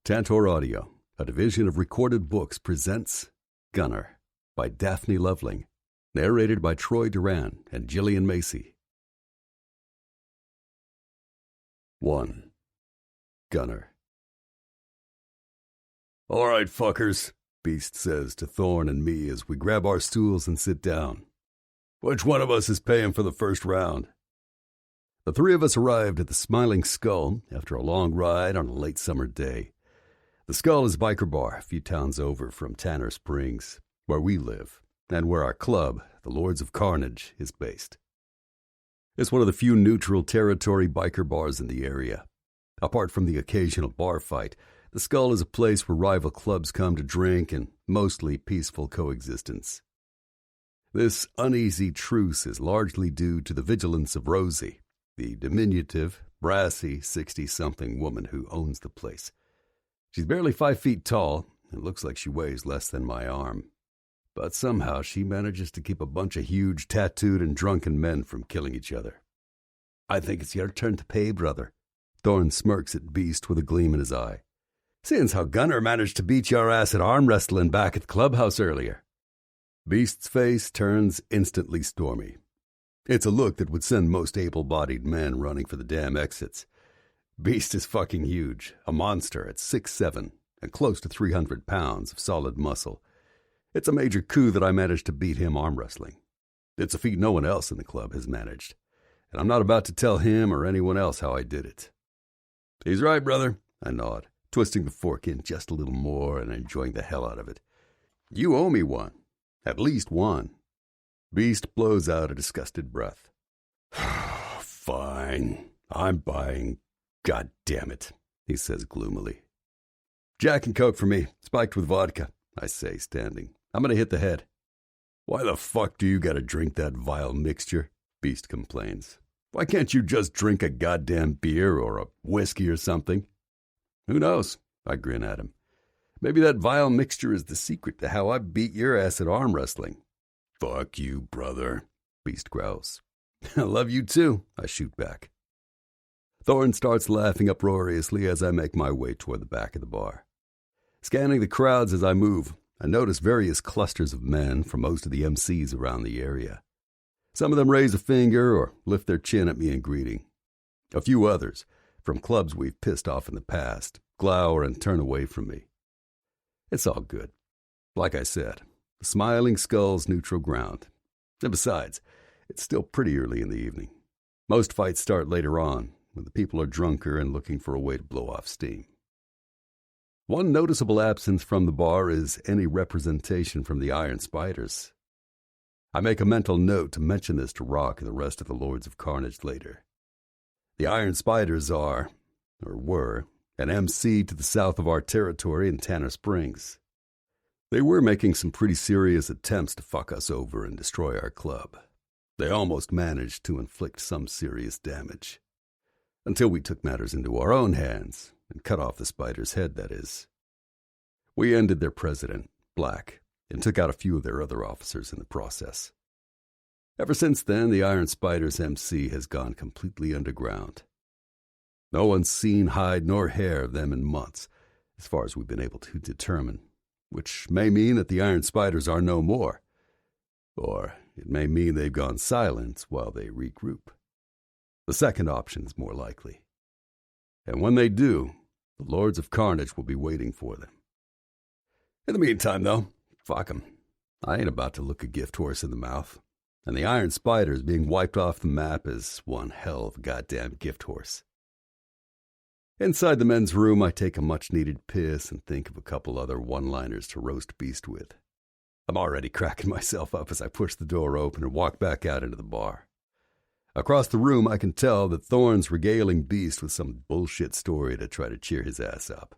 Tantor Audio, a division of Recorded Books, presents Gunner by Daphne Loveling, narrated by Troy Duran and Gillian Macy. 1. Gunner. "All right, fuckers," Beast says to Thorn and me as we grab our stools and sit down. "Which one of us is paying for the first round?" The three of us arrived at the Smiling Skull after a long ride on a late summer day. The Skull is a biker bar a few towns over from Tanner Springs, where we live, and where our club, the Lords of Carnage, is based. It's one of the few neutral territory biker bars in the area. Apart from the occasional bar fight, the Skull is a place where rival clubs come to drink and mostly peaceful coexistence. This uneasy truce is largely due to the vigilance of Rosie, the diminutive, brassy 60-something woman who owns the place. She's barely 5 feet tall and looks like she weighs less than my arm. But somehow she manages to keep a bunch of huge, tattooed and drunken men from killing each other. "I think it's your turn to pay, brother." Thorn smirks at Beast with a gleam in his eye. "Seeing how Gunner managed to beat your ass at arm wrestling back at the clubhouse earlier." Beast's face turns instantly stormy. It's a look that would send most able-bodied men running for the damn exits. Beast is fucking huge, a monster at 6'7", and close to 300 pounds of solid muscle. It's a major coup that I managed to beat him arm wrestling. It's a feat no one else in the club has managed, and I'm not about to tell him or anyone else how I did it. "He's right, brother," I nod, twisting the fork in just a little more and enjoying the hell out of it. "You owe me one. At least one." Beast blows out a disgusted breath. "Fine, I'm buying. God damn it," he says gloomily. "Jack and Coke for me, spiked with vodka," I say, standing. "I'm gonna hit the head." "Why the fuck do you gotta drink that vile mixture?" Beast complains. "Why can't you just drink a goddamn beer or a whiskey or something?" "Who knows?" I grin at him. "Maybe that vile mixture is the secret to how I beat your ass at arm wrestling." "Fuck you, brother," Beast growls. "I love you too," I shoot back. Thorn starts laughing uproariously as I make my way toward the back of the bar. Scanning the crowds as I move, I notice various clusters of men from most of the MCs around the area. Some of them raise a finger or lift their chin at me in greeting. A few others, from clubs we've pissed off in the past, glower and turn away from me. It's all good. Like I said, the Smiling Skull's neutral ground. And besides, it's still pretty early in the evening. Most fights start later on, when the people are drunker and looking for a way to blow off steam. One noticeable absence from the bar is any representation from the Iron Spiders. I make a mental note to mention this to Rock and the rest of the Lords of Carnage later. The Iron Spiders are, or were, an MC to the south of our territory in Tanner Springs. They were making some pretty serious attempts to fuck us over and destroy our club. They almost managed to inflict some serious damage. Until we took matters into our own hands and cut off the spider's head, that is. We ended their president, Black, and took out a few of their other officers in the process. Ever since then, the Iron Spiders MC has gone completely underground. No one's seen hide nor hair of them in months, as far as we've been able to determine, which may mean that the Iron Spiders are no more. Or it may mean they've gone silent while they regroup. The second option is more likely. And when they do, the Lords of Carnage will be waiting for them. In the meantime, though, fuck 'em. I ain't about to look a gift horse in the mouth. And the Iron Spiders being wiped off the map is one hell of a goddamn gift horse. Inside the men's room, I take a much-needed piss and think of a couple other one-liners to roast Beast with. I'm already cracking myself up as I push the door open and walk back out into the bar. Across the room, I can tell that Thorn's regaling Beast with some bullshit story to try to cheer his ass up.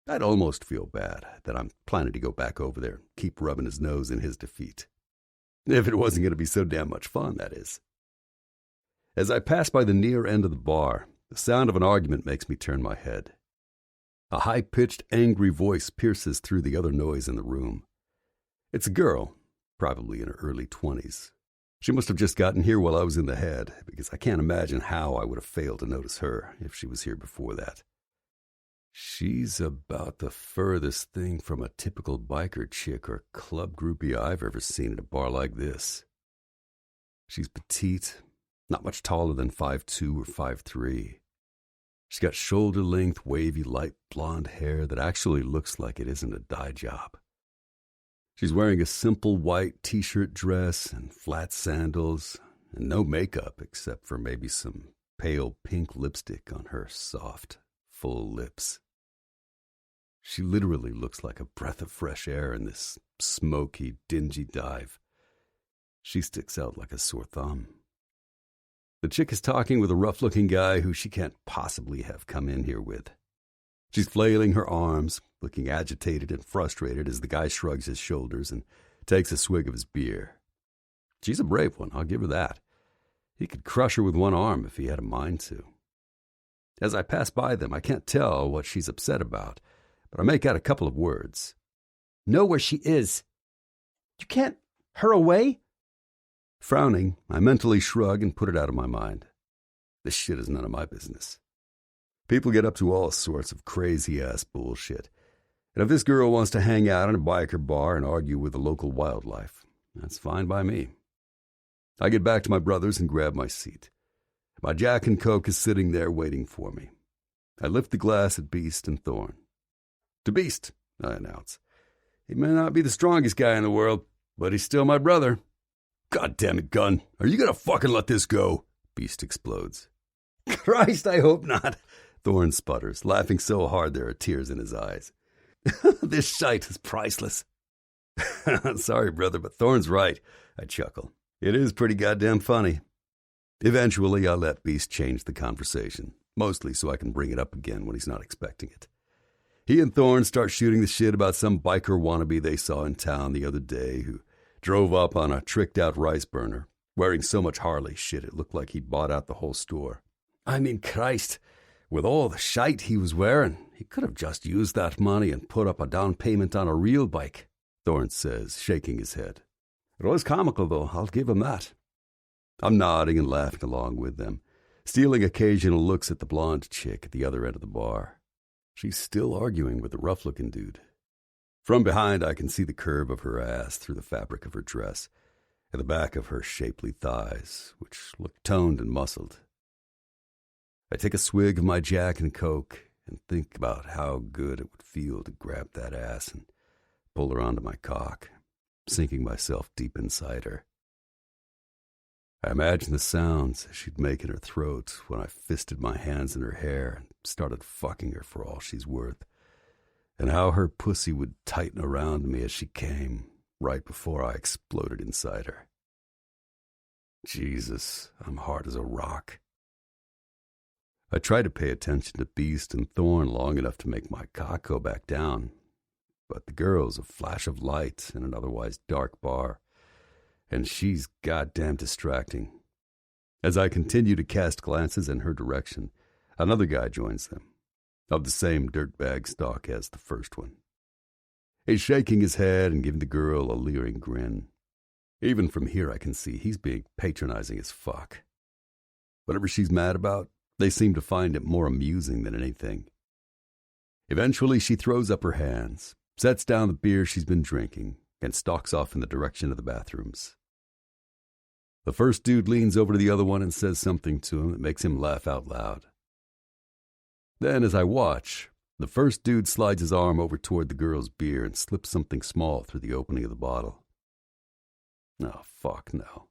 I'd almost feel bad that I'm planning to go back over there and keep rubbing his nose in his defeat. If it wasn't going to be so damn much fun, that is. As I pass by the near end of the bar, the sound of an argument makes me turn my head. A high-pitched, angry voice pierces through the other noise in the room. It's a girl, probably in her early 20s. She must have just gotten here while I was in the head, because I can't imagine how I would have failed to notice her if she was here before that. She's about the furthest thing from a typical biker chick or club groupie I've ever seen at a bar like this. She's petite, not much taller than 5'2" or 5'3". She's got shoulder-length, wavy, light blonde hair that actually looks like it isn't a dye job. She's wearing a simple white t-shirt dress and flat sandals, and no makeup except for maybe some pale pink lipstick on her soft, full lips. She literally looks like a breath of fresh air in this smoky, dingy dive. She sticks out like a sore thumb. The chick is talking with a rough-looking guy who she can't possibly have come in here with. She's flailing her arms, looking agitated and frustrated as the guy shrugs his shoulders and takes a swig of his beer. She's a brave one, I'll give her that. He could crush her with one arm if he had a mind to. As I pass by them, I can't tell what she's upset about, but I make out a couple of words. Know where she is. You can't her away? Frowning, I mentally shrug and put it out of my mind. This shit is none of my business. People get up to all sorts of crazy-ass bullshit. And if this girl wants to hang out in a biker bar and argue with the local wildlife, that's fine by me. I get back to my brother's and grab my seat. My Jack and Coke is sitting there waiting for me. I lift the glass at Beast and Thorn. To Beast, I announce. He may not be the strongest guy in the world, but he's still my brother. God damn it, Gun. Are you gonna fucking let this go? Beast explodes. Christ, I hope not. Thorn sputters, laughing so hard there are tears in his eyes. This shite is priceless. Sorry, brother, but Thorn's right. I chuckle. It is pretty goddamn funny. Eventually, I let Beast change the conversation, mostly so I can bring it up again when he's not expecting it. He and Thorn start shooting the shit about some biker wannabe they saw in town the other day who drove up on a tricked-out rice burner, wearing so much Harley shit it looked like he'd bought out the whole store. I mean, Christ, with all the shite he was wearing, he could have just used that money and put up a down payment on a real bike, Thorn says, shaking his head. It was comical, though, I'll give him that. I'm nodding and laughing along with them, stealing occasional looks at the blonde chick at the other end of the bar. She's still arguing with the rough-looking dude. From behind, I can see the curve of her ass through the fabric of her dress and the back of her shapely thighs, which look toned and muscled. I take a swig of my Jack and Coke and think about how good it would feel to grab that ass and pull her onto my cock, sinking myself deep inside her. I imagine the sounds she'd make in her throat when I fisted my hands in her hair and started fucking her for all she's worth, and how her pussy would tighten around me as she came, right before I exploded inside her. Jesus, I'm hard as a rock. I try to pay attention to Beast and Thorn long enough to make my cock go back down, but the girl's a flash of light in an otherwise dark bar, and she's goddamn distracting. As I continue to cast glances in her direction, another guy joins them, of the same dirtbag stock as the first one. He's shaking his head and giving the girl a leering grin. Even from here I can see he's being patronizing as fuck. Whatever she's mad about, they seem to find it more amusing than anything. Eventually she throws up her hands, sets down the beer she's been drinking, and stalks off in the direction of the bathrooms. The first dude leans over to the other one and says something to him that makes him laugh out loud. Then, as I watch, the first dude slides his arm over toward the girl's beer and slips something small through the opening of the bottle. Oh, fuck no.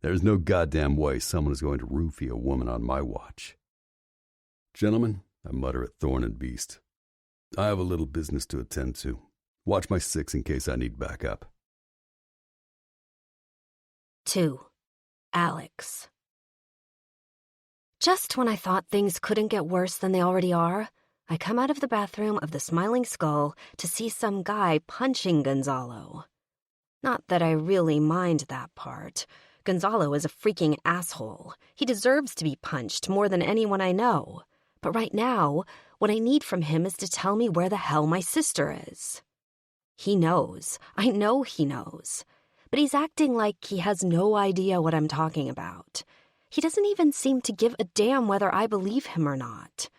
There's no goddamn way someone is going to roofie a woman on my watch. Gentlemen, I mutter at Thorn and Beast, I have a little business to attend to. Watch my six in case I need backup. 2. Alex. Just when I thought things couldn't get worse than they already are, I come out of the bathroom of the Smiling Skull to see some guy punching Gonzalo. Not that I really mind that part. Gonzalo is a freaking asshole. He deserves to be punched more than anyone I know. But right now, what I need from him is to tell me where the hell my sister is. He knows. I know he knows. But he's acting like he has no idea what I'm talking about. He doesn't even seem to give a damn whether I believe him or not.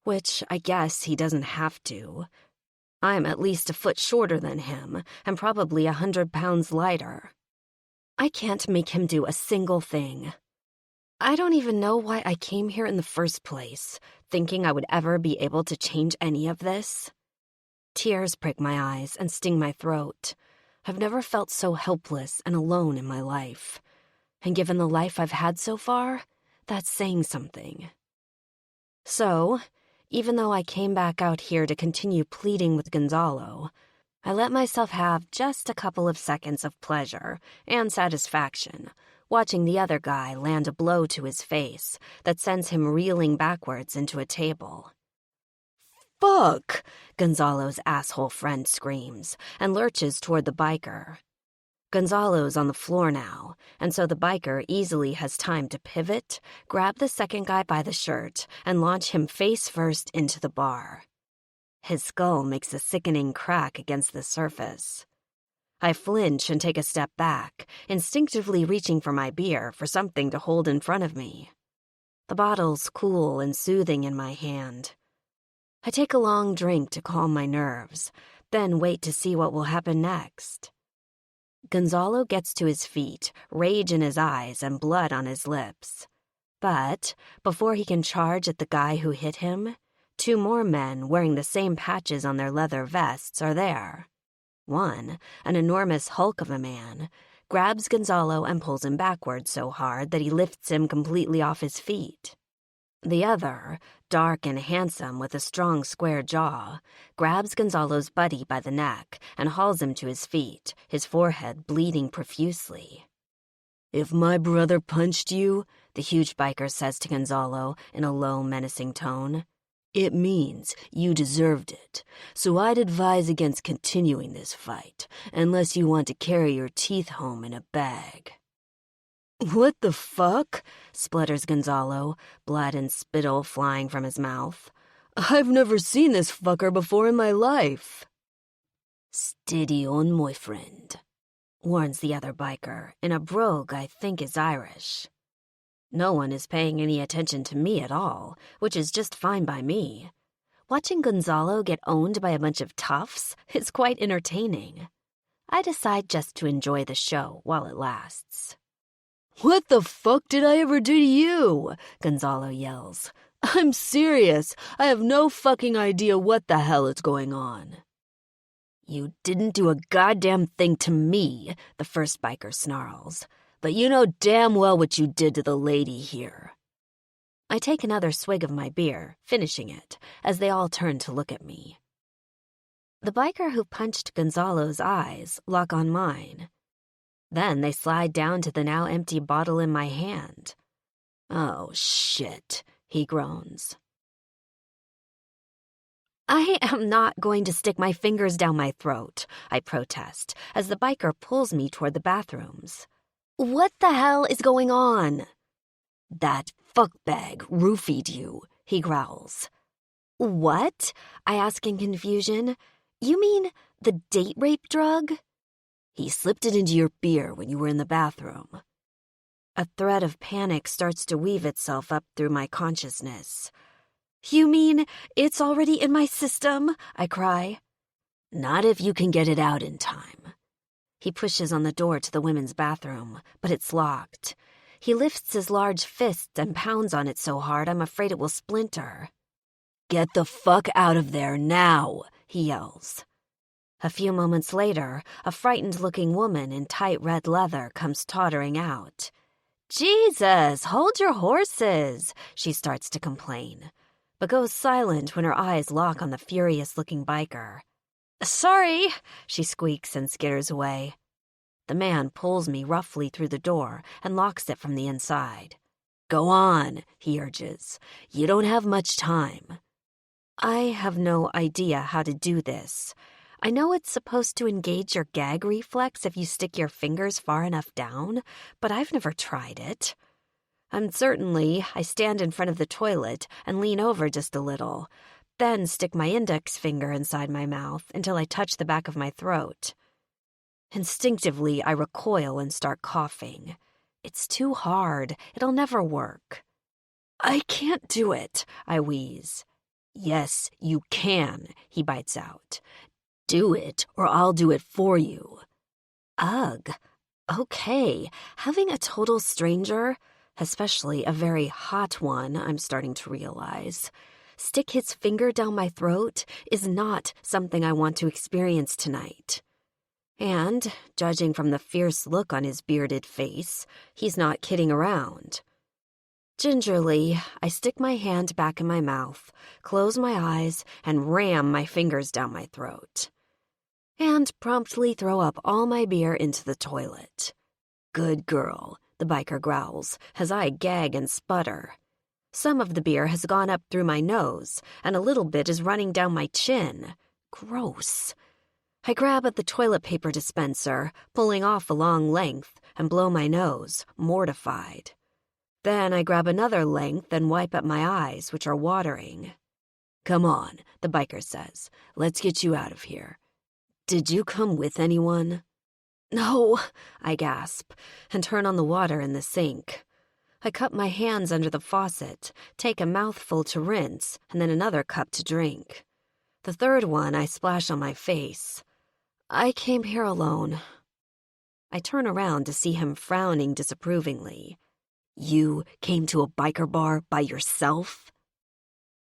Which I guess he doesn't have to. I'm at least a foot shorter than him, and probably 100 pounds lighter. I can't make him do a single thing. I don't even know why I came here in the first place, thinking I would ever be able to change any of this. Tears prick my eyes and sting my throat. I've never felt so helpless and alone in my life. And given the life I've had so far, that's saying something. So, even though I came back out here to continue pleading with Gonzalo, I let myself have just a couple of seconds of pleasure and satisfaction watching the other guy land a blow to his face that sends him reeling backwards into a table. "Fuck!" Gonzalo's asshole friend screams and lurches toward the biker. Gonzalo's on the floor now, and so the biker easily has time to pivot, grab the second guy by the shirt, and launch him face first into the bar. His skull makes a sickening crack against the surface. I flinch and take a step back, instinctively reaching for my beer for something to hold in front of me. The bottle's cool and soothing in my hand. I take a long drink to calm my nerves, then wait to see what will happen next. Gonzalo gets to his feet, rage in his eyes and blood on his lips. But before he can charge at the guy who hit him, 2 more men wearing the same patches on their leather vests are there. One, an enormous hulk of a man, grabs Gonzalo and pulls him backwards so hard that he lifts him completely off his feet. The other, dark and handsome with a strong square jaw, grabs Gonzalo's buddy by the neck and hauls him to his feet, his forehead bleeding profusely. "If my brother punched you," the huge biker says to Gonzalo in a low, menacing tone, "it means you deserved it, so I'd advise against continuing this fight, unless you want to carry your teeth home in a bag." "What the fuck?" splutters Gonzalo, blood and spittle flying from his mouth. "I've never seen this fucker before in my life." "Steady on, my friend," warns the other biker in a brogue I think is Irish. No one is paying any attention to me at all, which is just fine by me. Watching Gonzalo get owned by a bunch of toughs is quite entertaining. I decide just to enjoy the show while it lasts. "What the fuck did I ever do to you?" Gonzalo yells. "I'm serious. I have no fucking idea what the hell is going on." "You didn't do a goddamn thing to me," the first biker snarls. "But you know damn well what you did to the lady here." I take another swig of my beer, finishing it, as they all turn to look at me. The biker who punched Gonzalo's eyes lock on mine. Then they slide down to the now empty bottle in my hand. "Oh, shit," he groans. "I am not going to stick my fingers down my throat," I protest, as the biker pulls me toward the bathrooms. "What the hell is going on?" "That fuckbag roofied you," he growls. "What?" I ask in confusion. "You mean the date rape drug?" "He slipped it into your beer when you were in the bathroom." A thread of panic starts to weave itself up through my consciousness. "You mean it's already in my system?" I cry. "Not if you can get it out in time." He pushes on the door to the women's bathroom, but it's locked. He lifts his large fist and pounds on it so hard I'm afraid it will splinter. "Get the fuck out of there now," he yells. A few moments later, a frightened-looking woman in tight red leather comes tottering out. "Jesus, hold your horses," she starts to complain, but goes silent when her eyes lock on the furious-looking biker. "Sorry," she squeaks and skitters away. The man pulls me roughly through the door and locks it from the inside. "Go on," he urges. "You don't have much time." I have no idea how to do this. I know it's supposed to engage your gag reflex if you stick your fingers far enough down, but I've never tried it. Uncertainly, I stand in front of the toilet and lean over just a little, then stick my index finger inside my mouth until I touch the back of my throat. Instinctively, I recoil and start coughing. It's too hard. It'll never work. "I can't do it," I wheeze. Yes, you can, he bites out. Do it, or I'll do it for you. Ugh. Okay, having a total stranger, especially a very hot one, I'm starting to realize, stick his finger down my throat is not something I want to experience tonight. And, judging from the fierce look on his bearded face, he's not kidding around. Gingerly, I stick my hand back in my mouth, close my eyes, and ram my fingers down my throat. And promptly throw up all my beer into the toilet. Good girl, the biker growls, as I gag and sputter. Some of the beer has gone up through my nose, and a little bit is running down my chin. Gross. I grab at the toilet paper dispenser, pulling off a long length, and blow my nose, mortified. Then I grab another length and wipe at my eyes, which are watering. Come on, the biker says. Let's get you out of here. Did you come with anyone? No, I gasp, and turn on the water in the sink. I cup my hands under the faucet, take a mouthful to rinse, and then another cup to drink. The third one I splash on my face. I came here alone. I turn around to see him frowning disapprovingly. You came to a biker bar by yourself?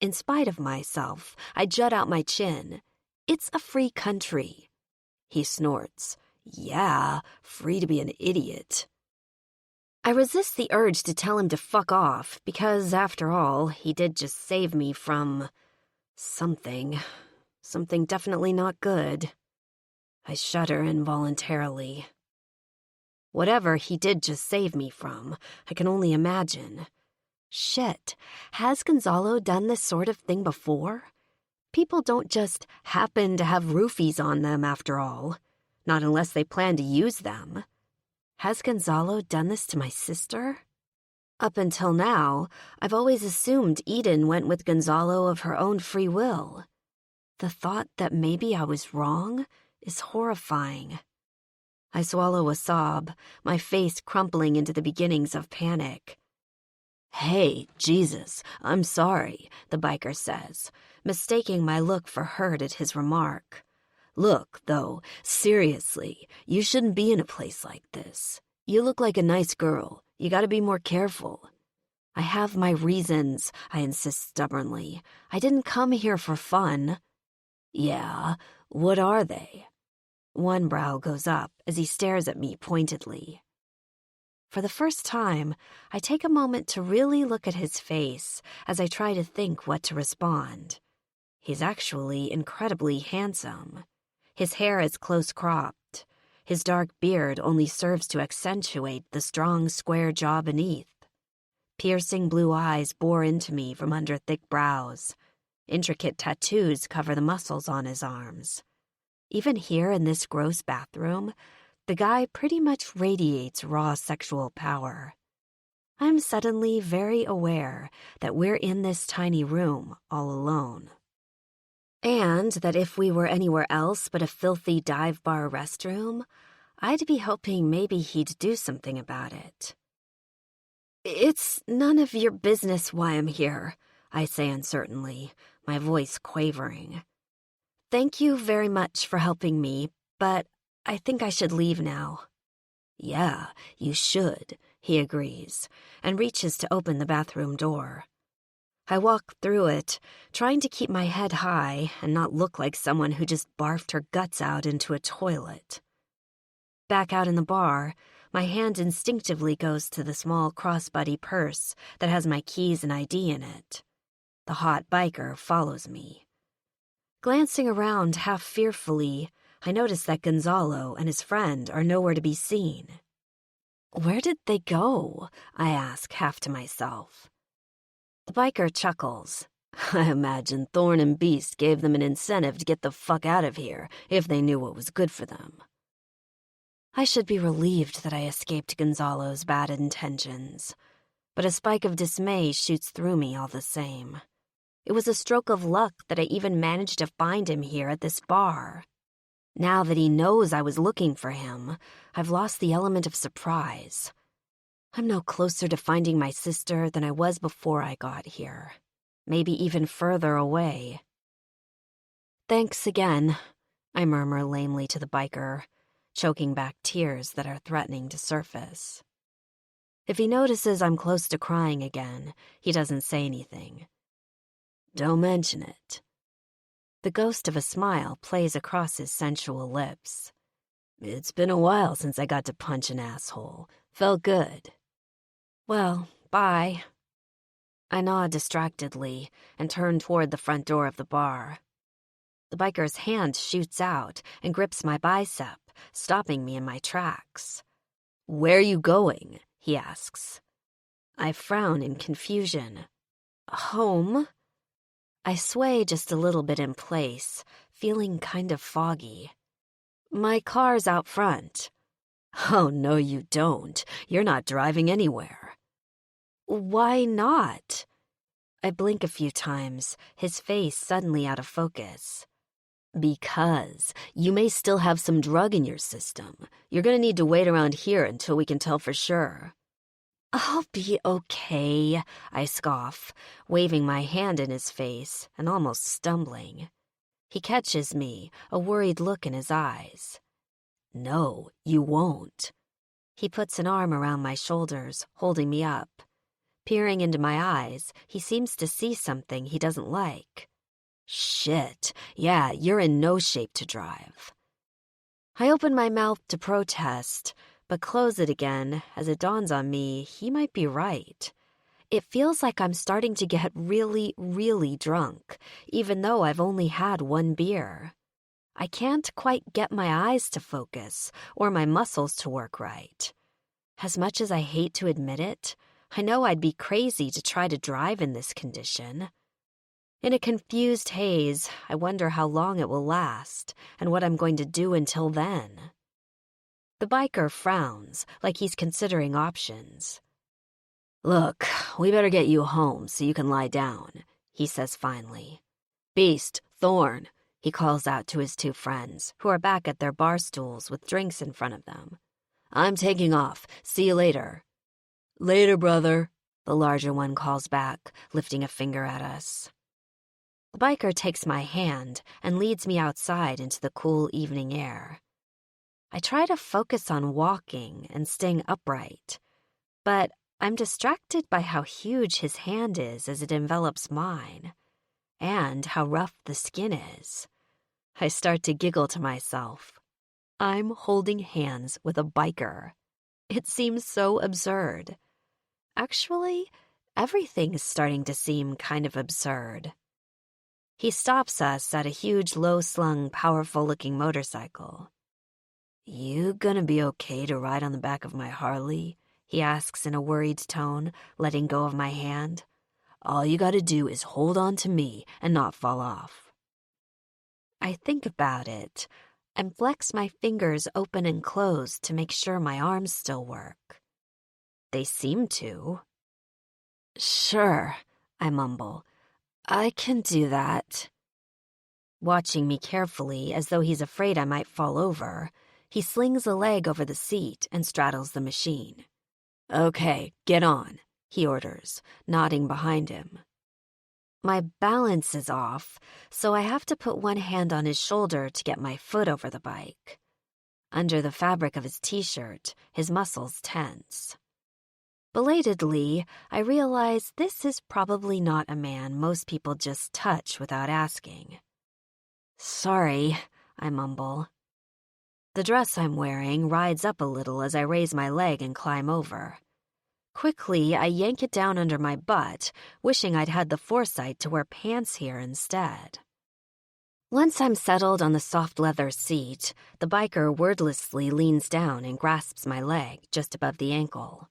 In spite of myself, I jut out my chin. It's a free country. He snorts. Yeah, free to be an idiot. I resist the urge to tell him to fuck off because, after all, he did just save me from something. Something definitely not good. I shudder involuntarily. Whatever he did just save me from, I can only imagine. Shit, has Gonzalo done this sort of thing before? People don't just happen to have roofies on them, after all. Not unless they plan to use them. Has Gonzalo done this to my sister? Up until now, I've always assumed Eden went with Gonzalo of her own free will. The thought that maybe I was wrong is horrifying. I swallow a sob, my face crumpling into the beginnings of panic. Hey, Jesus, I'm sorry, the biker says, mistaking my look for hurt at his remark. Look, though, seriously, you shouldn't be in a place like this. You look like a nice girl. You gotta be more careful. I have my reasons, I insist stubbornly. I didn't come here for fun. Yeah, what are they? One brow goes up as he stares at me pointedly. For the first time, I take a moment to really look at his face as I try to think what to respond. He's actually incredibly handsome. His hair is close-cropped. His dark beard only serves to accentuate the strong, square jaw beneath. Piercing blue eyes bore into me from under thick brows. Intricate tattoos cover the muscles on his arms. Even here in this gross bathroom, the guy pretty much radiates raw sexual power. I'm suddenly very aware that we're in this tiny room all alone. And that if we were anywhere else but a filthy dive bar restroom, I'd be hoping maybe he'd do something about it. It's none of your business why I'm here, I say uncertainly, my voice quavering. Thank you very much for helping me, but I think I should leave now. Yeah, you should, he agrees, and reaches to open the bathroom door. I walk through it, trying to keep my head high and not look like someone who just barfed her guts out into a toilet. Back out in the bar, my hand instinctively goes to the small crossbody purse that has my keys and ID in it. The hot biker follows me. Glancing around half fearfully, I notice that Gonzalo and his friend are nowhere to be seen. Where did they go? I ask, half to myself. The biker chuckles. I imagine Thorn and Beast gave them an incentive to get the fuck out of here if they knew what was good for them. I should be relieved that I escaped Gonzalo's bad intentions, but a spike of dismay shoots through me all the same. It was a stroke of luck that I even managed to find him here at this bar. Now that he knows I was looking for him, I've lost the element of surprise. I'm no closer to finding my sister than I was before I got here. maybe even further away. "Thanks again," I murmur lamely to the biker, choking back tears that are threatening to surface. If he notices I'm close to crying again, he doesn't say anything. "Don't mention it." The ghost of a smile plays across his sensual lips. "It's been a while since I got to punch an asshole. Felt good." "Well, bye." I nod distractedly and turn toward the front door of the bar. The biker's hand shoots out and grips my bicep, stopping me in my tracks. "Where are you going?" he asks. I frown in confusion. "Home?" I sway just a little bit in place, feeling kind of foggy. "My car's out front." "Oh, no, you don't. You're not driving anywhere." "Why not?" I blink a few times, his face suddenly out of focus. "Because you may still have some drug in your system. You're going to need to wait around here until we can tell for sure." "I'll be okay," I scoff, waving my hand in his face and almost stumbling. He catches me, a worried look in his eyes. "No, you won't." He puts an arm around my shoulders, holding me up. Peering into my eyes, he seems to see something he doesn't like. "Shit, yeah, you're in no shape to drive." I open my mouth to protest, but close it again as it dawns on me he might be right. It feels like I'm starting to get really, really drunk, even though I've only had one beer. I can't quite get my eyes to focus or my muscles to work right. As much as I hate to admit it, I know I'd be crazy to try to drive in this condition. In a confused haze, I wonder how long it will last and what I'm going to do until then. The biker frowns, like he's considering options. "Look, we better get you home so you can lie down," he says finally. "Beast, Thorn," he calls out to his two friends, who are back at their bar stools with drinks in front of them. "I'm taking off. See you later." "Later, brother," the larger one calls back, lifting a finger at us. The biker takes my hand and leads me outside into the cool evening air. I try to focus on walking and staying upright, but I'm distracted by how huge his hand is as it envelops mine, and how rough the skin is. I start to giggle to myself. I'm holding hands with a biker. It seems so absurd. Actually, everything's starting to seem kind of absurd. He stops us at a huge, low-slung, powerful-looking motorcycle. "You gonna be okay to ride on the back of my Harley?" he asks in a worried tone, letting go of my hand. "All you gotta do is hold on to me and not fall off." I think about it and flex my fingers open and close to make sure my arms still work. They seem to. "Sure," I mumble. "I can do that." Watching me carefully as though he's afraid I might fall over, he slings a leg over the seat and straddles the machine. "Okay, get on," he orders, nodding behind him. My balance is off, so I have to put one hand on his shoulder to get my foot over the bike. Under the fabric of his t-shirt, his muscles tense. Belatedly, I realize this is probably not a man most people just touch without asking. "Sorry," I mumble. The dress I'm wearing rides up a little as I raise my leg and climb over. Quickly, I yank it down under my butt, wishing I'd had the foresight to wear pants here instead. Once I'm settled on the soft leather seat, the biker wordlessly leans down and grasps my leg just above the ankle.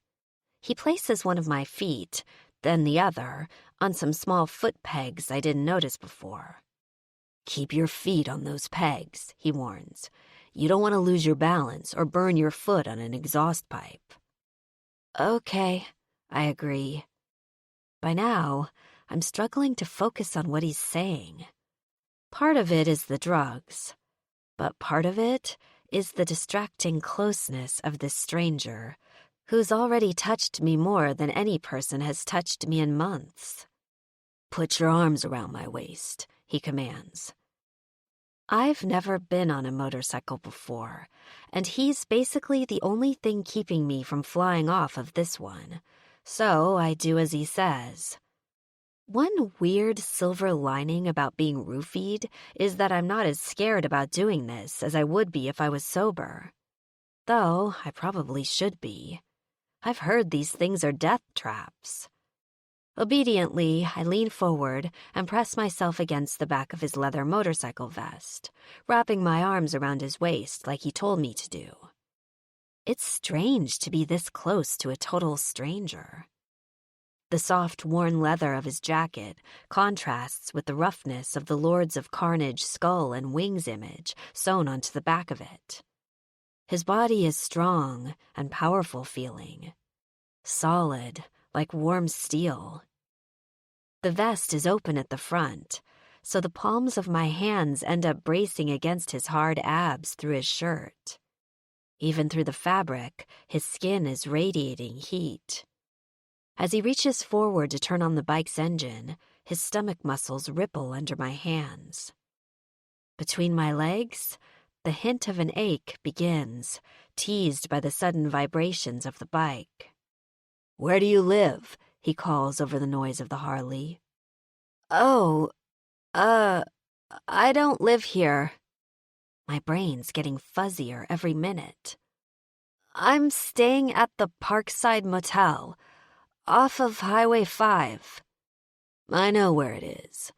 He places one of my feet, then the other, on some small foot pegs I didn't notice before. "Keep your feet on those pegs," he warns. "You don't want to lose your balance or burn your foot on an exhaust pipe." "Okay," I agree. By now, I'm struggling to focus on what he's saying. Part of it is the drugs, but part of it is the distracting closeness of this stranger, who's already touched me more than any person has touched me in months. Put your arms around my waist, he commands. I've never been on a motorcycle before, and he's basically the only thing keeping me from flying off of this one, so I do as he says. One weird silver lining about being roofied is that I'm not as scared about doing this as I would be if I was sober. Though I probably should be. I've heard these things are death traps. Obediently, I lean forward and press myself against the back of his leather motorcycle vest, wrapping my arms around his waist like he told me to do. It's strange to be this close to a total stranger. The soft, worn leather of his jacket contrasts with the roughness of the Lords of Carnage skull and wings image sewn onto the back of it. His body is strong and powerful feeling, solid, like warm steel. The vest is open at the front, so the palms of my hands end up bracing against his hard abs through his shirt. Even through the fabric, his skin is radiating heat. As he reaches forward to turn on the bike's engine, his stomach muscles ripple under my hands. Between my legs, the hint of an ache begins, teased by the sudden vibrations of the bike. "Where do you live?" he calls over the noise of the Harley. "Oh, I don't live here." My brain's getting fuzzier every minute. "I'm staying at the Parkside Motel, off of Highway 5. "I know where it is."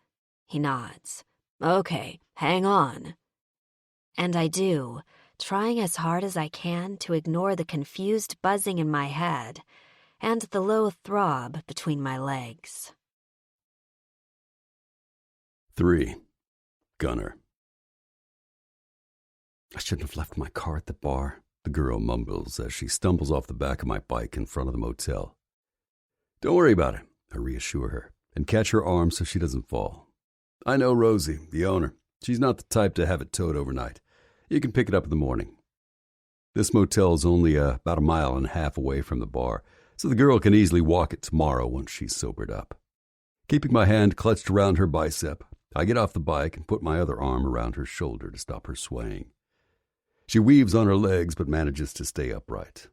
He nods. "Okay, hang on." And I do, trying as hard as I can to ignore the confused buzzing in my head and the low throb between my legs. 3. Gunner. I shouldn't have left my car at the bar, the girl mumbles as she stumbles off the back of my bike in front of the motel. Don't worry about it, I reassure her, and catch her arm so she doesn't fall. I know Rosie, the owner. She's not the type to have it towed overnight. You can pick it up in the morning. This motel's only about a mile and a half away from the bar, so the girl can easily walk it tomorrow once she's sobered up. Keeping my hand clutched around her bicep, I get off the bike and put my other arm around her shoulder to stop her swaying. She weaves on her legs but manages to stay upright.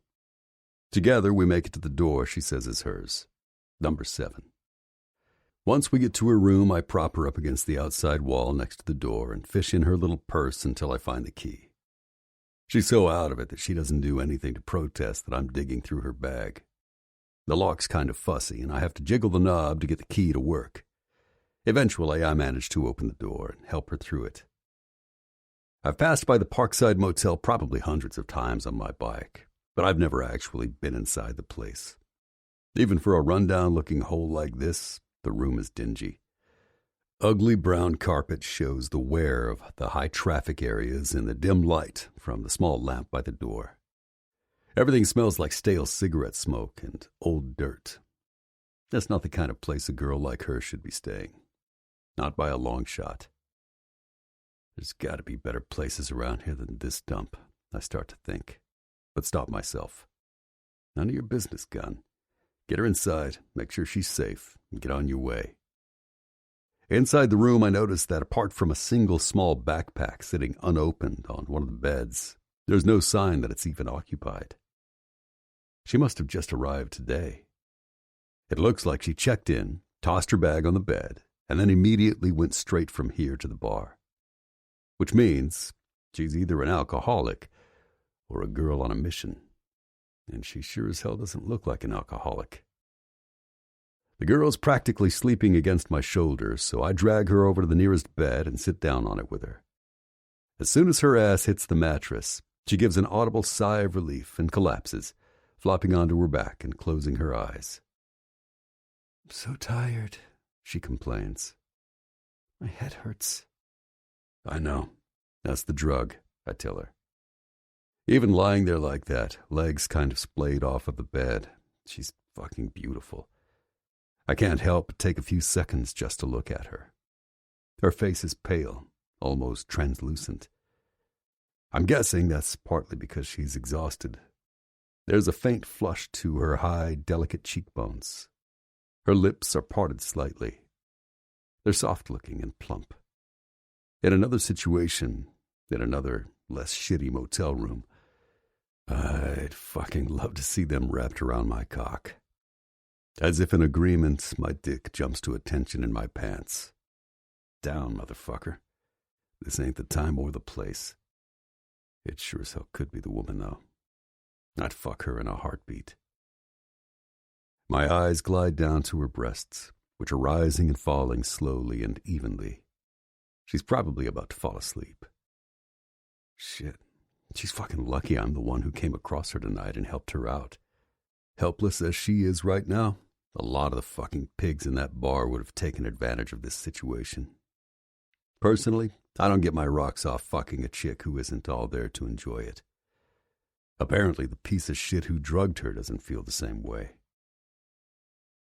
Together, we make it to the door she says is hers, number 7. Once we get to her room, I prop her up against the outside wall next to the door and fish in her little purse until I find the key. She's so out of it that she doesn't do anything to protest that I'm digging through her bag. The lock's kind of fussy, and I have to jiggle the knob to get the key to work. Eventually, I manage to open the door and help her through it. I've passed by the Parkside Motel probably hundreds of times on my bike, but I've never actually been inside the place. Even for a rundown-looking hole like this, the room is dingy. Ugly brown carpet shows the wear of the high-traffic areas in the dim light from the small lamp by the door. Everything smells like stale cigarette smoke and old dirt. That's not the kind of place a girl like her should be staying. Not by a long shot. There's got to be better places around here than this dump, I start to think, but stop myself. None of your business, Gun. Get her inside, make sure she's safe, and get on your way. Inside the room, I notice that apart from a single small backpack sitting unopened on one of the beds, there's no sign that it's even occupied. She must have just arrived today. It looks like she checked in, tossed her bag on the bed, and then immediately went straight from here to the bar. Which means she's either an alcoholic or a girl on a mission. And she sure as hell doesn't look like an alcoholic. The girl's practically sleeping against my shoulder, so I drag her over to the nearest bed and sit down on it with her. As soon as her ass hits the mattress, she gives an audible sigh of relief and collapses, flopping onto her back and closing her eyes. "I'm so tired," she complains. "My head hurts." I know. That's the drug, I tell her. Even lying there like that, legs kind of splayed off of the bed, she's fucking beautiful. I can't help but take a few seconds just to look at her. Her face is pale, almost translucent. I'm guessing that's partly because she's exhausted. There's a faint flush to her high, delicate cheekbones. Her lips are parted slightly. They're soft-looking and plump. In another situation, in another, less shitty motel room, I'd fucking love to see them wrapped around my cock. As if in agreement, my dick jumps to attention in my pants. Down, motherfucker. This ain't the time or the place. It sure as hell could be the woman, though. I'd fuck her in a heartbeat. My eyes glide down to her breasts, which are rising and falling slowly and evenly. She's probably about to fall asleep. Shit. She's fucking lucky I'm the one who came across her tonight and helped her out. Helpless as she is right now, a lot of the fucking pigs in that bar would have taken advantage of this situation. Personally, I don't get my rocks off fucking a chick who isn't all there to enjoy it. Apparently, the piece of shit who drugged her doesn't feel the same way.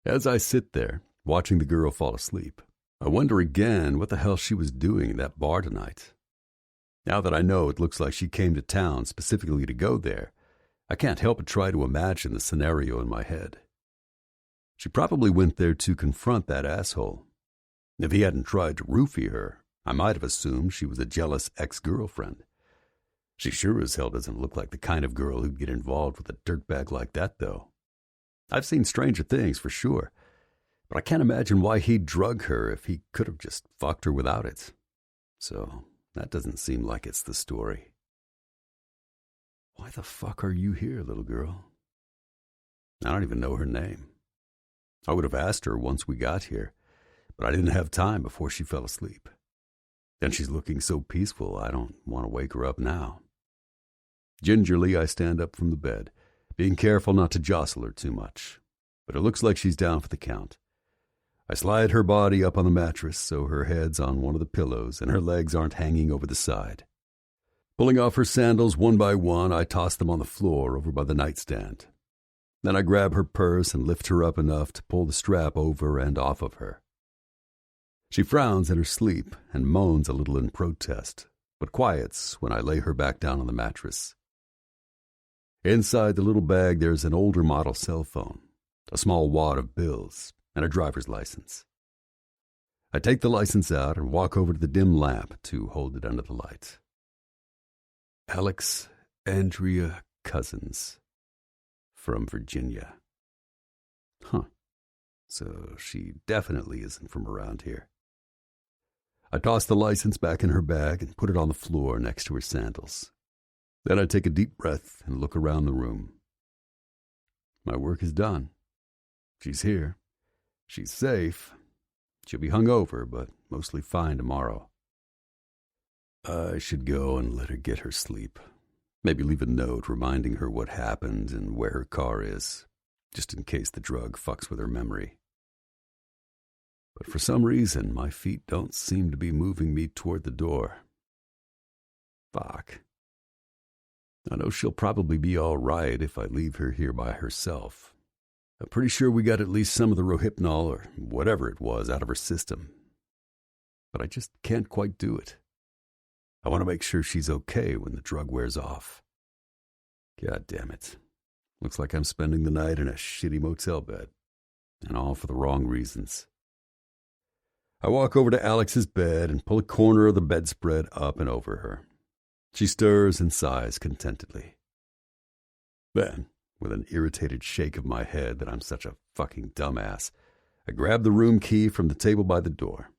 As I sit there, watching the girl fall asleep, I wonder again what the hell she was doing in that bar tonight. Now that I know it looks like she came to town specifically to go there, I can't help but try to imagine the scenario in my head. She probably went there to confront that asshole. If he hadn't tried to roofie her, I might have assumed she was a jealous ex-girlfriend. She sure as hell doesn't look like the kind of girl who'd get involved with a dirtbag like that, though. I've seen stranger things, for sure, but I can't imagine why he'd drug her if he could have just fucked her without it. So, that doesn't seem like it's the story. Why the fuck are you here, little girl? I don't even know her name. I would have asked her once we got here, but I didn't have time before she fell asleep. And she's looking so peaceful, I don't want to wake her up now. Gingerly, I stand up from the bed, being careful not to jostle her too much, but it looks like she's down for the count. I slide her body up on the mattress so her head's on one of the pillows and her legs aren't hanging over the side. Pulling off her sandals one by one, I toss them on the floor over by the nightstand. Then I grab her purse and lift her up enough to pull the strap over and off of her. She frowns in her sleep and moans a little in protest, but quiets when I lay her back down on the mattress. Inside the little bag there's an older model cell phone, a small wad of bills, and a driver's license. I take the license out and walk over to the dim lamp to hold it under the light. Alex Andrea Cousins, from Virginia. Huh. So she definitely isn't from around here. I toss the license back in her bag and put it on the floor next to her sandals. Then I take a deep breath and look around the room. My work is done. She's here. She's safe. She'll be hungover, but mostly fine tomorrow. I should go and let her get her sleep. Maybe leave a note reminding her what happened and where her car is, just in case the drug fucks with her memory. But for some reason, my feet don't seem to be moving me toward the door. Fuck. I know she'll probably be all right if I leave her here by herself. I'm pretty sure we got at least some of the Rohypnol or whatever it was out of her system. But I just can't quite do it. I want to make sure she's okay when the drug wears off. God damn it. Looks like I'm spending the night in a shitty motel bed. And all for the wrong reasons. I walk over to Alex's bed and pull a corner of the bedspread up and over her. She stirs and sighs contentedly. Then, with an irritated shake of my head that I'm such a fucking dumbass, I grab the room key from the table by the door.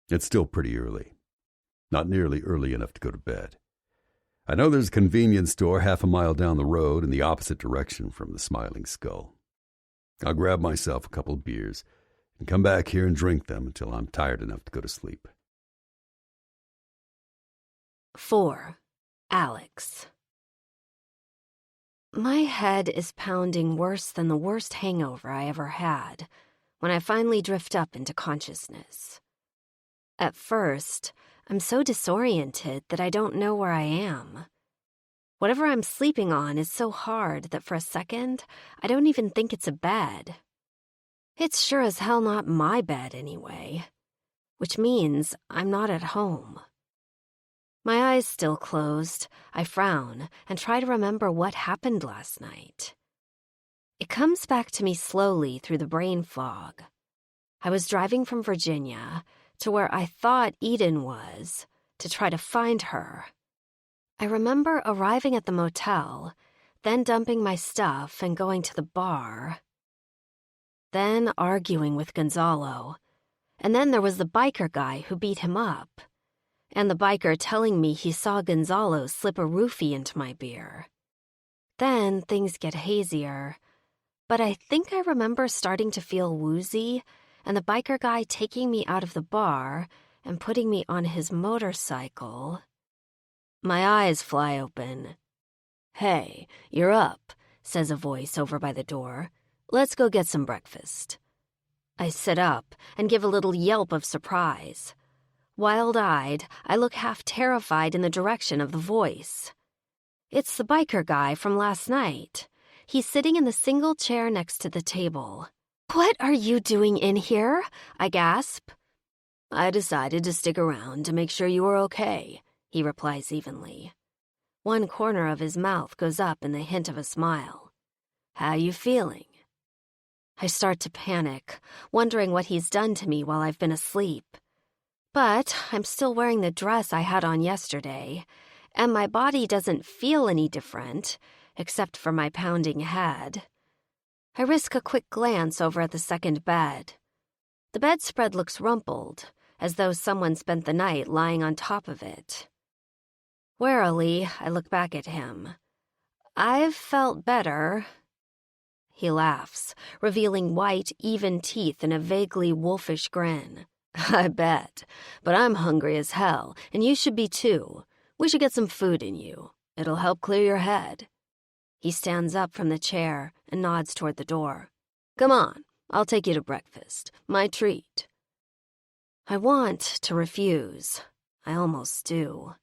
It's still pretty early. Not nearly early enough to go to bed. I know there's a convenience store half a mile down the road in the opposite direction from the Smiling Skull. I'll grab myself a couple of beers and come back here and drink them until I'm tired enough to go to sleep. 4. Alex. My head is pounding worse than the worst hangover I ever had when I finally drift up into consciousness. At first, I'm so disoriented that I don't know where I am. Whatever I'm sleeping on is so hard that for a second, I don't even think it's a bed. It's sure as hell not my bed anyway, which means I'm not at home. My eyes still closed, I frown and try to remember what happened last night. It comes back to me slowly through the brain fog. I was driving from Virginia, to where I thought Eden was, to try to find her. I remember arriving at the motel, then dumping my stuff and going to the bar, then arguing with Gonzalo, and then there was the biker guy who beat him up, and the biker telling me he saw Gonzalo slip a roofie into my beer. Then things get hazier, but I think I remember starting to feel woozy, and the biker guy taking me out of the bar and putting me on his motorcycle. My eyes fly open. "Hey, you're up," says a voice over by the door. "Let's go get some breakfast." I sit up and give a little yelp of surprise. Wild-eyed, I look half terrified in the direction of the voice. It's the biker guy from last night. He's sitting in the single chair next to the table. "What are you doing in here?" I gasp. "I decided to stick around to make sure you were okay," he replies evenly. One corner of his mouth goes up in the hint of a smile. "How you feeling?" I start to panic, wondering what he's done to me while I've been asleep. But I'm still wearing the dress I had on yesterday, and my body doesn't feel any different, except for my pounding head. I risk a quick glance over at the second bed. The bedspread looks rumpled, as though someone spent the night lying on top of it. Warily, I look back at him. "I've felt better." He laughs, revealing white, even teeth in a vaguely wolfish grin. "I bet, but I'm hungry as hell, and you should be too. We should get some food in you. It'll help clear your head." He stands up from the chair and nods toward the door. "Come on, I'll take you to breakfast. My treat." I want to refuse. I almost do.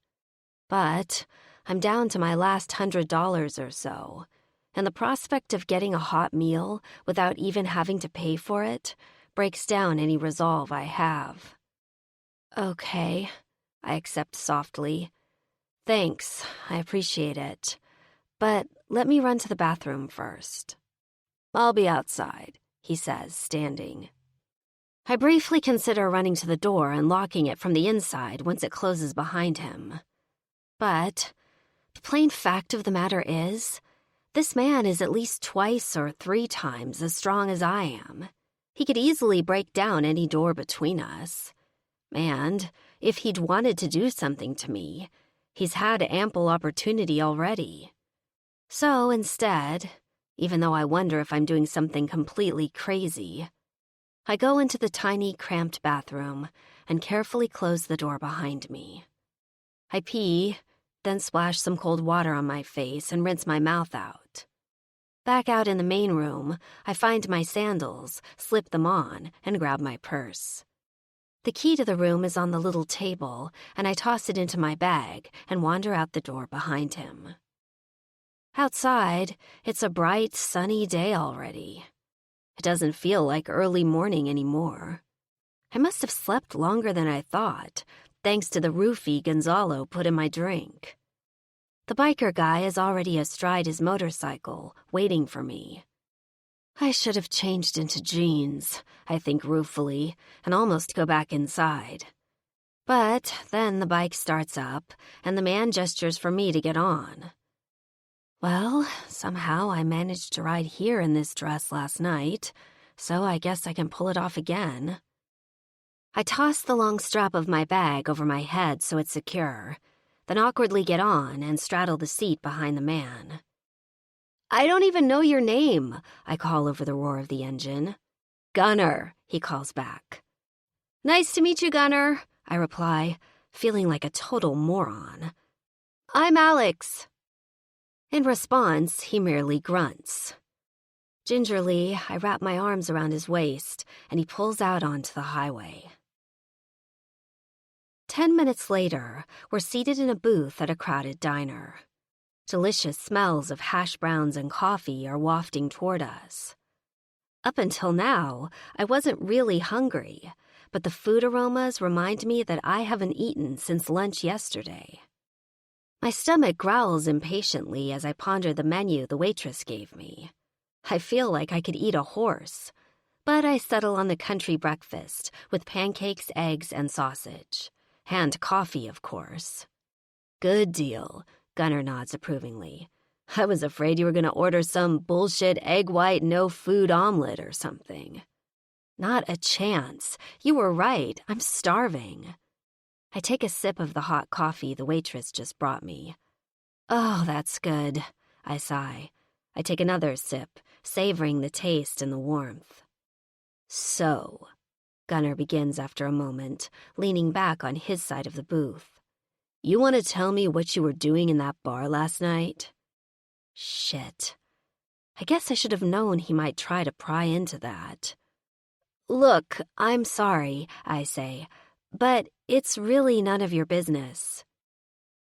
But I'm down to my last $100 or so, and the prospect of getting a hot meal without even having to pay for it breaks down any resolve I have. "Okay," I accept softly. "Thanks, I appreciate it. But let me run to the bathroom first." "I'll be outside," he says, standing. I briefly consider running to the door and locking it from the inside once it closes behind him. But the plain fact of the matter is, this man is at least twice or 3 times as strong as I am. He could easily break down any door between us. And if he'd wanted to do something to me, he's had ample opportunity already. So instead, even though I wonder if I'm doing something completely crazy, I go into the tiny, cramped bathroom and carefully close the door behind me. I pee, then splash some cold water on my face and rinse my mouth out. Back out in the main room, I find my sandals, slip them on, and grab my purse. The key to the room is on the little table, and I toss it into my bag and wander out the door behind him. Outside, it's a bright, sunny day already. It doesn't feel like early morning anymore. I must have slept longer than I thought, thanks to the roofie Gonzalo put in my drink. The biker guy is already astride his motorcycle, waiting for me. I should have changed into jeans, I think ruefully, and almost go back inside. But then the bike starts up, and the man gestures for me to get on. Well, somehow I managed to ride here in this dress last night, so I guess I can pull it off again. I toss the long strap of my bag over my head so it's secure, then awkwardly get on and straddle the seat behind the man. "I don't even know your name," I call over the roar of the engine. "Gunner," he calls back. "Nice to meet you, Gunner," I reply, feeling like a total moron. "I'm Alex." In response, he merely grunts. Gingerly, I wrap my arms around his waist, and he pulls out onto the highway. 10 minutes later, we're seated in a booth at a crowded diner. Delicious smells of hash browns and coffee are wafting toward us. Up until now, I wasn't really hungry, but the food aromas remind me that I haven't eaten since lunch yesterday. My stomach growls impatiently as I ponder the menu the waitress gave me. I feel like I could eat a horse. But I settle on the country breakfast with pancakes, eggs, and sausage. And coffee, of course. Good deal, Gunnar nods approvingly. I was afraid you were going to order some bullshit egg white no food omelet or something. Not a chance. You were right. I'm starving. I take a sip of the hot coffee the waitress just brought me. Oh, that's good, I sigh. I take another sip, savoring the taste and the warmth. So, Gunnar begins after a moment, leaning back on his side of the booth. You want to tell me what you were doing in that bar last night? Shit. I guess I should have known he might try to pry into that. Look, I'm sorry, I say, but it's really none of your business.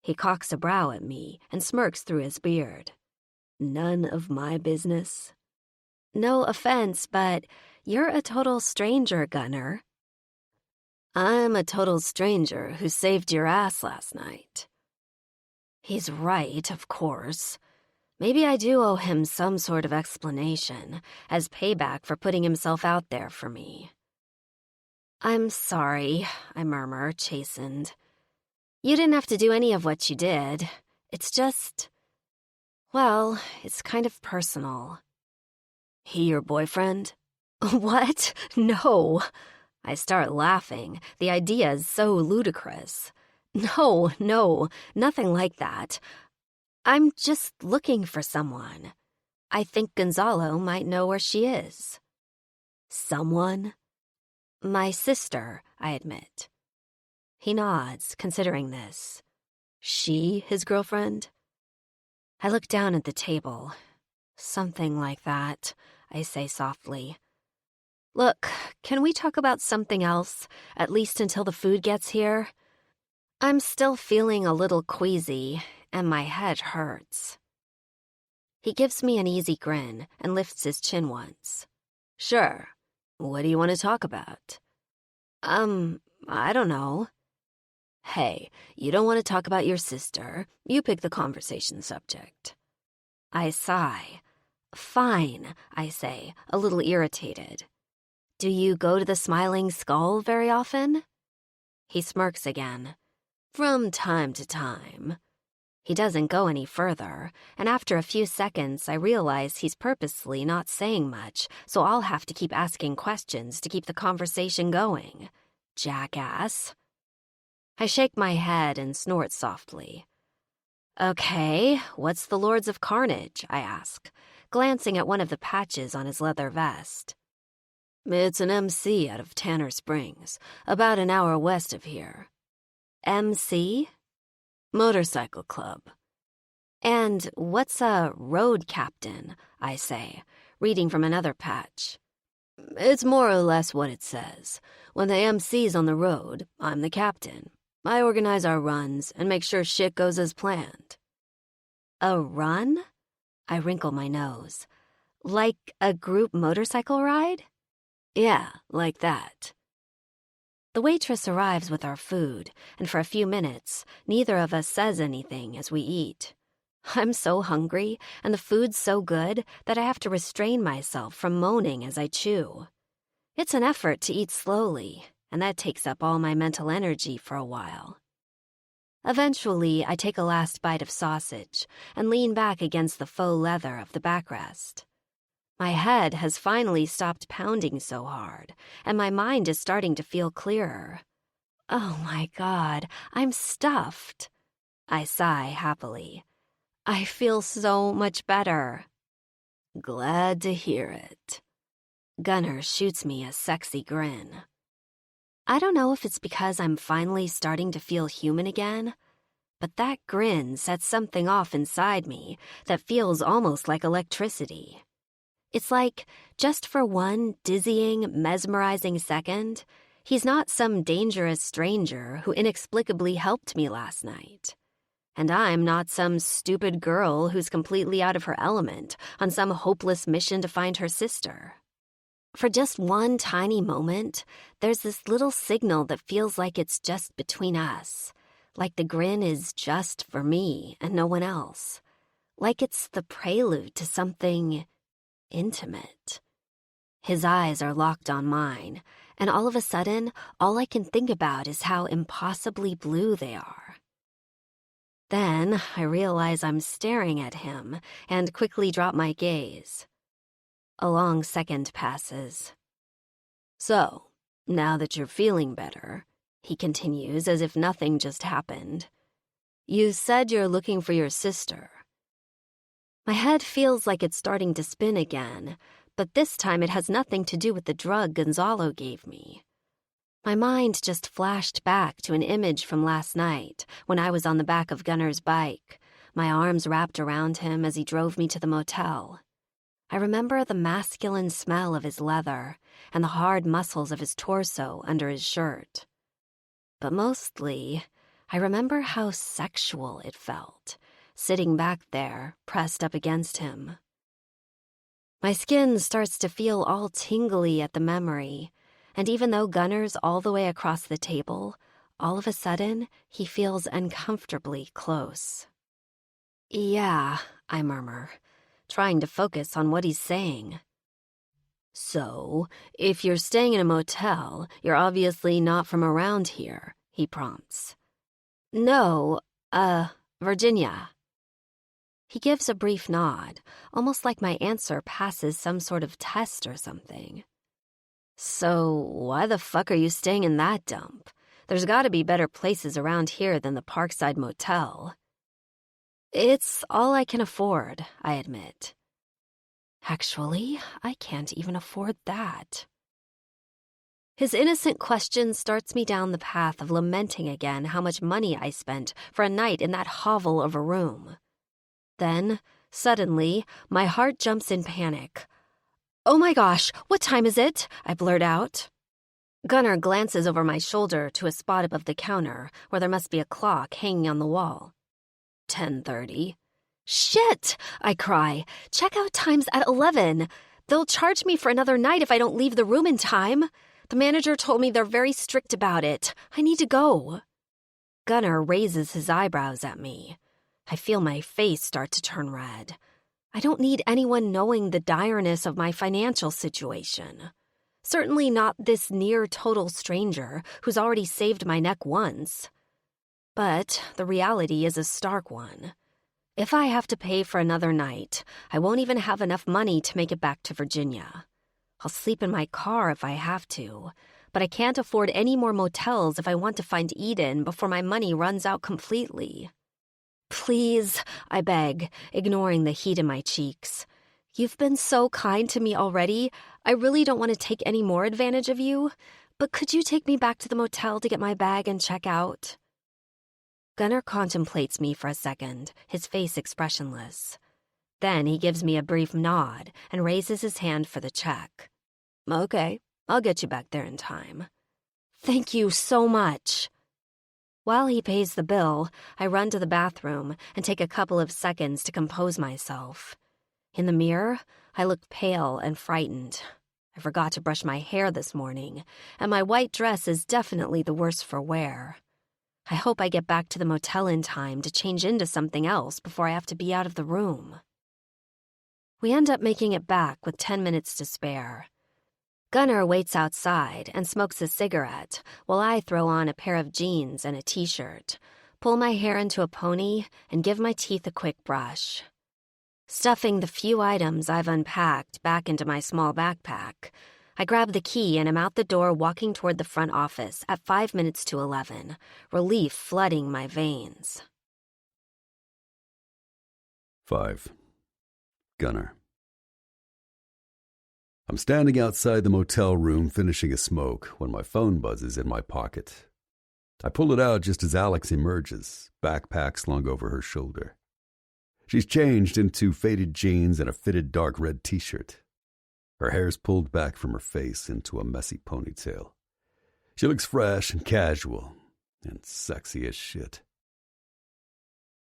He cocks a brow at me and smirks through his beard. None of my business? No offense, but you're a total stranger, Gunnar. I'm a total stranger who saved your ass last night. He's right, of course. Maybe I do owe him some sort of explanation, as payback for putting himself out there for me. I'm sorry, I murmur, chastened. You didn't have to do any of what you did. It's just... well, it's kind of personal. He your boyfriend? What? No. I start laughing. The idea is so ludicrous. No, nothing like that. I'm just looking for someone. I think Gonzalo might know where she is. Someone? My sister, I admit. He nods, considering this. She his girlfriend? I look down at the table. Something like that, I say softly. Look, can we talk about something else, at least until the food gets here? I'm still feeling a little queasy, and my head hurts. He gives me an easy grin and lifts his chin once. Sure. What do you want to talk about? I don't know. Hey, you don't want to talk about your sister. You pick the conversation subject. I sigh. Fine, I say, a little irritated. Do you go to the Smiling Skull very often? He smirks again. From time to time. He doesn't go any further, and after a few seconds I realize he's purposely not saying much, so I'll have to keep asking questions to keep the conversation going. Jackass. I shake my head and snort softly. Okay, what's the Lords of Carnage? I ask, glancing at one of the patches on his leather vest. It's an MC out of Tanner Springs, about an hour west of here. MC? Motorcycle club. And what's a road captain? I say, reading from another patch. It's more or less what it says. When the MC's on the road, I'm the captain. I organize our runs and make sure shit goes as planned. A run? I wrinkle my nose. Like a group motorcycle ride? Yeah, like that. The waitress arrives with our food, and for a few minutes, neither of us says anything as we eat. I'm so hungry, and the food's so good that I have to restrain myself from moaning as I chew. It's an effort to eat slowly, and that takes up all my mental energy for a while. Eventually, I take a last bite of sausage and lean back against the faux leather of the backrest. My head has finally stopped pounding so hard, and my mind is starting to feel clearer. Oh my God, I'm stuffed. I sigh happily. I feel so much better. Glad to hear it. Gunnar shoots me a sexy grin. I don't know if it's because I'm finally starting to feel human again, but that grin sets something off inside me that feels almost like electricity. It's like, just for one dizzying, mesmerizing second, he's not some dangerous stranger who inexplicably helped me last night. And I'm not some stupid girl who's completely out of her element on some hopeless mission to find her sister. For just one tiny moment, there's this little signal that feels like it's just between us, like the grin is just for me and no one else, like it's the prelude to something intimate. His eyes are locked on mine, and all of a sudden, all I can think about is how impossibly blue they are. Then I realize I'm staring at him and quickly drop my gaze. A long second passes. "So, now that you're feeling better," he continues as if nothing just happened, "you said you're looking for your sister." My head feels like it's starting to spin again, but this time it has nothing to do with the drug Gonzalo gave me. My mind just flashed back to an image from last night when I was on the back of Gunner's bike, my arms wrapped around him as he drove me to the motel. I remember the masculine smell of his leather and the hard muscles of his torso under his shirt. But mostly, I remember how sexual it felt, sitting back there, pressed up against him. My skin starts to feel all tingly at the memory, and even though Gunner's all the way across the table, all of a sudden, he feels uncomfortably close. "Yeah," I murmur, trying to focus on what he's saying. "So, if you're staying in a motel, you're obviously not from around here," he prompts. "No, Virginia." He gives a brief nod, almost like my answer passes some sort of test or something. "So, why the fuck are you staying in that dump? There's gotta be better places around here than the Parkside Motel." "It's all I can afford," I admit. Actually, I can't even afford that. His innocent question starts me down the path of lamenting again how much money I spent for a night in that hovel of a room. Then, suddenly, my heart jumps in panic. "Oh my gosh, what time is it?" I blurt out. Gunner glances over my shoulder to a spot above the counter where there must be a clock hanging on the wall. 10:30. "Shit!" I cry. "Checkout time's at 11. They'll charge me for another night if I don't leave the room in time. The manager told me they're very strict about it. I need to go." Gunner raises his eyebrows at me. I feel my face start to turn red. I don't need anyone knowing the direness of my financial situation. Certainly not this near-total stranger who's already saved my neck once. But the reality is a stark one. If I have to pay for another night, I won't even have enough money to make it back to Virginia. I'll sleep in my car if I have to, but I can't afford any more motels if I want to find Eden before my money runs out completely. "Please," I beg, ignoring the heat in my cheeks. "You've been so kind to me already. I really don't want to take any more advantage of you, but could you take me back to the motel to get my bag and check out?" Gunner contemplates me for a second, his face expressionless. Then he gives me a brief nod and raises his hand for the check. "Okay, I'll get you back there in time." "Thank you so much." While he pays the bill, I run to the bathroom and take a couple of seconds to compose myself. In the mirror, I look pale and frightened. I forgot to brush my hair this morning, and my white dress is definitely the worse for wear. I hope I get back to the motel in time to change into something else before I have to be out of the room. We end up making it back with 10 minutes to spare. Gunner waits outside and smokes a cigarette while I throw on a pair of jeans and a t-shirt, pull my hair into a pony, and give my teeth a quick brush. Stuffing the few items I've unpacked back into my small backpack, I grab the key and am out the door walking toward the front office at 5 minutes to 11, relief flooding my veins. 5. Gunner. I'm standing outside the motel room finishing a smoke when my phone buzzes in my pocket. I pull it out just as Alex emerges, backpack slung over her shoulder. She's changed into faded jeans and a fitted dark red t-shirt. Her hair's pulled back from her face into a messy ponytail. She looks fresh and casual and sexy as shit.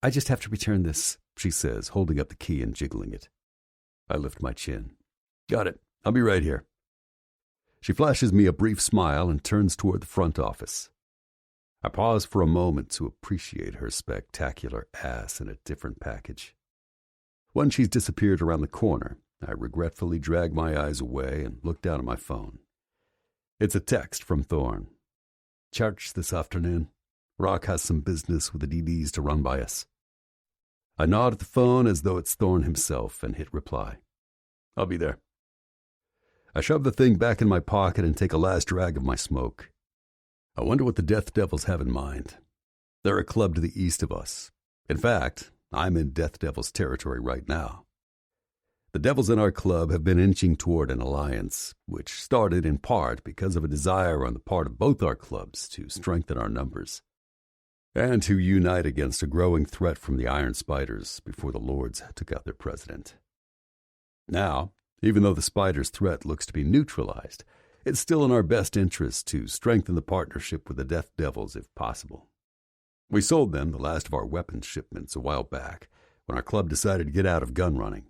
"I just have to return this," she says, holding up the key and jiggling it. I lift my chin. "Got it. I'll be right here." She flashes me a brief smile and turns toward the front office. I pause for a moment to appreciate her spectacular ass in a different package. When she's disappeared around the corner, I regretfully drag my eyes away and look down at my phone. It's a text from Thorne. Church this afternoon. Rock has some business with the DDs to run by us. I nod at the phone as though it's Thorne himself and hit reply. I'll be there. I shove the thing back in my pocket and take a last drag of my smoke. I wonder what the Death Devils have in mind. They're a club to the east of us. In fact, I'm in Death Devils territory right now. The Devils in our club have been inching toward an alliance, which started in part because of a desire on the part of both our clubs to strengthen our numbers and to unite against a growing threat from the Iron Spiders before the Lords took out their president. Now, even though the Spiders' threat looks to be neutralized, it's still in our best interest to strengthen the partnership with the Death Devils if possible. We sold them the last of our weapons shipments a while back when our club decided to get out of gun running.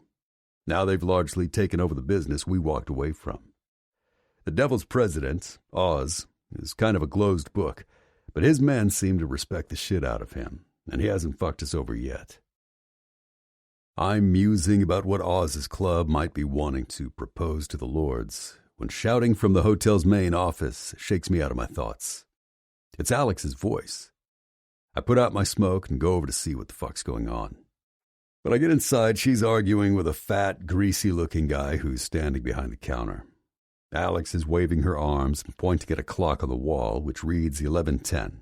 Now they've largely taken over the business we walked away from. The Devil's president, Oz, is kind of a closed book, but his men seem to respect the shit out of him, and he hasn't fucked us over yet. I'm musing about what Oz's club might be wanting to propose to the Lords when shouting from the hotel's main office shakes me out of my thoughts. It's Alex's voice. I put out my smoke and go over to see what the fuck's going on. When I get inside, she's arguing with a fat, greasy-looking guy who's standing behind the counter. Alex is waving her arms and pointing at a clock on the wall, which reads 11:10.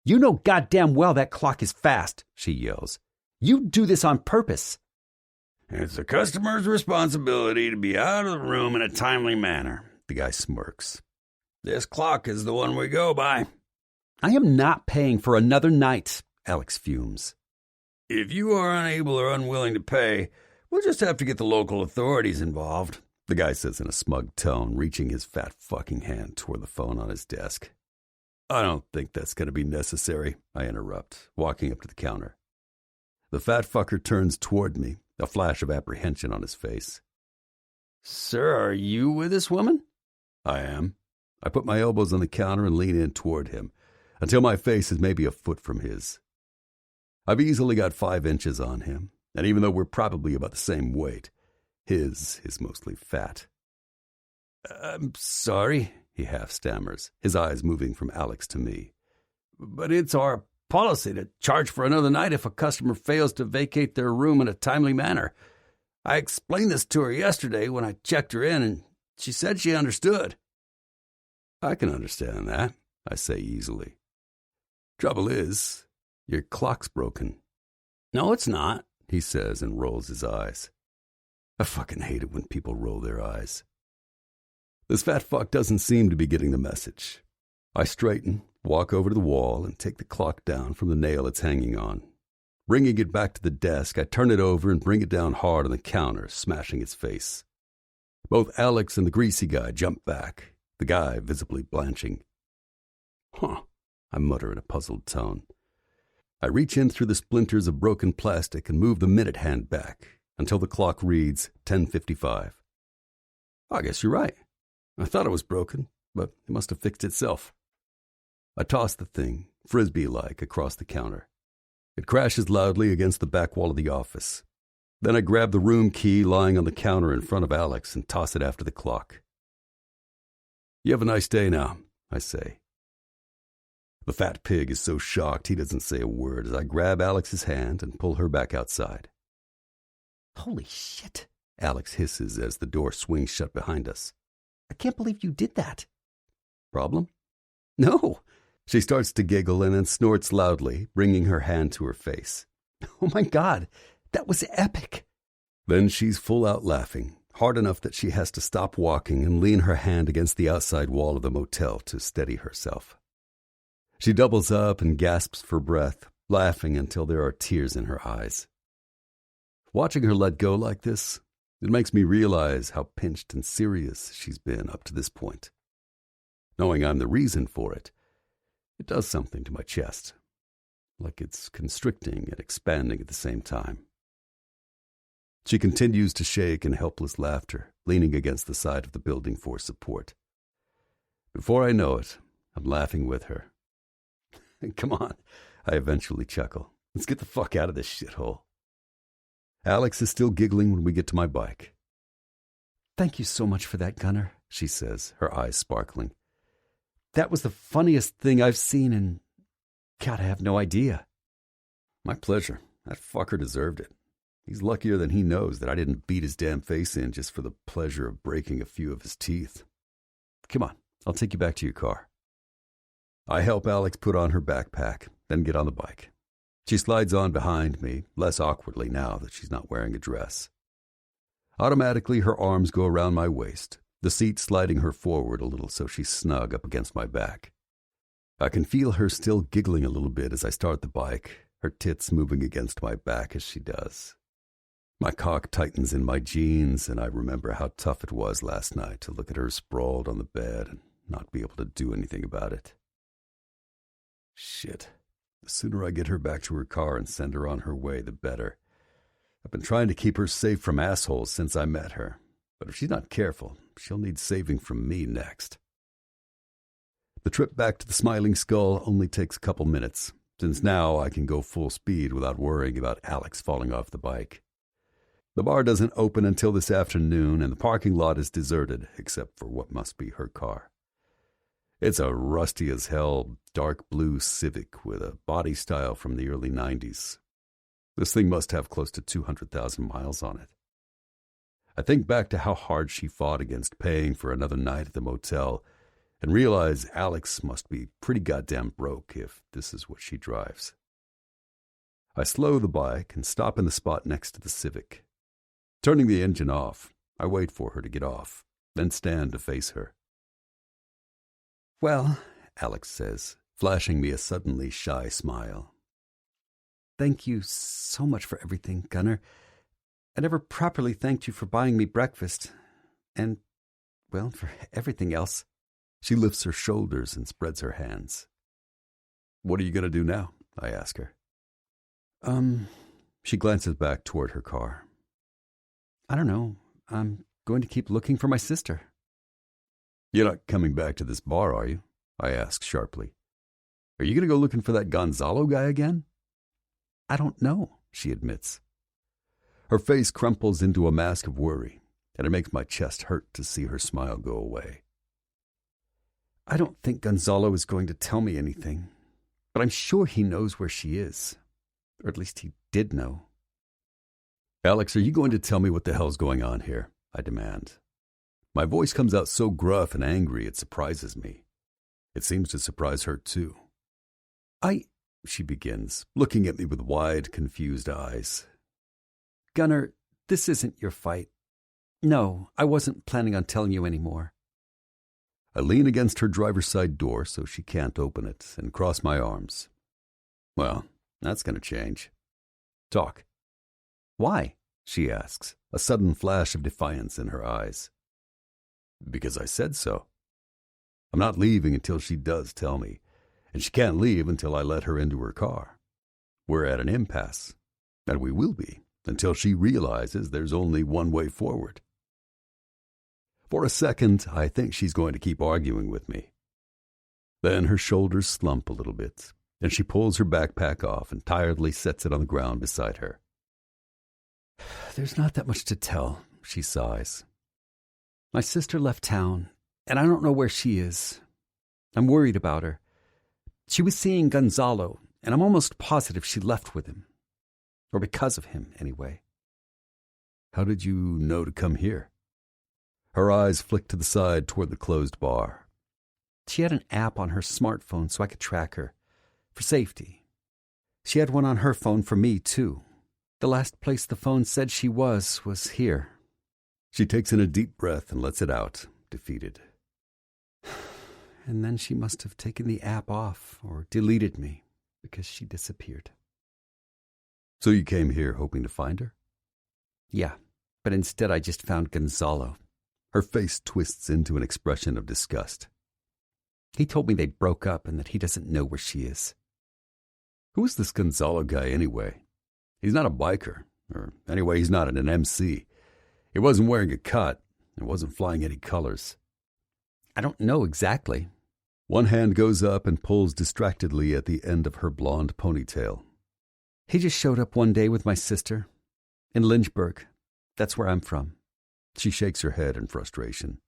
You know goddamn well that clock is fast, she yells. You do this on purpose. It's the customer's responsibility to be out of the room in a timely manner, the guy smirks. This clock is the one we go by. I am not paying for another night, Alex fumes. If you are unable or unwilling to pay, we'll just have to get the local authorities involved, the guy says in a smug tone, reaching his fat fucking hand toward the phone on his desk. I don't think that's going to be necessary, I interrupt, walking up to the counter. The fat fucker turns toward me, a flash of apprehension on his face. Sir, are you with this woman? I am. I put my elbows on the counter and lean in toward him, until my face is maybe a foot from his. I've easily got 5 inches on him, and even though we're probably about the same weight, his is mostly fat. I'm sorry, he half stammers, his eyes moving from Alex to me. But it's our policy to charge for another night if a customer fails to vacate their room in a timely manner. I explained this to her yesterday when I checked her in, and she said she understood. I can understand that, I say easily. Trouble is, your clock's broken. No, it's not, he says and rolls his eyes. I fucking hate it when people roll their eyes. This fat fuck doesn't seem to be getting the message. I straighten, walk over to the wall, and take the clock down from the nail it's hanging on. Bringing it back to the desk, I turn it over and bring it down hard on the counter, smashing its face. Both Alex and the greasy guy jump back, the guy visibly blanching. Huh, I mutter in a puzzled tone. I reach in through the splinters of broken plastic and move the minute hand back until the clock reads 10:55. I guess you're right. I thought it was broken, but it must have fixed itself. I toss the thing, frisbee-like, across the counter. It crashes loudly against the back wall of the office. Then I grab the room key lying on the counter in front of Alex and toss it after the clock. You have a nice day now, I say. The fat pig is so shocked he doesn't say a word as I grab Alex's hand and pull her back outside. Holy shit, Alex hisses as the door swings shut behind us. I can't believe you did that. Problem? No. She starts to giggle and then snorts loudly, bringing her hand to her face. Oh my God, that was epic. Then she's full out laughing, hard enough that she has to stop walking and lean her hand against the outside wall of the motel to steady herself. She doubles up and gasps for breath, laughing until there are tears in her eyes. Watching her let go like this, it makes me realize how pinched and serious she's been up to this point. Knowing I'm the reason for it, it does something to my chest, like it's constricting and expanding at the same time. She continues to shake in helpless laughter, leaning against the side of the building for support. Before I know it, I'm laughing with her. Come on, I eventually chuckle. Let's get the fuck out of this shithole. Alex is still giggling when we get to my bike. Thank you so much for that, Gunner, she says, her eyes sparkling. That was the funniest thing I've seen in... God, I have no idea. My pleasure. That fucker deserved it. He's luckier than he knows that I didn't beat his damn face in just for the pleasure of breaking a few of his teeth. Come on, I'll take you back to your car. I help Alex put on her backpack, then get on the bike. She slides on behind me, less awkwardly now that she's not wearing a dress. Automatically, her arms go around my waist, the seat sliding her forward a little so she's snug up against my back. I can feel her still giggling a little bit as I start the bike, her tits moving against my back as she does. My cock tightens in my jeans, and I remember how tough it was last night to look at her sprawled on the bed and not be able to do anything about it. Shit. The sooner I get her back to her car and send her on her way, the better. I've been trying to keep her safe from assholes since I met her, but if she's not careful, she'll need saving from me next. The trip back to the Smiling Skull only takes a couple minutes, since now I can go full speed without worrying about Alex falling off the bike. The bar doesn't open until this afternoon, and the parking lot is deserted, except for what must be her car. It's a rusty-as-hell dark blue Civic with a body style from the early 90s. This thing must have close to 200,000 miles on it. I think back to how hard she fought against paying for another night at the motel and realize Alex must be pretty goddamn broke if this is what she drives. I slow the bike and stop in the spot next to the Civic. Turning the engine off, I wait for her to get off, then stand to face her. Well, Alex says, flashing me a suddenly shy smile. Thank you so much for everything, Gunner. I never properly thanked you for buying me breakfast. And, well, for everything else. She lifts her shoulders and spreads her hands. What are you going to do now? I ask her. She glances back toward her car. I don't know. I'm going to keep looking for my sister. You're not coming back to this bar, are you? I ask sharply. Are you going to go looking for that Gonzalo guy again? I don't know, she admits. Her face crumples into a mask of worry, and it makes my chest hurt to see her smile go away. I don't think Gonzalo is going to tell me anything, but I'm sure he knows where she is. Or at least he did know. Alex, are you going to tell me what the hell's going on here? I demand. My voice comes out so gruff and angry it surprises me. It seems to surprise her too. She begins, looking at me with wide, confused eyes. Gunner, this isn't your fight. No, I wasn't planning on telling you anymore. I lean against her driver's side door so she can't open it and cross my arms. Well, that's going to change. Talk. Why? She asks, a sudden flash of defiance in her eyes. Because I said so. I'm not leaving until she does tell me, and she can't leave until I let her into her car. We're at an impasse, and we will be until she realizes there's only one way forward. For a second, I think she's going to keep arguing with me. Then her shoulders slump a little bit, and she pulls her backpack off and tiredly sets it on the ground beside her. There's not that much to tell, she sighs. My sister left town, and I don't know where she is. I'm worried about her. She was seeing Gonzalo, and I'm almost positive she left with him. Or because of him, anyway. How did you know to come here? Her eyes flick to the side toward the closed bar. She had an app on her smartphone so I could track her, for safety. She had one on her phone for me, too. The last place the phone said she was here. She takes in a deep breath and lets it out, defeated. And then she must have taken the app off or deleted me because she disappeared. So you came here hoping to find her? Yeah, but instead I just found Gonzalo. Her face twists into an expression of disgust. He told me they broke up and that he doesn't know where she is. Who is this Gonzalo guy anyway? He's not a biker, or anyway, he's not an MC. He wasn't wearing a cut and wasn't flying any colors. I don't know exactly. One hand goes up and pulls distractedly at the end of her blonde ponytail. He just showed up one day with my sister. In Lynchburg. That's where I'm from. She shakes her head in frustration.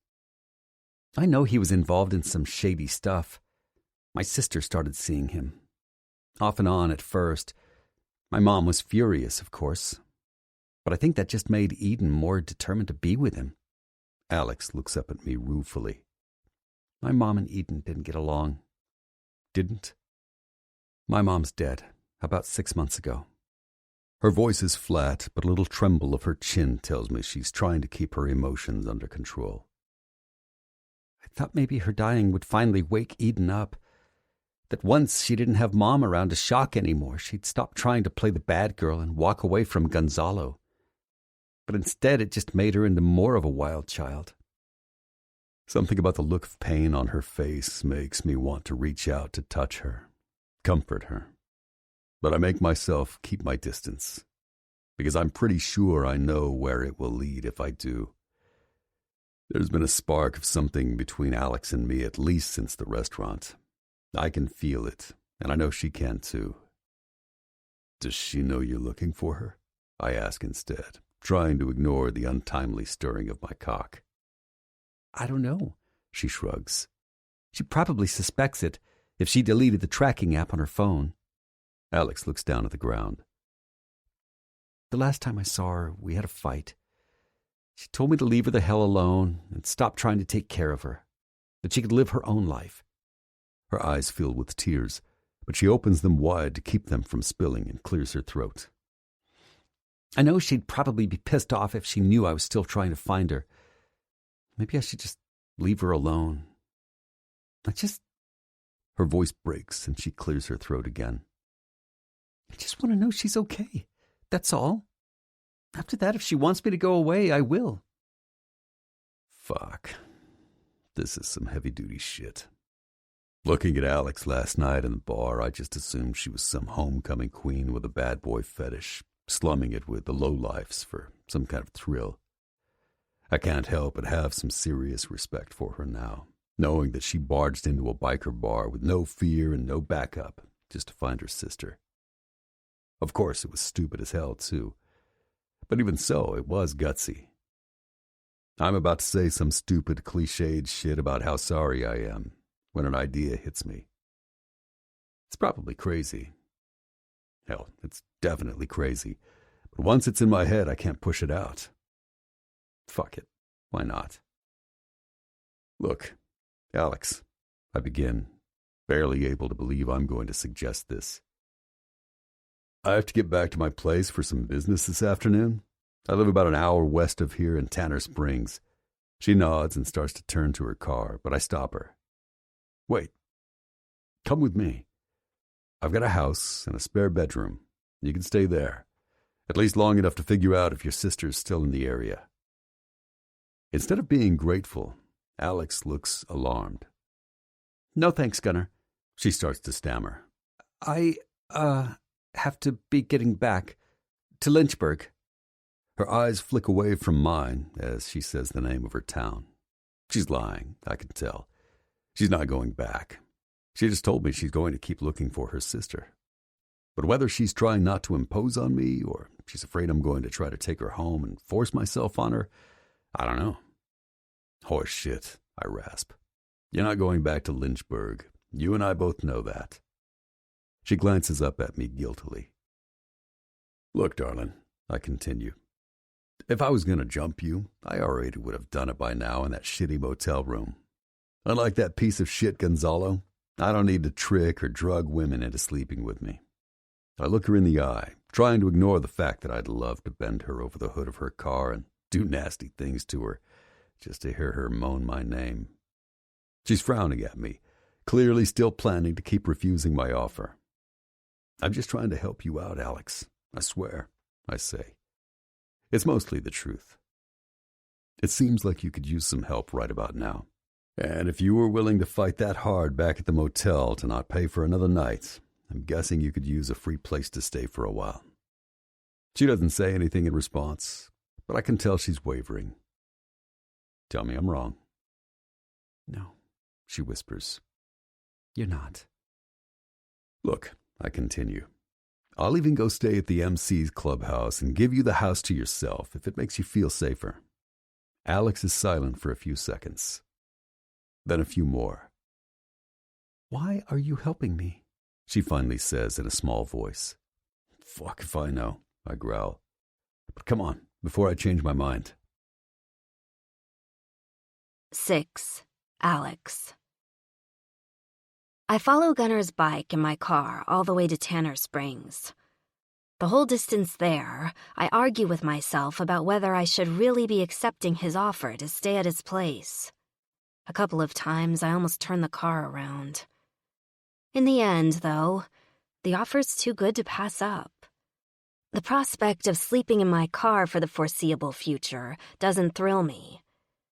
I know he was involved in some shady stuff. My sister started seeing him. Off and on at first. My mom was furious, of course. But I think that just made Eden more determined to be with him. Alex looks up at me ruefully. My mom and Eden didn't get along. Didn't? My mom's dead, about 6 months ago. Her voice is flat, but a little tremble of her chin tells me she's trying to keep her emotions under control. I thought maybe her dying would finally wake Eden up. That once she didn't have Mom around to shock anymore, she'd stop trying to play the bad girl and walk away from Gonzalo. But instead it just made her into more of a wild child. Something about the look of pain on her face makes me want to reach out to touch her, comfort her. But I make myself keep my distance, because I'm pretty sure I know where it will lead if I do. There's been a spark of something between Alex and me at least since the restaurant. I can feel it, and I know she can too. Does she know you're looking for her? I ask instead, trying to ignore the untimely stirring of my cock. I don't know, she shrugs. She probably suspects it if she deleted the tracking app on her phone. Alex looks down at the ground. The last time I saw her, we had a fight. She told me to leave her the hell alone and stop trying to take care of her, that she could live her own life. Her eyes fill with tears, but she opens them wide to keep them from spilling and clears her throat. I know she'd probably be pissed off if she knew I was still trying to find her. Maybe I should just leave her alone. Her voice breaks and she clears her throat again. I just want to know she's okay. That's all. After that, if she wants me to go away, I will. Fuck. This is some heavy-duty shit. Looking at Alex last night in the bar, I just assumed she was some homecoming queen with a bad boy fetish, slumming it with the lowlifes for some kind of thrill. I can't help but have some serious respect for her now, knowing that she barged into a biker bar with no fear and no backup, just to find her sister. Of course, it was stupid as hell, too. But even so, it was gutsy. I'm about to say some stupid, cliched shit about how sorry I am when an idea hits me. It's probably crazy. Hell, it's definitely crazy. But once it's in my head, I can't push it out. Fuck it. Why not? Look, Alex, I begin, barely able to believe I'm going to suggest this. I have to get back to my place for some business this afternoon. I live about an hour west of here in Tanner Springs. She nods and starts to turn to her car, but I stop her. Wait. Come with me. I've got a house and a spare bedroom. You can stay there, at least long enough to figure out if your sister's still in the area. Instead of being grateful, Alex looks alarmed. No thanks, Gunnar. She starts to stammer. I have to be getting back to Lynchburg. Her eyes flick away from mine as she says the name of her town. She's lying, I can tell. She's not going back. She just told me she's going to keep looking for her sister. But whether she's trying not to impose on me or she's afraid I'm going to try to take her home and force myself on her, I don't know. Horse shit, I rasp. You're not going back to Lynchburg. You and I both know that. She glances up at me guiltily. Look, darling, I continue. If I was going to jump you, I already would have done it by now in that shitty motel room. Unlike that piece of shit Gonzalo, I don't need to trick or drug women into sleeping with me. I look her in the eye, trying to ignore the fact that I'd love to bend her over the hood of her car and do nasty things to her, just to hear her moan my name. She's frowning at me, clearly still planning to keep refusing my offer. I'm just trying to help you out, Alex. I swear, I say. It's mostly the truth. It seems like you could use some help right about now. And if you were willing to fight that hard back at the motel to not pay for another night, I'm guessing you could use a free place to stay for a while. She doesn't say anything in response, but I can tell she's wavering. Tell me I'm wrong. No, she whispers. You're not. Look, I continue. I'll even go stay at the MC's clubhouse and give you the house to yourself if it makes you feel safer. Alex is silent for a few seconds. Then a few more. "Why are you helping me?" She finally says in a small voice. Fuck if I know, I growl. But come on, before I change my mind. 6. Alex. I follow Gunner's bike in my car all the way to Tanner Springs. The whole distance there, I argue with myself about whether I should really be accepting his offer to stay at his place. A couple of times I almost turned the car around. In the end, though, the offer's too good to pass up. The prospect of sleeping in my car for the foreseeable future doesn't thrill me.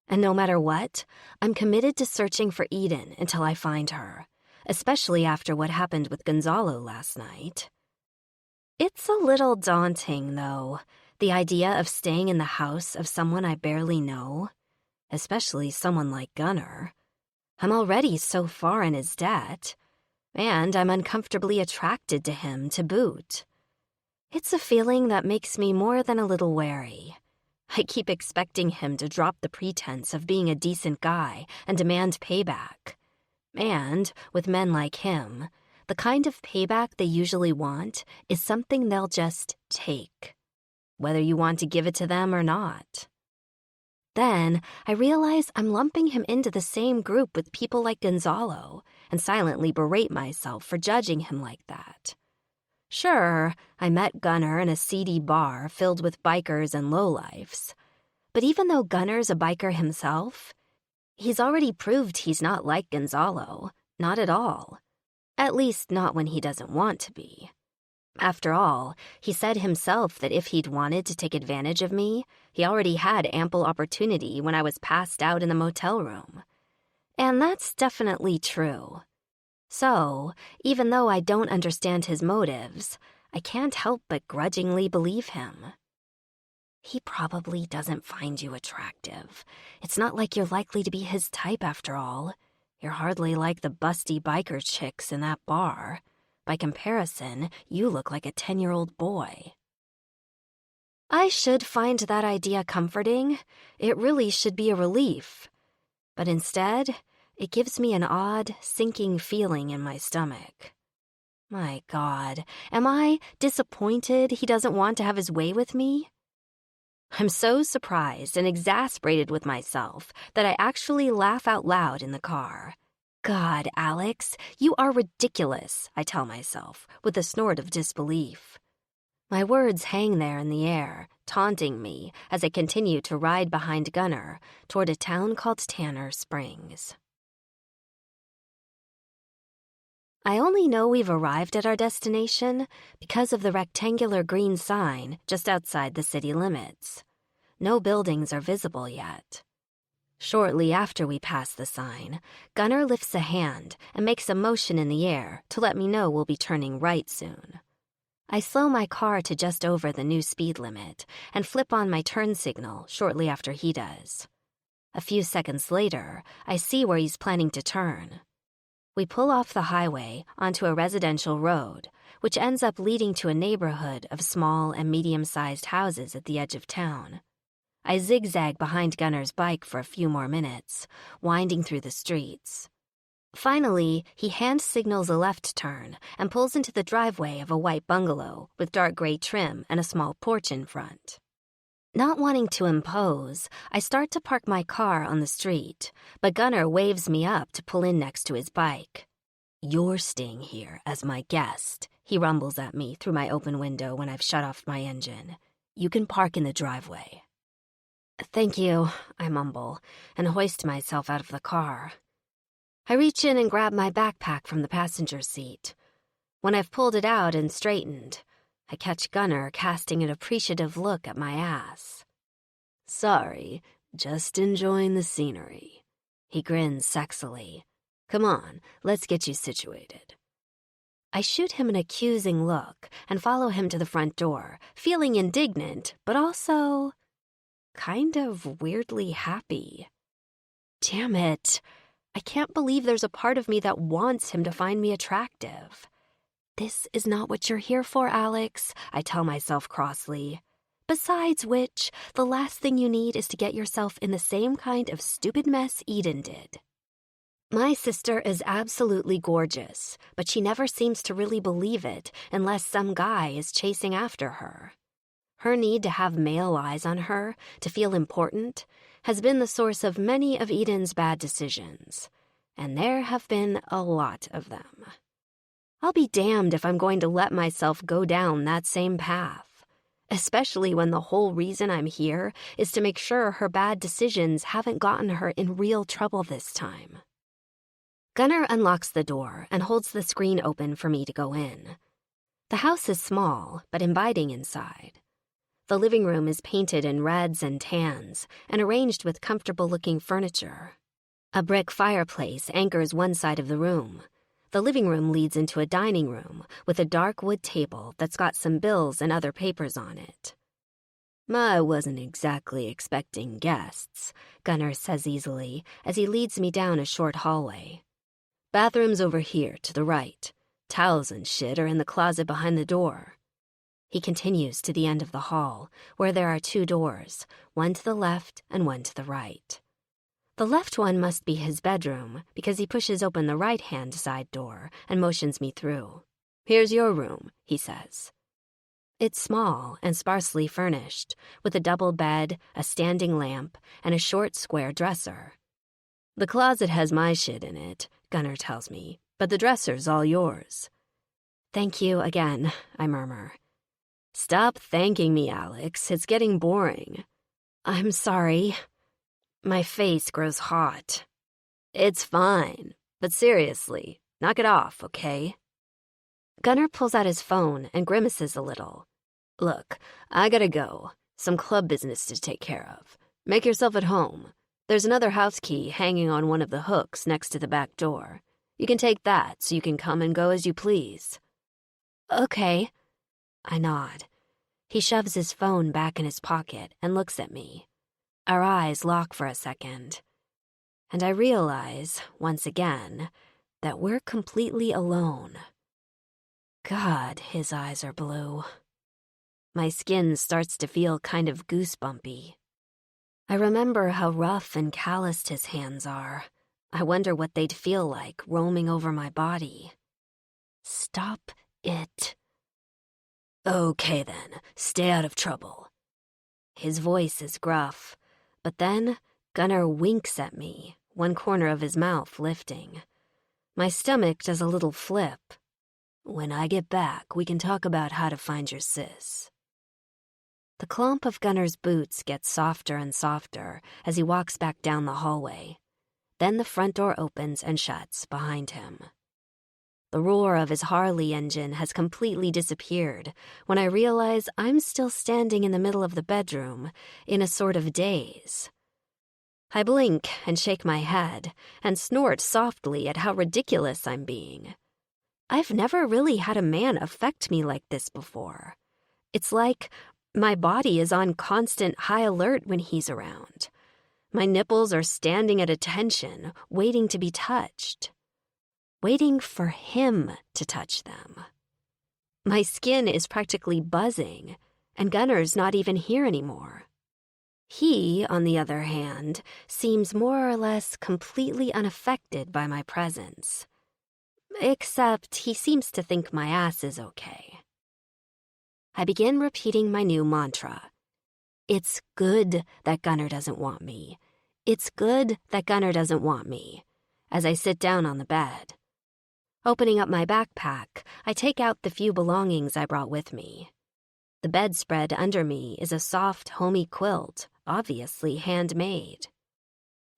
And no matter what, I'm committed to searching for Eden until I find her, especially after what happened with Gonzalo last night. It's a little daunting, though, the idea of staying in the house of someone I barely know, especially someone like Gunner. I'm already so far in his debt, and I'm uncomfortably attracted to him to boot. It's a feeling that makes me more than a little wary. I keep expecting him to drop the pretense of being a decent guy and demand payback. And, with men like him, the kind of payback they usually want is something they'll just take, whether you want to give it to them or not. Then, I realize I'm lumping him into the same group with people like Gonzalo and silently berate myself for judging him like that. Sure, I met Gunner in a seedy bar filled with bikers and lowlifes. But even though Gunner's a biker himself, he's already proved he's not like Gonzalo, not at all. At least not when he doesn't want to be. After all, he said himself that if he'd wanted to take advantage of me, he already had ample opportunity when I was passed out in the motel room. And that's definitely true. So, even though I don't understand his motives, I can't help but grudgingly believe him. He probably doesn't find you attractive. It's not like you're likely to be his type after all. You're hardly like the busty biker chicks in that bar. By comparison, you look like a 10-year-old boy. I should find that idea comforting. It really should be a relief. But instead, it gives me an odd, sinking feeling in my stomach. My God, am I disappointed he doesn't want to have his way with me? I'm so surprised and exasperated with myself that I actually laugh out loud in the car. God, Alex, you are ridiculous, I tell myself, with a snort of disbelief. My words hang there in the air, taunting me as I continue to ride behind Gunner toward a town called Tanner Springs. I only know we've arrived at our destination because of the rectangular green sign just outside the city limits. No buildings are visible yet. Shortly after we pass the sign, Gunner lifts a hand and makes a motion in the air to let me know we'll be turning right soon. I slow my car to just over the new speed limit and flip on my turn signal shortly after he does. A few seconds later, I see where he's planning to turn. We pull off the highway onto a residential road, which ends up leading to a neighborhood of small and medium-sized houses at the edge of town. I zigzag behind Gunner's bike for a few more minutes, winding through the streets. Finally, he hand signals a left turn and pulls into the driveway of a white bungalow with dark gray trim and a small porch in front. Not wanting to impose, I start to park my car on the street, but Gunner waves me up to pull in next to his bike. "You're staying here as my guest," he rumbles at me through my open window when I've shut off my engine. "You can park in the driveway." "Thank you," I mumble, and hoist myself out of the car. I reach in and grab my backpack from the passenger seat. When I've pulled it out and straightened, I catch Gunner casting an appreciative look at my ass. "Sorry, just enjoying the scenery." He grins sexily. "Come on, let's get you situated." I shoot him an accusing look and follow him to the front door, feeling indignant, but also kind of weirdly happy. Damn it. I can't believe there's a part of me that wants him to find me attractive. "This is not what you're here for, Alex," I tell myself crossly. Besides which, the last thing you need is to get yourself in the same kind of stupid mess Eden did. My sister is absolutely gorgeous, but she never seems to really believe it unless some guy is chasing after her. Her need to have male eyes on her, to feel important, has been the source of many of Eden's bad decisions, and there have been a lot of them. I'll be damned if I'm going to let myself go down that same path, especially when the whole reason I'm here is to make sure her bad decisions haven't gotten her in real trouble this time. Gunnar unlocks the door and holds the screen open for me to go in. The house is small, but inviting inside. The living room is painted in reds and tans and arranged with comfortable-looking furniture. A brick fireplace anchors one side of the room. The living room leads into a dining room with a dark wood table that's got some bills and other papers on it. I wasn't exactly expecting guests, Gunnar says easily as he leads me down a short hallway. Bathroom's over here to the right. Towels and shit are in the closet behind the door. He continues to the end of the hall, where there are 2 doors, one to the left and one to the right. The left one must be his bedroom, because he pushes open the right-hand side door and motions me through. "Here's your room," he says. It's small and sparsely furnished, with a double bed, a standing lamp, and a short square dresser. "The closet has my shit in it," Gunnar tells me, "but the dresser's all yours." "Thank you again," I murmur. "Stop thanking me, Alex. It's getting boring." "I'm sorry." My face grows hot. "It's fine. But seriously, knock it off, okay?" Gunnar pulls out his phone and grimaces a little. "Look, I gotta go. Some club business to take care of. Make yourself at home. There's another house key hanging on one of the hooks next to the back door. You can take that so you can come and go as you please." "Okay." I nod. He shoves his phone back in his pocket and looks at me. Our eyes lock for a second. And I realize, once again, that we're completely alone. God, his eyes are blue. My skin starts to feel kind of goosebumpy. I remember how rough and calloused his hands are. I wonder what they'd feel like roaming over my body. "Stop it." "Okay then, stay out of trouble." His voice is gruff, but then Gunnar winks at me, one corner of his mouth lifting. My stomach does a little flip. "When I get back, we can talk about how to find your sis." The clomp of Gunnar's boots gets softer and softer as he walks back down the hallway. Then the front door opens and shuts behind him. The roar of his Harley engine has completely disappeared when I realize I'm still standing in the middle of the bedroom in a sort of daze. I blink and shake my head and snort softly at how ridiculous I'm being. I've never really had a man affect me like this before. It's like my body is on constant high alert when he's around. My nipples are standing at attention, waiting to be touched. Waiting for him to touch them. My skin is practically buzzing, and Gunnar's not even here anymore. He, on the other hand, seems more or less completely unaffected by my presence. Except he seems to think my ass is okay. I begin repeating my new mantra. It's good that Gunnar doesn't want me. It's good that Gunnar doesn't want me, as I sit down on the bed. Opening up my backpack, I take out the few belongings I brought with me. The bedspread under me is a soft, homey quilt, obviously handmade.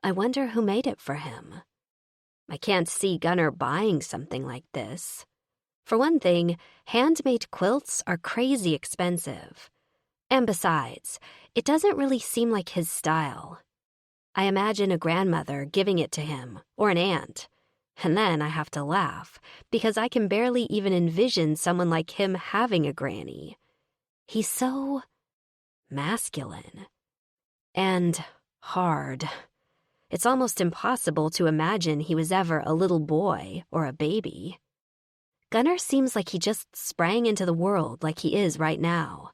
I wonder who made it for him. I can't see Gunnar buying something like this. For one thing, handmade quilts are crazy expensive. And besides, it doesn't really seem like his style. I imagine a grandmother giving it to him, or an aunt. And then I have to laugh, because I can barely even envision someone like him having a granny. He's so masculine. And hard. It's almost impossible to imagine he was ever a little boy or a baby. Gunnar seems like he just sprang into the world like he is right now.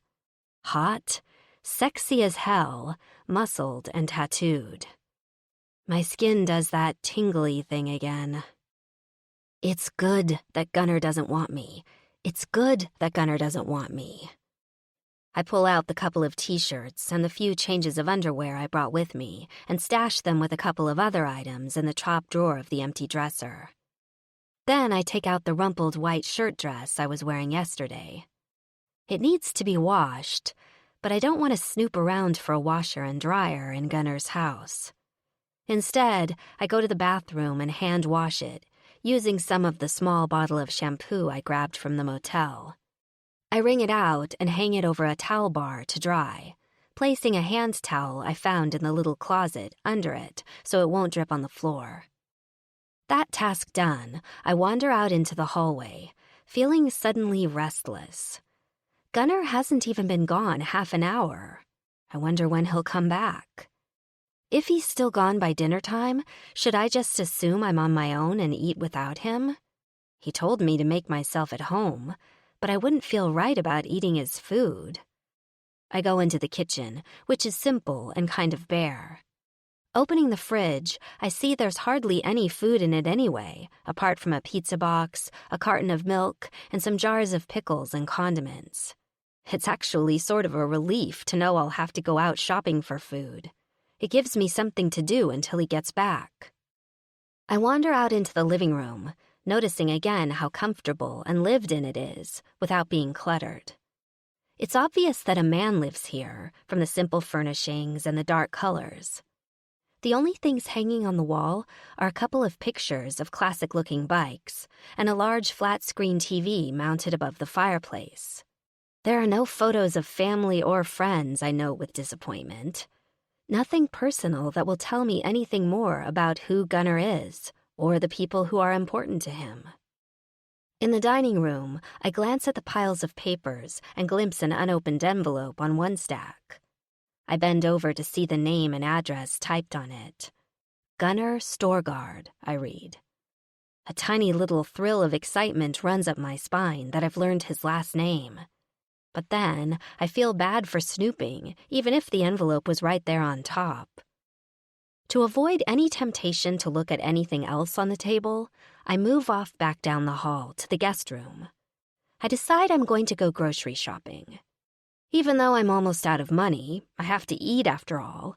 Hot, Sexy as hell, muscled and tattooed. My skin does that tingly thing again. It's good that Gunnar doesn't want me. It's good that Gunnar doesn't want me. I pull out the couple of t-shirts and the few changes of underwear I brought with me and stash them with a couple of other items in the top drawer of the empty dresser. Then I take out the rumpled white shirt dress I was wearing yesterday. It needs to be washed, but I don't want to snoop around for a washer and dryer in Gunnar's house. Instead, I go to the bathroom and hand wash it, using some of the small bottle of shampoo I grabbed from the motel. I wring it out and hang it over a towel bar to dry, placing a hand towel I found in the little closet under it so it won't drip on the floor. That task done, I wander out into the hallway, feeling suddenly restless. Gunnar hasn't even been gone half an hour. I wonder when he'll come back. If he's still gone by dinner time, should I just assume I'm on my own and eat without him? He told me to make myself at home, but I wouldn't feel right about eating his food. I go into the kitchen, which is simple and kind of bare. Opening the fridge, I see there's hardly any food in it anyway, apart from a pizza box, a carton of milk, and some jars of pickles and condiments. It's actually sort of a relief to know I'll have to go out shopping for food. It gives me something to do until he gets back. I wander out into the living room, noticing again how comfortable and lived in it is, without being cluttered. It's obvious that a man lives here, from the simple furnishings and the dark colors. The only things hanging on the wall are a couple of pictures of classic-looking bikes and a large flat-screen TV mounted above the fireplace. There are no photos of family or friends, I note with disappointment. Nothing personal that will tell me anything more about who Gunnar is or the people who are important to him. In the dining room, I glance at the piles of papers and glimpse an unopened envelope on one stack. I bend over to see the name and address typed on it. Gunnar Storgard, I read. A tiny little thrill of excitement runs up my spine that I've learned his last name. But then I feel bad for snooping, even if the envelope was right there on top. To avoid any temptation to look at anything else on the table, I move off back down the hall to the guest room. I decide I'm going to go grocery shopping. Even though I'm almost out of money, I have to eat after all.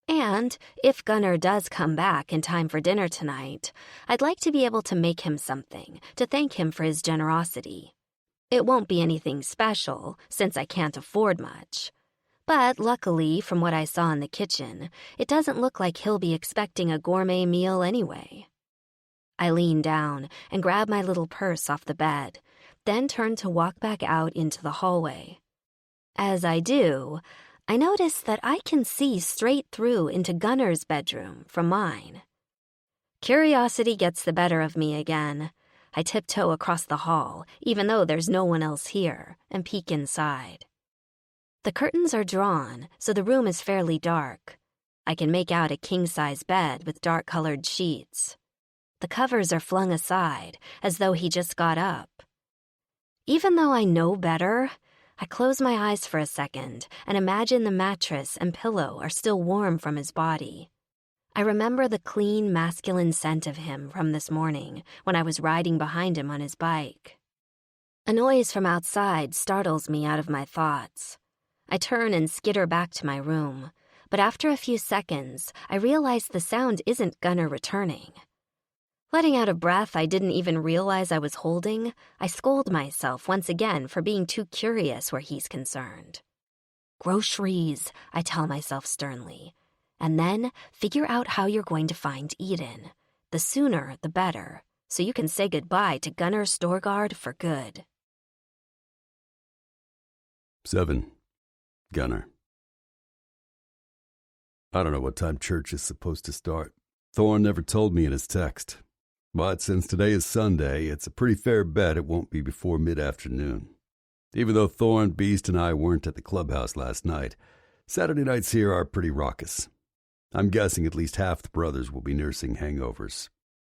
And if Gunnar does come back in time for dinner tonight, I'd like to be able to make him something to thank him for his generosity. It won't be anything special, since I can't afford much. But luckily, from what I saw in the kitchen, it doesn't look like he'll be expecting a gourmet meal anyway. I lean down and grab my little purse off the bed, then turn to walk back out into the hallway. As I do, I notice that I can see straight through into Gunnar's bedroom from mine. Curiosity gets the better of me again. I tiptoe across the hall, even though there's no one else here, and peek inside. The curtains are drawn, so the room is fairly dark. I can make out a king-size bed with dark-colored sheets. The covers are flung aside, as though he just got up. Even though I know better, I close my eyes for a second and imagine the mattress and pillow are still warm from his body. I remember the clean, masculine scent of him from this morning when I was riding behind him on his bike. A noise from outside startles me out of my thoughts. I turn and skitter back to my room, but after a few seconds, I realize the sound isn't Gunnar returning. Letting out a breath I didn't even realize I was holding, I scold myself once again for being too curious where he's concerned. Groceries, I tell myself sternly, and then figure out how you're going to find Eden. The sooner, the better, so you can say goodbye to Gunnar Storgard for good. 7. Gunnar. I don't know what time church is supposed to start. Thorne never told me in his text. But since today is Sunday, it's a pretty fair bet it won't be before mid-afternoon. Even though Thorne, Beast, and I weren't at the clubhouse last night, Saturday nights here are pretty raucous. I'm guessing at least half the brothers will be nursing hangovers.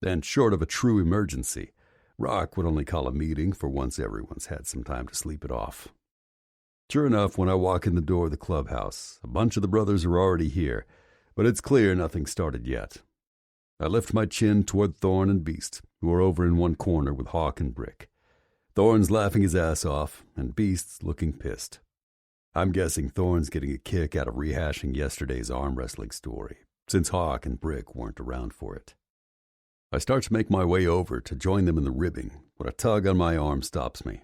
And short of a true emergency, Rock would only call a meeting for once everyone's had some time to sleep it off. Sure enough, when I walk in the door of the clubhouse, a bunch of the brothers are already here, but it's clear nothing started yet. I lift my chin toward Thorn and Beast, who are over in one corner with Hawk and Brick. Thorn's laughing his ass off, and Beast's looking pissed. I'm guessing Thorn's getting a kick out of rehashing yesterday's arm wrestling story, since Hawk and Brick weren't around for it. I start to make my way over to join them in the ribbing when a tug on my arm stops me.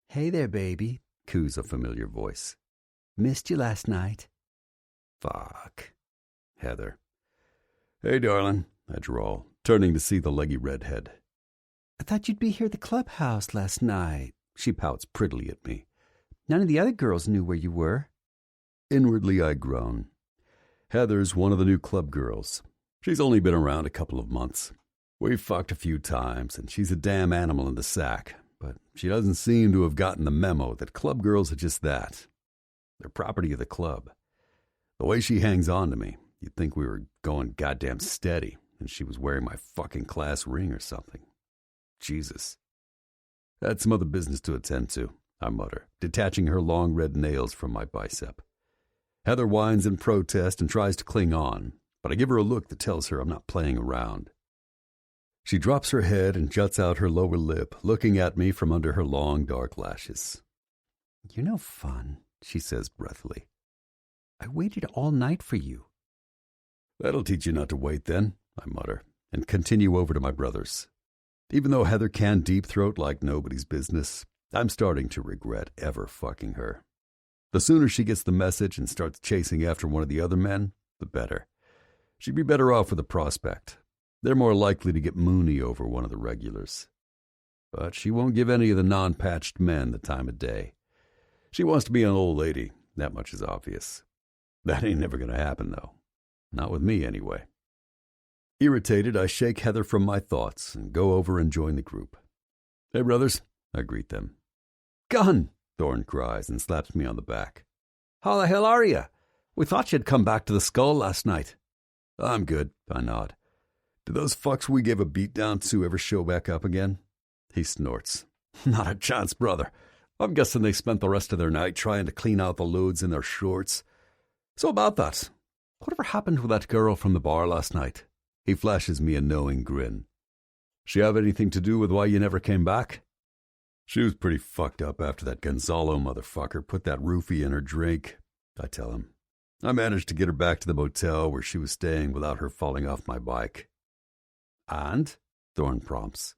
"Hey there, baby," coos a familiar voice. "Missed you last night." Fuck. Heather. "Hey, darling," I drawl, turning to see the leggy redhead. "I thought you'd be here at the clubhouse last night." She pouts prettily at me. "None of the other girls knew where you were." Inwardly, I groan. Heather's one of the new club girls. She's only been around a couple of months. We've fucked a few times, and she's a damn animal in the sack, but she doesn't seem to have gotten the memo that club girls are just that. They're property of the club. The way she hangs on to me, you'd think we were going goddamn steady, and she was wearing my fucking class ring or something. Jesus. Had some other business to attend to, I mutter, detaching her long red nails from my bicep. Heather whines in protest and tries to cling on, but I give her a look that tells her I'm not playing around. She drops her head and juts out her lower lip, looking at me from under her long, dark lashes. "You're no fun," she says breathily. "I waited all night for you." "That'll teach you not to wait, then," I mutter, and continue over to my brothers. Even though Heather can deep-throat like nobody's business, I'm starting to regret ever fucking her. The sooner she gets the message and starts chasing after one of the other men, the better. She'd be better off with a prospect. They're more likely to get moony over one of the regulars. But she won't give any of the non-patched men the time of day. She wants to be an old lady, that much is obvious. That ain't never going to happen, though. Not with me, anyway. Irritated, I shake Heather from my thoughts and go over and join the group. "Hey, brothers," I greet them. "Gun!" Thorn cries and slaps me on the back. "How the hell are you? We thought you'd come back to the Skull last night." "I'm good," I nod. "Do those fucks we gave a beatdown to ever show back up again?" He snorts. "Not a chance, brother. I'm guessing they spent the rest of their night trying to clean out the loads in their shorts. So about that, whatever happened with that girl from the bar last night?" He flashes me a knowing grin. "She have anything to do with why you never came back?" "She was pretty fucked up after that Gonzalo motherfucker put that roofie in her drink," I tell him. "I managed to get her back to the motel where she was staying without her falling off my bike." "And?" Thorn prompts.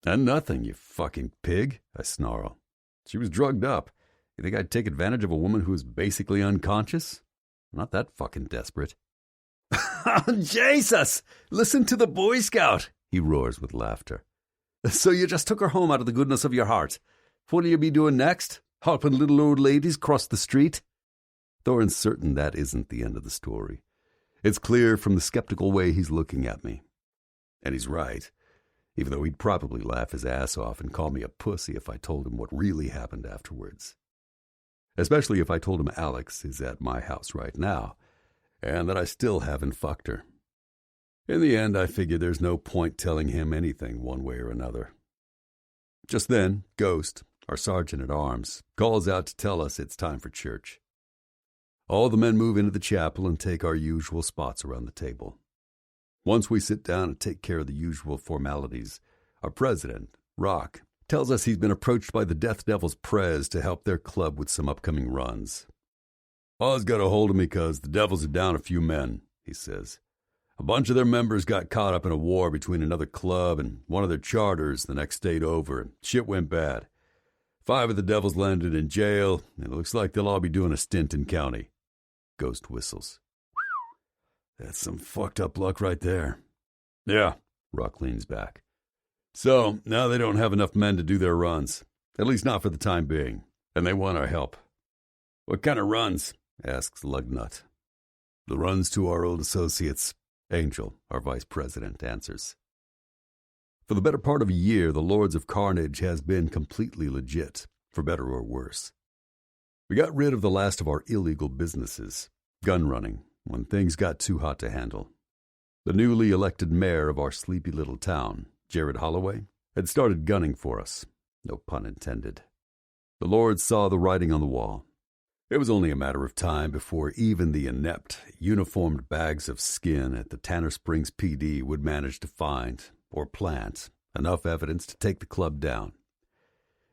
"And nothing, you fucking pig," I snarl. "She was drugged up. You think I'd take advantage of a woman who was basically unconscious? I'm not that fucking desperate." "Jesus! Listen to the Boy Scout!" he roars with laughter. "So you just took her home out of the goodness of your heart. What'll you be doing next? Helping little old ladies cross the street?" Thorn's certain that isn't the end of the story. It's clear from the skeptical way he's looking at me. And he's right, even though he'd probably laugh his ass off and call me a pussy if I told him what really happened afterwards. Especially if I told him Alex is at my house right now, and that I still haven't fucked her. In the end, I figure there's no point telling him anything one way or another. Just then, Ghost, our sergeant-at-arms, calls out to tell us it's time for church. All the men move into the chapel and take our usual spots around the table. Once we sit down and take care of the usual formalities, our president, Rock, tells us he's been approached by the Death Devils Prez to help their club with some upcoming runs. "Oz got a hold of me because the Devils are down a few men," he says. "A bunch of their members got caught up in a war between another club and one of their charters the next state over, and shit went bad. 5 of the Devils landed in jail, and it looks like they'll all be doing a stint in county." Ghost whistles. "That's some fucked up luck right there." "Yeah," Rock leans back. "So, now they don't have enough men to do their runs, at least not for the time being, and they want our help." "What kind of runs?" asks Lugnut. "The runs to our old associates," Angel, our vice president, answers. For the better part of a year, the Lords of Carnage has been completely legit, for better or worse. We got rid of the last of our illegal businesses, gun running, when things got too hot to handle. The newly elected mayor of our sleepy little town, Jared Holloway, had started gunning for us. No pun intended. The Lord saw the writing on the wall. It was only a matter of time before even the inept, uniformed bags of skin at the Tanner Springs PD would manage to find, or plant, enough evidence to take the club down.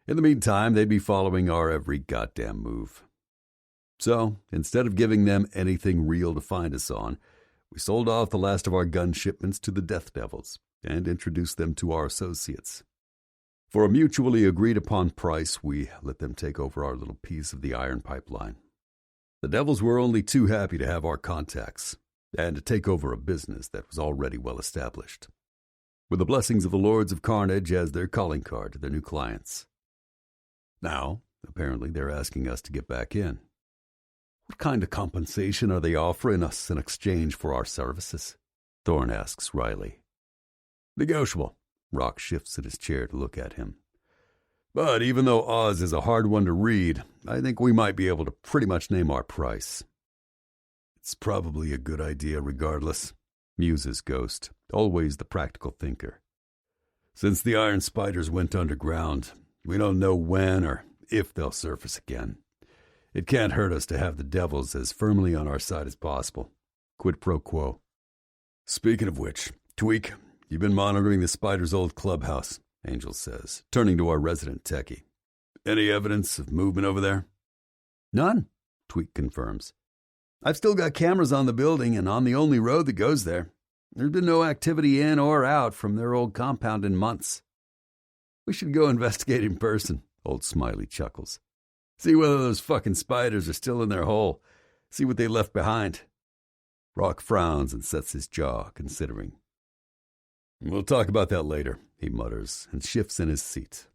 In the meantime, they'd be following our every goddamn move. So, instead of giving them anything real to find us on, we sold off the last of our gun shipments to the Death Devils and introduced them to our associates. For a mutually agreed-upon price, we let them take over our little piece of the iron pipeline. The Devils were only too happy to have our contacts and to take over a business that was already well established, with the blessings of the Lords of Carnage as their calling card to their new clients. Now, apparently, they're asking us to get back in. What kind of compensation are they offering us in exchange for our services? Thorne asks Riley. Negotiable. Rock shifts in his chair to look at him. But even though Oz is a hard one to read, I think we might be able to pretty much name our price. It's probably a good idea regardless, muses Ghost, always the practical thinker. Since the Iron Spiders went underground, we don't know when or if they'll surface again. It can't hurt us to have the Devils as firmly on our side as possible. Quid pro quo. Speaking of which, Tweak, you've been monitoring the Spiders' old clubhouse, Angel says, turning to our resident techie. Any evidence of movement over there? None, Tweak confirms. I've still got cameras on the building and on the only road that goes there. There's been no activity in or out from their old compound in months. We should go investigate in person, Old Smiley chuckles. See whether those fucking spiders are still in their hole. See what they left behind. Rock frowns and sets his jaw, considering. We'll talk about that later, he mutters, and shifts in his seat.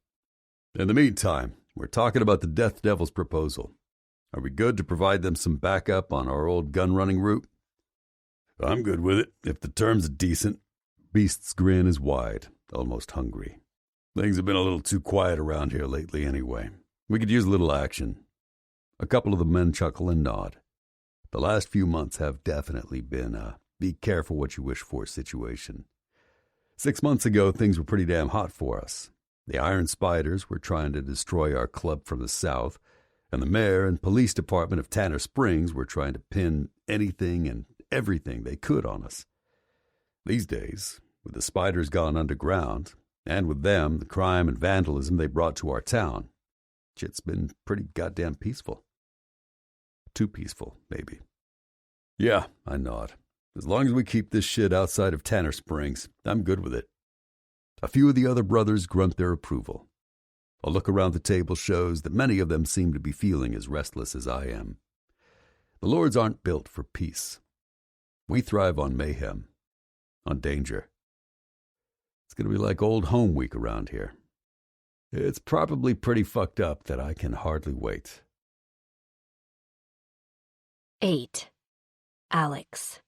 In the meantime, we're talking about the Death Devil's proposal. Are we good to provide them some backup on our old gun-running route? I'm good with it, if the terms are decent. Beast's grin is wide, almost hungry. Things have been a little too quiet around here lately anyway. We could use a little action. A couple of the men chuckle and nod. The last few months have definitely been a be careful what you wish for situation. 6 months ago, things were pretty damn hot for us. The Iron Spiders were trying to destroy our club from the south, and the mayor and police department of Tanner Springs were trying to pin anything and everything they could on us. These days, with the Spiders gone underground, and with them the crime and vandalism they brought to our town, shit's been pretty goddamn peaceful. Too peaceful, maybe. Yeah, I nod. As long as we keep this shit outside of Tanner Springs, I'm good with it. A few of the other brothers grunt their approval. A look around the table shows that many of them seem to be feeling as restless as I am. The Lords aren't built for peace. We thrive on mayhem, on danger. It's going to be like old home week around here. It's probably pretty fucked up that I can hardly wait. 8. Alex.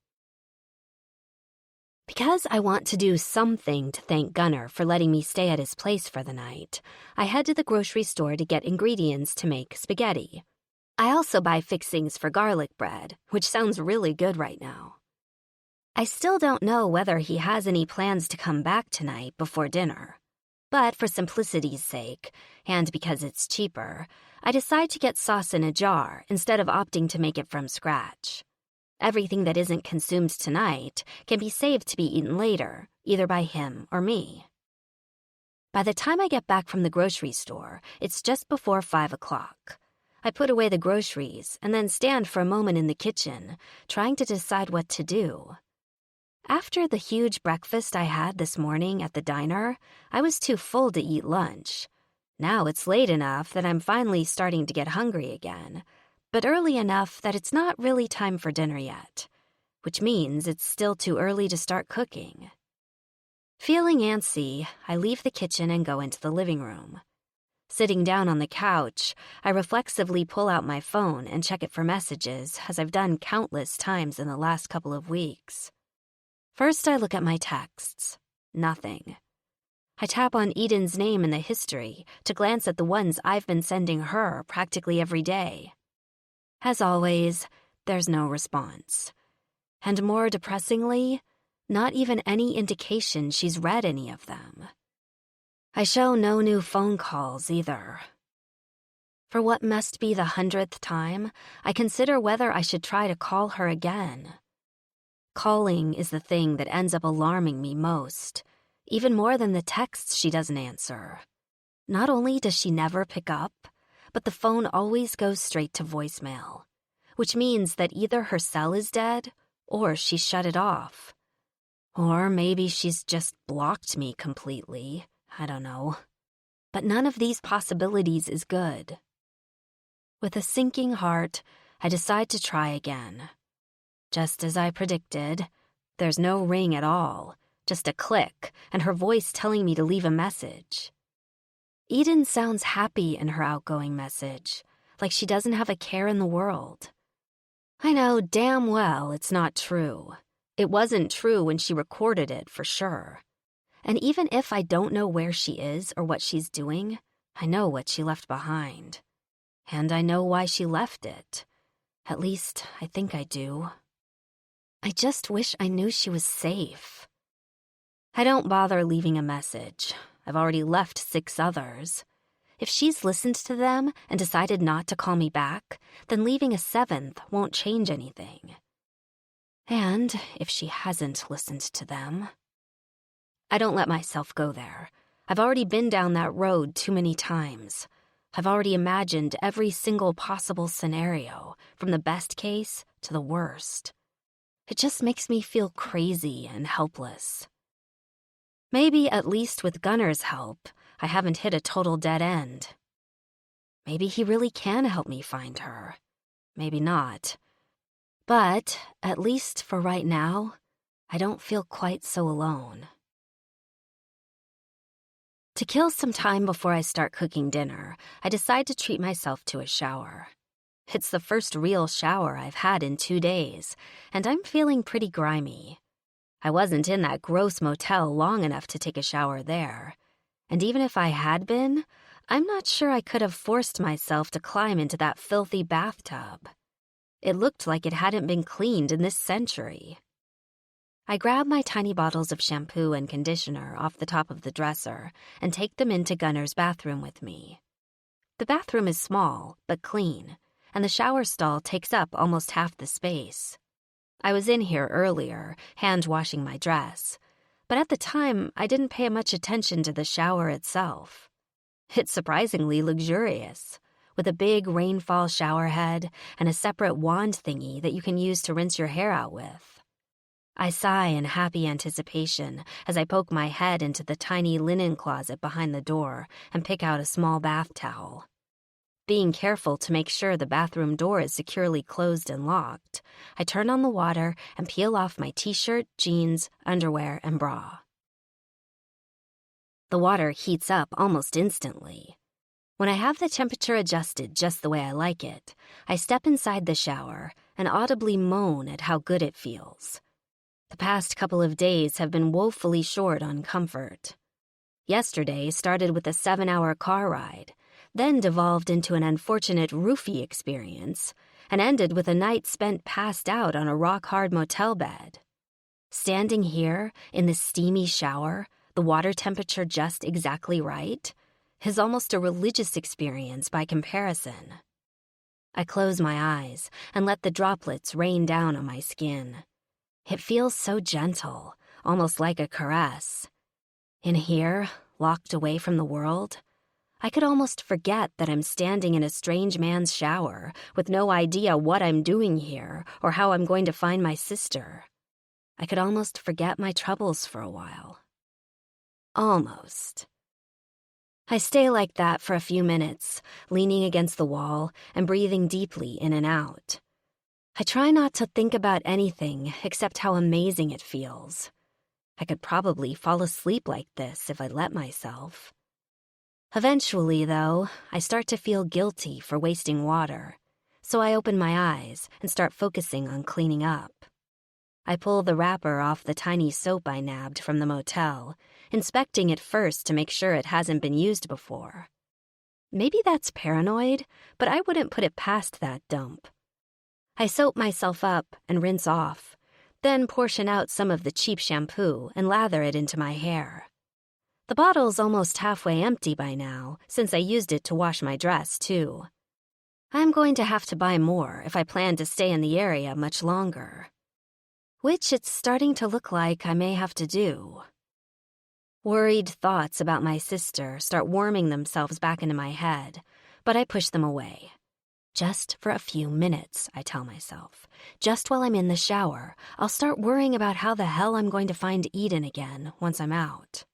Because I want to do something to thank Gunnar for letting me stay at his place for the night, I head to the grocery store to get ingredients to make spaghetti. I also buy fixings for garlic bread, which sounds really good right now. I still don't know whether he has any plans to come back tonight before dinner. But for simplicity's sake, and because it's cheaper, I decide to get sauce in a jar instead of opting to make it from scratch. Everything that isn't consumed tonight can be saved to be eaten later, either by him or me. By the time I get back from the grocery store, it's just before 5 o'clock. I put away the groceries and then stand for a moment in the kitchen, trying to decide what to do. After the huge breakfast I had this morning at the diner, I was too full to eat lunch. Now it's late enough that I'm finally starting to get hungry again, but early enough that it's not really time for dinner yet, which means it's still too early to start cooking. Feeling antsy, I leave the kitchen and go into the living room. Sitting down on the couch, I reflexively pull out my phone and check it for messages, as I've done countless times in the last couple of weeks. First, I look at my texts. Nothing. I tap on Eden's name in the history to glance at the ones I've been sending her practically every day. As always, there's no response. And more depressingly, not even any indication she's read any of them. I show no new phone calls either. For what must be the 100th time, I consider whether I should try to call her again. Calling is the thing that ends up alarming me most, even more than the texts she doesn't answer. Not only does she never pick up, but the phone always goes straight to voicemail, which means that either her cell is dead or she shut it off. Or maybe she's just blocked me completely. I don't know. But none of these possibilities is good. With a sinking heart, I decide to try again. Just as I predicted, there's no ring at all, just a click, and her voice telling me to leave a message. Eden sounds happy in her outgoing message, like she doesn't have a care in the world. I know damn well it's not true. It wasn't true when she recorded it, for sure. And even if I don't know where she is or what she's doing, I know what she left behind. And I know why she left it. At least, I think I do. I just wish I knew she was safe. I don't bother leaving a message. I've already left 6 others. If she's listened to them and decided not to call me back, then leaving a 7th won't change anything. And if she hasn't listened to them... I don't let myself go there. I've already been down that road too many times. I've already imagined every single possible scenario, from the best case to the worst. It just makes me feel crazy and helpless. Maybe, at least with Gunner's help, I haven't hit a total dead end. Maybe he really can help me find her. Maybe not. But, at least for right now, I don't feel quite so alone. To kill some time before I start cooking dinner, I decide to treat myself to a shower. It's the first real shower I've had in 2 days, and I'm feeling pretty grimy. I wasn't in that gross motel long enough to take a shower there. And even if I had been, I'm not sure I could have forced myself to climb into that filthy bathtub. It looked like it hadn't been cleaned in this century. I grab my tiny bottles of shampoo and conditioner off the top of the dresser and take them into Gunner's bathroom with me. The bathroom is small, but clean, and the shower stall takes up almost half the space. I was in here earlier, hand-washing my dress, but at the time I didn't pay much attention to the shower itself. It's surprisingly luxurious, with a big rainfall shower head and a separate wand thingy that you can use to rinse your hair out with. I sigh in happy anticipation as I poke my head into the tiny linen closet behind the door and pick out a small bath towel. Being careful to make sure the bathroom door is securely closed and locked, I turn on the water and peel off my t-shirt, jeans, underwear, and bra. The water heats up almost instantly. When I have the temperature adjusted just the way I like it, I step inside the shower and audibly moan at how good it feels. The past couple of days have been woefully short on comfort. Yesterday started with a 7-hour car ride, then devolved into an unfortunate roofie experience, and ended with a night spent passed out on a rock-hard motel bed. Standing here, in the steamy shower, the water temperature just exactly right, is almost a religious experience by comparison. I close my eyes and let the droplets rain down on my skin. It feels so gentle, almost like a caress. In here, locked away from the world, I could almost forget that I'm standing in a strange man's shower with no idea what I'm doing here or how I'm going to find my sister. I could almost forget my troubles for a while. Almost. I stay like that for a few minutes, leaning against the wall and breathing deeply in and out. I try not to think about anything except how amazing it feels. I could probably fall asleep like this if I let myself. Eventually, though, I start to feel guilty for wasting water, so I open my eyes and start focusing on cleaning up. I pull the wrapper off the tiny soap I nabbed from the motel, inspecting it first to make sure it hasn't been used before. Maybe that's paranoid, but I wouldn't put it past that dump. I soap myself up and rinse off, then portion out some of the cheap shampoo and lather it into my hair. The bottle's almost halfway empty by now, since I used it to wash my dress, too. I'm going to have to buy more if I plan to stay in the area much longer. Which it's starting to look like I may have to do. Worried thoughts about my sister start worming themselves back into my head, but I push them away. Just for a few minutes, I tell myself. Just while I'm in the shower, I'll start worrying about how the hell I'm going to find Eden again once I'm out.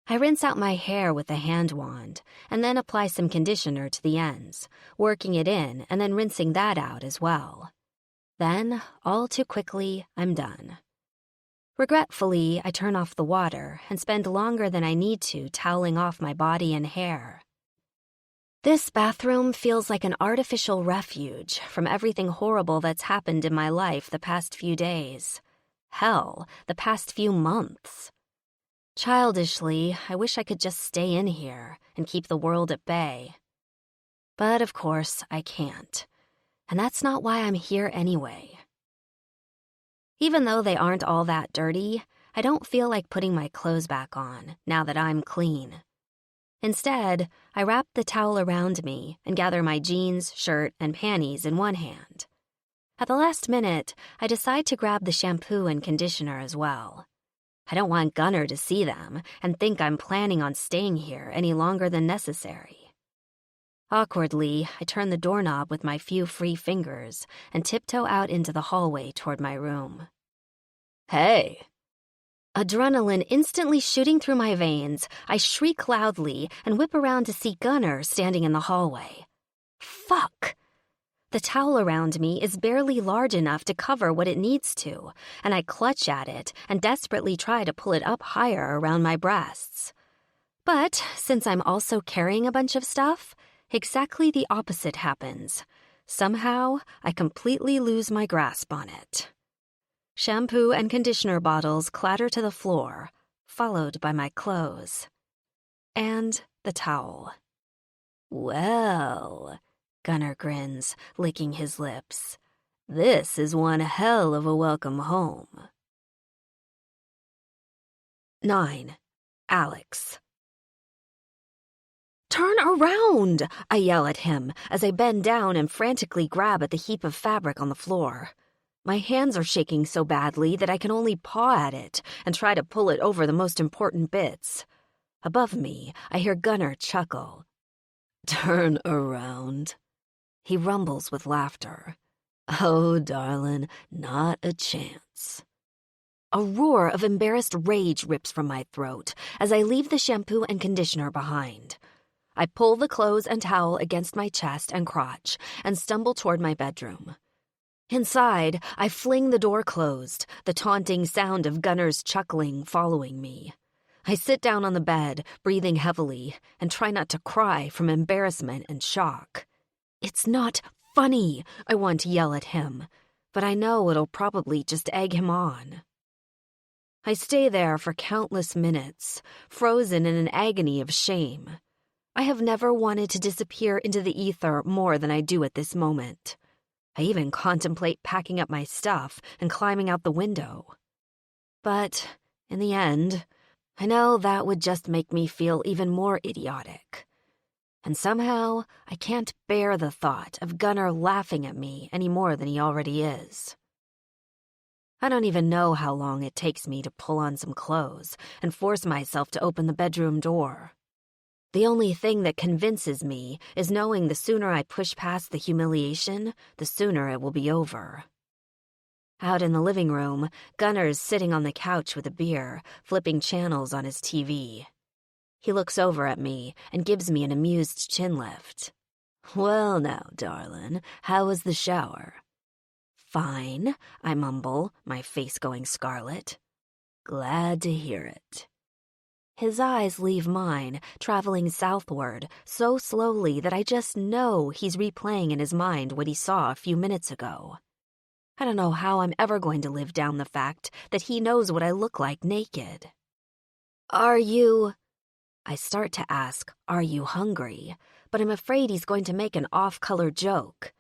I rinse out my hair with a hand wand and then apply some conditioner to the ends, working it in and then rinsing that out as well. Then, all too quickly, I'm done. Regretfully, I turn off the water and spend longer than I need to toweling off my body and hair. This bathroom feels like an artificial refuge from everything horrible that's happened in my life the past few days. Hell, the past few months. Childishly, I wish I could just stay in here and keep the world at bay. But of course, I can't. And that's not why I'm here anyway. Even though they aren't all that dirty, I don't feel like putting my clothes back on now that I'm clean. Instead, I wrap the towel around me and gather my jeans, shirt, and panties in one hand. At the last minute, I decide to grab the shampoo and conditioner as well. I don't want Gunnar to see them and think I'm planning on staying here any longer than necessary. Awkwardly, I turn the doorknob with my few free fingers and tiptoe out into the hallway toward my room. Hey! Adrenaline instantly shooting through my veins, I shriek loudly and whip around to see Gunnar standing in the hallway. Fuck! The towel around me is barely large enough to cover what it needs to, and I clutch at it and desperately try to pull it up higher around my breasts. But since I'm also carrying a bunch of stuff, exactly the opposite happens. Somehow, I completely lose my grasp on it. Shampoo and conditioner bottles clatter to the floor, followed by my clothes. And the towel. Well, Gunnar grins, licking his lips. This is one hell of a welcome home. 9. Alex. Turn around! I yell at him as I bend down and frantically grab at the heap of fabric on the floor. My hands are shaking so badly that I can only paw at it and try to pull it over the most important bits. Above me, I hear Gunnar chuckle. Turn around. He rumbles with laughter. Oh, darling, not a chance. A roar of embarrassed rage rips from my throat as I leave the shampoo and conditioner behind. I pull the clothes and towel against my chest and crotch and stumble toward my bedroom. Inside, I fling the door closed, the taunting sound of Gunnar's chuckling following me. I sit down on the bed, breathing heavily, and try not to cry from embarrassment and shock. It's not funny, I want to yell at him, but I know it'll probably just egg him on. I stay there for countless minutes, frozen in an agony of shame. I have never wanted to disappear into the ether more than I do at this moment. I even contemplate packing up my stuff and climbing out the window. But, in the end, I know that would just make me feel even more idiotic. And somehow, I can't bear the thought of Gunnar laughing at me any more than he already is. I don't even know how long it takes me to pull on some clothes and force myself to open the bedroom door. The only thing that convinces me is knowing the sooner I push past the humiliation, the sooner it will be over. Out in the living room, Gunnar's sitting on the couch with a beer, flipping channels on his TV. He looks over at me and gives me an amused chin lift. Well now, darling, how was the shower? Fine, I mumble, my face going scarlet. Glad to hear it. His eyes leave mine, traveling southward, so slowly that I just know he's replaying in his mind what he saw a few minutes ago. I don't know how I'm ever going to live down the fact that he knows what I look like naked. Are you... I start to ask, are you hungry? But I'm afraid he's going to make an off-color joke.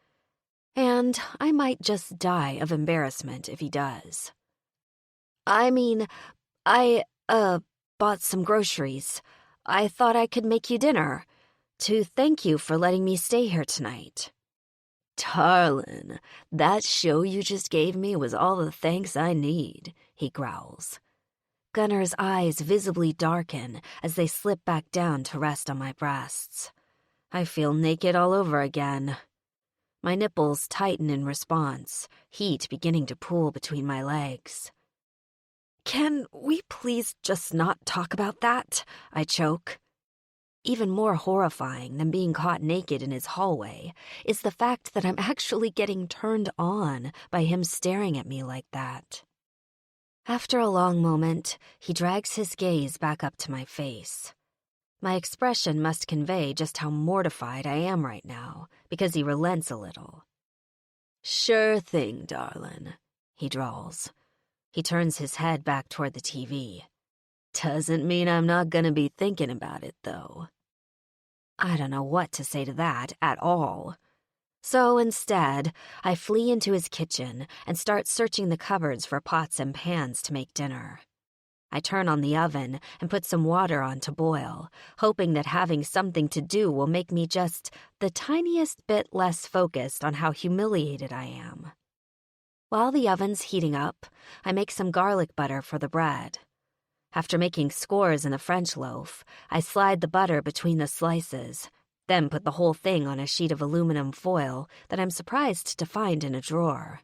And I might just die of embarrassment if he does. I mean, I bought some groceries. I thought I could make you dinner. To thank you for letting me stay here tonight. Darlin', that show you just gave me was all the thanks I need, he growls. Gunner's eyes visibly darken as they slip back down to rest on my breasts. I feel naked all over again. My nipples tighten in response, heat beginning to pool between my legs. Can we please just not talk about that? I choke. Even more horrifying than being caught naked in his hallway is the fact that I'm actually getting turned on by him staring at me like that. After a long moment, he drags his gaze back up to my face. My expression must convey just how mortified I am right now, because he relents a little. Sure thing, darlin', he drawls. He turns his head back toward the TV. Doesn't mean I'm not gonna be thinking about it, though. I don't know what to say to that at all. So instead, I flee into his kitchen and start searching the cupboards for pots and pans to make dinner. I turn on the oven and put some water on to boil, hoping that having something to do will make me just the tiniest bit less focused on how humiliated I am. While the oven's heating up, I make some garlic butter for the bread. After making scores in the French loaf, I slide the butter between the slices, then put the whole thing on a sheet of aluminum foil that I'm surprised to find in a drawer.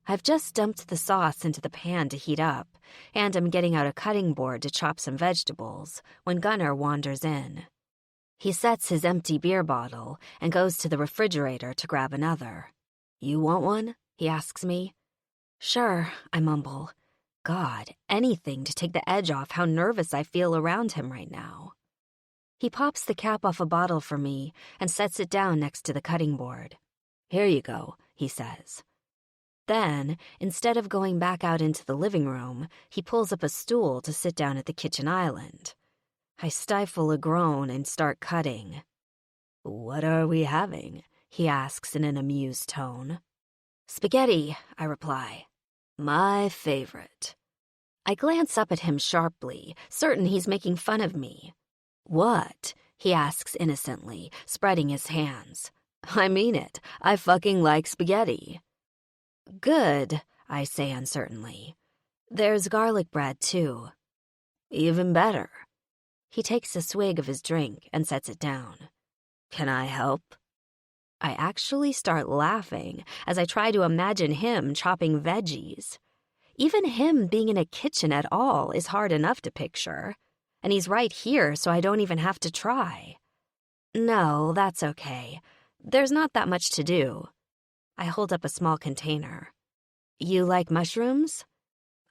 I've just dumped the sauce into the pan to heat up, and I'm getting out a cutting board to chop some vegetables when Gunner wanders in. He sets his empty beer bottle and goes to the refrigerator to grab another. You want one? He asks me. Sure, I mumble. God, anything to take the edge off how nervous I feel around him right now. He pops the cap off a bottle for me and sets it down next to the cutting board. Here you go, he says. Then, instead of going back out into the living room, he pulls up a stool to sit down at the kitchen island. I stifle a groan and start cutting. What are we having? He asks in an amused tone. Spaghetti, I reply. My favorite. I glance up at him sharply, certain he's making fun of me. What? He asks innocently, spreading his hands. I mean it. I fucking like spaghetti. Good, I say uncertainly. There's garlic bread, too. Even better. He takes a swig of his drink and sets it down. Can I help? I actually start laughing as I try to imagine him chopping veggies. Even him being in a kitchen at all is hard enough to picture. And he's right here, so I don't even have to try. No, that's okay. There's not that much to do. I hold up a small container. You like mushrooms?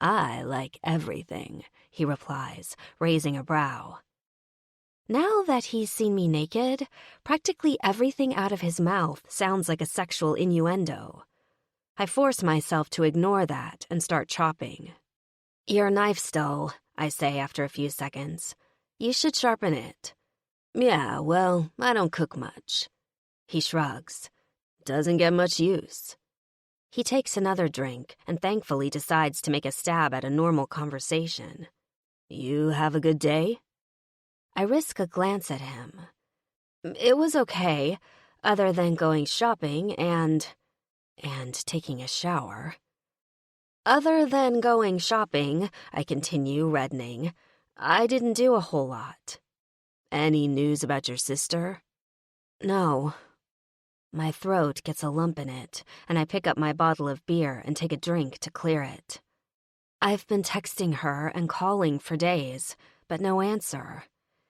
I like everything, he replies, raising a brow. Now that he's seen me naked, practically everything out of his mouth sounds like a sexual innuendo. I force myself to ignore that and start chopping. Your knife's dull, I say after a few seconds. You should sharpen it. Yeah, well, I don't cook much. He shrugs. Doesn't get much use. He takes another drink and thankfully decides to make a stab at a normal conversation. You have a good day? I risk a glance at him. It was okay, other than going shopping and taking a shower. Other than going shopping, I continue, reddening, I didn't do a whole lot. Any news about your sister? No. My throat gets a lump in it, and I pick up my bottle of beer and take a drink to clear it. I've been texting her and calling for days, but no answer.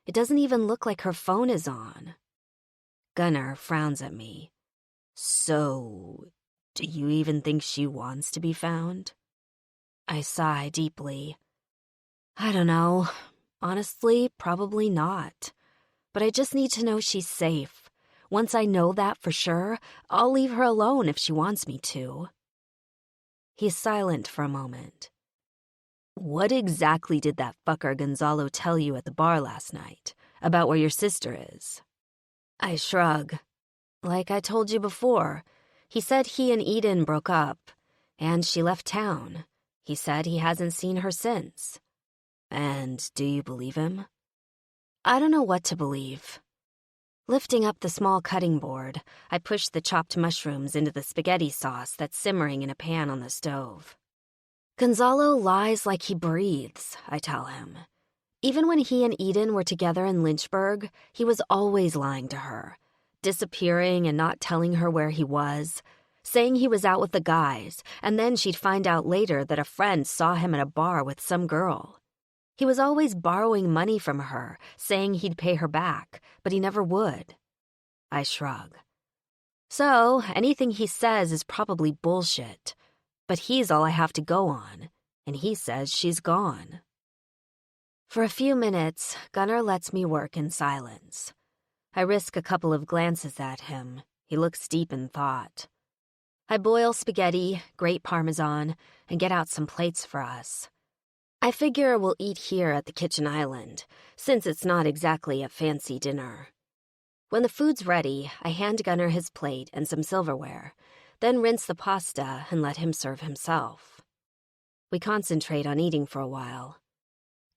It doesn't even look like her phone is on. Gunner frowns at me. So, do you even think she wants to be found? I sigh deeply. I don't know. Honestly, probably not. But I just need to know she's safe. Once I know that for sure, I'll leave her alone if she wants me to. He's silent for a moment. What exactly did that fucker Gonzalo tell you at the bar last night about where your sister is? I shrug. Like I told you before, he said he and Eden broke up, and she left town. He said he hasn't seen her since. And do you believe him? I don't know what to believe. Lifting up the small cutting board, I push the chopped mushrooms into the spaghetti sauce that's simmering in a pan on the stove. Gonzalo lies like he breathes, I tell him. Even when he and Eden were together in Lynchburg, he was always lying to her, disappearing and not telling her where he was, saying he was out with the guys, and then she'd find out later that a friend saw him at a bar with some girl. He was always borrowing money from her, saying he'd pay her back, but he never would. I shrug. So, anything he says is probably bullshit, but he's all I have to go on, and he says she's gone. For a few minutes, Gunnar lets me work in silence. I risk a couple of glances at him. He looks deep in thought. I boil spaghetti, grate Parmesan, and get out some plates for us. I figure we'll eat here at the kitchen island, since it's not exactly a fancy dinner. When the food's ready, I hand Gunnar his plate and some silverware, then rinse the pasta and let him serve himself. We concentrate on eating for a while.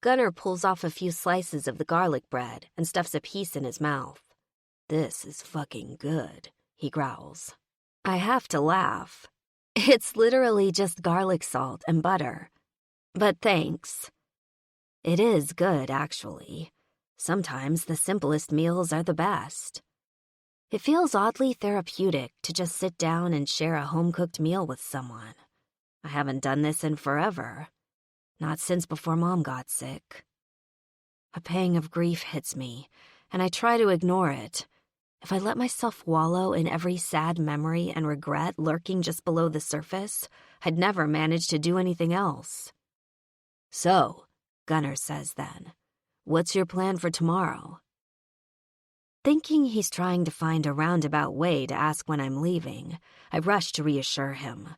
Gunnar pulls off a few slices of the garlic bread and stuffs a piece in his mouth. "This is fucking good," he growls. I have to laugh. It's literally just garlic salt and butter. But thanks. It is good, actually. Sometimes the simplest meals are the best. It feels oddly therapeutic to just sit down and share a home-cooked meal with someone. I haven't done this in forever. Not since before Mom got sick. A pang of grief hits me, and I try to ignore it. If I let myself wallow in every sad memory and regret lurking just below the surface, I'd never manage to do anything else. "So," Gunnar says then, "what's your plan for tomorrow?" Thinking he's trying to find a roundabout way to ask when I'm leaving, I rush to reassure him.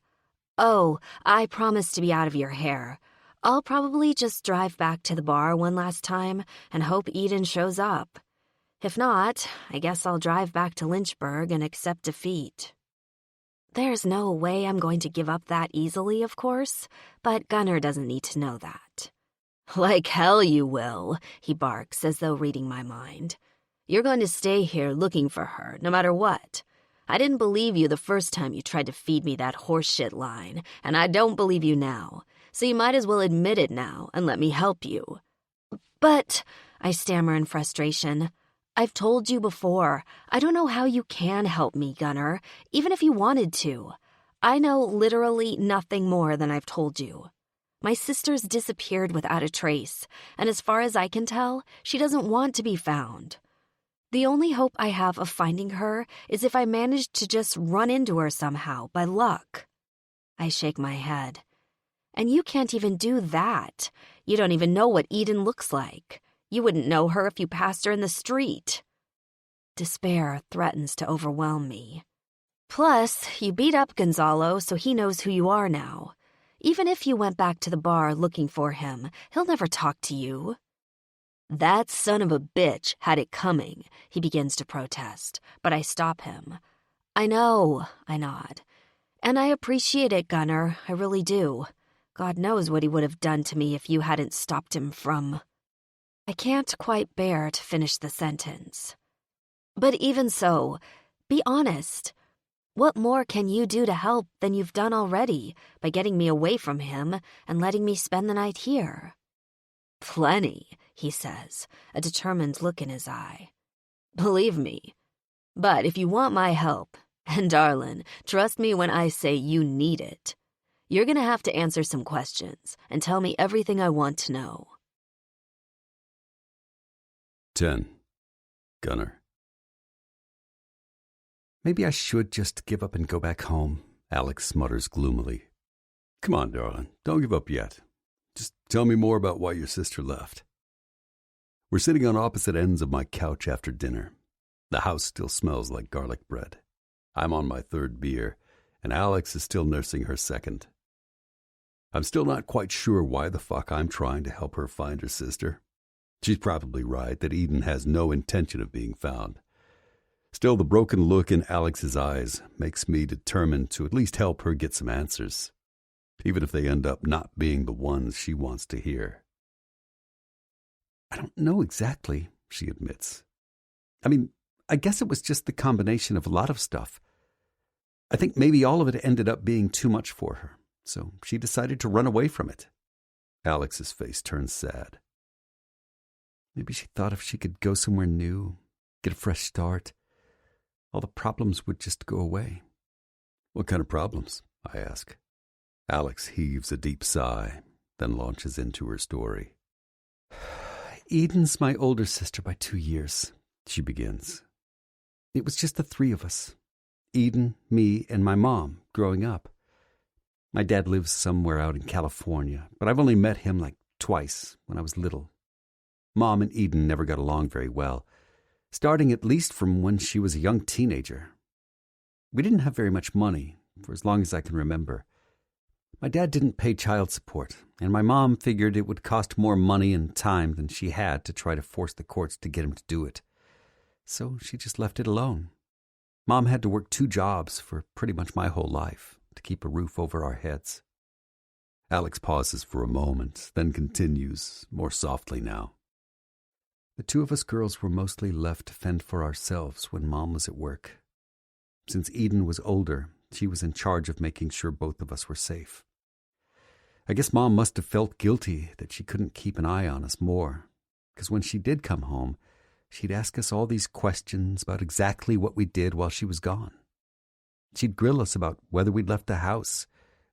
"Oh, I promise to be out of your hair. I'll probably just drive back to the bar one last time and hope Eden shows up. If not, I guess I'll drive back to Lynchburg and accept defeat." There's no way I'm going to give up that easily, of course, but Gunnar doesn't need to know that. "Like hell you will," he barks as though reading my mind. "You're going to stay here looking for her, no matter what. I didn't believe you the first time you tried to feed me that horseshit line, and I don't believe you now, so you might as well admit it now and let me help you." "But," I stammer in frustration, "I've told you before, I don't know how you can help me, Gunnar, even if you wanted to. I know literally nothing more than I've told you. My sister's disappeared without a trace, and as far as I can tell, she doesn't want to be found. The only hope I have of finding her is if I manage to just run into her somehow, by luck." I shake my head. "And you can't even do that. You don't even know what Eden looks like. You wouldn't know her if you passed her in the street." Despair threatens to overwhelm me. "Plus, you beat up Gonzalo, so he knows who you are now. Even if you went back to the bar looking for him, he'll never talk to you." "That son of a bitch had it coming," he begins to protest, but I stop him. "I know," I nod. "And I appreciate it, Gunnar, I really do. God knows what he would have done to me if you hadn't stopped him from..." I can't quite bear to finish the sentence. "But even so, be honest. What more can you do to help than you've done already by getting me away from him and letting me spend the night here?" "Plenty," he says, a determined look in his eye. "Believe me. But if you want my help, and darlin', trust me when I say you need it, you're gonna have to answer some questions and tell me everything I want to know." 10. Gunnar. "Maybe I should just give up and go back home," Alex mutters gloomily. "Come on, darling. Don't give up yet. Just tell me more about why your sister left." We're sitting on opposite ends of my couch after dinner. The house still smells like garlic bread. I'm on my third beer, and Alex is still nursing her second. I'm still not quite sure why the fuck I'm trying to help her find her sister. She's probably right that Eden has no intention of being found. Still, the broken look in Alex's eyes makes me determined to at least help her get some answers, even if they end up not being the ones she wants to hear. "I don't know exactly," she admits. "I mean, I guess it was just the combination of a lot of stuff. I think maybe all of it ended up being too much for her, so she decided to run away from it. Alex's face turned sad. Maybe she thought if she could go somewhere new, get a fresh start, all the problems would just go away. What kind of problems? I ask. Alex heaves a deep sigh, then launches into her story. Eden's my older sister by 2 years, she begins. It was just the three of us. Eden, me, and my mom growing up. My dad lives somewhere out in California, but I've only met him like twice when I was little. Mom and Eden never got along very well, starting at least from when she was a young teenager. We didn't have very much money, for as long as I can remember. My dad didn't pay child support, and my mom figured it would cost more money and time than she had to try to force the courts to get him to do it. So she just left it alone. Mom had to work 2 jobs for pretty much my whole life to keep a roof over our heads. Alex pauses for a moment, then continues, more softly now. The 2 of us girls were mostly left to fend for ourselves when Mom was at work. Since Eden was older, she was in charge of making sure both of us were safe. I guess Mom must have felt guilty that she couldn't keep an eye on us more, because when she did come home, she'd ask us all these questions about exactly what we did while she was gone. She'd grill us about whether we'd left the house,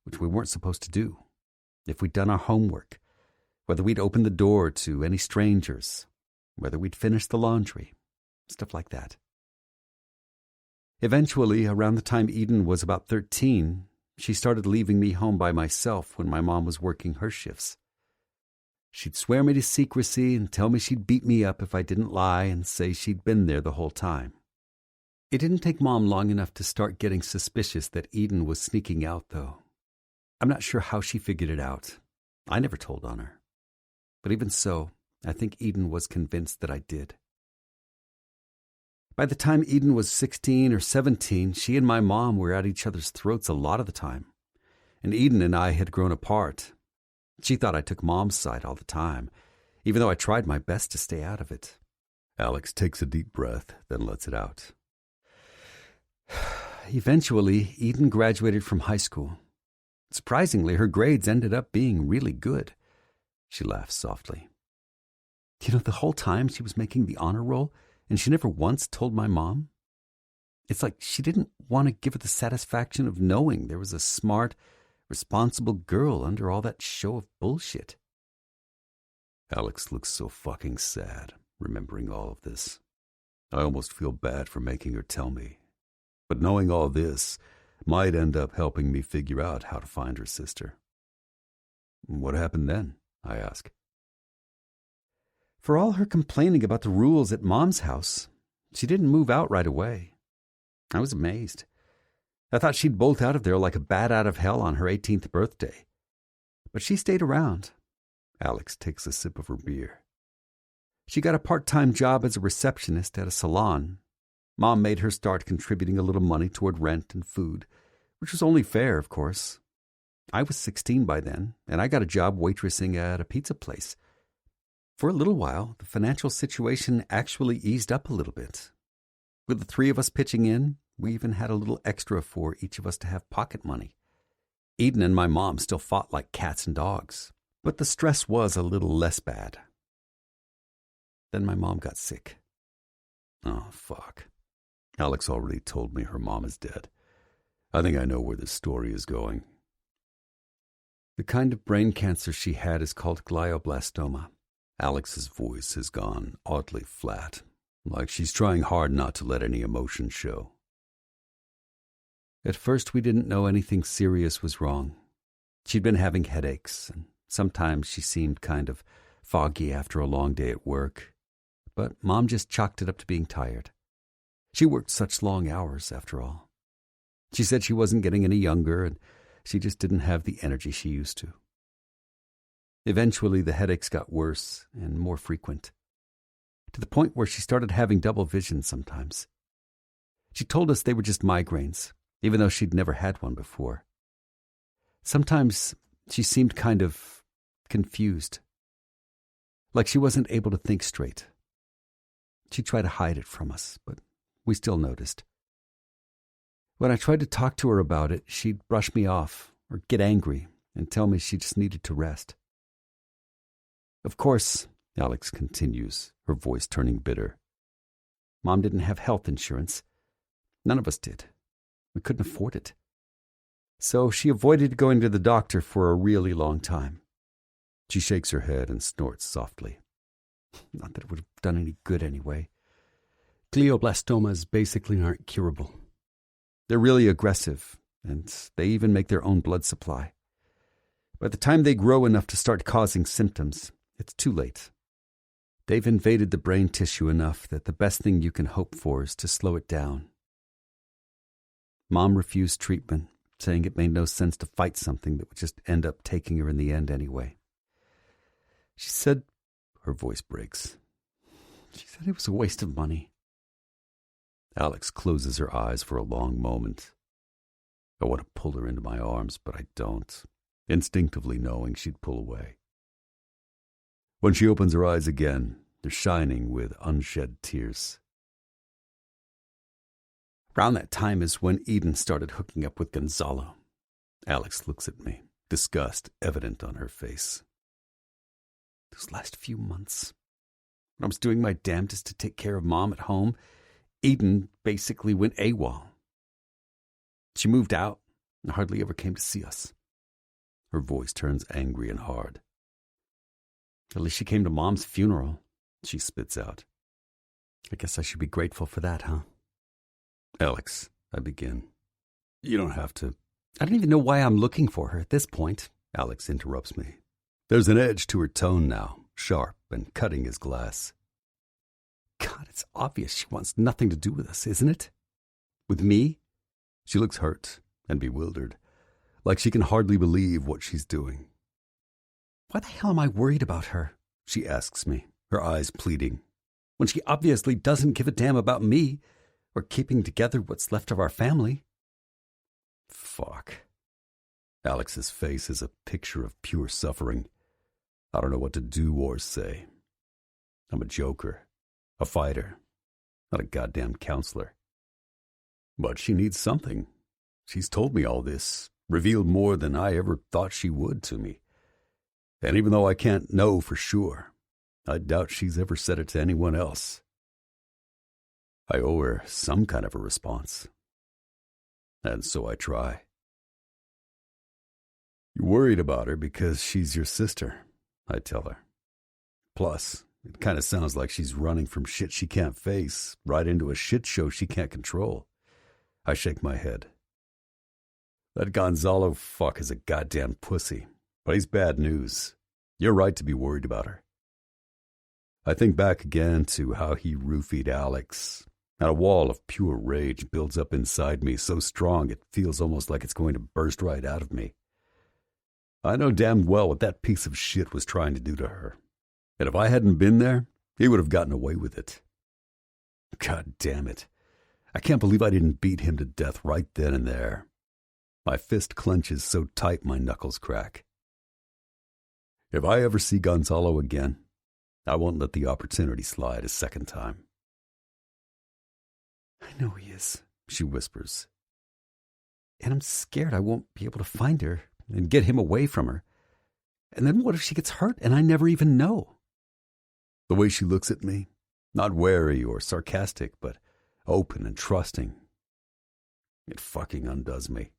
which we weren't supposed to do, if we'd done our homework, whether we'd opened the door to any strangers, whether we'd finished the laundry, stuff like that. Eventually, around the time Eden was about 13, she started leaving me home by myself when my mom was working her shifts. She'd swear me to secrecy and tell me she'd beat me up if I didn't lie and say she'd been there the whole time. It didn't take Mom long enough to start getting suspicious that Eden was sneaking out, though. I'm not sure how she figured it out. I never told on her. But even so, I think Eden was convinced that I did. By the time Eden was 16 or 17, she and my mom were at each other's throats a lot of the time, and Eden and I had grown apart. She thought I took Mom's side all the time, even though I tried my best to stay out of it. Alex takes a deep breath, then lets it out. Eventually, Eden graduated from high school. Surprisingly, her grades ended up being really good. She laughs softly. You know, the whole time she was making the honor roll, and she never once told my mom. It's like she didn't want to give her the satisfaction of knowing there was a smart, responsible girl under all that show of bullshit. Alex looks so fucking sad, remembering all of this. I almost feel bad for making her tell me. But knowing all this might end up helping me figure out how to find her sister. What happened then? I ask. For all her complaining about the rules at Mom's house, she didn't move out right away. I was amazed. I thought she'd bolt out of there like a bat out of hell on her 18th birthday. But she stayed around. Alex takes a sip of her beer. She got a part-time job as a receptionist at a salon. Mom made her start contributing a little money toward rent and food, which was only fair, of course. I was 16 by then, and I got a job waitressing at a pizza place. For a little while, the financial situation actually eased up a little bit. With the 3 of us pitching in, we even had a little extra for each of us to have pocket money. Eden and my mom still fought like cats and dogs, but the stress was a little less bad. Then my mom got sick. Oh, fuck. Alex already told me her mom is dead. I think I know where this story is going. The kind of brain cancer she had is called glioblastoma. Alex's voice has gone oddly flat, like she's trying hard not to let any emotion show. At first, we didn't know anything serious was wrong. She'd been having headaches, and sometimes she seemed kind of foggy after a long day at work. But Mom just chalked it up to being tired. She worked such long hours, after all. She said she wasn't getting any younger, and she just didn't have the energy she used to. Eventually, the headaches got worse and more frequent, to the point where she started having double vision sometimes. She told us they were just migraines, even though she'd never had one before. Sometimes she seemed kind of confused, like she wasn't able to think straight. She tried to hide it from us, but we still noticed. When I tried to talk to her about it, she'd brush me off or get angry and tell me she just needed to rest. Of course, Alex continues, her voice turning bitter. Mom didn't have health insurance. None of us did. We couldn't afford it. So she avoided going to the doctor for a really long time. She shakes her head and snorts softly. Not that it would have done any good anyway. Glioblastomas basically aren't curable. They're really aggressive, and they even make their own blood supply. By the time they grow enough to start causing symptoms, it's too late. They've invaded the brain tissue enough that the best thing you can hope for is to slow it down. Mom refused treatment, saying it made no sense to fight something that would just end up taking her in the end anyway. She said, her voice breaks, she said it was a waste of money. Alex closes her eyes for a long moment. I want to pull her into my arms, but I don't, instinctively knowing she'd pull away. When she opens her eyes again, they're shining with unshed tears. Around that time is when Eden started hooking up with Gonzalo. Alex looks at me, disgust evident on her face. Those last few months, when I was doing my damnedest to take care of Mom at home, Eden basically went AWOL. She moved out and hardly ever came to see us. Her voice turns angry and hard. At least she came to Mom's funeral, she spits out. I guess I should be grateful for that, huh? Alex, I begin. You don't have to. I don't even know why I'm looking for her at this point, Alex interrupts me. There's an edge to her tone now, sharp and cutting as glass. God, it's obvious she wants nothing to do with us, isn't it? With me? She looks hurt and bewildered, like she can hardly believe what she's doing. Why the hell am I worried about her? She asks me, her eyes pleading, when she obviously doesn't give a damn about me or keeping together what's left of our family. Fuck. Alex's face is a picture of pure suffering. I don't know what to do or say. I'm a joker, a fighter, not a goddamn counselor. But she needs something. She's told me all this, revealed more than I ever thought she would to me. And even though I can't know for sure, I doubt she's ever said it to anyone else. I owe her some kind of a response. And so I try. You're worried about her because she's your sister, I tell her. Plus, it kind of sounds like she's running from shit she can't face right into a shit show she can't control. I shake my head. That Gonzalo fuck is a goddamn pussy, but he's bad news. You're right to be worried about her. I think back again to how he roofied Alex, and a wall of pure rage builds up inside me so strong it feels almost like it's going to burst right out of me. I know damn well what that piece of shit was trying to do to her. And if I hadn't been there, he would have gotten away with it. God damn it. I can't believe I didn't beat him to death right then and there. My fist clenches so tight my knuckles crack. If I ever see Gonzalo again, I won't let the opportunity slide a second time. I know he is, she whispers. And I'm scared I won't be able to find her and get him away from her. And then what if she gets hurt and I never even know? The way she looks at me, not wary or sarcastic, but open and trusting, it fucking undoes me.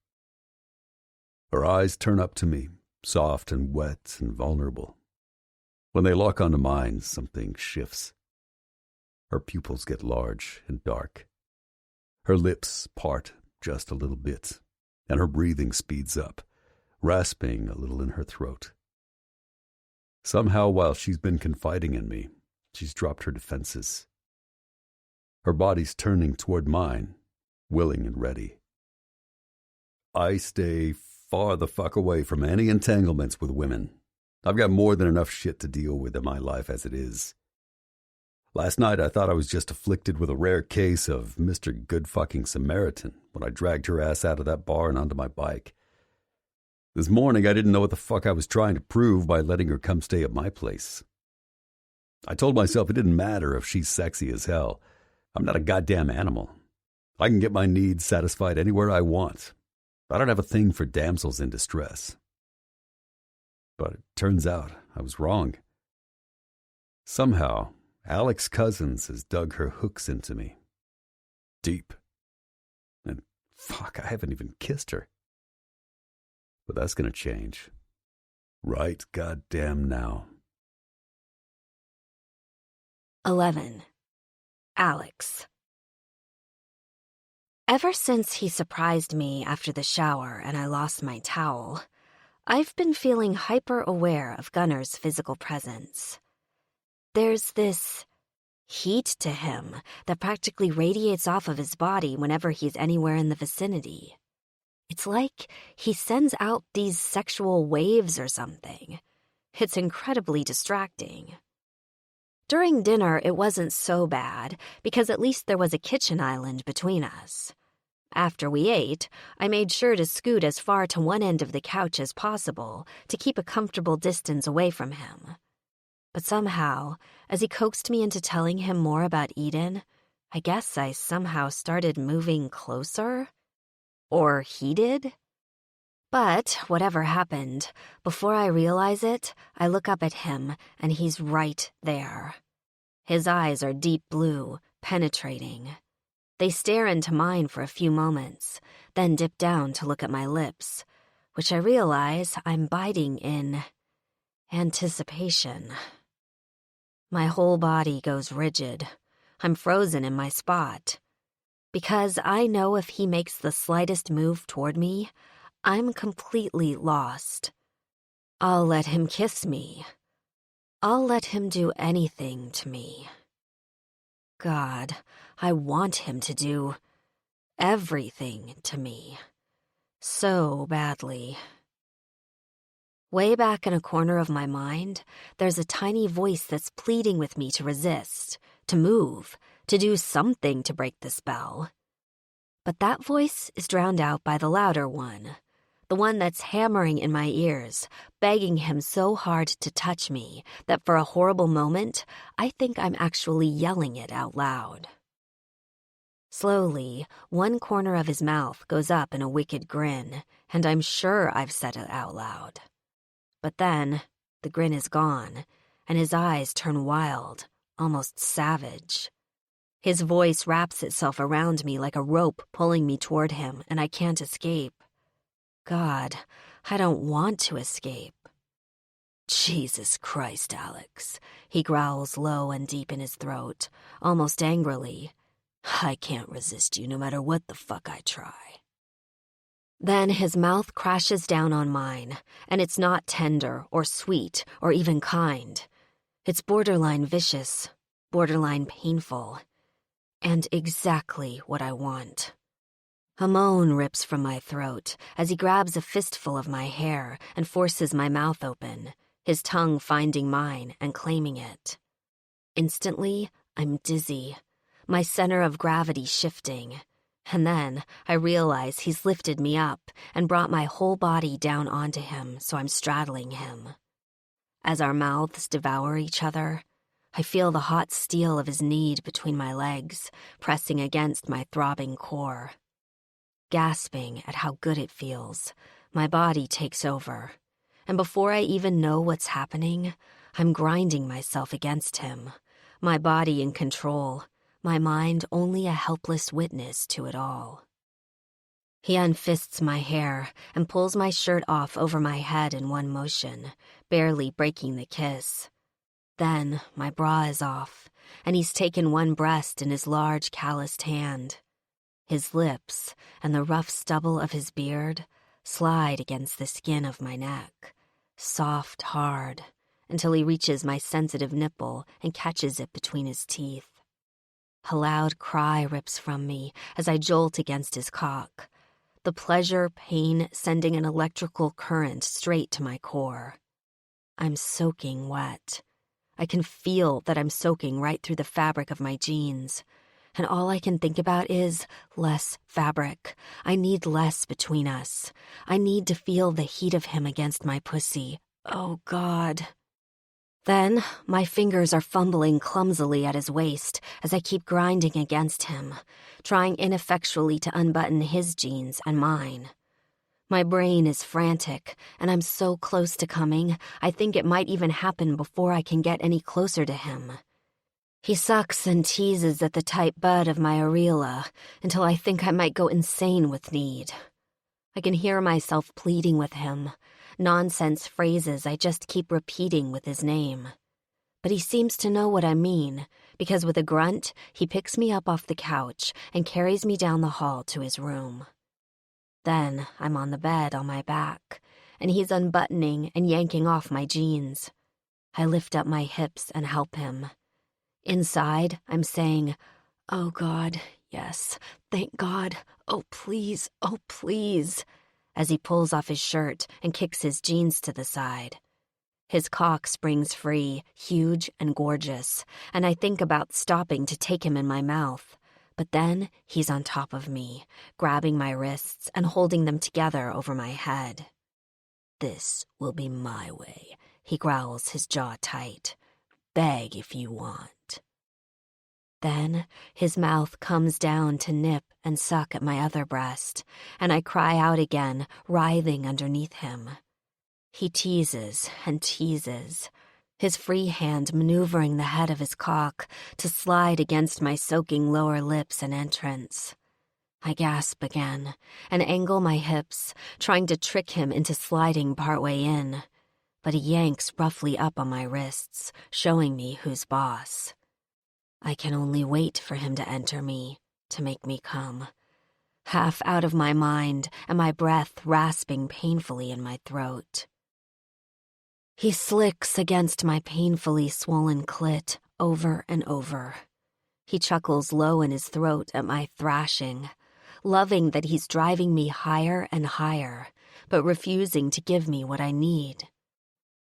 Her eyes turn up to me, soft and wet and vulnerable. When they lock onto mine, something shifts. Her pupils get large and dark. Her lips part just a little bit, and her breathing speeds up, rasping a little in her throat. Somehow, while she's been confiding in me, she's dropped her defenses. Her body's turning toward mine, willing and ready. I stay far the fuck away from any entanglements with women. I've got more than enough shit to deal with in my life as it is. Last night I thought I was just afflicted with a rare case of Mr. Good Fucking Samaritan when I dragged her ass out of that bar and onto my bike. This morning I didn't know what the fuck I was trying to prove by letting her come stay at my place. I told myself it didn't matter if she's sexy as hell. I'm not a goddamn animal, I can get my needs satisfied anywhere I want. I don't have a thing for damsels in distress. But it turns out I was wrong. Somehow, Alex Cousins has dug her hooks into me. Deep. And fuck, I haven't even kissed her. But that's gonna change. Right goddamn now. 11. Alex. Ever since he surprised me after the shower and I lost my towel, I've been feeling hyper-aware of Gunner's physical presence. There's this heat to him that practically radiates off of his body whenever he's anywhere in the vicinity. It's like he sends out these sexual waves or something. It's incredibly distracting. During dinner, it wasn't so bad because at least there was a kitchen island between us. After we ate, I made sure to scoot as far to one end of the couch as possible to keep a comfortable distance away from him. But somehow, as he coaxed me into telling him more about Eden, I guess I somehow started moving closer? Or he did? But whatever happened, before I realize it, I look up at him and he's right there. His eyes are deep blue, penetrating. They stare into mine for a few moments, then dip down to look at my lips, which I realize I'm biting in anticipation. My whole body goes rigid. I'm frozen in my spot. Because I know if he makes the slightest move toward me, I'm completely lost. I'll let him kiss me. I'll let him do anything to me. God, I want him to do everything to me. So badly. Way back in a corner of my mind, there's a tiny voice that's pleading with me to resist, to move, to do something to break the spell. But that voice is drowned out by the louder one, the one that's hammering in my ears, begging him so hard to touch me that for a horrible moment, I think I'm actually yelling it out loud. Slowly, one corner of his mouth goes up in a wicked grin, and I'm sure I've said it out loud. But then, the grin is gone, and his eyes turn wild, almost savage. His voice wraps itself around me like a rope pulling me toward him, and I can't escape. God, I don't want to escape. Jesus Christ, Alex, he growls low and deep in his throat, almost angrily. I can't resist you no matter what the fuck I try. Then his mouth crashes down on mine, and it's not tender or sweet or even kind. It's borderline vicious, borderline painful, and exactly what I want. A moan rips from my throat as he grabs a fistful of my hair and forces my mouth open, his tongue finding mine and claiming it. Instantly, I'm dizzy, my center of gravity shifting, and then I realize he's lifted me up and brought my whole body down onto him so I'm straddling him. As our mouths devour each other, I feel the hot steel of his knead between my legs, pressing against my throbbing core. Gasping at how good it feels, my body takes over, and before I even know what's happening, I'm grinding myself against him, my body in control, my mind only a helpless witness to it all. He unfists my hair and pulls my shirt off over my head in one motion, barely breaking the kiss. Then my bra is off, and he's taken one breast in his large calloused hand. His lips and the rough stubble of his beard slide against the skin of my neck, soft, hard, until he reaches my sensitive nipple and catches it between his teeth. A loud cry rips from me as I jolt against his cock, the pleasure, pain sending an electrical current straight to my core. I'm soaking wet. I can feel that I'm soaking right through the fabric of my jeans. And all I can think about is less fabric. I need less between us. I need to feel the heat of him against my pussy. Oh, God. Then, my fingers are fumbling clumsily at his waist as I keep grinding against him, trying ineffectually to unbutton his jeans and mine. My brain is frantic, and I'm so close to coming, I think it might even happen before I can get any closer to him. He sucks and teases at the tight bud of my areola until I think I might go insane with need. I can hear myself pleading with him, nonsense phrases I just keep repeating with his name. But he seems to know what I mean, because with a grunt, he picks me up off the couch and carries me down the hall to his room. Then I'm on the bed on my back, and he's unbuttoning and yanking off my jeans. I lift up my hips and help him. Inside, I'm saying, "Oh God, yes, thank God, oh please," as he pulls off his shirt and kicks his jeans to the side. His cock springs free, huge and gorgeous, and I think about stopping to take him in my mouth. But then he's on top of me, grabbing my wrists and holding them together over my head. "This will be my way," he growls, his jaw tight. "Beg if you want." Then his mouth comes down to nip and suck at my other breast, and I cry out again, writhing underneath him. He teases and teases, his free hand maneuvering the head of his cock to slide against my soaking lower lips and entrance. I gasp again and angle my hips, trying to trick him into sliding partway in, but he yanks roughly up on my wrists, showing me who's boss. I can only wait for him to enter me, to make me come, half out of my mind and my breath rasping painfully in my throat. He slicks against my painfully swollen clit over and over. He chuckles low in his throat at my thrashing, loving that he's driving me higher and higher, but refusing to give me what I need.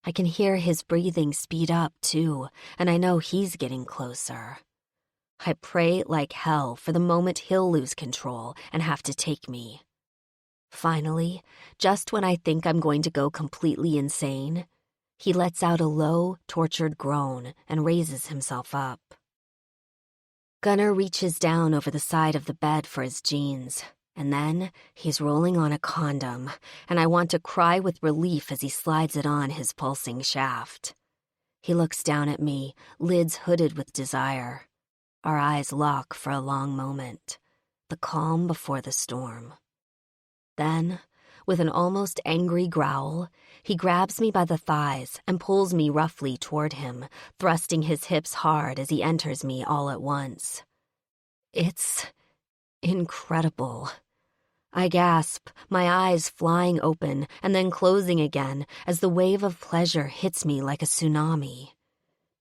I can hear his breathing speed up, too, and I know he's getting closer. I pray like hell for the moment he'll lose control and have to take me. Finally, just when I think I'm going to go completely insane, he lets out a low, tortured groan and raises himself up. Gunnar reaches down over the side of the bed for his jeans, and then he's rolling on a condom, and I want to cry with relief as he slides it on his pulsing shaft. He looks down at me, lids hooded with desire. Our eyes lock for a long moment, the calm before the storm. Then, with an almost angry growl, he grabs me by the thighs and pulls me roughly toward him, thrusting his hips hard as he enters me all at once. It's incredible. I gasp, my eyes flying open and then closing again as the wave of pleasure hits me like a tsunami.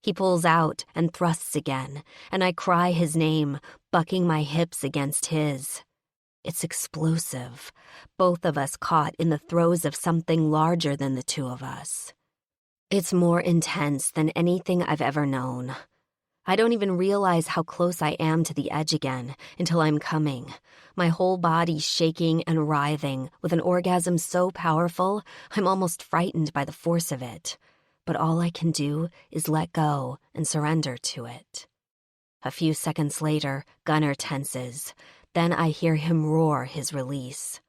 He pulls out and thrusts again, and I cry his name, bucking my hips against his. It's explosive, both of us caught in the throes of something larger than the two of us. It's more intense than anything I've ever known. I don't even realize how close I am to the edge again until I'm coming, my whole body shaking and writhing with an orgasm so powerful I'm almost frightened by the force of it. But all I can do is let go and surrender to it. A few seconds later, Gunnar tenses. Then I hear him roar his release.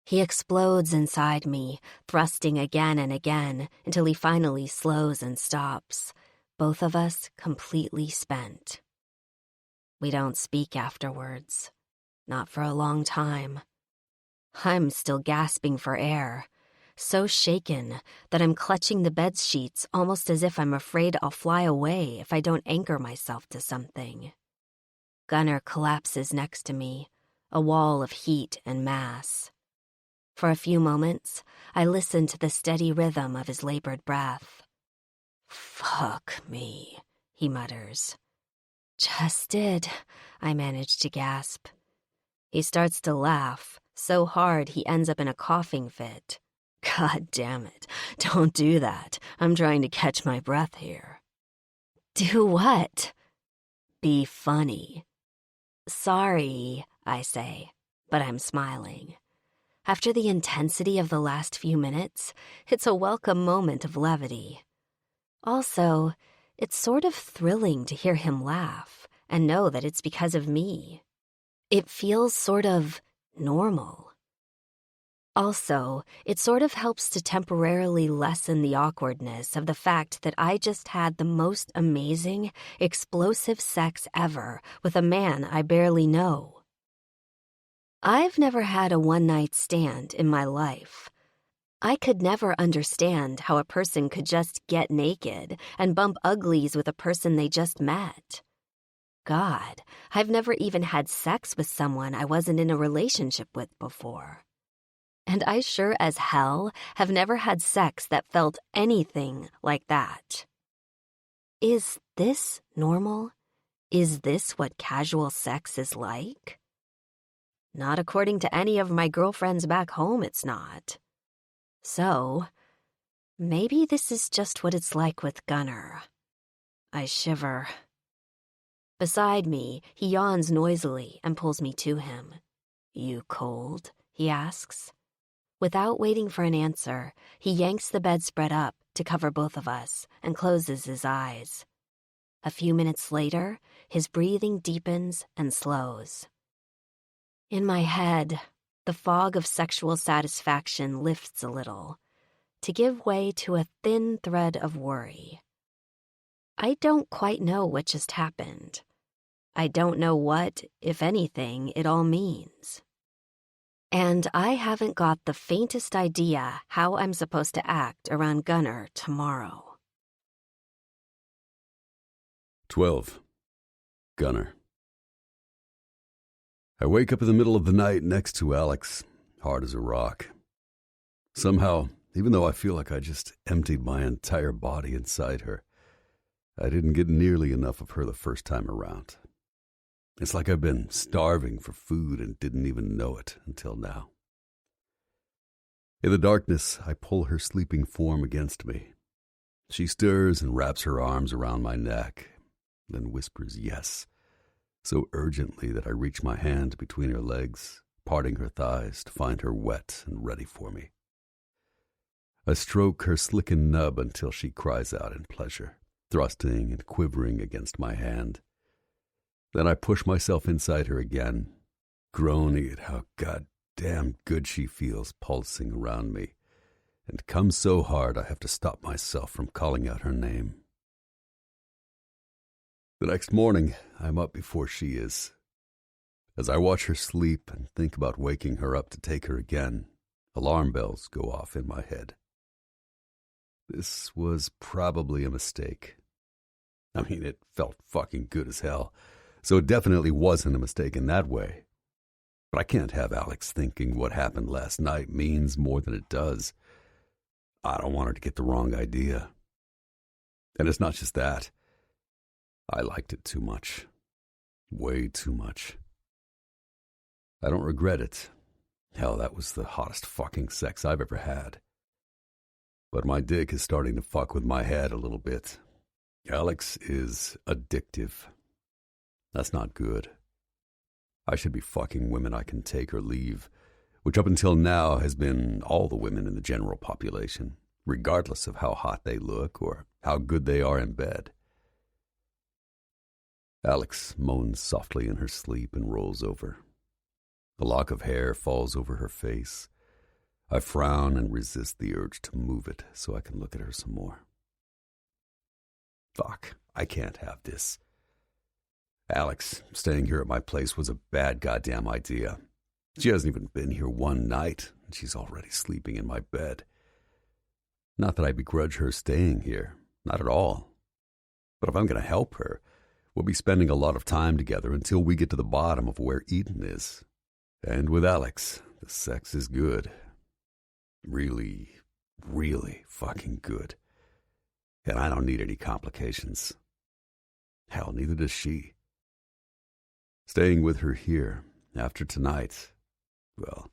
He explodes inside me, thrusting again and again until he finally slows and stops, both of us completely spent. We don't speak afterwards, not for a long time. I'm still gasping for air, so shaken that I'm clutching the bed sheets almost as if I'm afraid I'll fly away if I don't anchor myself to something. Gunnar collapses next to me, a wall of heat and mass. For a few moments, I listen to the steady rhythm of his labored breath. "Fuck me," he mutters. "Just did," I manage to gasp. He starts to laugh, so hard he ends up in a coughing fit. "God damn it, don't do that. I'm trying to catch my breath here." "Do what?" "Be funny." "Sorry," I say, but I'm smiling. After the intensity of the last few minutes, it's a welcome moment of levity. Also, it's sort of thrilling to hear him laugh and know that it's because of me. It feels sort of normal. Also, it sort of helps to temporarily lessen the awkwardness of the fact that I just had the most amazing, explosive sex ever with a man I barely know. I've never had a one-night stand in my life. I could never understand how a person could just get naked and bump uglies with a person they just met. God, I've never even had sex with someone I wasn't in a relationship with before. And I sure as hell have never had sex that felt anything like that. Is this normal? Is this what casual sex is like? Not according to any of my girlfriends back home, it's not. So, maybe this is just what it's like with Gunnar. I shiver. Beside me, he yawns noisily and pulls me to him. "You cold?" he asks. Without waiting for an answer, he yanks the bedspread up to cover both of us and closes his eyes. A few minutes later, his breathing deepens and slows. In my head, the fog of sexual satisfaction lifts a little, to give way to a thin thread of worry. I don't quite know what just happened. I don't know what, if anything, it all means. And I haven't got the faintest idea how I'm supposed to act around Gunnar tomorrow. 12. Gunnar. I wake up in the middle of the night next to Alex, hard as a rock. Somehow, even though I feel like I just emptied my entire body inside her, I didn't get nearly enough of her the first time around. It's like I've been starving for food and didn't even know it until now. In the darkness, I pull her sleeping form against me. She stirs and wraps her arms around my neck, then whispers yes, so urgently that I reach my hand between her legs, parting her thighs to find her wet and ready for me. I stroke her slickened nub until she cries out in pleasure, thrusting and quivering against my hand. Then I push myself inside her again, groaning at how goddamn good she feels pulsing around me, and comes so hard I have to stop myself from calling out her name. The next morning, I'm up before she is. As I watch her sleep and think about waking her up to take her again, alarm bells go off in my head. This was probably a mistake. I mean, it felt fucking good as hell. So it definitely wasn't a mistake in that way. But I can't have Alex thinking what happened last night means more than it does. I don't want her to get the wrong idea. And it's not just that. I liked it too much. Way too much. I don't regret it. Hell, that was the hottest fucking sex I've ever had. But my dick is starting to fuck with my head a little bit. Alex is addictive. That's not good. I should be fucking women I can take or leave, which up until now has been all the women in the general population, regardless of how hot they look or how good they are in bed. Alex moans softly in her sleep and rolls over. A lock of hair falls over her face. I frown and resist the urge to move it so I can look at her some more. Fuck, I can't have this. Alex staying here at my place was a bad goddamn idea. She hasn't even been here one night, and she's already sleeping in my bed. Not that I begrudge her staying here, not at all. But if I'm going to help her, we'll be spending a lot of time together until we get to the bottom of where Eden is. And with Alex, the sex is good. Really, really fucking good. And I don't need any complications. Hell, neither does she. Staying with her here, after tonight, well,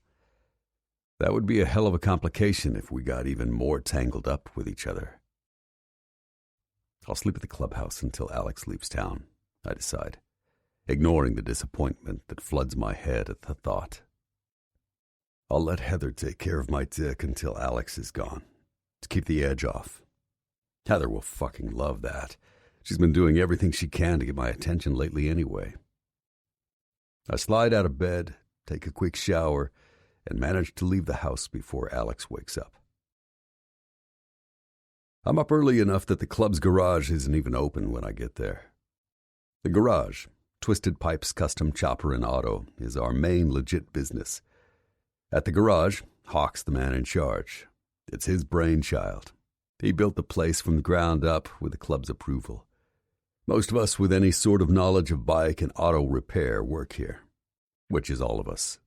that would be a hell of a complication if we got even more tangled up with each other. I'll sleep at the clubhouse until Alex leaves town, I decide, ignoring the disappointment that floods my head at the thought. I'll let Heather take care of my dick until Alex is gone, to keep the edge off. Heather will fucking love that. She's been doing everything she can to get my attention lately anyway. I slide out of bed, take a quick shower, and manage to leave the house before Alex wakes up. I'm up early enough that the club's garage isn't even open when I get there. The garage, Twisted Pipes Custom Chopper and Auto, is our main legit business. At the garage, Hawk's the man in charge. It's his brainchild. He built the place from the ground up with the club's approval. Most of us with any sort of knowledge of bike and auto repair work here, which is all of us.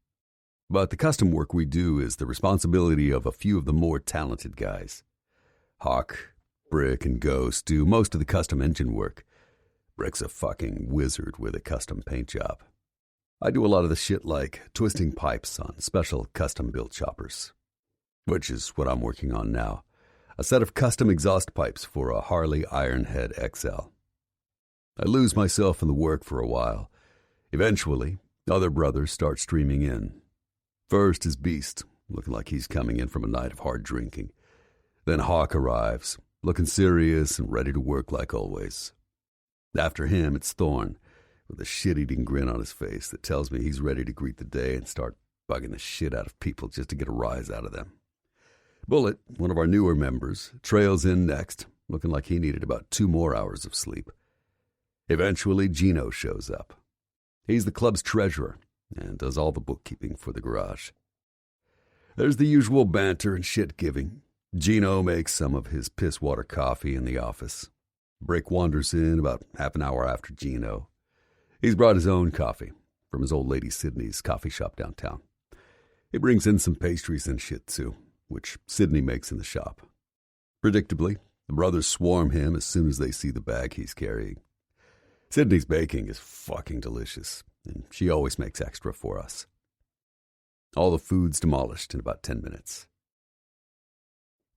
But the custom work we do is the responsibility of a few of the more talented guys. Hawk, Brick, and Ghost do most of the custom engine work. Brick's a fucking wizard with a custom paint job. I do a lot of the shit like twisting pipes on special custom-built choppers, which is what I'm working on now. A set of custom exhaust pipes for a Harley Ironhead XL. I lose myself in the work for a while. Eventually, other brothers start streaming in. First is Beast, looking like he's coming in from a night of hard drinking. Then Hawk arrives, looking serious and ready to work like always. After him, it's Thorn, with a shit-eating grin on his face that tells me he's ready to greet the day and start bugging the shit out of people just to get a rise out of them. Bullet, one of our newer members, trails in next, looking like he needed about 2 more hours of sleep. Eventually, Gino shows up. He's the club's treasurer and does all the bookkeeping for the garage. There's the usual banter and shit-giving. Gino makes some of his piss-water coffee in the office. Brick wanders in about half an hour after Gino. He's brought his own coffee from his old lady Sydney's coffee shop downtown. He brings in some pastries and shit, too, which Sydney makes in the shop. Predictably, the brothers swarm him as soon as they see the bag he's carrying. Sydney's baking is fucking delicious, and she always makes extra for us. All the food's demolished in about 10 minutes.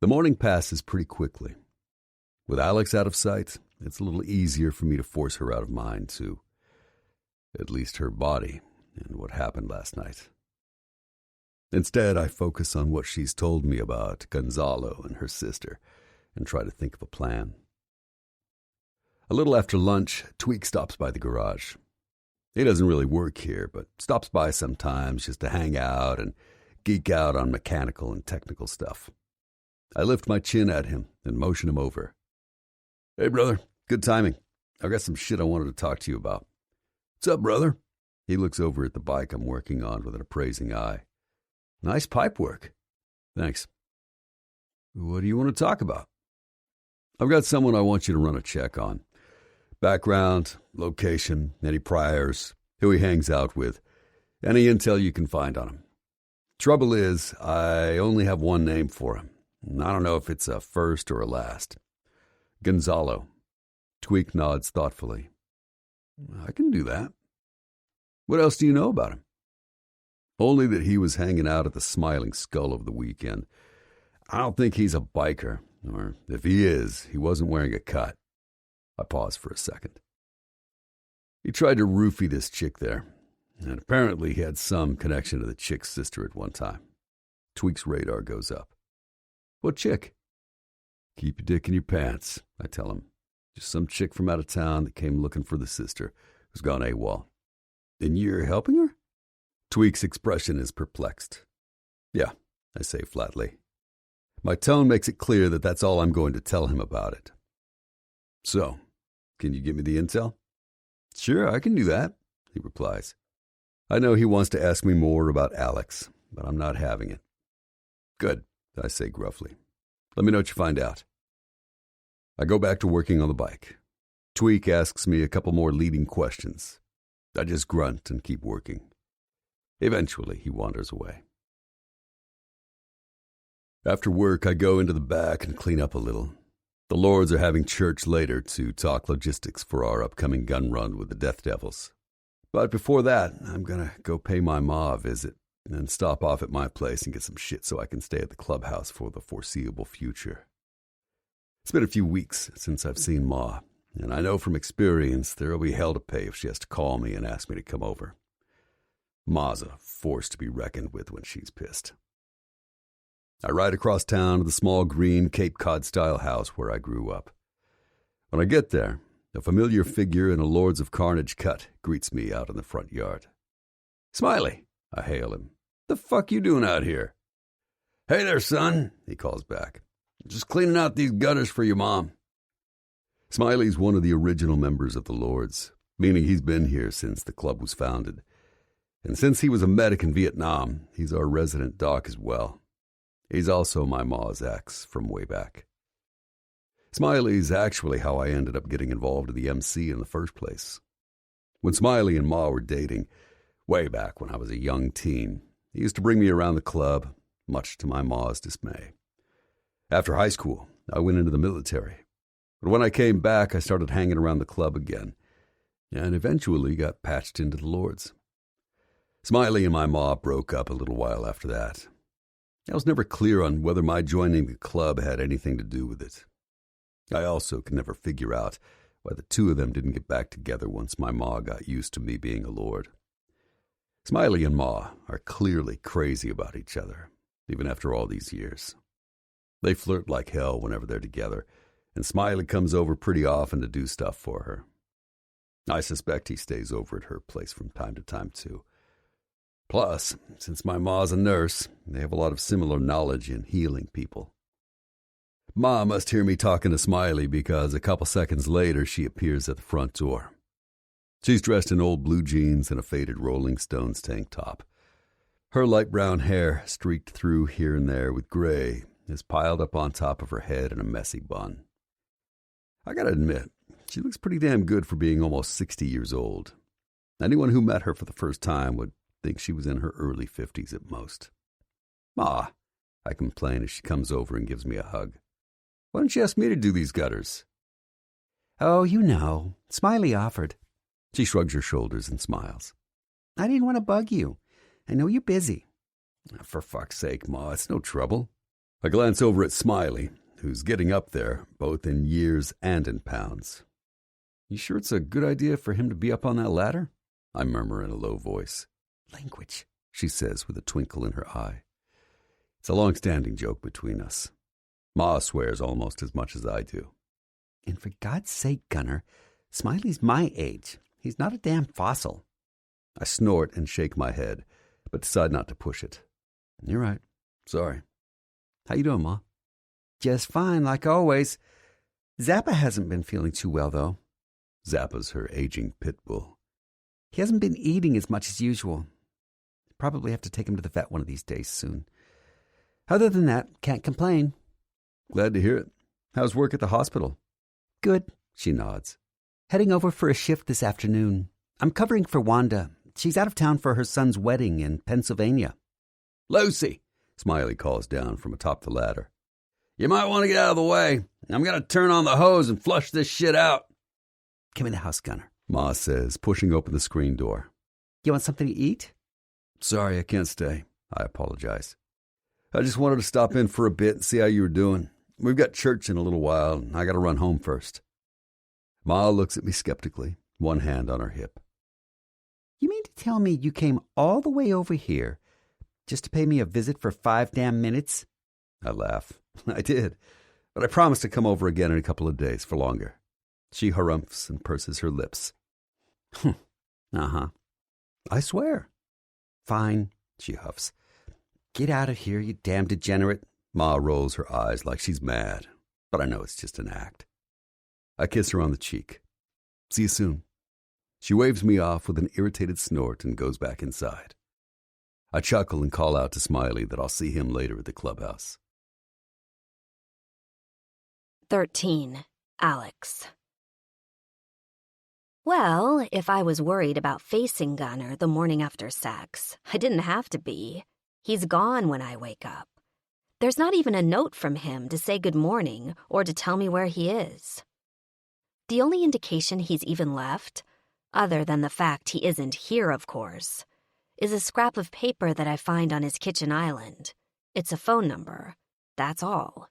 The morning passes pretty quickly. With Alex out of sight, it's a little easier for me to force her out of mind, too. At least her body and what happened last night. Instead, I focus on what she's told me about Gonzalo and her sister and try to think of a plan. A little after lunch, Tweak stops by the garage. He doesn't really work here, but stops by sometimes just to hang out and geek out on mechanical and technical stuff. I lift my chin at him and motion him over. "Hey, brother, good timing. I've got some shit I wanted to talk to you about." "What's up, brother?" He looks over at the bike I'm working on with an appraising eye. "Nice pipe work." "Thanks." "What do you want to talk about?" "I've got someone I want you to run a check on. Background, location, any priors, who he hangs out with, any intel you can find on him. Trouble is, I only have one name for him. I don't know if it's a first or a last. Gonzalo." Tweak nods thoughtfully. "I can do that." "What else do you know about him?" "Only that he was hanging out at the Smiling Skull over the weekend. I don't think he's a biker, or if he is, he wasn't wearing a cut." I pause for a second. "He tried to roofie this chick there, and apparently he had some connection to the chick's sister at one time." Tweak's radar goes up. "What chick?" "Keep your dick in your pants," I tell him. "Just some chick from out of town that came looking for the sister, who's gone AWOL." "And you're helping her?" Tweak's expression is perplexed. "Yeah," I say flatly. My tone makes it clear that that's all I'm going to tell him about it. "So, can you give me the intel?" "Sure, I can do that," he replies. I know he wants to ask me more about Alex, but I'm not having it. "Good," I say gruffly. "Let me know what you find out." I go back to working on the bike. Tweak asks me a couple more leading questions. I just grunt and keep working. Eventually, he wanders away. After work, I go into the back and clean up a little. The Lords are having church later to talk logistics for our upcoming gun run with the Death Devils. But before that, I'm going to go pay my ma a visit and stop off at my place and get some shit so I can stay at the clubhouse for the foreseeable future. It's been a few weeks since I've seen Ma, and I know from experience there'll be hell to pay if she has to call me and ask me to come over. Ma's a force to be reckoned with when she's pissed. I ride across town to the small green Cape Cod-style house where I grew up. When I get there, a familiar figure in a Lords of Carnage cut greets me out in the front yard. "Smiley," I hail him. "The fuck you doing out here?" "Hey there, son," he calls back. "Just cleaning out these gutters for your mom." Smiley's one of the original members of the Lords, meaning he's been here since the club was founded. And since he was a medic in Vietnam, he's our resident doc as well. He's also my ma's ex from way back. Smiley's actually how I ended up getting involved in the MC in the first place. When Smiley and Ma were dating, way back when I was a young teen, he used to bring me around the club, much to my ma's dismay. After high school, I went into the military. But when I came back, I started hanging around the club again, and eventually got patched into the Lords. Smiley and my ma broke up a little while after that. I was never clear on whether my joining the club had anything to do with it. I also could never figure out why the two of them didn't get back together once my ma got used to me being a Lord. Smiley and Ma are clearly crazy about each other, even after all these years. They flirt like hell whenever they're together, and Smiley comes over pretty often to do stuff for her. I suspect he stays over at her place from time to time, too. Plus, since my ma's a nurse, they have a lot of similar knowledge in healing people. Ma must hear me talking to Smiley because a couple seconds later she appears at the front door. She's dressed in old blue jeans and a faded Rolling Stones tank top. Her light brown hair, streaked through here and there with gray, is piled up on top of her head in a messy bun. I gotta admit, she looks pretty damn good for being almost 60 years old. Anyone who met her for the first time would think she was in her early 50s at most. "Ma," I complain as she comes over and gives me a hug. "Why don't you ask me to do these gutters?" "Oh, you know, Smiley offered." She shrugs her shoulders and smiles. "I didn't want to bug you. I know you're busy." "For fuck's sake, Ma, it's no trouble." I glance over at Smiley, who's getting up there, both in years and in pounds. "You sure it's a good idea for him to be up on that ladder?" I murmur in a low voice. "Language," she says with a twinkle in her eye. It's a long-standing joke between us. Ma swears almost as much as I do. "And for God's sake, Gunner, Smiley's my age. He's not a damn fossil." I snort and shake my head, but decide not to push it. "You're right. Sorry. How you doing, Ma?" "Just fine, like always. Zappa hasn't been feeling too well, though." Zappa's her aging pit bull. "He hasn't been eating as much as usual. Probably have to take him to the vet one of these days soon. Other than that, can't complain." "Glad to hear it. How's work at the hospital?" "Good," she nods. "Heading over for a shift this afternoon. I'm covering for Wanda. She's out of town for her son's wedding in Pennsylvania." "Lucy," Smiley calls down from atop the ladder. "You might want to get out of the way. I'm going to turn on the hose and flush this shit out." "Come in the house, Gunner," Ma says, pushing open the screen door. "You want something to eat?" "Sorry, I can't stay." I apologize. "I just wanted to stop in for a bit and see how you were doing. We've got church in a little while, and I got to run home first." Ma looks at me skeptically, one hand on her hip. "You mean to tell me you came all the way over here just to pay me a visit for 5 damn minutes?" I laugh. "I did, but I promised to come over again in a couple of days for longer." She harumphs and purses her lips. "Uh-huh. "I swear." "Fine," she huffs. "Get out of here, you damn degenerate." Ma rolls her eyes like she's mad, but I know it's just an act. I kiss her on the cheek. "See you soon." She waves me off with an irritated snort and goes back inside. I chuckle and call out to Smiley that I'll see him later at the clubhouse. 13. Alex. Well, if I was worried about facing Gunner the morning after sex, I didn't have to be. He's gone when I wake up. There's not even a note from him to say good morning or to tell me where he is. The only indication he's even left, other than the fact he isn't here, of course, is a scrap of paper that I find on his kitchen island. It's a phone number. That's all.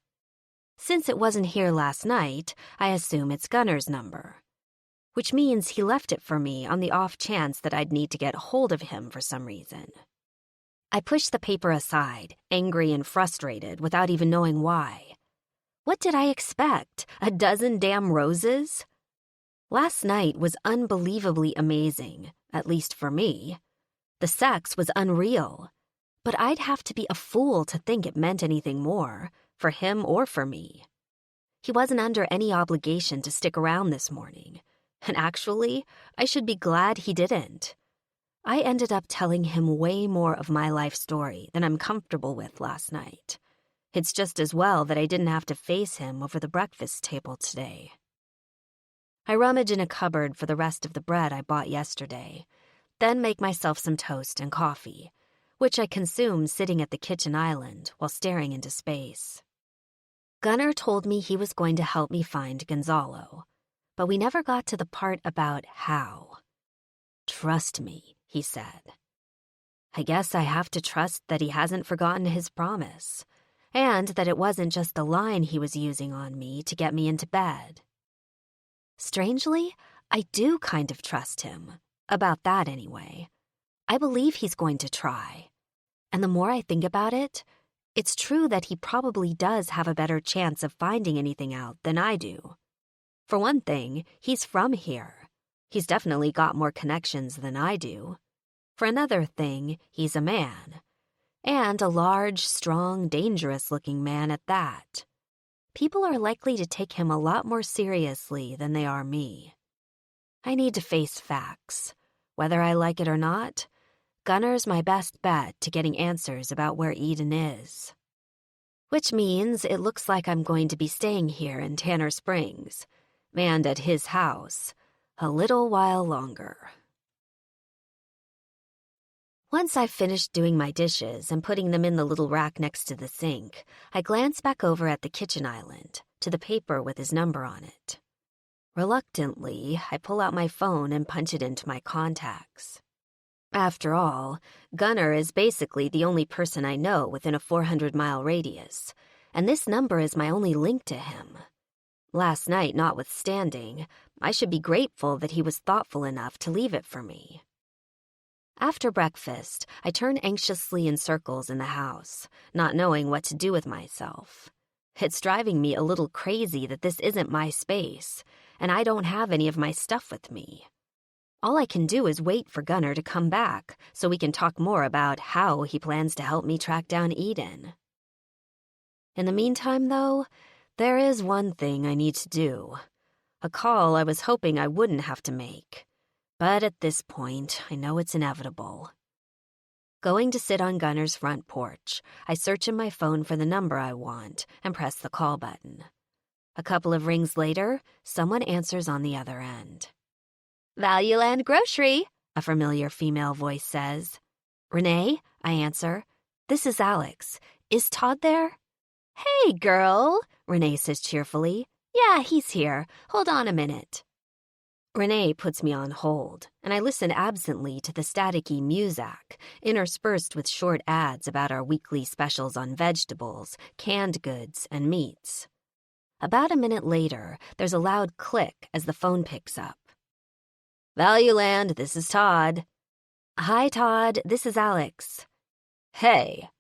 Since it wasn't here last night, I assume it's Gunner's number, which means he left it for me on the off chance that I'd need to get hold of him for some reason. I push the paper aside, angry and frustrated, without even knowing why. What did I expect? A dozen damn roses? Last night was unbelievably amazing, at least for me. The sex was unreal, but I'd have to be a fool to think it meant anything more, for him or for me. He wasn't under any obligation to stick around this morning, and actually, I should be glad he didn't. I ended up telling him way more of my life story than I'm comfortable with last night. It's just as well that I didn't have to face him over the breakfast table today. I rummage in a cupboard for the rest of the bread I bought yesterday, then make myself some toast and coffee, which I consume sitting at the kitchen island while staring into space. Gunnar told me he was going to help me find Gonzalo, but we never got to the part about how. Trust me, he said. I guess I have to trust that he hasn't forgotten his promise, and that it wasn't just the line he was using on me to get me into bed. Strangely, I do kind of trust him. About that, anyway. I believe he's going to try. And the more I think about it, it's true that he probably does have a better chance of finding anything out than I do. For one thing, he's from here. He's definitely got more connections than I do. For another thing, he's a man. And a large, strong, dangerous-looking man at that. People are likely to take him a lot more seriously than they are me. I need to face facts. Whether I like it or not, Gunnar's my best bet to getting answers about where Eden is. Which means it looks like I'm going to be staying here in Tanner Springs, and at his house, a little while longer. Once I've finished doing my dishes and putting them in the little rack next to the sink, I glance back over at the kitchen island, to the paper with his number on it. Reluctantly, I pull out my phone and punch it into my contacts. After all, Gunnar is basically the only person I know within a 400-mile radius, and this number is my only link to him. Last night notwithstanding, I should be grateful that he was thoughtful enough to leave it for me. After breakfast, I turn anxiously in circles in the house, not knowing what to do with myself. It's driving me a little crazy that this isn't my space, and I don't have any of my stuff with me. All I can do is wait for Gunnar to come back so we can talk more about how he plans to help me track down Eden. In the meantime, though, there is one thing I need to do. A call I was hoping I wouldn't have to make. But at this point, I know it's inevitable. Going to sit on Gunnar's front porch, I search in my phone for the number I want and press the call button. A couple of rings later, someone answers on the other end. "Valueland Grocery," a familiar female voice says. "Renee," I answer. "This is Alex. Is Todd there?" "Hey, girl," Renee says cheerfully. "Yeah, he's here. Hold on a minute." Renee puts me on hold, and I listen absently to the staticky muzak, interspersed with short ads about our weekly specials on vegetables, canned goods, and meats. About a minute later, there's a loud click as the phone picks up. "Valueland, this is Todd." "Hi, Todd. This is Alex." "Hey."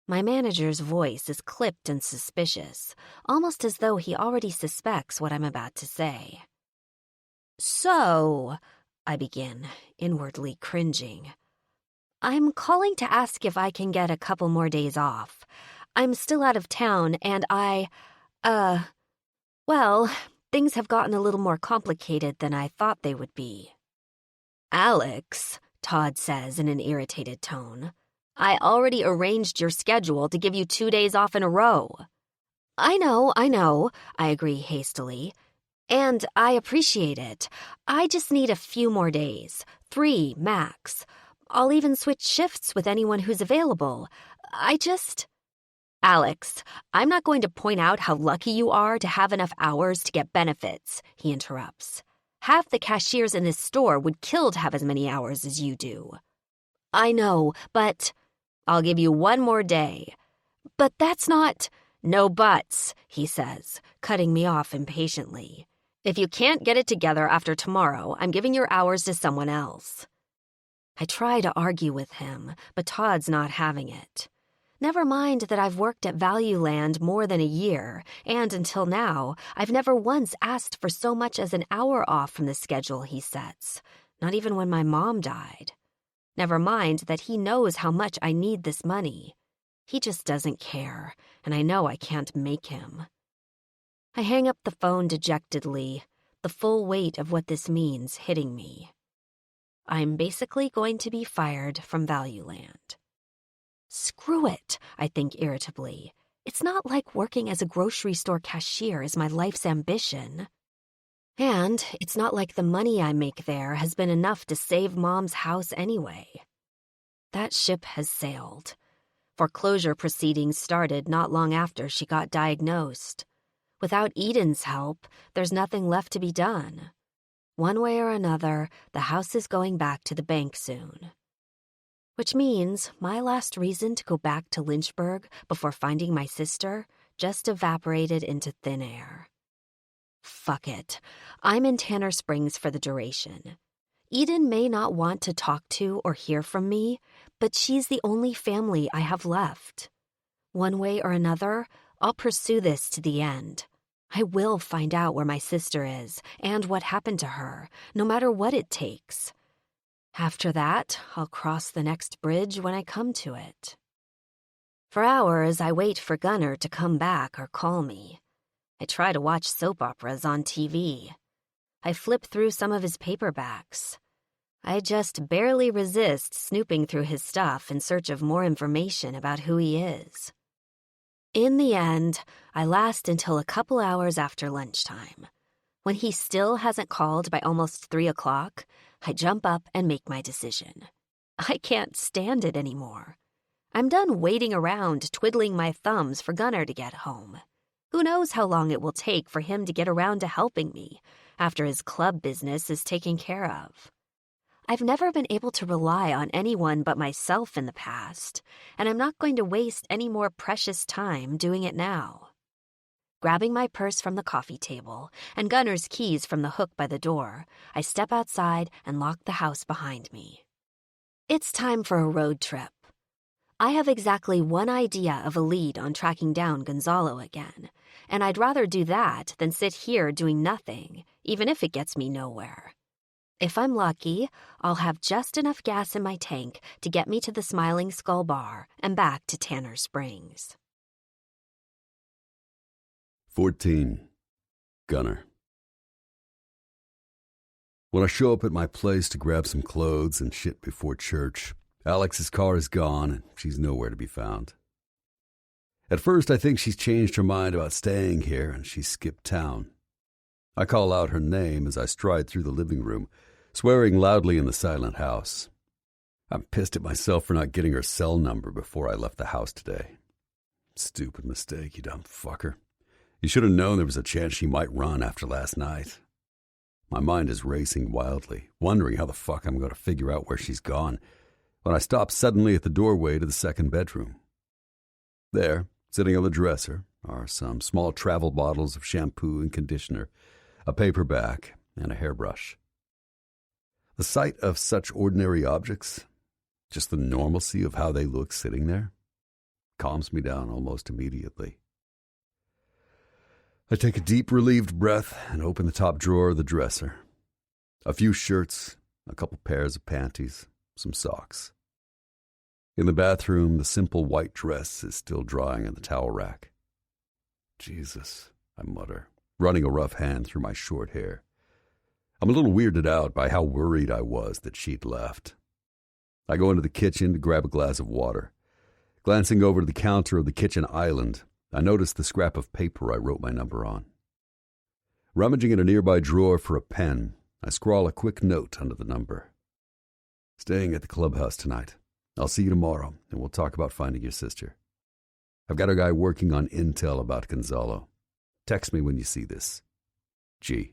My manager's voice is clipped and suspicious, almost as though he already suspects what I'm about to say. "So," I begin, inwardly cringing. "I'm calling to ask if I can get a couple more days off. I'm still out of town and well, things have gotten a little more complicated than I thought they would be." "Alex," Todd says in an irritated tone, "I already arranged your schedule to give you 2 days off in a row." I know, I agree hastily. "And I appreciate it. I just need a few more days. 3, max. I'll even switch shifts with anyone who's available. "Alex, I'm not going to point out how lucky you are to have enough hours to get benefits," he interrupts. "Half the cashiers in this store would kill to have as many hours as you do." "I know, but—" "I'll give you 1 more day." "But that's not—" "No buts," he says, cutting me off impatiently. "If you can't get it together after tomorrow, I'm giving your hours to someone else." I try to argue with him, but Todd's not having it. Never mind that I've worked at Value Land more than a year, and until now, I've never once asked for so much as an hour off from the schedule he sets, not even when my mom died. Never mind that he knows how much I need this money. He just doesn't care, and I know I can't make him. I hang up the phone dejectedly, the full weight of what this means hitting me. I'm basically going to be fired from Value Land. Screw it, I think irritably. It's not like working as a grocery store cashier is my life's ambition. And it's not like the money I make there has been enough to save Mom's house anyway. That ship has sailed. Foreclosure proceedings started not long after she got diagnosed. Without Eden's help, there's nothing left to be done. One way or another, the house is going back to the bank soon. Which means my last reason to go back to Lynchburg before finding my sister just evaporated into thin air. Fuck it. I'm in Tanner Springs for the duration. Eden may not want to talk to or hear from me, but she's the only family I have left. One way or another, I'll pursue this to the end. I will find out where my sister is and what happened to her, no matter what it takes. After that, I'll cross the next bridge when I come to it. For hours, I wait for Gunnar to come back or call me. I try to watch soap operas on TV. I flip through some of his paperbacks. I just barely resist snooping through his stuff in search of more information about who he is. In the end, I last until a couple hours after lunchtime. When he still hasn't called by almost 3 o'clock, I jump up and make my decision. I can't stand it anymore. I'm done waiting around, twiddling my thumbs for Gunnar to get home. Who knows how long it will take for him to get around to helping me after his club business is taken care of. I've never been able to rely on anyone but myself in the past, and I'm not going to waste any more precious time doing it now. Grabbing my purse from the coffee table and Gunnar's keys from the hook by the door, I step outside and lock the house behind me. It's time for a road trip. I have exactly one idea of a lead on tracking down Gonzalo again, and I'd rather do that than sit here doing nothing, even if it gets me nowhere. If I'm lucky, I'll have just enough gas in my tank to get me to the Smiling Skull Bar and back to Tanner Springs. 14. Gunnar. When I show up at my place to grab some clothes and shit before church, Alex's car is gone and she's nowhere to be found. At first, I think she's changed her mind about staying here and she skipped town. I call out her name as I stride through the living room, swearing loudly in the silent house. I'm pissed at myself for not getting her cell number before I left the house today. Stupid mistake, you dumb fucker. You should have known there was a chance she might run after last night. My mind is racing wildly, wondering how the fuck I'm going to figure out where she's gone, when I stop suddenly at the doorway to the second bedroom. There, sitting on the dresser, are some small travel bottles of shampoo and conditioner, a paperback, and a hairbrush. The sight of such ordinary objects, just the normalcy of how they look sitting there, calms me down almost immediately. I take a deep, relieved breath and open the top drawer of the dresser. A few shirts, a couple pairs of panties, some socks. In the bathroom, the simple white dress is still drying on the towel rack. Jesus, I mutter, running a rough hand through my short hair. I'm a little weirded out by how worried I was that she'd left. I go into the kitchen to grab a glass of water. Glancing over to the counter of the kitchen island, I notice the scrap of paper I wrote my number on. Rummaging in a nearby drawer for a pen, I scrawl a quick note under the number. Staying at the clubhouse tonight. I'll see you tomorrow, and we'll talk about finding your sister. I've got a guy working on intel about Gonzalo. Text me when you see this. G.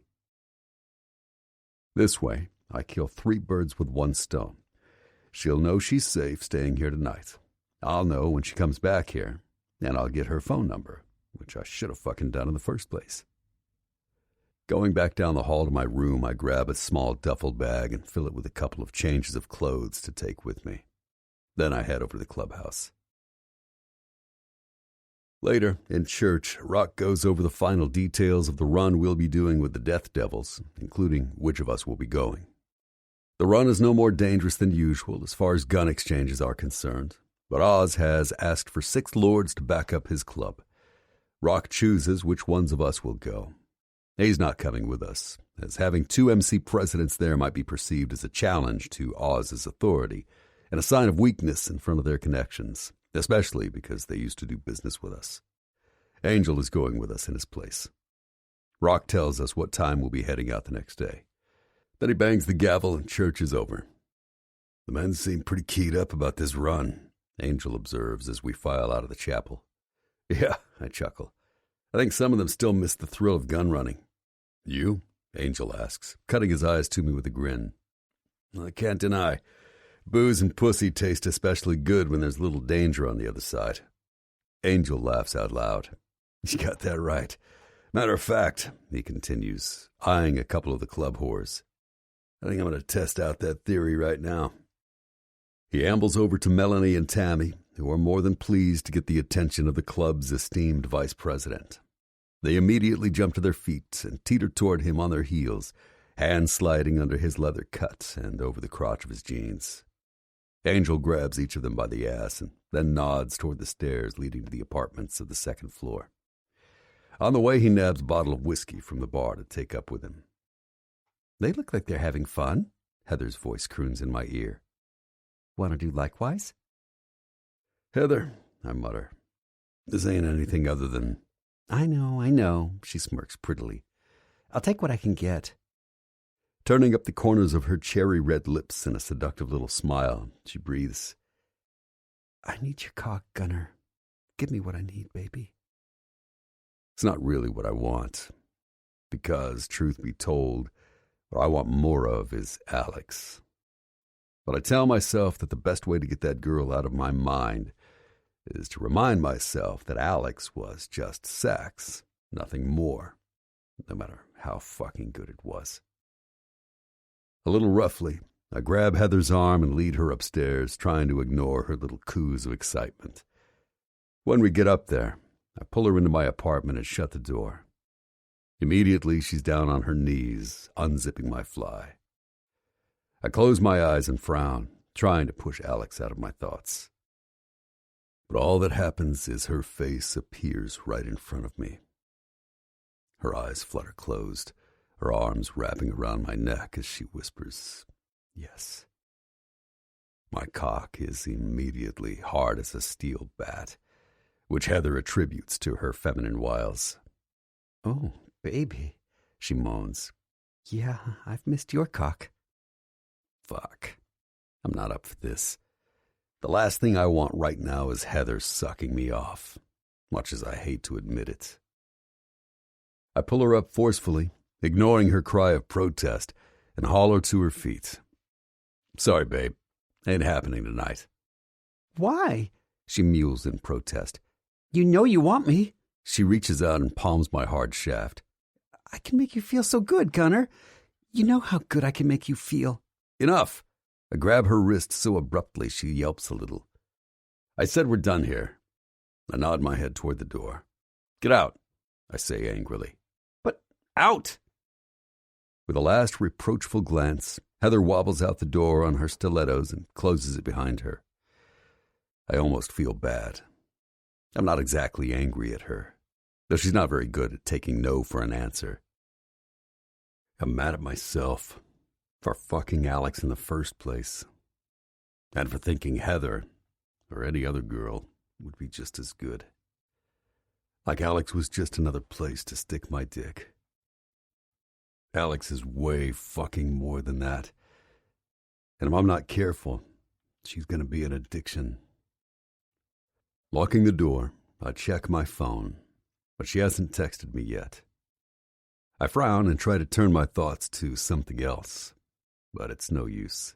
This way, I kill 3 birds with 1 stone. She'll know she's safe staying here tonight. I'll know when she comes back here, and I'll get her phone number, which I should have fucking done in the first place. Going back down the hall to my room, I grab a small duffel bag and fill it with a couple of changes of clothes to take with me. Then I head over to the clubhouse. Later, in church, Rock goes over the final details of the run we'll be doing with the Death Devils, including which of us will be going. The run is no more dangerous than usual as far as gun exchanges are concerned, but Oz has asked for 6 lords to back up his club. Rock chooses which ones of us will go. He's not coming with us, as having 2 MC presidents there might be perceived as a challenge to Oz's authority and a sign of weakness in front of their connections, especially because they used to do business with us. Angel is going with us in his place. Rock tells us what time we'll be heading out the next day. Then he bangs the gavel and church is over. The men seem pretty keyed up about this run, Angel observes as we file out of the chapel. Yeah, I chuckle. I think some of them still miss the thrill of gun running. You? Angel asks, cutting his eyes to me with a grin. I can't deny. Booze and pussy taste especially good when there's little danger on the other side. Angel laughs out loud. You got that right. Matter of fact, he continues, eyeing a couple of the club whores. I think I'm going to test out that theory right now. He ambles over to Melanie and Tammy, who are more than pleased to get the attention of the club's esteemed vice president. They immediately jump to their feet and teeter toward him on their heels, hands sliding under his leather cut and over the crotch of his jeans. Angel grabs each of them by the ass and then nods toward the stairs leading to the apartments of the second floor. On the way, he nabs a bottle of whiskey from the bar to take up with him. They look like they're having fun, Heather's voice croons in my ear. Want to do likewise? Heather, I mutter. This ain't anything other than... I know, she smirks prettily. I'll take what I can get. Turning up the corners of her cherry-red lips in a seductive little smile, she breathes. I need your cock, Gunner. Give me what I need, baby. It's not really what I want. Because, truth be told, what I want more of is Alex. But I tell myself that the best way to get that girl out of my mind is to remind myself that Alex was just sex, nothing more, no matter how fucking good it was. A little roughly, I grab Heather's arm and lead her upstairs, trying to ignore her little coos of excitement. When we get up there, I pull her into my apartment and shut the door. Immediately, she's down on her knees, unzipping my fly. I close my eyes and frown, trying to push Alex out of my thoughts. But all that happens is her face appears right in front of me. Her eyes flutter closed, her arms wrapping around my neck as she whispers, yes. My cock is immediately hard as a steel bat, which Heather attributes to her feminine wiles. Oh, baby, she moans. Yeah, I've missed your cock. Fuck. I'm not up for this. The last thing I want right now is Heather sucking me off, much as I hate to admit it. I pull her up forcefully, ignoring her cry of protest, and haul her to her feet. Sorry, babe. Ain't happening tonight. Why? She mews in protest. You know you want me. She reaches out and palms my hard shaft. I can make you feel so good, Gunner. You know how good I can make you feel. Enough. I grab her wrist so abruptly she yelps a little. I said we're done here. I nod my head toward the door. Get out, I say angrily. But out! With a last reproachful glance, Heather wobbles out the door on her stilettos and closes it behind her. I almost feel bad. I'm not exactly angry at her, though she's not very good at taking no for an answer. I'm mad at myself for fucking Alex in the first place, and for thinking Heather, or any other girl, would be just as good. Like Alex was just another place to stick my dick. Alex is way fucking more than that. And if I'm not careful, she's going to be an addiction. Locking the door, I check my phone, but she hasn't texted me yet. I frown and try to turn my thoughts to something else, but it's no use.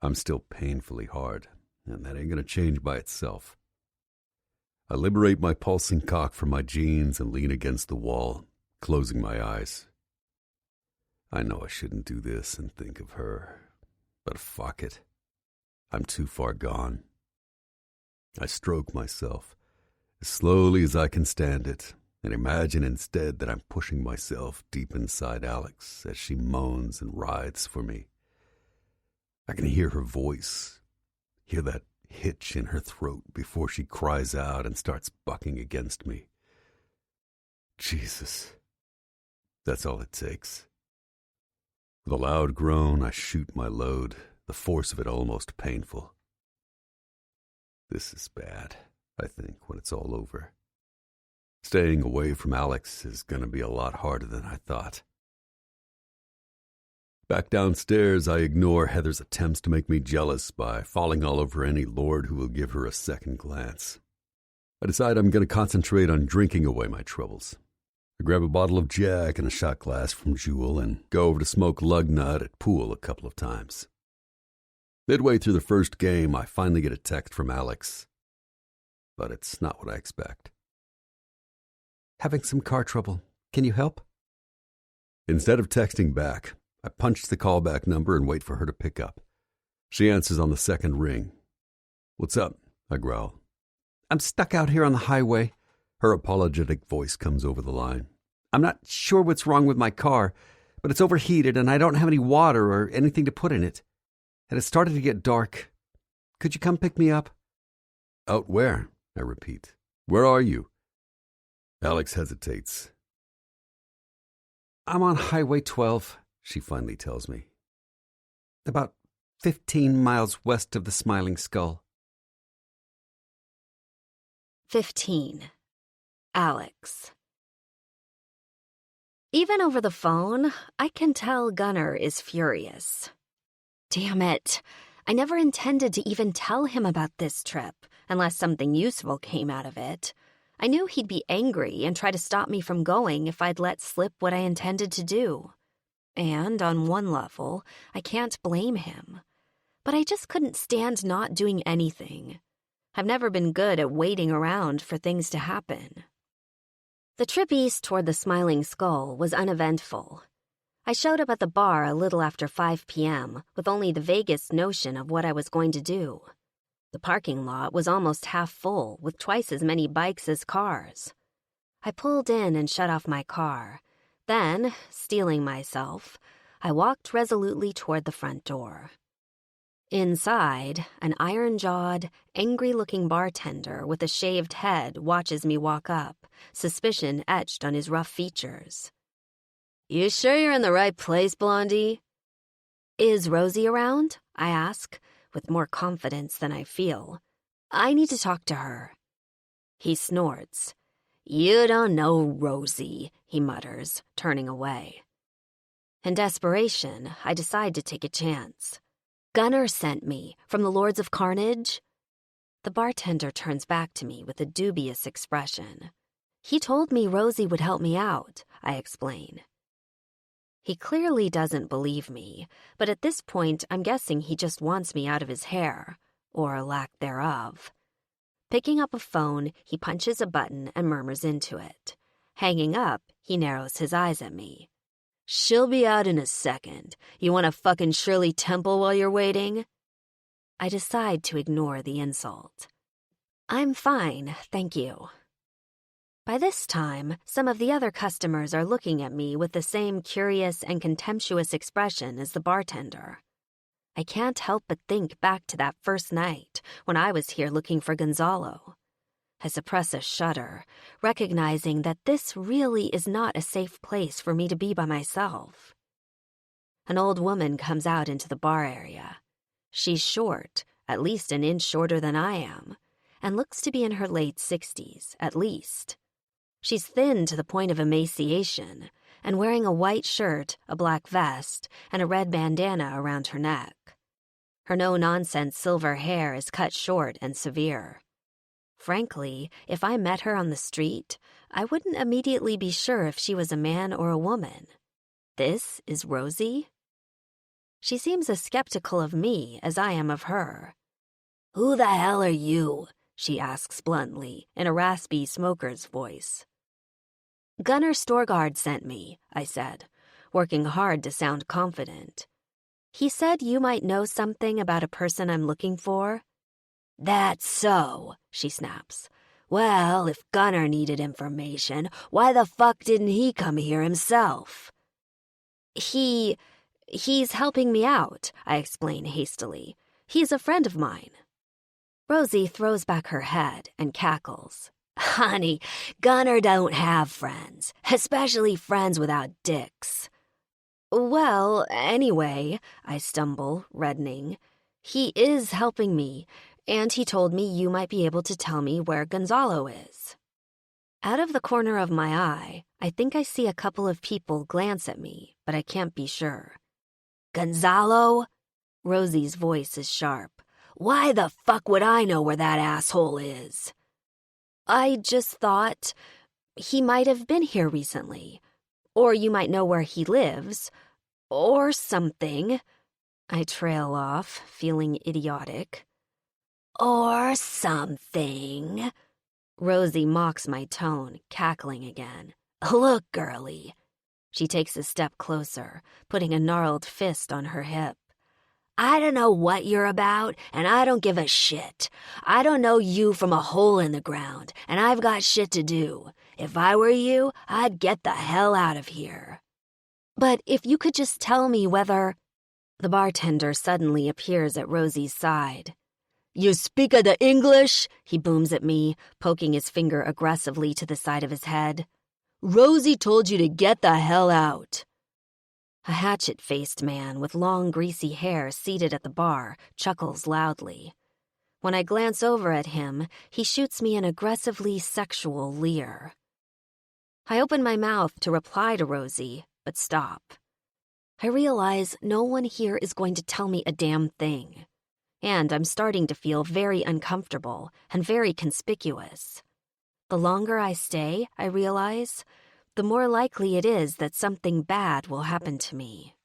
I'm still painfully hard, and that ain't going to change by itself. I liberate my pulsing cock from my jeans and lean against the wall, closing my eyes. I know I shouldn't do this and think of her, but fuck it. I'm too far gone. I stroke myself, as slowly as I can stand it, and imagine instead that I'm pushing myself deep inside Alex as she moans and writhes for me. I can hear her voice, hear that hitch in her throat before she cries out and starts bucking against me. Jesus, that's all it takes. With a loud groan, I shoot my load, the force of it almost painful. This is bad, I think, when it's all over. Staying away from Alex is going to be a lot harder than I thought. Back downstairs, I ignore Heather's attempts to make me jealous by falling all over any lord who will give her a second glance. I decide I'm going to concentrate on drinking away my troubles. I grab a bottle of Jack and a shot glass from Jewel and go over to smoke lug nut at pool a couple of times. Midway through the first game, I finally get a text from Alex, but it's not what I expect. Having some car trouble. Can you help? Instead of texting back, I punch the callback number and wait for her to pick up. She answers on the second ring. "What's up?" I growl. I'm stuck out here on the highway. Her apologetic voice comes over the line. I'm not sure what's wrong with my car, but it's overheated and I don't have any water or anything to put in it. And it started to get dark. Could you come pick me up? Out where? I repeat. Where are you? Alex hesitates. I'm on Highway 12, she finally tells me. About 15 miles west of the Smiling Skull. 15. Alex. Even over the phone, I can tell Gunnar is furious. Damn it. I never intended to even tell him about this trip, unless something useful came out of it. I knew he'd be angry and try to stop me from going if I'd let slip what I intended to do. And on one level, I can't blame him. But I just couldn't stand not doing anything. I've never been good at waiting around for things to happen. The trip east toward the Smiling Skull was uneventful. I showed up at the bar a little after 5 p.m. with only the vaguest notion of what I was going to do. The parking lot was almost half full, with twice as many bikes as cars. I pulled in and shut off my car. Then, steeling myself, I walked resolutely toward the front door. Inside, an iron-jawed, angry-looking bartender with a shaved head watches me walk up, suspicion etched on his rough features. "You sure you're in the right place, Blondie?" "Is Rosie around?" I ask, with more confidence than I feel. "I need to talk to her." He snorts. "You don't know Rosie," he mutters, turning away. In desperation, I decide to take a chance. "Gunnar sent me, from the Lords of Carnage?" The bartender turns back to me with a dubious expression. "He told me Rosie would help me out," I explain. He clearly doesn't believe me, but at this point I'm guessing he just wants me out of his hair, or lack thereof. Picking up a phone, he punches a button and murmurs into it. Hanging up, he narrows his eyes at me. "She'll be out in a second. You want to fucking Shirley Temple while you're waiting?" I decide to ignore the insult. "I'm fine, thank you." By this time, some of the other customers are looking at me with the same curious and contemptuous expression as the bartender. I can't help but think back to that first night when I was here looking for Gonzalo. I suppress a shudder, recognizing that this really is not a safe place for me to be by myself. An old woman comes out into the bar area. She's short, at least an inch shorter than I am, and looks to be in her late 60s, at least. She's thin to the point of emaciation, and wearing a white shirt, a black vest, and a red bandana around her neck. Her no-nonsense silver hair is cut short and severe. Frankly, if I met her on the street, I wouldn't immediately be sure if she was a man or a woman. This is Rosie? She seems as skeptical of me as I am of her. "Who the hell are you?" she asks bluntly, in a raspy smoker's voice. "Gunnar Storgard sent me," I said, working hard to sound confident. "He said you might know something about a person I'm looking for." "That's so," she snaps. Well, if Gunnar needed information, why the fuck didn't he come here himself? He's helping me out, I explain hastily. He's a friend of mine. Rosie throws back her head and cackles. Honey, Gunnar don't have friends, especially friends without dicks. Well, anyway, I stumble, reddening. He is helping me, and he told me you might be able to tell me where Gonzalo is. Out of the corner of my eye, I think I see a couple of people glance at me, but I can't be sure. Gonzalo? Rosie's voice is sharp. Why the fuck would I know where that asshole is? I just thought he might have been here recently. Or you might know where he lives. Or something. I trail off, feeling idiotic. Or something. Rosie mocks my tone, cackling again. Look, girlie. She takes a step closer, putting a gnarled fist on her hip. I don't know what you're about, and I don't give a shit. I don't know you from a hole in the ground, and I've got shit to do. If I were you, I'd get the hell out of here. But if you could just tell me whether... The bartender suddenly appears at Rosie's side. You speak of the English? He booms at me, poking his finger aggressively to the side of his head. Rosie told you to get the hell out. A hatchet-faced man with long, greasy hair seated at the bar chuckles loudly. When I glance over at him, he shoots me an aggressively sexual leer. I open my mouth to reply to Rosie, but stop. I realize no one here is going to tell me a damn thing. And I'm starting to feel very uncomfortable and very conspicuous. The longer I stay, I realize, the more likely it is that something bad will happen to me.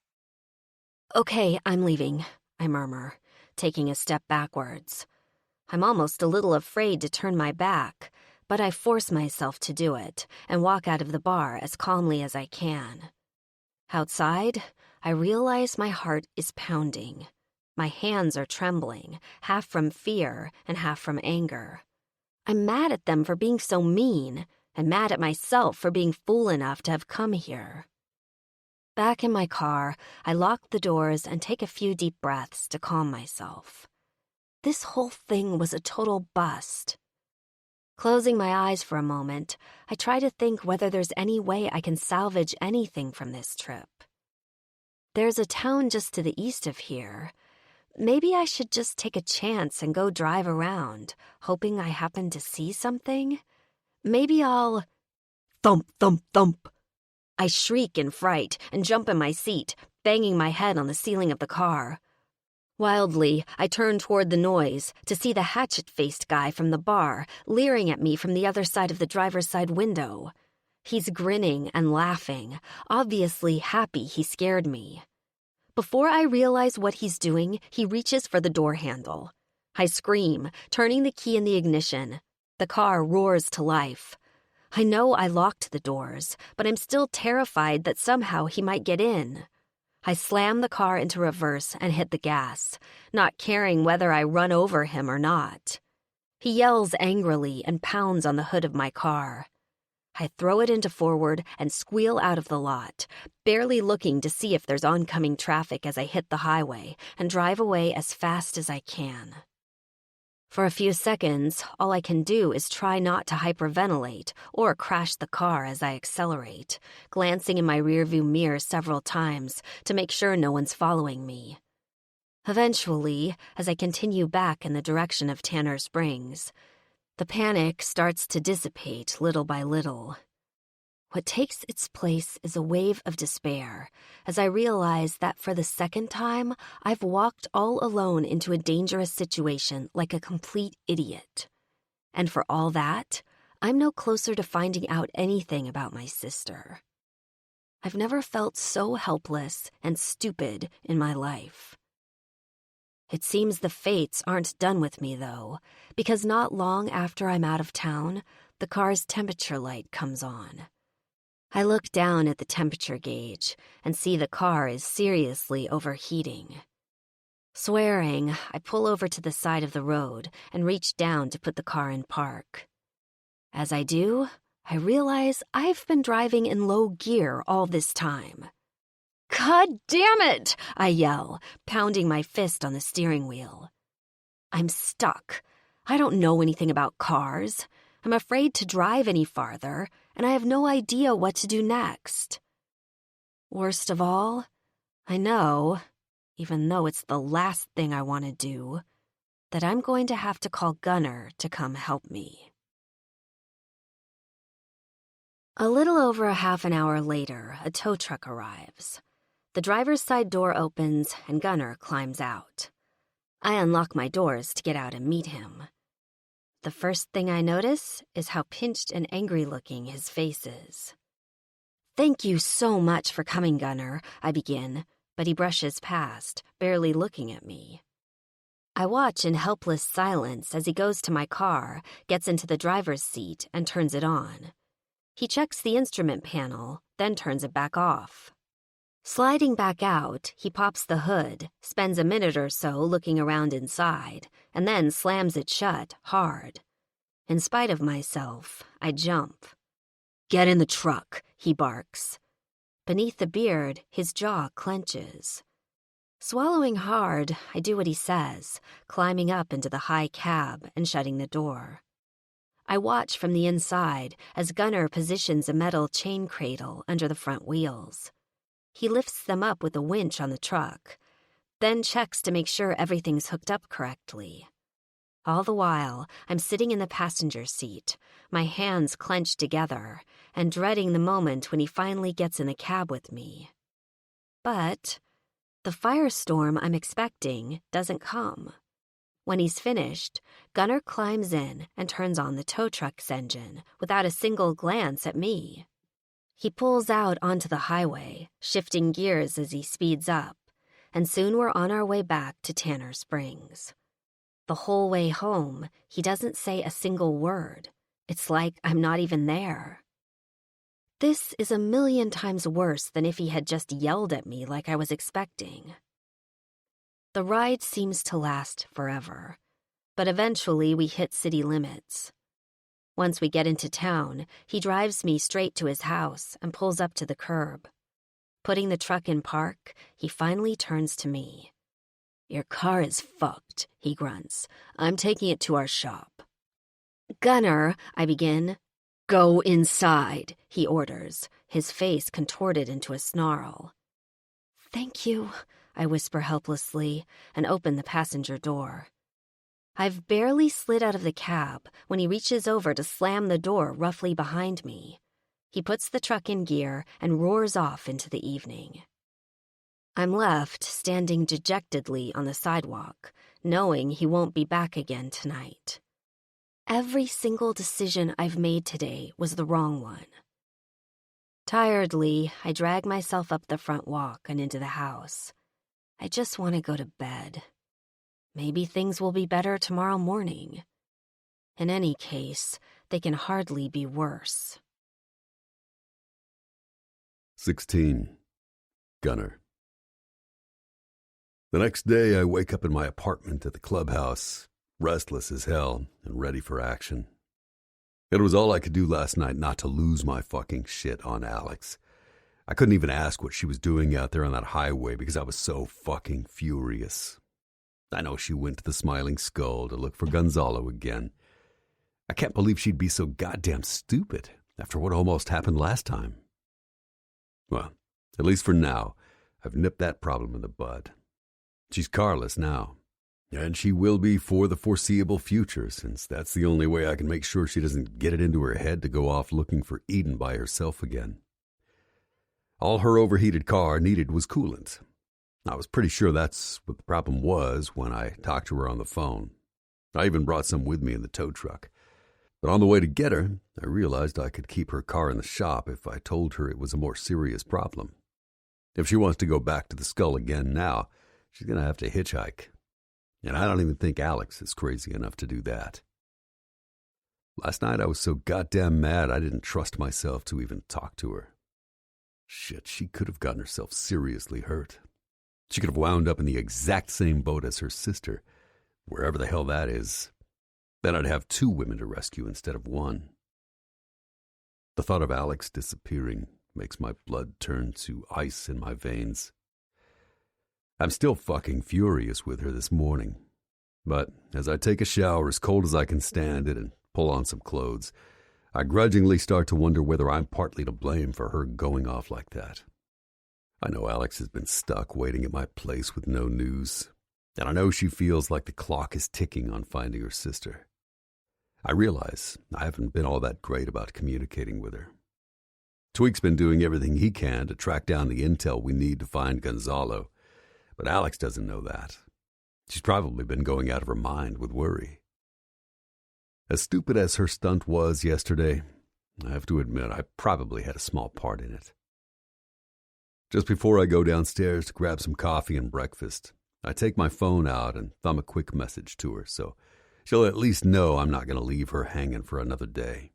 Okay, I'm leaving, I murmur, taking a step backwards. I'm almost a little afraid to turn my back, but I force myself to do it and walk out of the bar as calmly as I can. Outside, I realize my heart is pounding. My hands are trembling, half from fear and half from anger. I'm mad at them for being so mean, and mad at myself for being fool enough to have come here. Back in my car, I lock the doors and take a few deep breaths to calm myself. This whole thing was a total bust. Closing my eyes for a moment, I try to think whether there's any way I can salvage anything from this trip. There's a town just to the east of here. Maybe I should just take a chance and go drive around, hoping I happen to see something. Maybe I'll... Thump, thump, thump. I shriek in fright and jump in my seat, banging my head on the ceiling of the car. Wildly, I turn toward the noise to see the hatchet-faced guy from the bar leering at me from the other side of the driver's side window. He's grinning and laughing, obviously happy he scared me. Before I realize what he's doing, he reaches for the door handle. I scream, turning the key in the ignition. The car roars to life. I know I locked the doors, but I'm still terrified that somehow he might get in. I slam the car into reverse and hit the gas, not caring whether I run over him or not. He yells angrily and pounds on the hood of my car. I throw it into forward and squeal out of the lot, barely looking to see if there's oncoming traffic as I hit the highway and drive away as fast as I can. For a few seconds, all I can do is try not to hyperventilate or crash the car as I accelerate, glancing in my rearview mirror several times to make sure no one's following me. Eventually, as I continue back in the direction of Tanner Springs, the panic starts to dissipate little by little. What takes its place is a wave of despair, as I realize that for the second time, I've walked all alone into a dangerous situation like a complete idiot. And for all that, I'm no closer to finding out anything about my sister. I've never felt so helpless and stupid in my life. It seems the fates aren't done with me, though, because not long after I'm out of town, the car's temperature light comes on. I look down at the temperature gauge and see the car is seriously overheating. Swearing, I pull over to the side of the road and reach down to put the car in park. As I do, I realize I've been driving in low gear all this time. God damn it! I yell, pounding my fist on the steering wheel. I'm stuck. I don't know anything about cars. I'm afraid to drive any farther, and I have no idea what to do next. Worst of all, I know, even though it's the last thing I want to do, that I'm going to have to call Gunnar to come help me. A little over a half an hour later, a tow truck arrives. The driver's side door opens and Gunnar climbs out. I unlock my doors to get out and meet him. The first thing I notice is how pinched and angry-looking his face is. "Thank you so much for coming, Gunnar," I begin, but he brushes past, barely looking at me. I watch in helpless silence as he goes to my car, gets into the driver's seat, and turns it on. He checks the instrument panel, then turns it back off. Sliding back out, he pops the hood, spends a minute or so looking around inside, and then slams it shut hard. In spite of myself, I jump. "Get in the truck," he barks. Beneath the beard, his jaw clenches. Swallowing hard, I do what he says, climbing up into the high cab and shutting the door. I watch from the inside as Gunnar positions a metal chain cradle under the front wheels. He lifts them up with a winch on the truck, then checks to make sure everything's hooked up correctly. All the while, I'm sitting in the passenger seat, my hands clenched together, and dreading the moment when he finally gets in the cab with me. But the firestorm I'm expecting doesn't come. When he's finished, Gunnar climbs in and turns on the tow truck's engine without a single glance at me. He pulls out onto the highway, shifting gears as he speeds up, and soon we're on our way back to Tanner Springs. The whole way home, he doesn't say a single word. It's like I'm not even there. This is a million times worse than if he had just yelled at me like I was expecting. The ride seems to last forever, but eventually we hit city limits. Once we get into town, he drives me straight to his house and pulls up to the curb. Putting the truck in park, he finally turns to me. "Your car is fucked," he grunts. "I'm taking it to our shop." "Gunnar," I begin. "Go inside," he orders, his face contorted into a snarl. "Thank you," I whisper helplessly and open the passenger door. I've barely slid out of the cab when he reaches over to slam the door roughly behind me. He puts the truck in gear and roars off into the evening. I'm left standing dejectedly on the sidewalk, knowing he won't be back again tonight. Every single decision I've made today was the wrong one. Tiredly, I drag myself up the front walk and into the house. I just want to go to bed. Maybe things will be better tomorrow morning. In any case, they can hardly be worse. 16. Gunnar. The next day, I wake up in my apartment at the clubhouse, restless as hell and ready for action. It was all I could do last night not to lose my fucking shit on Alex. I couldn't even ask what she was doing out there on that highway because I was so fucking furious. I know she went to the Smiling Skull to look for Gonzalo again. I can't believe she'd be so goddamn stupid after what almost happened last time. Well, at least for now, I've nipped that problem in the bud. She's carless now, and she will be for the foreseeable future, since that's the only way I can make sure she doesn't get it into her head to go off looking for Eden by herself again. All her overheated car needed was coolant. I was pretty sure that's what the problem was when I talked to her on the phone. I even brought some with me in the tow truck. But on the way to get her, I realized I could keep her car in the shop if I told her it was a more serious problem. If she wants to go back to the Skull again now, she's going to have to hitchhike. And I don't even think Alex is crazy enough to do that. Last night I was so goddamn mad I didn't trust myself to even talk to her. Shit, she could have gotten herself seriously hurt. She could have wound up in the exact same boat as her sister, wherever the hell that is. Then I'd have two women to rescue instead of one. The thought of Alex disappearing makes my blood turn to ice in my veins. I'm still fucking furious with her this morning, but as I take a shower as cold as I can stand it and pull on some clothes, I grudgingly start to wonder whether I'm partly to blame for her going off like that. I know Alex has been stuck waiting at my place with no news, and I know she feels like the clock is ticking on finding her sister. I realize I haven't been all that great about communicating with her. Tweak's been doing everything he can to track down the intel we need to find Gonzalo, but Alex doesn't know that. She's probably been going out of her mind with worry. As stupid as her stunt was yesterday, I have to admit I probably had a small part in it. Just before I go downstairs to grab some coffee and breakfast, I take my phone out and thumb a quick message to her so she'll at least know I'm not going to leave her hanging for another day.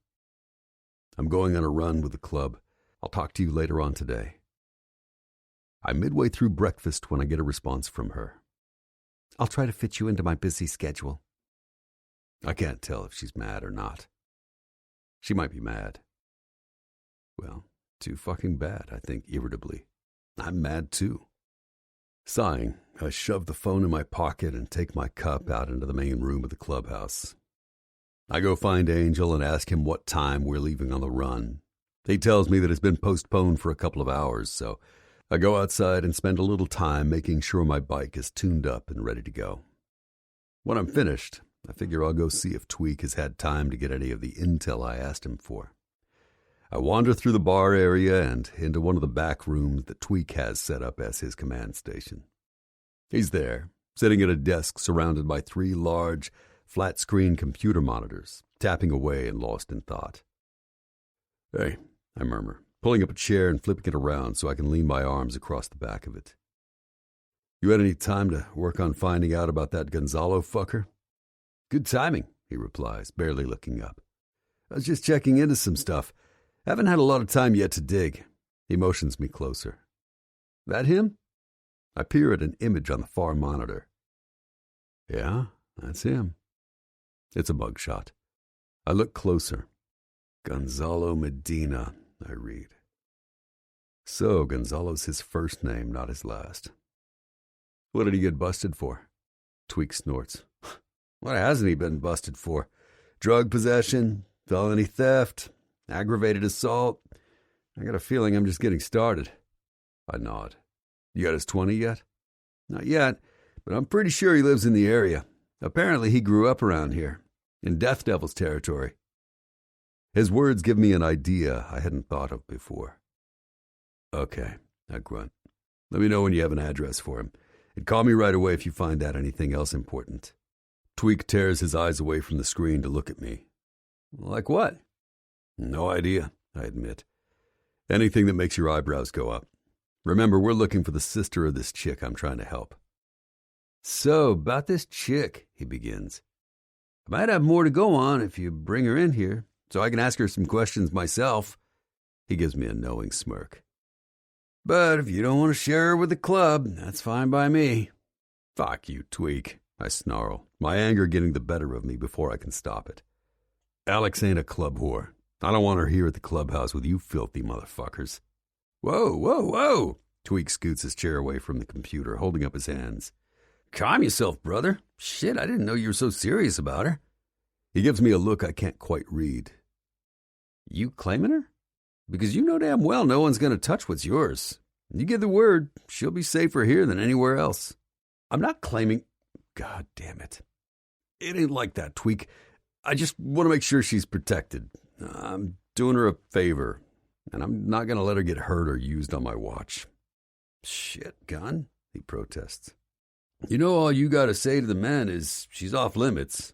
I'm going on a run with the club. I'll talk to you later on today. I'm midway through breakfast when I get a response from her. I'll try to fit you into my busy schedule. I can't tell if she's mad or not. She might be mad. Well, too fucking bad, I think irritably. I'm mad too. Sighing, I shove the phone in my pocket and take my cup out into the main room of the clubhouse. I go find Angel and ask him what time we're leaving on the run. He tells me that it's been postponed for a couple of hours, so I go outside and spend a little time making sure my bike is tuned up and ready to go. When I'm finished, I figure I'll go see if Tweak has had time to get any of the intel I asked him for. I wander through the bar area and into one of the back rooms that Tweak has set up as his command station. He's there, sitting at a desk surrounded by 3 large, flat-screen computer monitors, tapping away and lost in thought. "Hey," I murmur, pulling up a chair and flipping it around so I can lean my arms across the back of it. "You had any time to work on finding out about that Gonzalo fucker?" "Good timing," he replies, barely looking up. "I was just checking into some stuff. Haven't had a lot of time yet to dig." He motions me closer. "That him?" I peer at an image on the far monitor. "Yeah, that's him." It's a mugshot. I look closer. Gonzalo Medina, I read. So Gonzalo's his first name, not his last. "What did he get busted for?" Tweak snorts. "What hasn't he been busted for? Drug possession, felony theft, aggravated assault. I got a feeling I'm just getting started." I nod. "You got his 20 yet?" "Not yet, but I'm pretty sure he lives in the area. Apparently he grew up around here, in Death Devil's territory." His words give me an idea I hadn't thought of before. "Okay," I grunt. "Let me know when you have an address for him. And call me right away if you find out anything else important." Tweak tears his eyes away from the screen to look at me. "Like what?" "No idea," I admit. "Anything that makes your eyebrows go up. Remember, we're looking for the sister of this chick I'm trying to help." "So, about this chick," he begins. "I might have more to go on if you bring her in here, so I can ask her some questions myself." He gives me a knowing smirk. "But if you don't want to share her with the club, that's fine by me." "Fuck you, Tweak," I snarl, my anger getting the better of me before I can stop it. "Alex ain't a club whore. I don't want her here at the clubhouse with you filthy motherfuckers." "Whoa, whoa, whoa!" Tweak scoots his chair away from the computer, holding up his hands. "Calm yourself, brother. Shit, I didn't know you were so serious about her." He gives me a look I can't quite read. "You claiming her? Because you know damn well no one's going to touch what's yours. You give the word, she'll be safer here than anywhere else." "I'm not claiming—" God damn it. "It ain't like that, Tweak. I just want to make sure she's protected. I'm doing her a favor, and I'm not going to let her get hurt or used on my watch." "Shit, gun," he protests. "You know all you got to say to the men is she's off limits."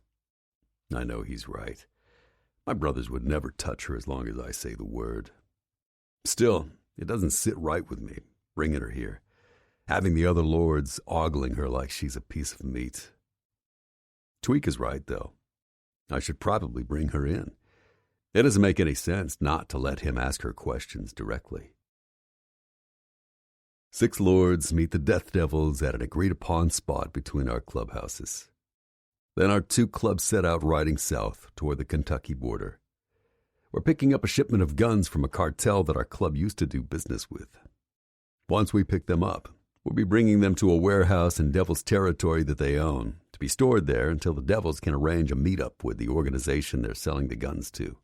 I know he's right. My brothers would never touch her as long as I say the word. Still, it doesn't sit right with me, bringing her here, having the other lords ogling her like she's a piece of meat. Tweak is right, though. I should probably bring her in. It doesn't make any sense not to let him ask her questions directly. 6 lords meet the Death Devils at an agreed-upon spot between our clubhouses. Then our 2 clubs set out riding south toward the Kentucky border. We're picking up a shipment of guns from a cartel that our club used to do business with. Once we pick them up, we'll be bringing them to a warehouse in Devil's territory that they own, to be stored there until the Devils can arrange a meetup with the organization they're selling the guns to.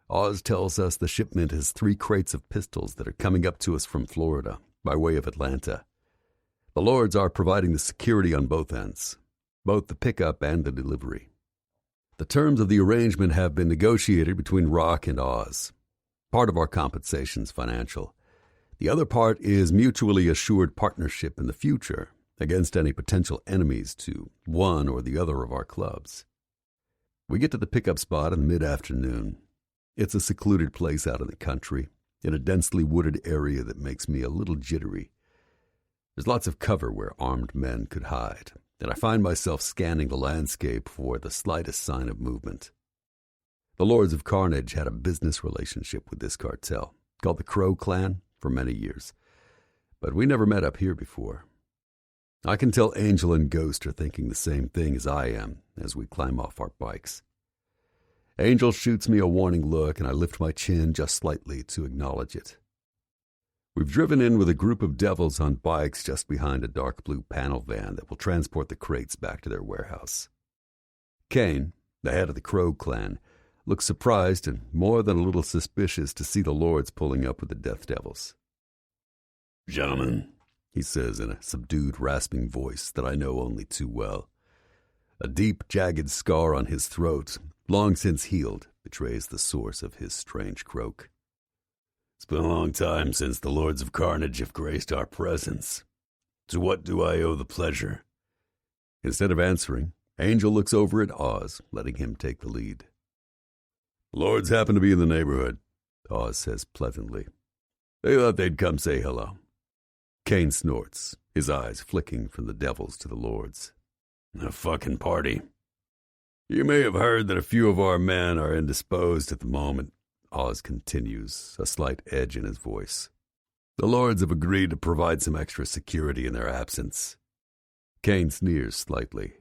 Oz tells us the shipment has 3 crates of pistols that are coming up to us from Florida, by way of Atlanta. The Lords are providing the security on both ends, both the pickup and the delivery. The terms of the arrangement have been negotiated between Rock and Oz. Part of our compensation's financial. The other part is mutually assured partnership in the future against any potential enemies to one or the other of our clubs. We get to the pickup spot in mid-afternoon. It's a secluded place out in the country, in a densely wooded area that makes me a little jittery. There's lots of cover where armed men could hide, and I find myself scanning the landscape for the slightest sign of movement. The Lords of Carnage had a business relationship with this cartel, called the Crow Clan, for many years, but we never met up here before. I can tell Angel and Ghost are thinking the same thing as I am as we climb off our bikes. Angel shoots me a warning look, and I lift my chin just slightly to acknowledge it. We've driven in with a group of devils on bikes just behind a dark blue panel van that will transport the crates back to their warehouse. Kane, the head of the Crow Clan, looks surprised and more than a little suspicious to see the Lords pulling up with the Death Devils. "Gentlemen," he says in a subdued, rasping voice that I know only too well. A deep, jagged scar on his throat, long since healed, betrays the source of his strange croak. "It's been a long time since the Lords of Carnage have graced our presence. To what do I owe the pleasure?" Instead of answering, Angel looks over at Oz, letting him take the lead. "Lords happen to be in the neighborhood," Oz says pleasantly. "They thought they'd come say hello." Kane snorts, his eyes flicking from the devils to the Lords. "A fucking party. You may have heard that a few of our men are indisposed at the moment," Oz continues, a slight edge in his voice. "The Lords have agreed to provide some extra security in their absence." Kane sneers slightly.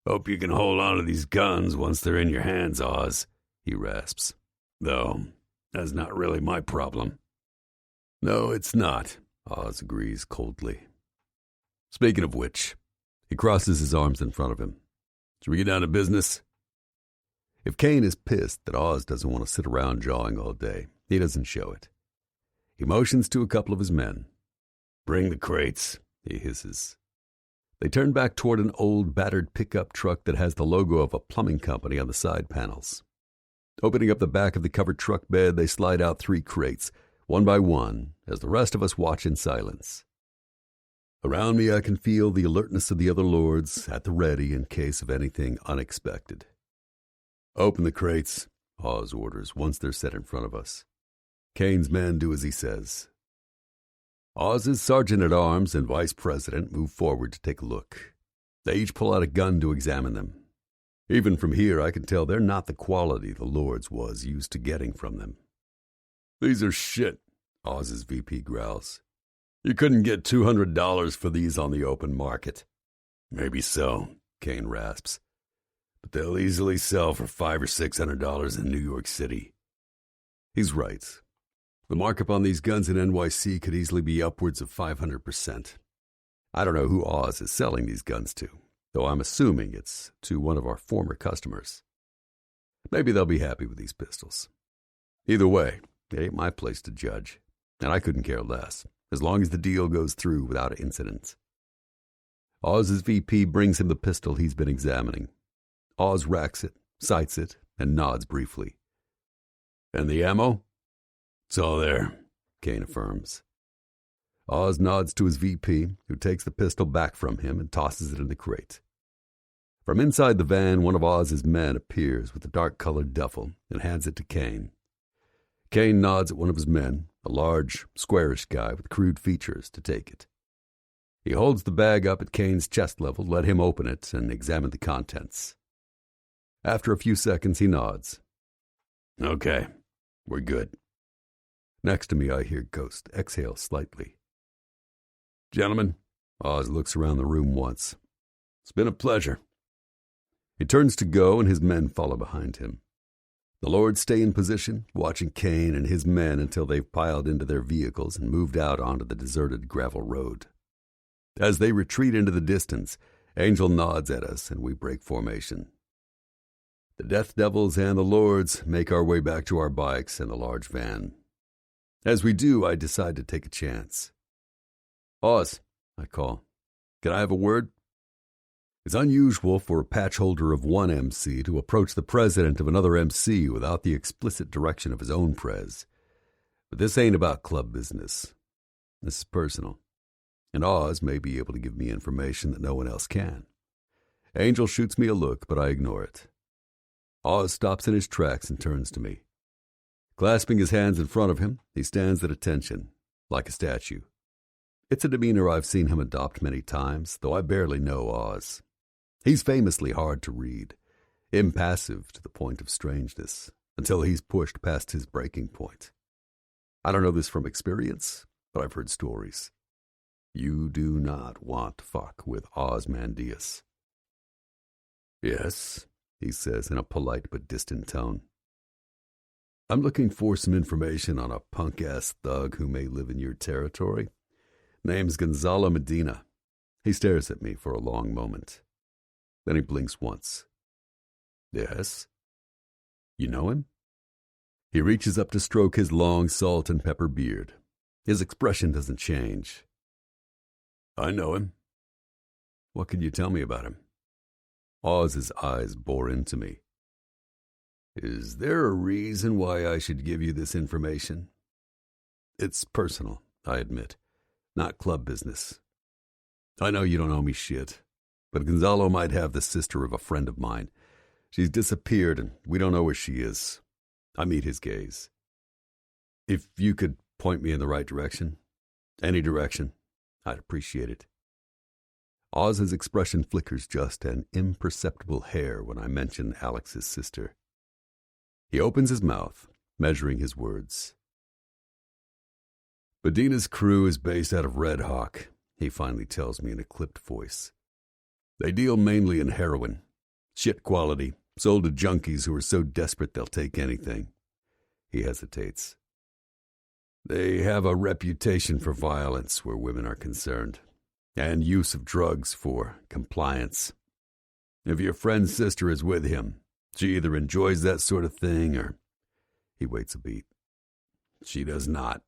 "Hope you can hold on to these guns once they're in your hands, Oz," he rasps. "Though, that's not really my problem." "No, it's not," Oz agrees coldly. "Speaking of which," he crosses his arms in front of him. "Should we get down to business?" If Kane is pissed that Oz doesn't want to sit around jawing all day, he doesn't show it. He motions to a couple of his men. "Bring the crates," he hisses. They turn back toward an old, battered pickup truck that has the logo of a plumbing company on the side panels. Opening up the back of the covered truck bed, they slide out 3 crates, one by one, as the rest of us watch in silence. Around me I can feel the alertness of the other Lords, at the ready in case of anything unexpected. "Open the crates," Oz orders once they're set in front of us. Kane's men do as he says. Oz's sergeant-at-arms and vice president move forward to take a look. They each pull out a gun to examine them. Even from here I can tell they're not the quality the Lords was used to getting from them. "These are shit," Oz's VP growls. "You couldn't get $200 for these on the open market." "Maybe so," Kane rasps. "But they'll easily sell for $500 or $600 in New York City." He's right. The markup on these guns in NYC could easily be upwards of 500%. I don't know who Oz is selling these guns to, though I'm assuming it's to one of our former customers. Maybe they'll be happy with these pistols. Either way, it ain't my place to judge, and I couldn't care less, as long as the deal goes through without incident. Oz's VP brings him the pistol he's been examining. Oz racks it, sights it, and nods briefly. "And the ammo?" "It's all there," Kane affirms. Oz nods to his VP, who takes the pistol back from him and tosses it in the crate. From inside the van, one of Oz's men appears with a dark-colored duffel and hands it to Kane. Kane nods at one of his men, a large, squarish guy with crude features, to take it. He holds the bag up at Kane's chest level, let him open it, and examine the contents. After a few seconds, he nods. "Okay, we're good." Next to me, I hear Ghost exhale slightly. "Gentlemen," Oz looks around the room once. "It's been a pleasure." He turns to go, and his men follow behind him. The Lords stay in position, watching Kane and his men until they've piled into their vehicles and moved out onto the deserted gravel road. As they retreat into the distance, Angel nods at us and we break formation. The Death Devils and the Lords make our way back to our bikes and the large van. As we do, I decide to take a chance. "Oz," I call. "Can I have a word?" It's unusual for a patch holder of one MC to approach the president of another MC without the explicit direction of his own prez. But this ain't about club business. This is personal. And Oz may be able to give me information that no one else can. Angel shoots me a look, but I ignore it. Oz stops in his tracks and turns to me. Clasping his hands in front of him, he stands at attention, like a statue. It's a demeanor I've seen him adopt many times, though I barely know Oz. He's famously hard to read, impassive to the point of strangeness, until he's pushed past his breaking point. I don't know this from experience, but I've heard stories. You do not want to fuck with Ozymandias. "Yes," he says in a polite but distant tone. "I'm looking for some information on a punk-ass thug who may live in your territory. Name's Gonzalo Medina." He stares at me for a long moment. Then he blinks once. "Yes? You know him?" He reaches up to stroke his long salt and pepper beard. His expression doesn't change. "I know him." "What can you tell me about him?" Oz's eyes bore into me. "Is there a reason why I should give you this information?" "It's personal," I admit. "Not club business. I know you don't owe me shit, but Gonzalo might have the sister of a friend of mine. She's disappeared and we don't know where she is." I meet his gaze. "If you could point me in the right direction, any direction, I'd appreciate it." Oz's expression flickers just an imperceptible hair when I mention Alex's sister. He opens his mouth, measuring his words. "Medina's crew is based out of Red Hawk," he finally tells me in a clipped voice. "They deal mainly in heroin, shit quality, sold to junkies who are so desperate they'll take anything." He hesitates. "They have a reputation for violence where women are concerned, and use of drugs for compliance. If your friend's sister is with him, she either enjoys that sort of thing or..." He waits a beat. "She does not."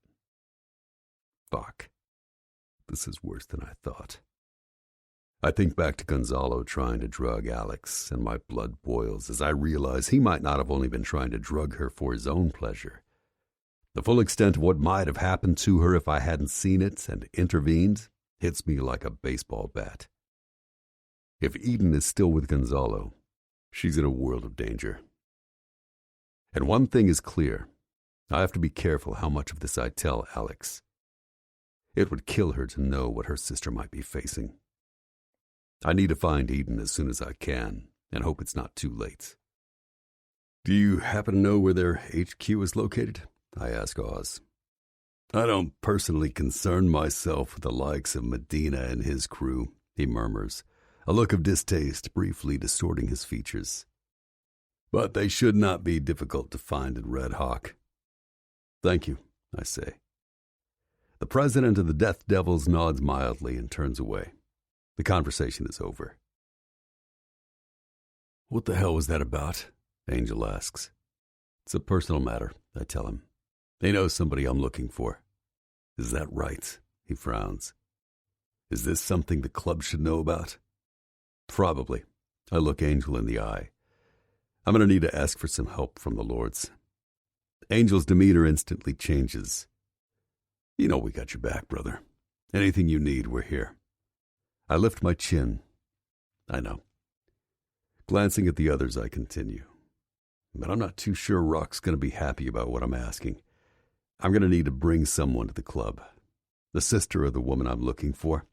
Fuck. This is worse than I thought. I think back to Gonzalo trying to drug Alex, and my blood boils as I realize he might not have only been trying to drug her for his own pleasure. The full extent of what might have happened to her if I hadn't seen it and intervened hits me like a baseball bat. If Eden is still with Gonzalo, she's in a world of danger. And one thing is clear. I have to be careful how much of this I tell Alex. It would kill her to know what her sister might be facing. I need to find Eden as soon as I can, and hope it's not too late. "Do you happen to know where their HQ is located?" I ask Oz. "I don't personally concern myself with the likes of Medina and his crew," he murmurs, a look of distaste briefly distorting his features. "But they should not be difficult to find in Red Hawk." "Thank you," I say. The president of the Death Devils nods mildly and turns away. The conversation is over. "What the hell was that about?" Angel asks. "It's a personal matter," I tell him. "They know somebody I'm looking for." "Is that right?" He frowns. "Is this something the club should know about?" "Probably." I look Angel in the eye. "I'm going to need to ask for some help from the Lords." Angel's demeanor instantly changes. "You know we got your back, brother. Anything you need, we're here." I lift my chin. I know. Glancing at the others, I continue. But I'm not too sure Rock's going to be happy about what I'm asking. I'm going to need to bring someone to the club. The sister of the woman I'm looking for.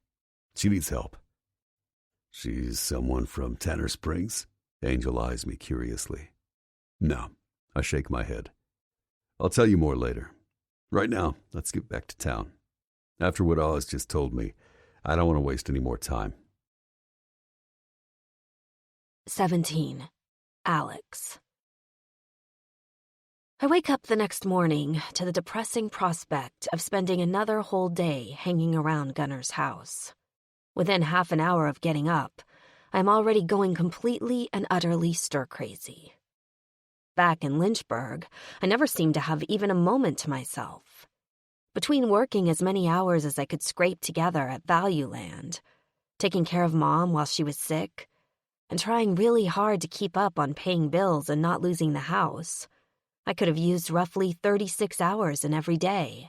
She needs help. "She's someone from Tanner Springs?" Angel eyes me curiously. "No." I shake my head. "I'll tell you more later. Right now, let's get back to town. After what Oz just told me, I don't want to waste any more time." 17. Alex. I wake up the next morning to the depressing prospect of spending another whole day hanging around Gunner's house. Within half an hour of getting up, I'm already going completely and utterly stir-crazy. Back in Lynchburg, I never seemed to have even a moment to myself. Between working as many hours as I could scrape together at Value Land, taking care of Mom while she was sick, and trying really hard to keep up on paying bills and not losing the house, I could have used roughly 36 hours in every day.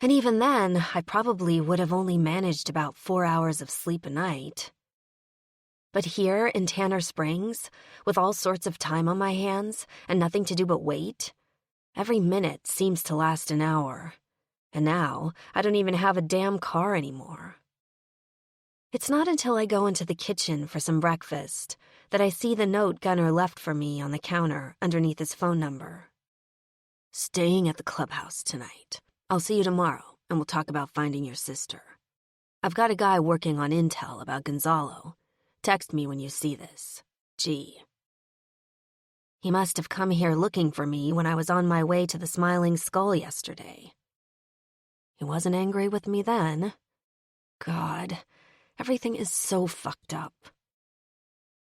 And even then, I probably would have only managed about 4 hours of sleep a night. But here in Tanner Springs, with all sorts of time on my hands and nothing to do but wait, every minute seems to last an hour. And now, I don't even have a damn car anymore. It's not until I go into the kitchen for some breakfast that I see the note Gunner left for me on the counter underneath his phone number. "Staying at the clubhouse tonight. I'll see you tomorrow, and we'll talk about finding your sister. I've got a guy working on intel about Gonzalo. Text me when you see this. G." He must have come here looking for me when I was on my way to the Smiling Skull yesterday. He wasn't angry with me then. God, everything is so fucked up.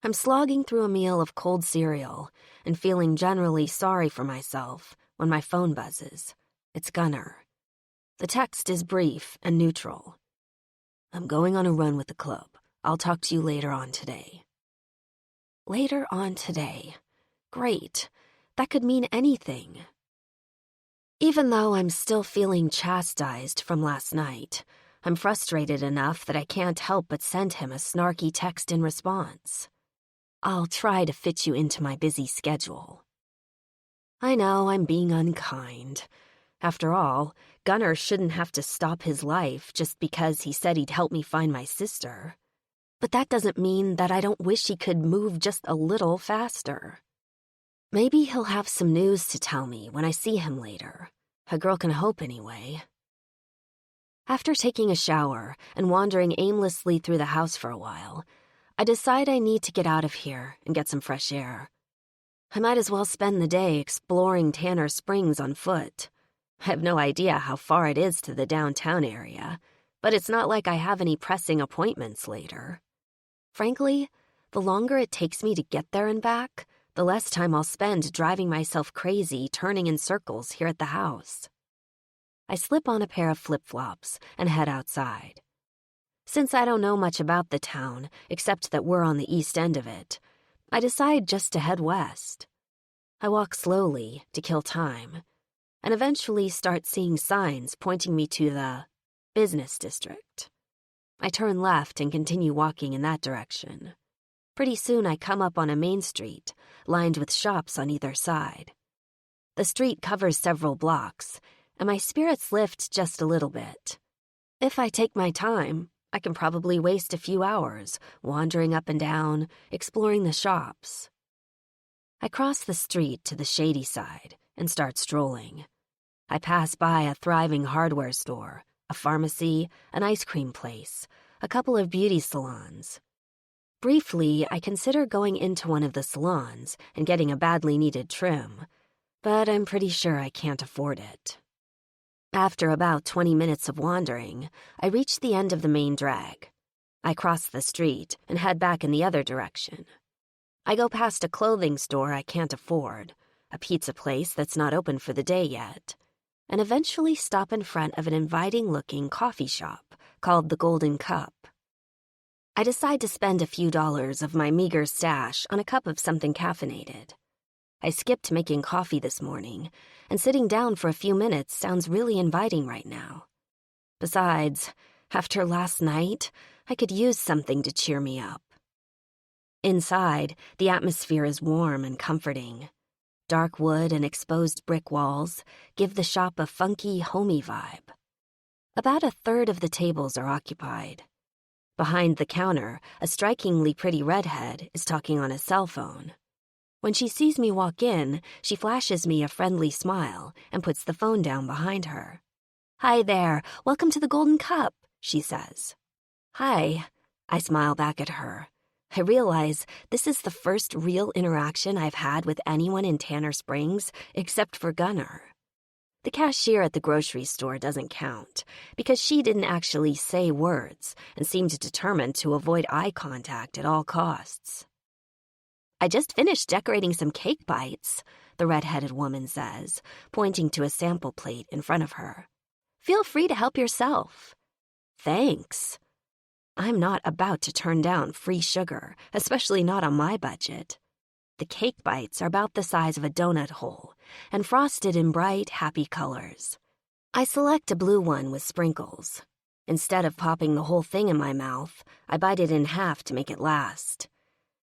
I'm slogging through a meal of cold cereal and feeling generally sorry for myself when my phone buzzes. It's Gunner. The text is brief and neutral. "I'm going on a run with the club. I'll talk to you later on today." Later on today. Great. That could mean anything. Even though I'm still feeling chastised from last night, I'm frustrated enough that I can't help but send him a snarky text in response. "I'll try to fit you into my busy schedule." I know I'm being unkind. After all, Gunner shouldn't have to stop his life just because he said he'd help me find my sister. But that doesn't mean that I don't wish he could move just a little faster. Maybe he'll have some news to tell me when I see him later. A girl can hope anyway. After taking a shower and wandering aimlessly through the house for a while, I decide I need to get out of here and get some fresh air. I might as well spend the day exploring Tanner Springs on foot. I have no idea how far it is to the downtown area, but it's not like I have any pressing appointments later. Frankly, the longer it takes me to get there and back, the less time I'll spend driving myself crazy turning in circles here at the house. I slip on a pair of flip-flops and head outside. Since I don't know much about the town, except that we're on the east end of it, I decide just to head west. I walk slowly to kill time, and eventually start seeing signs pointing me to the business district. I turn left and continue walking in that direction. Pretty soon I come up on a main street, lined with shops on either side. The street covers several blocks, and my spirits lift just a little bit. If I take my time, I can probably waste a few hours wandering up and down, exploring the shops. I cross the street to the shady side and start strolling. I pass by a thriving hardware store, a pharmacy, an ice cream place, a couple of beauty salons. Briefly, I consider going into one of the salons and getting a badly needed trim, but I'm pretty sure I can't afford it. After about 20 minutes of wandering, I reach the end of the main drag. I cross the street and head back in the other direction. I go past a clothing store I can't afford, a pizza place that's not open for the day yet, and eventually stop in front of an inviting-looking coffee shop called the Golden Cup. I decide to spend a few dollars of my meager stash on a cup of something caffeinated. I skipped making coffee this morning, and sitting down for a few minutes sounds really inviting right now. Besides, after last night, I could use something to cheer me up. Inside, the atmosphere is warm and comforting. Dark wood and exposed brick walls give the shop a funky, homey vibe. About a third of the tables are occupied. Behind the counter, a strikingly pretty redhead is talking on a cell phone. When she sees me walk in, she flashes me a friendly smile and puts the phone down behind her. "Hi there, welcome to the Golden Cup," she says. "Hi," I smile back at her. I realize this is the first real interaction I've had with anyone in Tanner Springs except for Gunnar. The cashier at the grocery store doesn't count because she didn't actually say words and seemed determined to avoid eye contact at all costs. "I just finished decorating some cake bites," the red-headed woman says, pointing to a sample plate in front of her. "Feel free to help yourself." "Thanks." I'm not about to turn down free sugar, especially not on my budget. The cake bites are about the size of a donut hole and frosted in bright, happy colors. I select a blue one with sprinkles. Instead of popping the whole thing in my mouth, I bite it in half to make it last.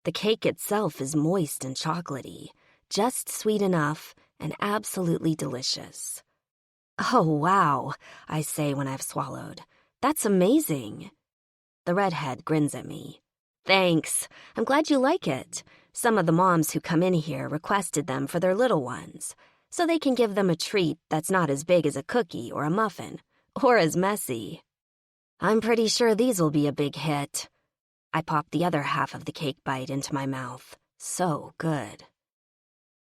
The cake itself is moist and chocolatey, just sweet enough and absolutely delicious. "Oh, wow," I say when I've swallowed. "That's amazing." The redhead grins at me. "Thanks. I'm glad you like it. Some of the moms who come in here requested them for their little ones, so they can give them a treat that's not as big as a cookie or a muffin, or as messy. I'm pretty sure these will be a big hit." I pop the other half of the cake bite into my mouth. So good.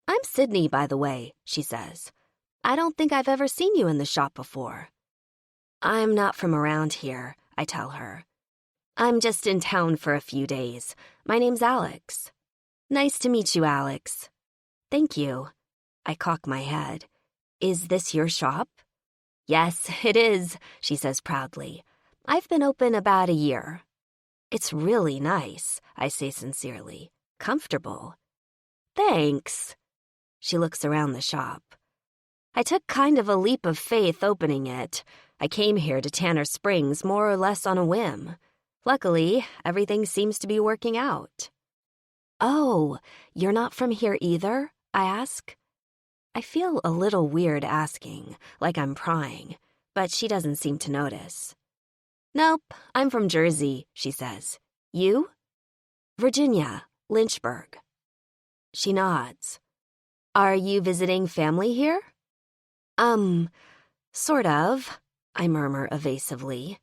"I'm Sydney, by the way," she says. "I don't think I've ever seen you in the shop before." "I'm not from around here," I tell her. "I'm just in town for a few days. My name's Alex." "Nice to meet you, Alex." "Thank you." I cock my head. "Is this your shop?" "Yes, it is," she says proudly. "I've been open about a year." "It's really nice," I say sincerely. "Comfortable." "Thanks." She looks around the shop. "I took kind of a leap of faith opening it. I came here to Tanner Springs more or less on a whim. Luckily, everything seems to be working out." "Oh, you're not from here either?" I ask. I feel a little weird asking, like I'm prying, but she doesn't seem to notice. "Nope, I'm from Jersey," she says. "You?" "Virginia, Lynchburg." She nods. "Are you visiting family here?" Sort of," I murmur evasively.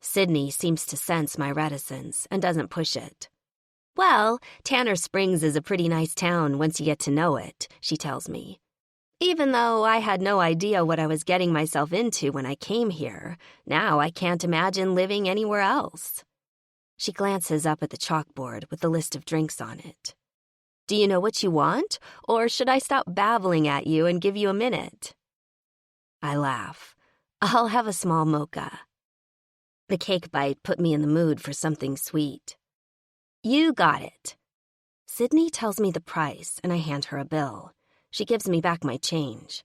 Sydney seems to sense my reticence and doesn't push it. "Well, Tanner Springs is a pretty nice town once you get to know it," she tells me. "Even though I had no idea what I was getting myself into when I came here, now I can't imagine living anywhere else." She glances up at the chalkboard with the list of drinks on it. "Do you know what you want, or should I stop babbling at you and give you a minute?" I laugh. "I'll have a small mocha." The cake bite put me in the mood for something sweet. "You got it." Sydney tells me the price, and I hand her a bill. She gives me back my change.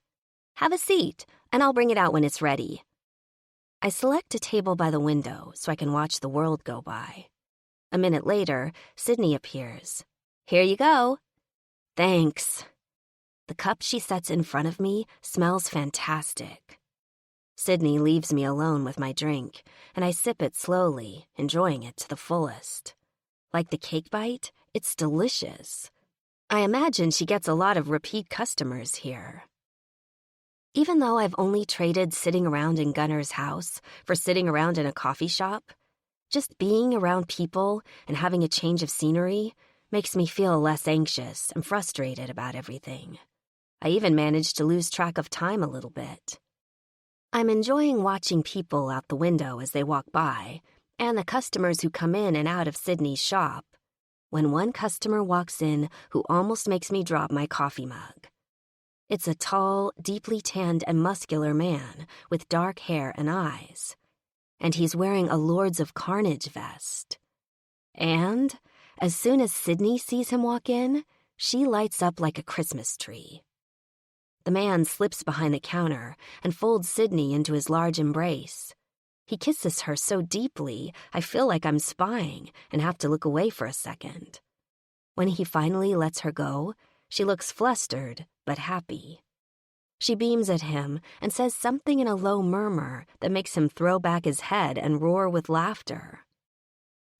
"Have a seat, and I'll bring it out when it's ready." I select a table by the window so I can watch the world go by. A minute later, Sydney appears. "Here you go." "Thanks." The cup she sets in front of me smells fantastic. Sydney leaves me alone with my drink, and I sip it slowly, enjoying it to the fullest. Like the cake bite, it's delicious. I imagine she gets a lot of repeat customers here. Even though I've only traded sitting around in Gunnar's house for sitting around in a coffee shop, just being around people and having a change of scenery makes me feel less anxious and frustrated about everything. I even managed to lose track of time a little bit. I'm enjoying watching people out the window as they walk by, and the customers who come in and out of Sydney's shop, when one customer walks in who almost makes me drop my coffee mug. It's a tall, deeply tanned and muscular man with dark hair and eyes, and he's wearing a Lords of Carnage vest. And as soon as Sydney sees him walk in, she lights up like a Christmas tree. The man slips behind the counter and folds Sydney into his large embrace. He kisses her so deeply, I feel like I'm spying and have to look away for a second. When he finally lets her go, she looks flustered but happy. She beams at him and says something in a low murmur that makes him throw back his head and roar with laughter.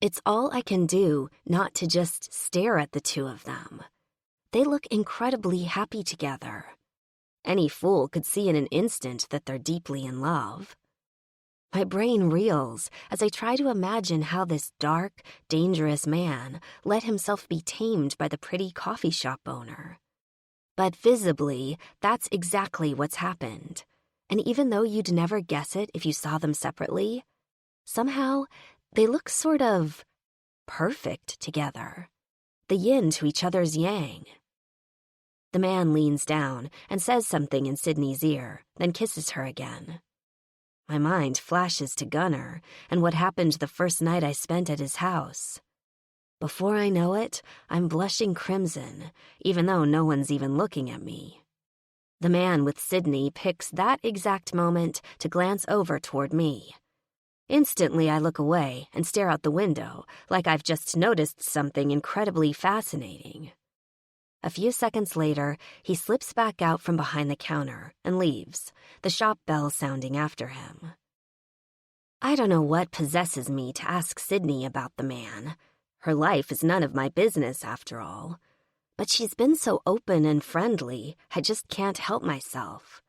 It's all I can do not to just stare at the two of them. They look incredibly happy together. Any fool could see in an instant that they're deeply in love. My brain reels as I try to imagine how this dark, dangerous man let himself be tamed by the pretty coffee shop owner. But visibly, that's exactly what's happened. And even though you'd never guess it if you saw them separately, somehow they look sort of perfect together. The yin to each other's yang. The man leans down and says something in Sydney's ear, then kisses her again. My mind flashes to Gunnar and what happened the first night I spent at his house. Before I know it, I'm blushing crimson, even though no one's even looking at me. The man with Sydney picks that exact moment to glance over toward me. Instantly, I look away and stare out the window like I've just noticed something incredibly fascinating. A few seconds later, he slips back out from behind the counter and leaves, the shop bell sounding after him. I don't know what possesses me to ask Sydney about the man. Her life is none of my business, after all. But she's been so open and friendly, I just can't help myself.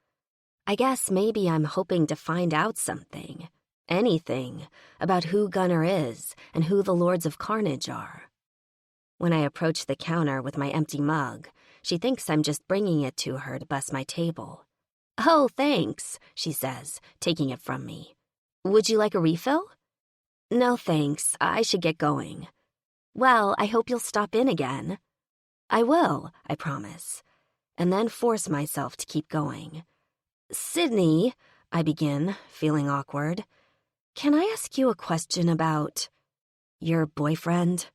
I guess maybe I'm hoping to find out something, anything, about who Gunnar is and who the Lords of Carnage are. When I approach the counter with my empty mug, she thinks I'm just bringing it to her to bust my table. "Oh, thanks," she says, taking it from me. "Would you like a refill?" "No, thanks. I should get going." "Well, I hope you'll stop in again." "I will," I promise, and then force myself to keep going. "Sydney," I begin, feeling awkward, "can I ask you a question about your boyfriend?"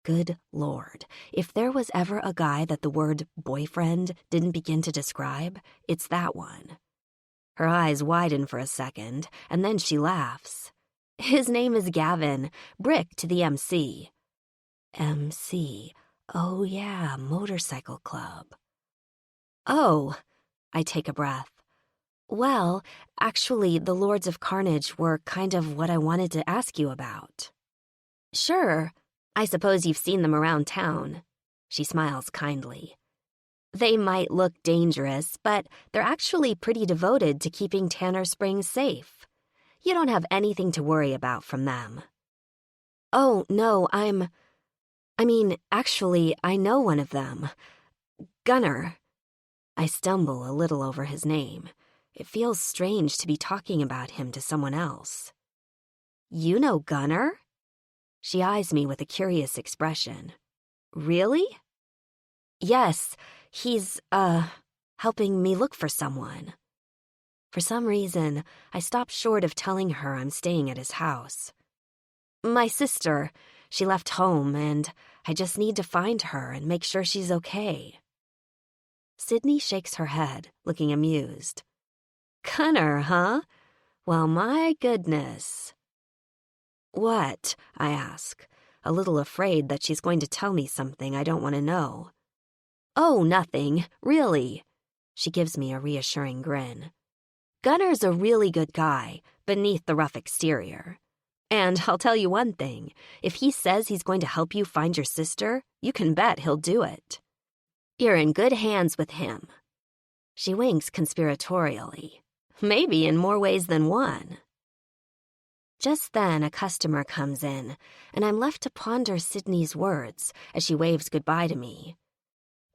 Good Lord, if there was ever a guy that the word boyfriend didn't begin to describe, it's that one. Her eyes widen for a second, and then she laughs. "His name is Gavin, Brick to the MC." MC. Oh yeah, motorcycle club. Oh, I take a breath. Well, actually, the Lords of Carnage were kind of what I wanted to ask you about. Sure. I suppose you've seen them around town. She smiles kindly. They might look dangerous, but they're actually pretty devoted to keeping Tanner Springs safe. You don't have anything to worry about from them. Oh, no, actually, I know one of them. Gunnar. I stumble a little over his name. It feels strange to be talking about him to someone else. You know Gunnar? She eyes me with a curious expression. Really? Yes, he's, helping me look for someone. For some reason, I stop short of telling her I'm staying at his house. My sister, she left home, and I just need to find her and make sure she's okay. Sydney shakes her head, looking amused. Gunnar, huh? Well, my goodness. What? I ask, a little afraid that she's going to tell me something I don't want to know. Oh, nothing, really. She gives me a reassuring grin. Gunnar's a really good guy, beneath the rough exterior. And I'll tell you one thing, if he says he's going to help you find your sister, you can bet he'll do it. You're in good hands with him. She winks conspiratorially, maybe in more ways than one. Just then, a customer comes in, and I'm left to ponder Sydney's words as she waves goodbye to me.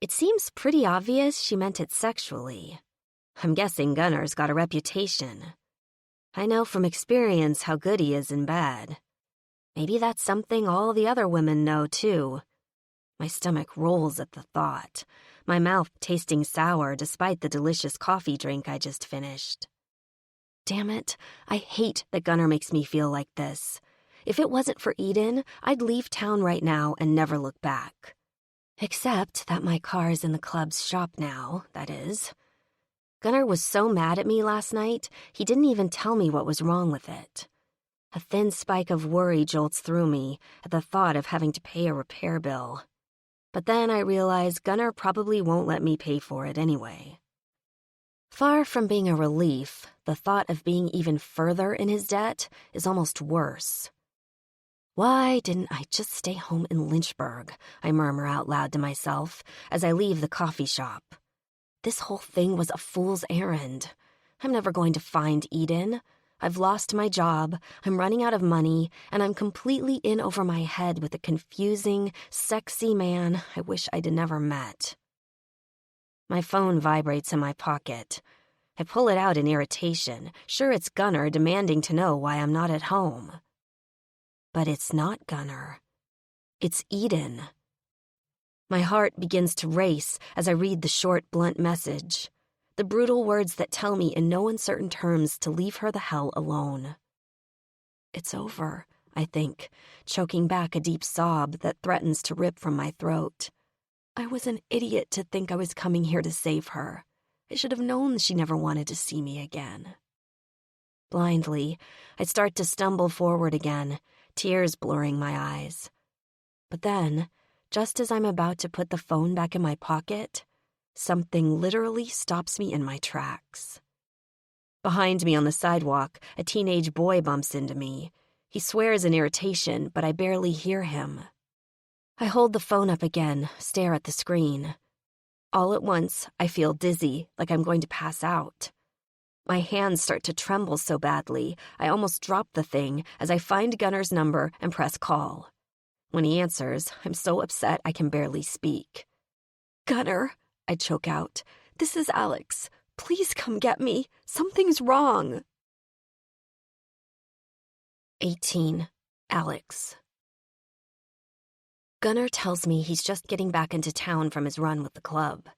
It seems pretty obvious she meant it sexually. I'm guessing Gunnar's got a reputation. I know from experience how good he is in bed. Maybe that's something all the other women know, too. My stomach rolls at the thought, my mouth tasting sour despite the delicious coffee drink I just finished. Damn it, I hate that Gunnar makes me feel like this. If it wasn't for Eden, I'd leave town right now and never look back. Except that my car's in the club's shop now, that is. Gunnar was so mad at me last night, he didn't even tell me what was wrong with it. A thin spike of worry jolts through me at the thought of having to pay a repair bill. But then I realize Gunnar probably won't let me pay for it anyway. Far from being a relief, the thought of being even further in his debt is almost worse. Why didn't I just stay home in Lynchburg? I murmur out loud to myself as I leave the coffee shop. This whole thing was a fool's errand. I'm never going to find Eden. I've lost my job, I'm running out of money, and I'm completely in over my head with a confusing, sexy man I wish I'd never met. My phone vibrates in my pocket. I pull it out in irritation, sure it's Gunnar demanding to know why I'm not at home. But it's not Gunnar. It's Eden. My heart begins to race as I read the short, blunt message, the brutal words that tell me in no uncertain terms to leave her the hell alone. It's over, I think, choking back a deep sob that threatens to rip from my throat. I was an idiot to think I was coming here to save her. I should have known she never wanted to see me again. Blindly, I start to stumble forward again, tears blurring my eyes. But then, just as I'm about to put the phone back in my pocket, something literally stops me in my tracks. Behind me on the sidewalk, a teenage boy bumps into me. He swears in irritation, but I barely hear him. I hold the phone up again, stare at the screen. All at once, I feel dizzy, like I'm going to pass out. My hands start to tremble so badly, I almost drop the thing as I find Gunnar's number and press call. When he answers, I'm so upset I can barely speak. "Gunnar," I choke out. "This is Alex. Please come get me. Something's wrong." 18. Alex. Gunnar tells me he's just getting back into town from his run with the club.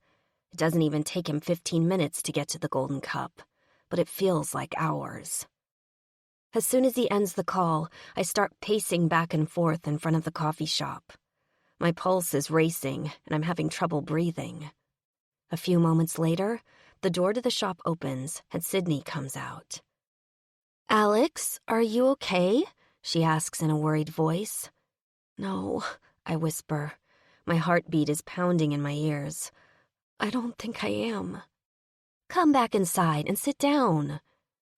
It doesn't even take him 15 minutes to get to the Golden Cup, but it feels like hours. As soon as he ends the call, I start pacing back and forth in front of the coffee shop. My pulse is racing, and I'm having trouble breathing. A few moments later, the door to the shop opens, and Sydney comes out. "Alex, are you okay?" she asks in a worried voice. "No," I whisper. My heartbeat is pounding in my ears. "I don't think I am." "Come back inside and sit down."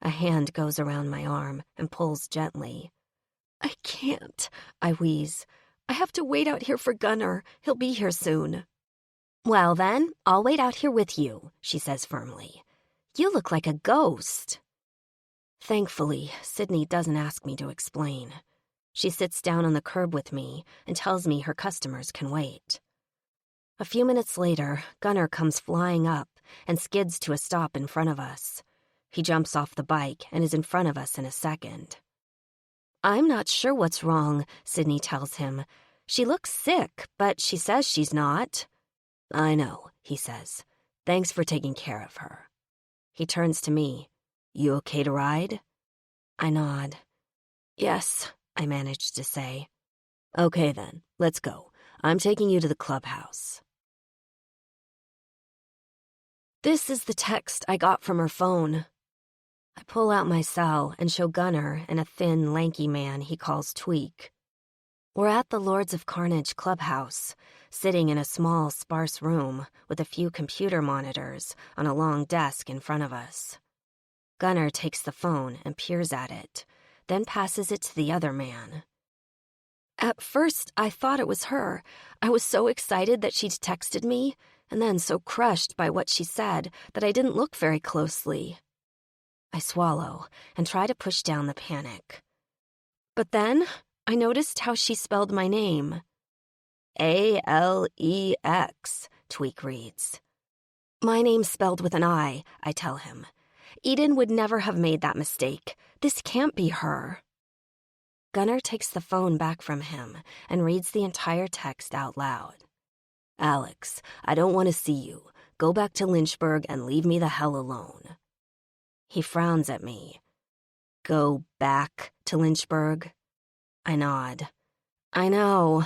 A hand goes around my arm and pulls gently. "I can't," I wheeze. "I have to wait out here for Gunnar. He'll be here soon." "Well then, I'll wait out here with you," she says firmly. "You look like a ghost." Thankfully, Sydney doesn't ask me to explain. She sits down on the curb with me and tells me her customers can wait. A few minutes later, Gunnar comes flying up and skids to a stop in front of us. He jumps off the bike and is in front of us in a second. "I'm not sure what's wrong," Sydney tells him. "She looks sick, but she says she's not." "I know," he says. "Thanks for taking care of her." He turns to me. "You okay to ride?" I nod. "Yes," I managed to say. "Okay then, let's go. I'm taking you to the clubhouse." This is the text I got from her phone. I pull out my cell and show Gunnar and a thin, lanky man he calls Tweak. We're at the Lords of Carnage clubhouse, sitting in a small, sparse room with a few computer monitors on a long desk in front of us. Gunnar takes the phone and peers at it, then passes it to the other man. At first, I thought it was her. I was so excited that she'd texted me, and then so crushed by what she said that I didn't look very closely. I swallow and try to push down the panic. But then I noticed how she spelled my name. Alex, Tweak reads. My name's spelled with an I tell him. Eden would never have made that mistake. This can't be her. Gunnar takes the phone back from him and reads the entire text out loud. Alex, I don't want to see you. Go back to Lynchburg and leave me the hell alone. He frowns at me. Go back to Lynchburg? I nod. I know.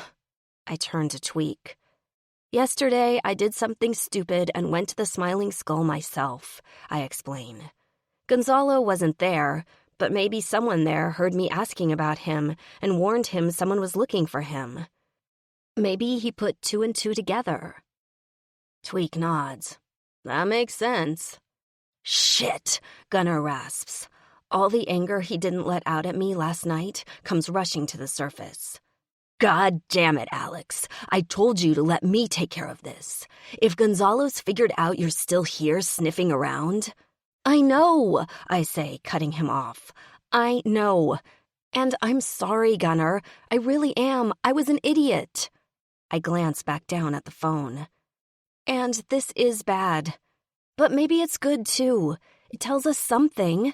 I turn to Tweak. Yesterday, I did something stupid and went to the Smiling Skull myself, I explain. Gonzalo wasn't there, but maybe someone there heard me asking about him and warned him someone was looking for him. Maybe he put 2 and 2 together. Tweak nods. That makes sense. Shit, Gunnar rasps. All the anger he didn't let out at me last night comes rushing to the surface. God damn it, Alex. I told you to let me take care of this. If Gonzalo's figured out you're still here sniffing around... I know, I say, cutting him off. I know. And I'm sorry, Gunnar. I really am. I was an idiot. I glance back down at the phone. And this is bad. But maybe it's good, too. It tells us something.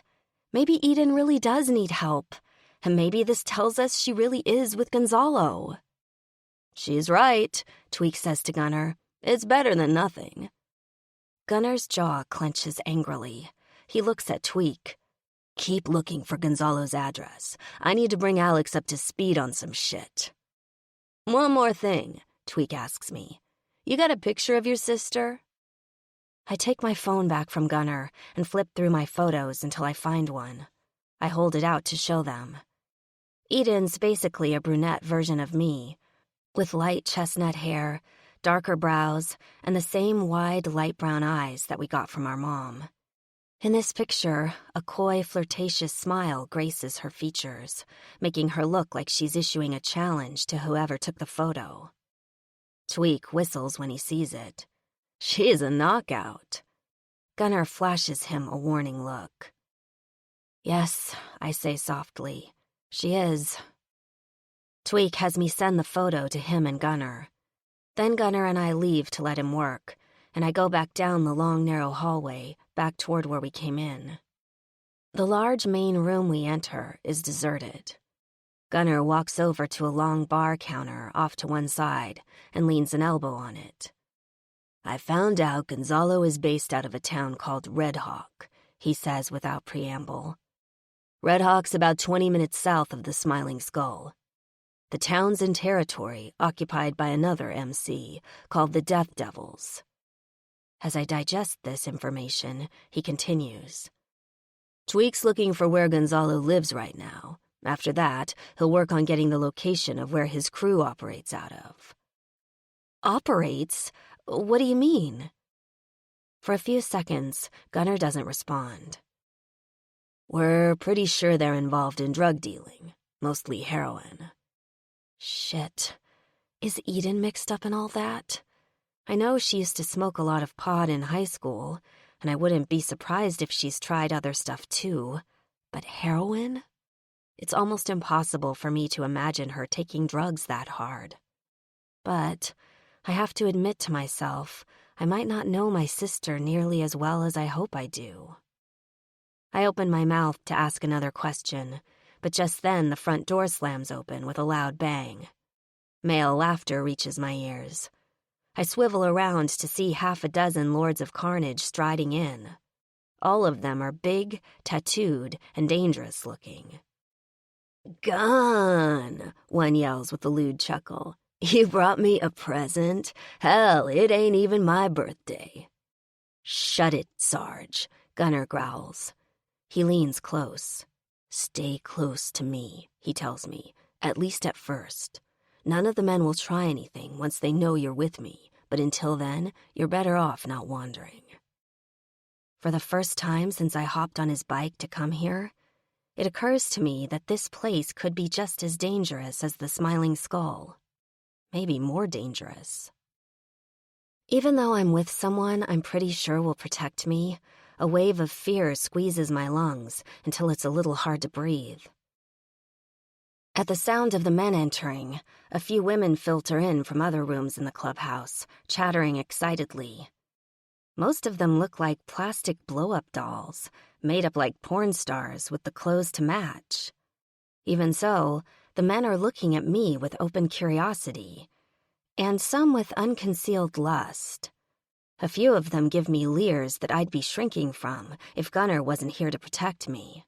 Maybe Eden really does need help. And maybe this tells us she really is with Gonzalo. She's right, Tweak says to Gunnar. It's better than nothing. Gunnar's jaw clenches angrily. He looks at Tweak. Keep looking for Gonzalo's address. I need to bring Alex up to speed on some shit. One more thing, Tweak asks me. You got a picture of your sister? I take my phone back from Gunnar and flip through my photos until I find one. I hold it out to show them. Eden's basically a brunette version of me, with light chestnut hair, darker brows, and the same wide light brown eyes that we got from our mom. In this picture, a coy, flirtatious smile graces her features, making her look like she's issuing a challenge to whoever took the photo. Tweak whistles when he sees it. She is a knockout. Gunnar flashes him a warning look. Yes, I say softly. She is. Tweak has me send the photo to him and Gunnar. Then Gunnar and I leave to let him work, and I go back down the long, narrow hallway, back toward where we came in. The large main room we enter is deserted. Gunnar walks over to a long bar counter off to one side and leans an elbow on it. I found out Gonzalo is based out of a town called Red Hawk, he says without preamble. Red Hawk's about 20 minutes south of the Smiling Skull. The town's in territory occupied by another MC called the Death Devils. As I digest this information, he continues. Tweak's looking for where Gonzalo lives right now. After that, he'll work on getting the location of where his crew operates out of. Operates? What do you mean? For a few seconds, Gunnar doesn't respond. We're pretty sure they're involved in drug dealing, mostly heroin. Shit. Is Eden mixed up in all that? I know she used to smoke a lot of pot in high school, and I wouldn't be surprised if she's tried other stuff too. But heroin? It's almost impossible for me to imagine her taking drugs that hard. But I have to admit to myself, I might not know my sister nearly as well as I hope I do. I open my mouth to ask another question, but just then the front door slams open with a loud bang. Male laughter reaches my ears. I swivel around to see half a dozen Lords of Carnage striding in. All of them are big, tattooed, and dangerous looking. Gun, one yells with a lewd chuckle. You brought me a present? Hell, it ain't even my birthday. Shut it, Sarge, Gunnar growls. He leans close. Stay close to me, he tells me, at least at first. None of the men will try anything once they know you're with me, but until then, you're better off not wandering. For the first time since I hopped on his bike to come here, it occurs to me that this place could be just as dangerous as the Smiling Skull. Maybe more dangerous. Even though I'm with someone I'm pretty sure will protect me, a wave of fear squeezes my lungs until it's a little hard to breathe. At the sound of the men entering, a few women filter in from other rooms in the clubhouse, chattering excitedly. Most of them look like plastic blow-up dolls, made up like porn stars with the clothes to match. Even so, the men are looking at me with open curiosity, and some with unconcealed lust. A few of them give me leers that I'd be shrinking from if Gunnar wasn't here to protect me.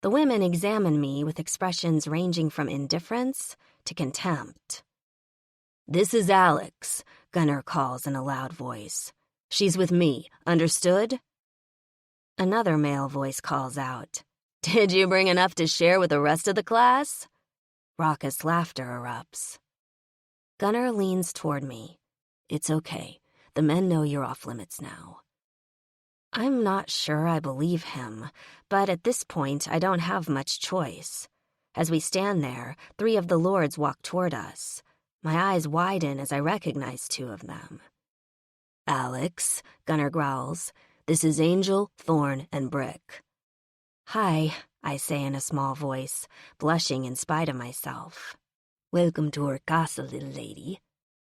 The women examine me with expressions ranging from indifference to contempt. This is Alex, Gunnar calls in a loud voice. She's with me, understood? Another male voice calls out. Did you bring enough to share with the rest of the class? Raucous laughter erupts. Gunnar leans toward me. It's okay. The men know you're off limits now. I'm not sure I believe him, but at this point I don't have much choice. As we stand there, 3 of the lords walk toward us. My eyes widen as I recognize 2 of them. Alex, Gunnar growls, This is Angel, Thorn, and Brick." "Hi," I say in a small voice, blushing in spite of myself. "Welcome to our castle, little lady,"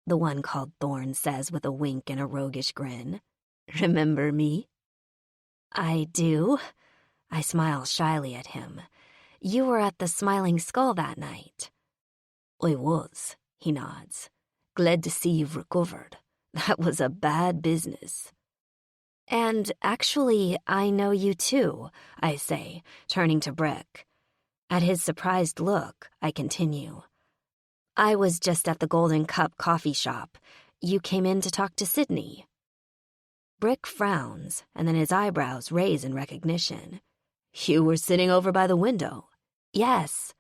the one called Thorn says with a wink and a roguish grin. "Remember me?" "I do." I smile shyly at him. "You were at the Smiling Skull that night." "I was," he nods. "Glad to see you've recovered. That was a bad business." "And actually, I know you too," I say, turning to Brick. At his surprised look, I continue. "I was just at the Golden Cup coffee shop. You came in to talk to Sydney." Brick frowns, and then his eyebrows raise in recognition. "You were sitting over by the window?" "Yes."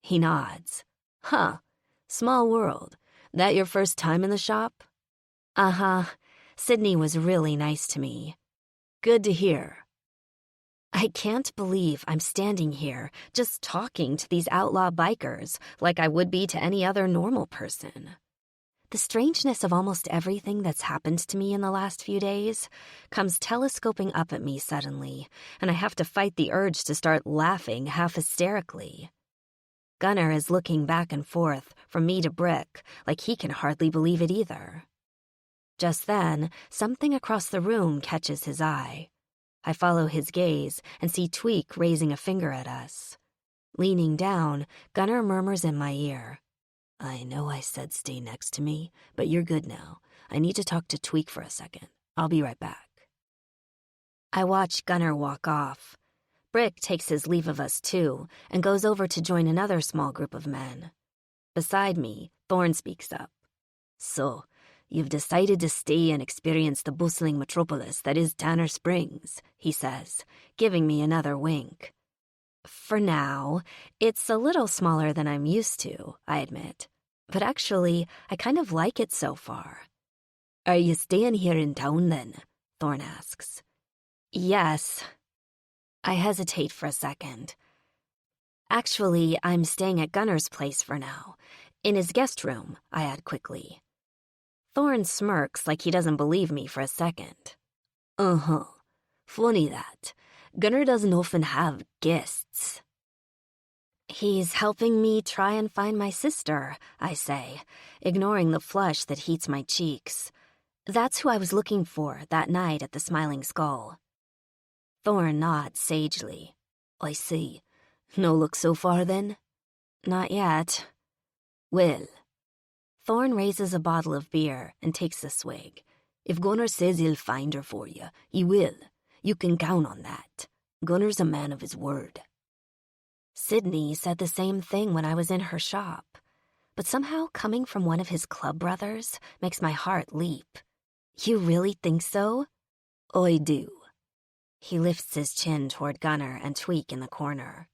He nods. "Huh. Small world. That your first time in the shop?" "Uh-huh. Sydney was really nice to me." "Good to hear." I can't believe I'm standing here just talking to these outlaw bikers like I would be to any other normal person. The strangeness of almost everything that's happened to me in the last few days comes telescoping up at me suddenly, and I have to fight the urge to start laughing half hysterically. Gunnar is looking back and forth from me to Brick like he can hardly believe it either. Just then, something across the room catches his eye. I follow his gaze and see Tweak raising a finger at us. Leaning down, Gunnar murmurs in my ear, "I know I said stay next to me, but you're good now. I need to talk to Tweak for a second. I'll be right back." I watch Gunnar walk off. Brick takes his leave of us too and goes over to join another small group of men. Beside me, Thorn speaks up. "So, you've decided to stay and experience the bustling metropolis that is Tanner Springs," he says, giving me another wink. "For now, it's a little smaller than I'm used to, I admit. But actually, I kind of like it so far." "Are you staying here in town then?" Thorn asks. "Yes." I hesitate for a second. "Actually, I'm staying at Gunnar's place for now. In his guest room," I add quickly. Thorn smirks like he doesn't believe me for a second. "Uh-huh. Funny that. Gunnar doesn't often have guests." "He's helping me try and find my sister," I say, ignoring the flush that heats my cheeks. "That's who I was looking for that night at the Smiling Skull." Thorn nods sagely. "I see. No luck so far, then?" "Not yet." "Well." Thorn raises a bottle of beer and takes a swig. "If Gunnar says he'll find her for you, he will. You can count on that. Gunnar's a man of his word." Sydney said the same thing when I was in her shop, but somehow coming from one of his club brothers makes my heart leap. "You really think so?" "I do." He lifts his chin toward Gunnar and Tweak in the corner.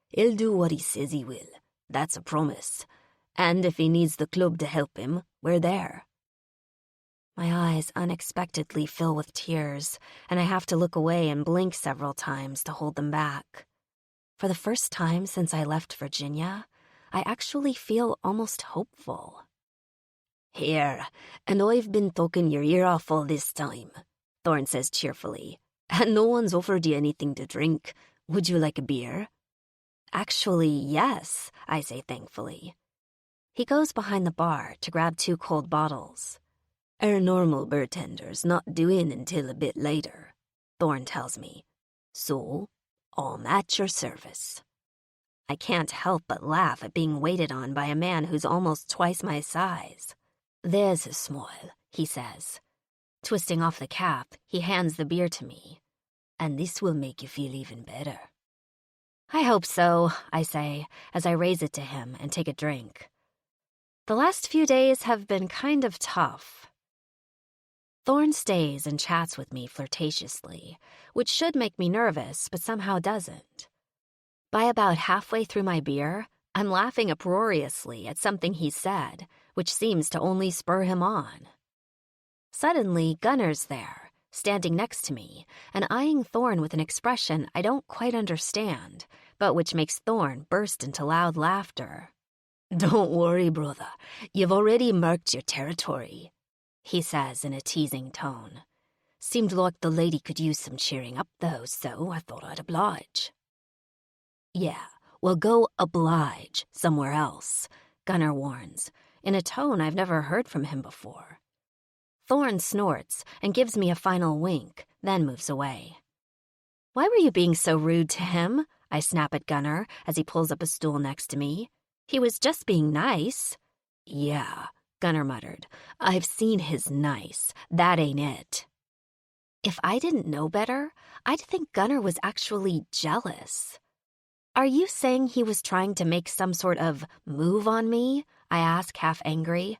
"He'll do what he says he will. That's a promise. And if he needs the club to help him, we're there." My eyes unexpectedly fill with tears, and I have to look away and blink several times to hold them back. For the first time since I left Virginia, I actually feel almost hopeful. "Here, and I've been talking your ear off all this time," Thorn says cheerfully. "And no one's offered you anything to drink. Would you like a beer?" "Actually, yes," I say thankfully. He goes behind the bar to grab 2 cold bottles. "Our normal bartender's not due in until a bit later," Thorn tells me. "So, I'm at your service." I can't help but laugh at being waited on by a man who's almost twice my size. "There's a smile," he says. Twisting off the cap, he hands the beer to me. "And this will make you feel even better." "I hope so," I say, as I raise it to him and take a drink. The last few days have been kind of tough. Thorn stays and chats with me flirtatiously, which should make me nervous, but somehow doesn't. By about halfway through my beer, I'm laughing uproariously at something he said, which seems to only spur him on. Suddenly, Gunnar's there, standing next to me, and eyeing Thorn with an expression I don't quite understand, but which makes Thorn burst into loud laughter. "Don't worry, brother. You've already marked your territory," he says in a teasing tone. Seemed like the lady could use some cheering up, though, so I thought I'd oblige. Yeah, well, go oblige somewhere else, Gunnar warns, in a tone I've never heard from him before. Thorn snorts and gives me a final wink, then moves away. Why were you being so rude to him? I snap at Gunnar as he pulls up a stool next to me. He was just being nice. Yeah, Gunnar muttered. I've seen his nice. That ain't it. If I didn't know better, I'd think Gunnar was actually jealous. Are you saying he was trying to make some sort of move on me? I ask, half angry.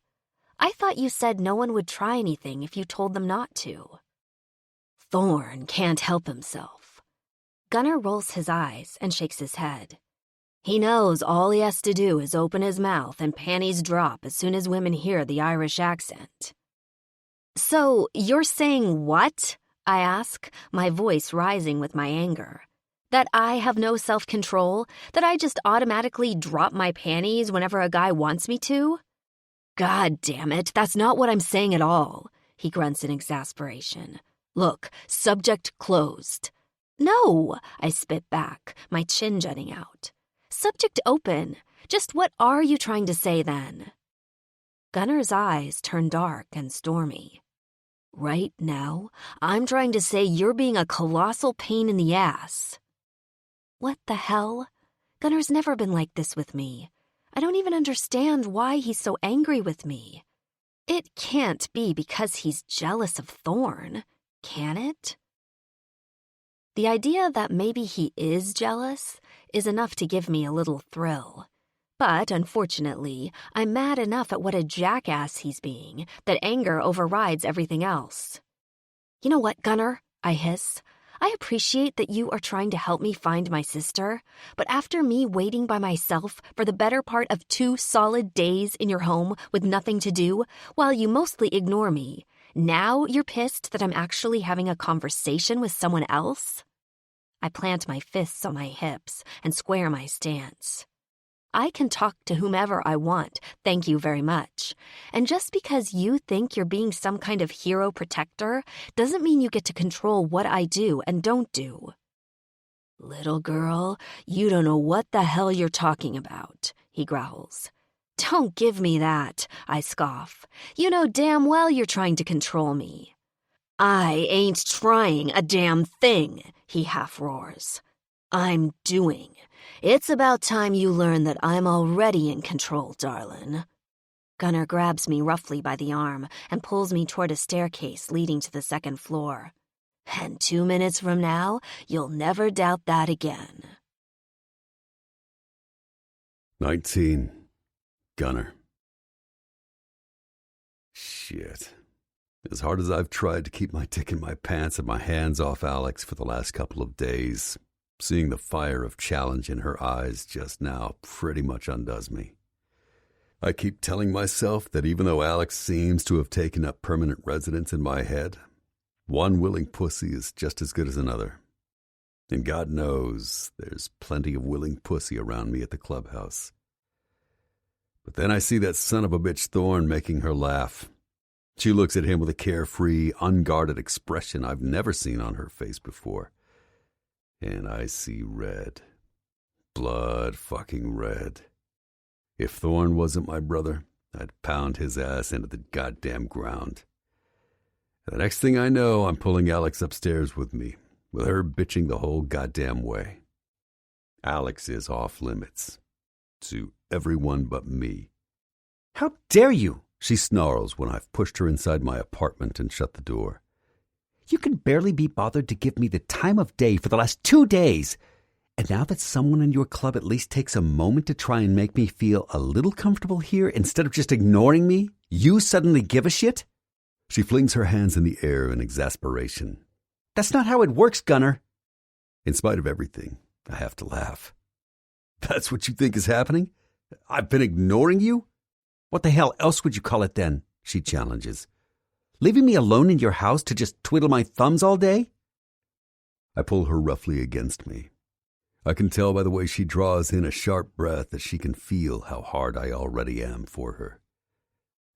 I thought you said no one would try anything if you told them not to. Thorn can't help himself. Gunnar rolls his eyes and shakes his head. He knows all he has to do is open his mouth and panties drop as soon as women hear the Irish accent. So, you're saying what? I ask, my voice rising with my anger. That I have no self-control? That I just automatically drop my panties whenever a guy wants me to? God damn it, that's not what I'm saying at all, he grunts in exasperation. Look, subject closed. No, I spit back, my chin jutting out. Subject open. Just what are you trying to say then? Gunnar's eyes turn dark and stormy. Right now, I'm trying to say you're being a colossal pain in the ass. What the hell? Gunnar's never been like this with me. I don't even understand why he's so angry with me. It can't be because he's jealous of Thorn, can it? The idea that maybe he is jealous is enough to give me a little thrill. But, unfortunately, I'm mad enough at what a jackass he's being that anger overrides everything else. You know what, Gunnar? I hiss. I appreciate that you are trying to help me find my sister, but after me waiting by myself for the better part of 2 solid days in your home with nothing to do, while you mostly ignore me, now you're pissed that I'm actually having a conversation with someone else? I plant my fists on my hips and square my stance. I can talk to whomever I want, thank you very much. And just because you think you're being some kind of hero protector doesn't mean you get to control what I do and don't do. Little girl, you don't know what the hell you're talking about, he growls. Don't give me that, I scoff. You know damn well you're trying to control me. I ain't trying a damn thing, he half roars. I'm doing. It's about time you learn that I'm already in control, darling. Gunnar grabs me roughly by the arm and pulls me toward a staircase leading to the 2nd floor. And 2 minutes from now, you'll never doubt that again. 19. Gunnar. Shit. As hard as I've tried to keep my dick in my pants and my hands off Alex for the last couple of days, seeing the fire of challenge in her eyes just now pretty much undoes me. I keep telling myself that even though Alex seems to have taken up permanent residence in my head, one willing pussy is just as good as another. And God knows there's plenty of willing pussy around me at the clubhouse. But then I see that son of a bitch Thorn making her laugh. She looks at him with a carefree, unguarded expression I've never seen on her face before. And I see red. Blood fucking red. If Thorn wasn't my brother, I'd pound his ass into the goddamn ground. And the next thing I know, I'm pulling Alex upstairs with me, with her bitching the whole goddamn way. Alex is off limits. To everyone but me. How dare you? She snarls when I've pushed her inside my apartment and shut the door. You can barely be bothered to give me the time of day for the last 2 days. And now that someone in your club at least takes a moment to try and make me feel a little comfortable here instead of just ignoring me, you suddenly give a shit? She flings her hands in the air in exasperation. That's not how it works, Gunnar. In spite of everything, I have to laugh. That's what you think is happening? I've been ignoring you? What the hell else would you call it then? She challenges. Leaving me alone in your house to just twiddle my thumbs all day? I pull her roughly against me. I can tell by the way she draws in a sharp breath that she can feel how hard I already am for her.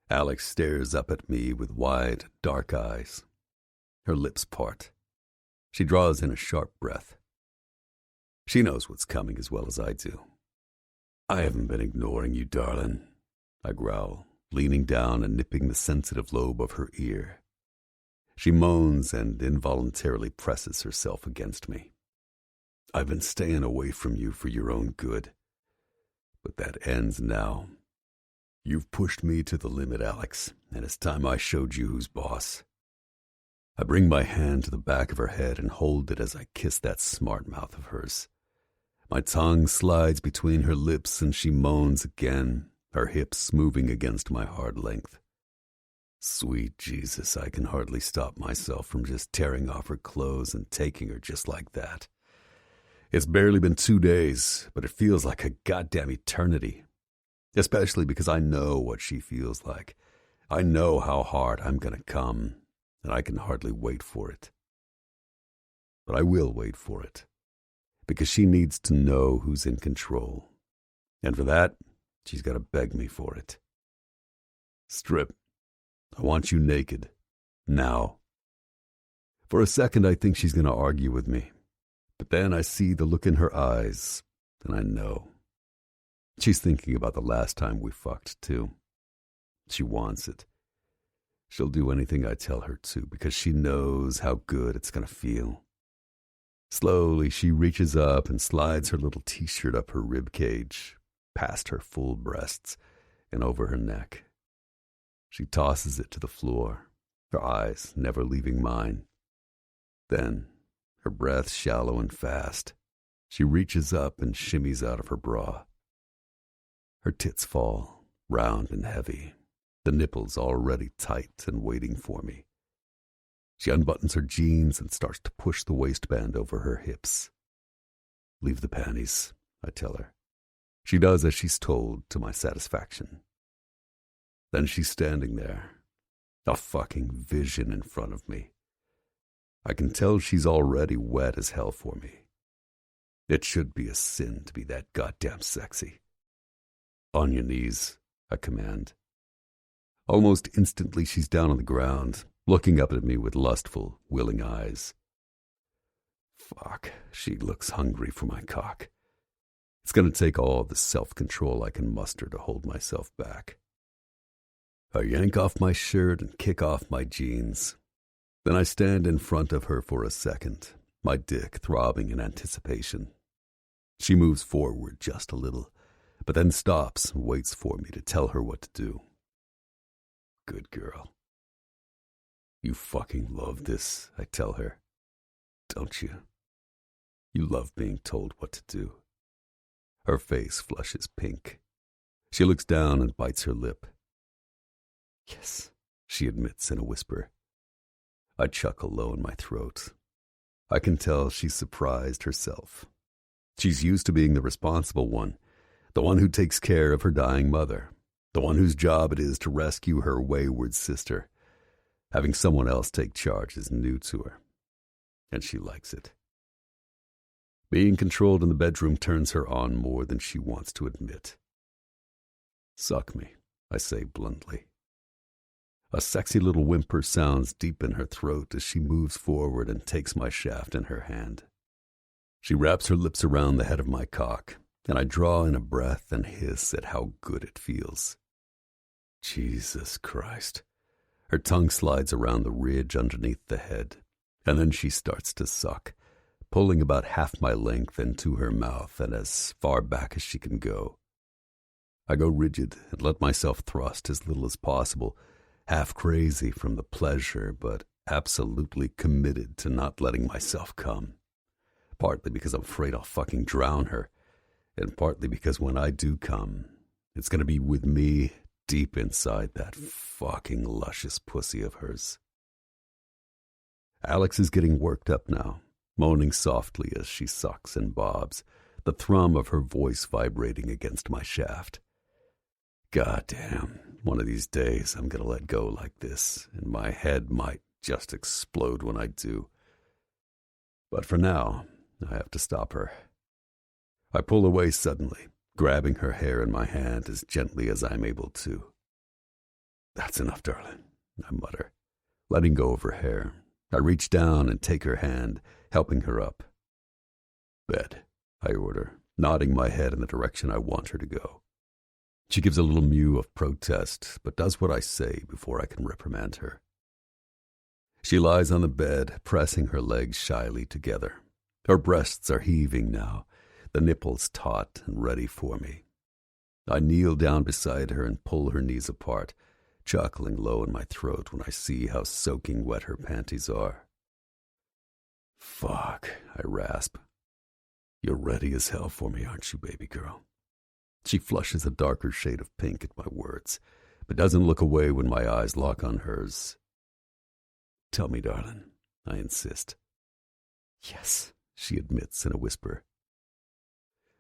Alex stares up at me with wide, dark eyes. Her lips part. She draws in a sharp breath. She knows what's coming as well as I do. I haven't been ignoring you, darling, I growl, leaning down and nipping the sensitive lobe of her ear. She moans and involuntarily presses herself against me. I've been staying away from you for your own good. But that ends now. You've pushed me to the limit, Alex, and it's time I showed you who's boss. I bring my hand to the back of her head and hold it as I kiss that smart mouth of hers. My tongue slides between her lips and she moans again, her hips moving against my hard length. Sweet Jesus, I can hardly stop myself from just tearing off her clothes and taking her just like that. It's barely been 2 days, but it feels like a goddamn eternity. Especially because I know what she feels like. I know how hard I'm gonna come, and I can hardly wait for it. But I will wait for it, because she needs to know who's in control. And for that, she's got to beg me for it. Strip. I want you naked. Now. For a second, I think she's going to argue with me. But then I see the look in her eyes, and I know. She's thinking about the last time we fucked, too. She wants it. She'll do anything I tell her to, because she knows how good it's going to feel. Slowly, she reaches up and slides her little t-shirt up her rib cage, past her full breasts, and over her neck. She tosses it to the floor, her eyes never leaving mine. Then, her breath shallow and fast, she reaches up and shimmies out of her bra. Her tits fall, round and heavy, the nipples already tight and waiting for me. She unbuttons her jeans and starts to push the waistband over her hips. Leave the panties, I tell her. She does as she's told, to my satisfaction. Then she's standing there, a fucking vision in front of me. I can tell she's already wet as hell for me. It should be a sin to be that goddamn sexy. On your knees, I command. Almost instantly she's down on the ground, looking up at me with lustful, willing eyes. Fuck, she looks hungry for my cock. It's going to take all the self-control I can muster to hold myself back. I yank off my shirt and kick off my jeans. Then I stand in front of her for a second, my dick throbbing in anticipation. She moves forward just a little, but then stops and waits for me to tell her what to do. Good girl. You fucking love this, I tell her. Don't you? You love being told what to do. Her face flushes pink. She looks down and bites her lip. Yes, she admits in a whisper. I chuckle low in my throat. I can tell she's surprised herself. She's used to being the responsible one, the one who takes care of her dying mother, the one whose job it is to rescue her wayward sister. Having someone else take charge is new to her, and she likes it. Being controlled in the bedroom turns her on more than she wants to admit. Suck me, I say bluntly. A sexy little whimper sounds deep in her throat as she moves forward and takes my shaft in her hand. She wraps her lips around the head of my cock, and I draw in a breath and hiss at how good it feels. Jesus Christ. Her tongue slides around the ridge underneath the head, and then she starts to suck, pulling about half my length into her mouth and as far back as she can go. I go rigid and let myself thrust as little as possible, half crazy from the pleasure, but absolutely committed to not letting myself come. Partly because I'm afraid I'll fucking drown her, and partly because when I do come, it's going to be with me deep inside that fucking luscious pussy of hers. Alex is getting worked up now, moaning softly as she sucks and bobs, the thrum of her voice vibrating against my shaft. Goddamn, one of these days I'm going to let go like this, and my head might just explode when I do. But for now, I have to stop her. I pull away suddenly, grabbing her hair in my hand as gently as I'm able to. That's enough, darling, I mutter, letting go of her hair. I reach down and take her hand, helping her up. "Bed," I order, nodding my head in the direction I want her to go. She gives a little mew of protest, but does what I say before I can reprimand her. She lies on the bed, pressing her legs shyly together. Her breasts are heaving now, the nipples taut and ready for me. I kneel down beside her and pull her knees apart, chuckling low in my throat when I see how soaking wet her panties are. "Fuck," I rasp. "You're ready as hell for me, aren't you, baby girl?" She flushes a darker shade of pink at my words, but doesn't look away when my eyes lock on hers. "Tell me, darling," I insist. "Yes," she admits in a whisper.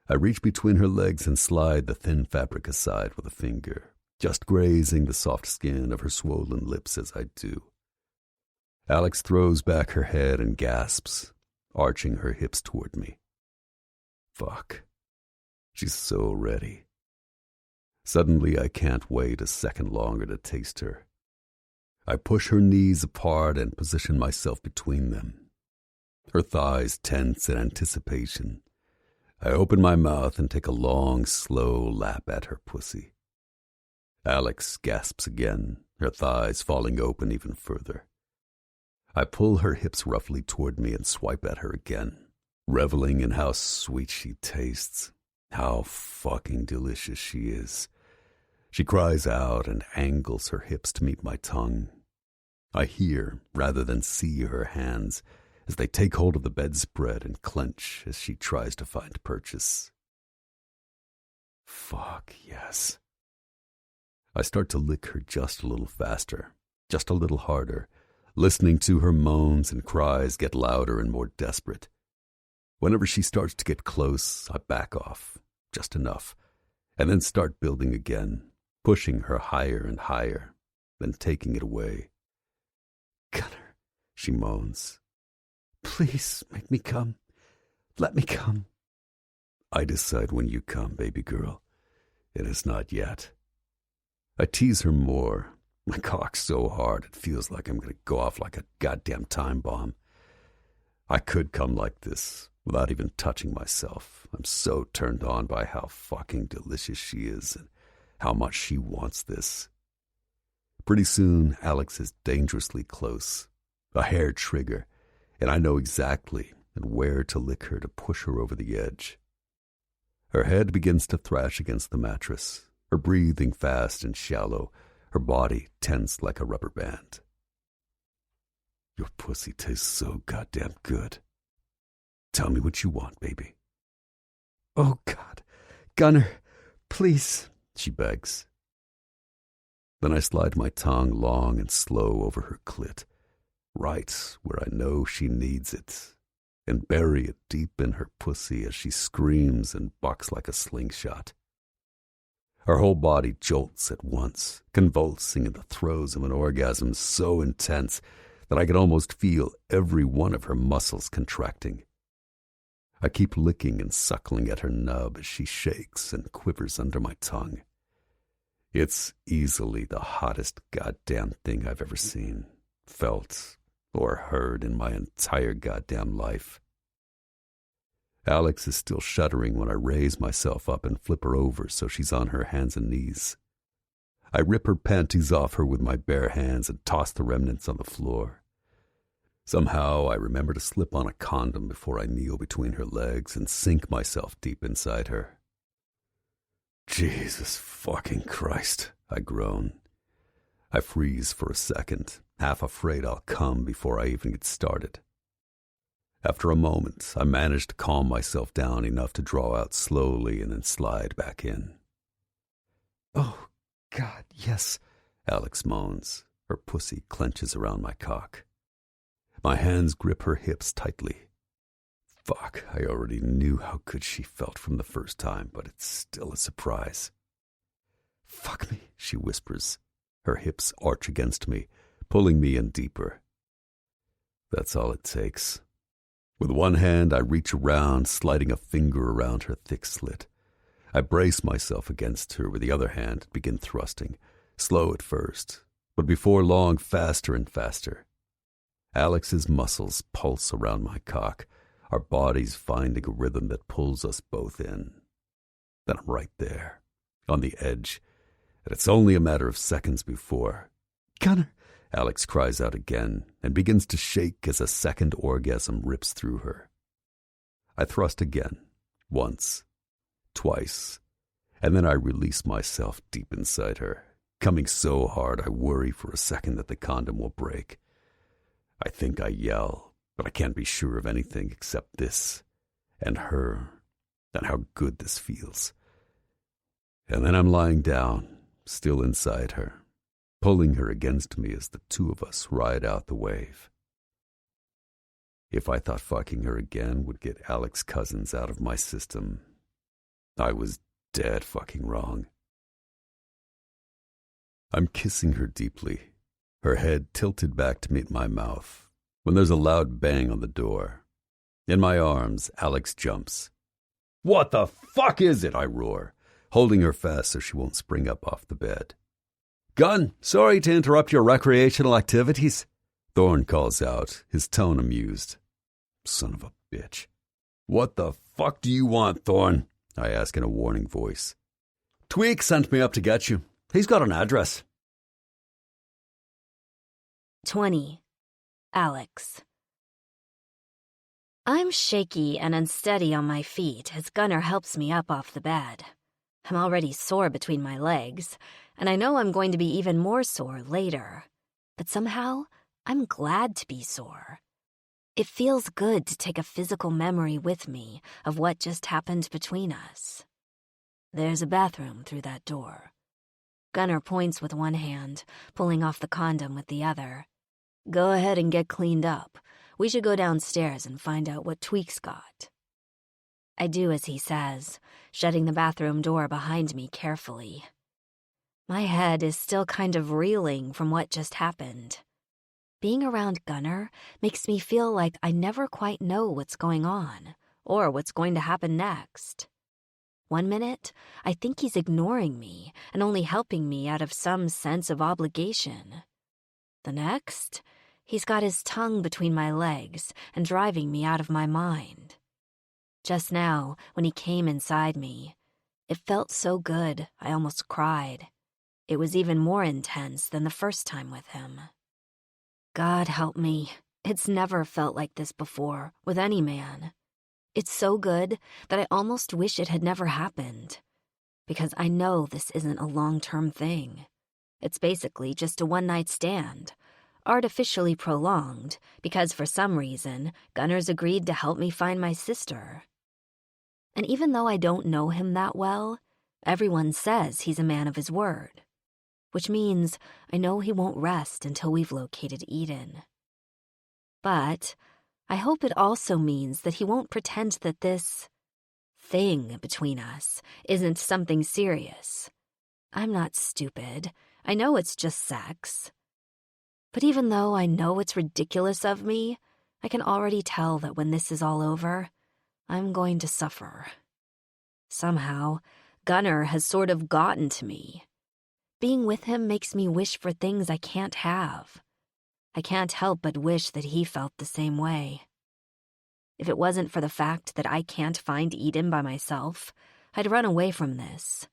I reach between her legs and slide the thin fabric aside with a finger, just grazing the soft skin of her swollen lips as I do. Alex throws back her head and gasps, arching her hips toward me. Fuck. She's so ready. Suddenly, I can't wait a second longer to taste her. I push her knees apart and position myself between them. Her thighs tense in anticipation. I open my mouth and take a long, slow lap at her pussy. Alex gasps again, her thighs falling open even further. I pull her hips roughly toward me and swipe at her again, reveling in how sweet she tastes, how fucking delicious she is. She cries out and angles her hips to meet my tongue. I hear, rather than see, her hands as they take hold of the bedspread and clench as she tries to find purchase. Fuck, yes. I start to lick her just a little faster, just a little harder, listening to her moans and cries get louder and more desperate. Whenever she starts to get close, I back off, just enough, and then start building again, pushing her higher and higher, then taking it away. "Gunner," she moans. "Please make me come. Let me come." "I decide when you come, baby girl. It is not yet." I tease her more. My cock's so hard it feels like I'm going to go off like a goddamn time bomb. I could come like this without even touching myself. I'm so turned on by how fucking delicious she is and how much she wants this. Pretty soon, Alex is dangerously close, a hair trigger, and I know exactly and where to lick her to push her over the edge. Her head begins to thrash against the mattress, her breathing fast and shallow, her body tense like a rubber band. "Your pussy tastes so goddamn good. Tell me what you want, baby." "Oh, God. Gunner, please," she begs. Then I slide my tongue long and slow over her clit, right where I know she needs it, and bury it deep in her pussy as she screams and bucks like a slingshot. Her whole body jolts at once, convulsing in the throes of an orgasm so intense that I can almost feel every one of her muscles contracting. I keep licking and suckling at her nub as she shakes and quivers under my tongue. It's easily the hottest goddamn thing I've ever seen, felt, or heard in my entire goddamn life. Alex is still shuddering when I raise myself up and flip her over so she's on her hands and knees. I rip her panties off her with my bare hands and toss the remnants on the floor. Somehow I remember to slip on a condom before I kneel between her legs and sink myself deep inside her. Jesus fucking Christ, I groan. I freeze for a second, half afraid I'll come before I even get started. After a moment, I manage to calm myself down enough to draw out slowly and then slide back in. "Oh, God, yes," Alex moans. Her pussy clenches around my cock. My hands grip her hips tightly. Fuck, I already knew how good she felt from the first time, but it's still a surprise. "Fuck me," she whispers. Her hips arch against me, pulling me in deeper. That's all it takes. With one hand, I reach around, sliding a finger around her thick slit. I brace myself against her with the other hand and begin thrusting, slow at first, but before long, faster and faster. Alex's muscles pulse around my cock, our bodies finding a rhythm that pulls us both in. Then I'm right there, on the edge, and it's only a matter of seconds before. "Gunner!" Alex cries out again and begins to shake as a second orgasm rips through her. I thrust again, once, twice, and then I release myself deep inside her, coming so hard I worry for a second that the condom will break. I think I yell, but I can't be sure of anything except this, and her, and how good this feels. And then I'm lying down, still inside her, pulling her against me as the two of us ride out the wave. If I thought fucking her again would get Alex Cousins out of my system, I was dead fucking wrong. I'm kissing her deeply, her head tilted back to meet my mouth, when there's a loud bang on the door. In my arms, Alex jumps. "What the fuck is it?" I roar, holding her fast so she won't spring up off the bed. "Gun, sorry to interrupt your recreational activities," Thorne calls out, his tone amused. Son of a bitch. "What the fuck do you want, Thorne?" I ask in a warning voice. "Tweak sent me up to get you. He's got an address." 20. Alex. I'm shaky and unsteady on my feet as Gunnar helps me up off the bed. I'm already sore between my legs, and I know I'm going to be even more sore later. But somehow, I'm glad to be sore. It feels good to take a physical memory with me of what just happened between us. There's a bathroom through that door. Gunnar points with one hand, pulling off the condom with the other. "Go ahead and get cleaned up. We should go downstairs and find out what Tweak's got." I do as he says, shutting the bathroom door behind me carefully. My head is still kind of reeling from what just happened. Being around Gunnar makes me feel like I never quite know what's going on or what's going to happen next. One minute, I think he's ignoring me and only helping me out of some sense of obligation. The next, he's got his tongue between my legs and driving me out of my mind. Just now, when he came inside me, it felt so good I almost cried. It was even more intense than the first time with him. God help me, it's never felt like this before, with any man. It's so good that I almost wish it had never happened. Because I know this isn't a long-term thing. It's basically just a one-night stand, artificially prolonged, because for some reason, Gunnar's agreed to help me find my sister. And even though I don't know him that well, everyone says he's a man of his word. Which means I know he won't rest until we've located Eden. But I hope it also means that he won't pretend that this thing between us isn't something serious. I'm not stupid. I know it's just sex. But even though I know it's ridiculous of me, I can already tell that when this is all over, I'm going to suffer. Somehow, Gunnar has sort of gotten to me. Being with him makes me wish for things I can't have. I can't help but wish that he felt the same way. If it wasn't for the fact that I can't find Eden by myself, I'd run away from this.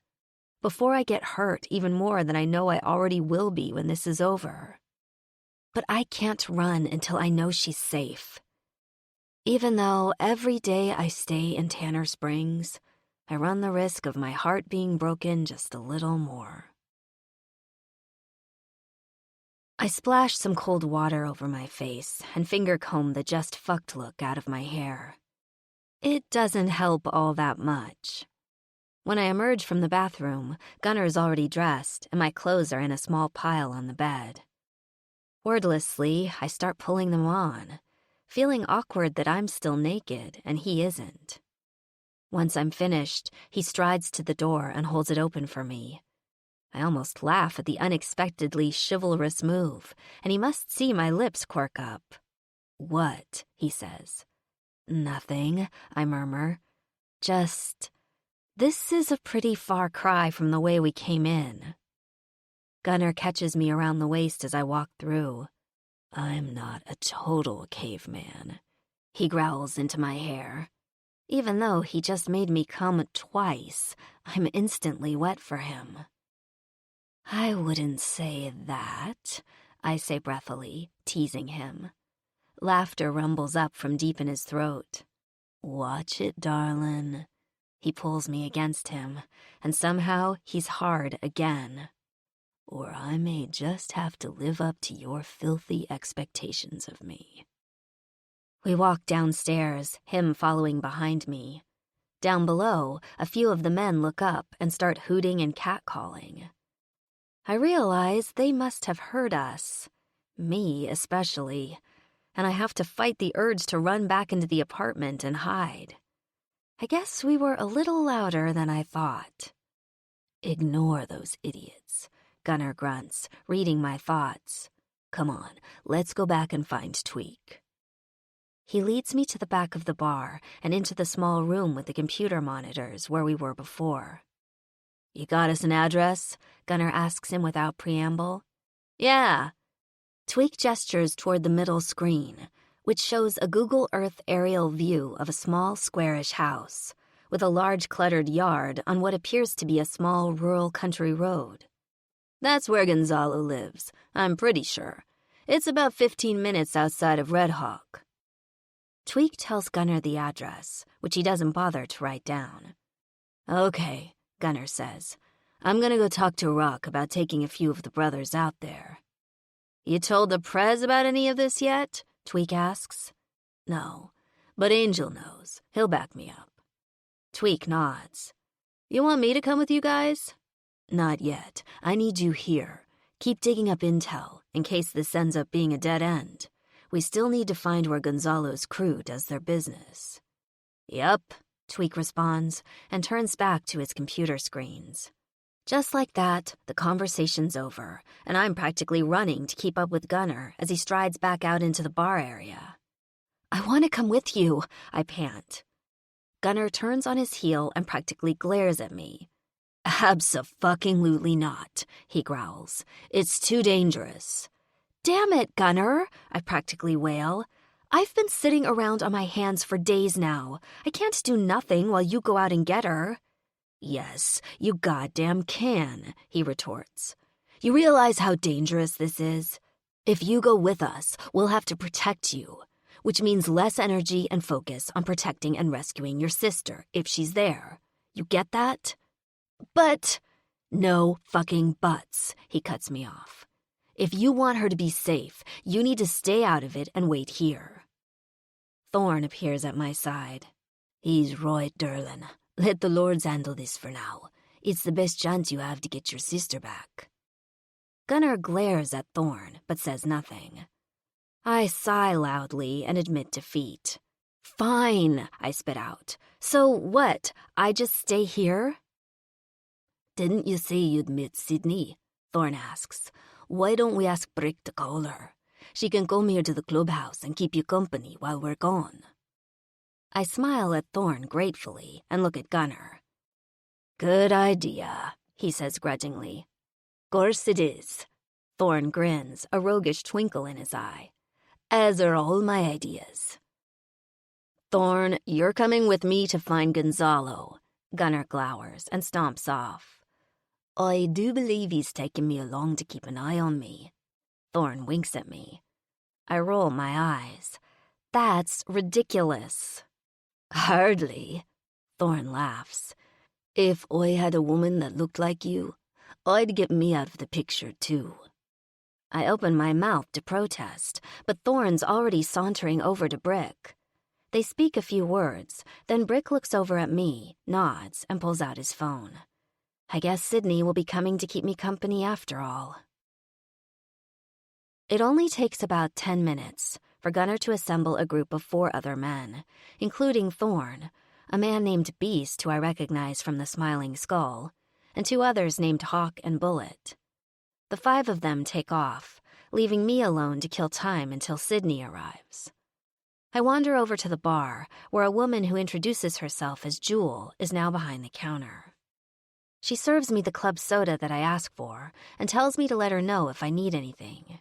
Before I get hurt even more than I know I already will be when this is over. But I can't run until I know she's safe. Even though every day I stay in Tanner Springs, I run the risk of my heart being broken just a little more. I splash some cold water over my face and finger comb the just fucked look out of my hair. It doesn't help all that much. When I emerge from the bathroom, Gunnar's already dressed and my clothes are in a small pile on the bed. Wordlessly, I start pulling them on, feeling awkward that I'm still naked and he isn't. Once I'm finished, he strides to the door and holds it open for me. I almost laugh at the unexpectedly chivalrous move, and he must see my lips quirk up. "What?" he says. "Nothing," I murmur. "Just, this is a pretty far cry from the way we came in." Gunnar catches me around the waist as I walk through. I'm not a total caveman, he growls into my hair. Even though he just made me come twice, I'm instantly wet for him. I wouldn't say that, I say breathily, teasing him. Laughter rumbles up from deep in his throat. Watch it, darling. He pulls me against him, and somehow he's hard again. Or I may just have to live up to your filthy expectations of me. We walk downstairs, him following behind me. Down below, a few of the men look up and start hooting and catcalling. I realize they must have heard us, me especially, and I have to fight the urge to run back into the apartment and hide. I guess we were a little louder than I thought. Ignore those idiots, Gunnar grunts, reading my thoughts. Come on, let's go back and find Tweak. He leads me to the back of the bar and into the small room with the computer monitors where we were before. You got us an address? Gunnar asks him without preamble. Yeah. Tweak gestures toward the middle screen, which shows a Google Earth aerial view of a small squarish house, with a large cluttered yard on what appears to be a small rural country road. That's where Gonzalo lives, I'm pretty sure. It's about 15 minutes outside of Red Hawk. Tweak tells Gunnar the address, which he doesn't bother to write down. Okay, Gunnar says. I'm gonna go talk to Rock about taking a few of the brothers out there. You told the Prez about any of this yet? Tweak asks. No, but Angel knows. He'll back me up. Tweak nods. You want me to come with you guys? Not yet. I need you here. Keep digging up intel, in case this ends up being a dead end. We still need to find where Gonzalo's crew does their business. Yup, Tweak responds, and turns back to his computer screens. Just like that, the conversation's over, and I'm practically running to keep up with Gunnar as he strides back out into the bar area. I want to come with you, I pant. Gunnar turns on his heel and practically glares at me. Abso-fucking-lutely not, he growls. It's too dangerous. Damn it, Gunnar, I practically wail. I've been sitting around on my hands for days now. I can't do nothing while you go out and get her. Yes, you goddamn can, he retorts. You realize how dangerous this is? If you go with us, we'll have to protect you, which means less energy and focus on protecting and rescuing your sister if she's there. You get that? But... No fucking buts, he cuts me off. If you want her to be safe, you need to stay out of it and wait here. Thorn appears at my side. He's right, Derlin. Let the Lords handle this for now. It's the best chance you have to get your sister back. Gunnar glares at Thorn, but says nothing. I sigh loudly and admit defeat. Fine, I spit out. So what? I just stay here? Didn't you say you'd meet Sydney? Thorn asks. Why don't we ask Brick to call her? She can come here to the clubhouse and keep you company while we're gone. I smile at Thorn gratefully and look at Gunnar. Good idea, he says grudgingly. Course it is. Thorn grins, a roguish twinkle in his eye. As are all my ideas. Thorn, you're coming with me to find Gonzalo. Gunnar glowers and stomps off. I do believe he's taken me along to keep an eye on me. Thorn winks at me. I roll my eyes. That's ridiculous. Hardly. Thorn laughs. If I had a woman that looked like you, I'd get me out of the picture too. I open my mouth to protest, but Thorn's already sauntering over to Brick. They speak a few words, then Brick looks over at me, nods, and pulls out his phone. I guess Sydney will be coming to keep me company after all. It only takes about 10 minutes for Gunnar to assemble a group of 4 other men, including Thorn, a man named Beast who I recognize from the Smiling Skull, and 2 others named Hawk and Bullet. The 5 of them take off, leaving me alone to kill time until Sydney arrives. I wander over to the bar, where a woman who introduces herself as Jewel is now behind the counter. She serves me the club soda that I ask for and tells me to let her know if I need anything.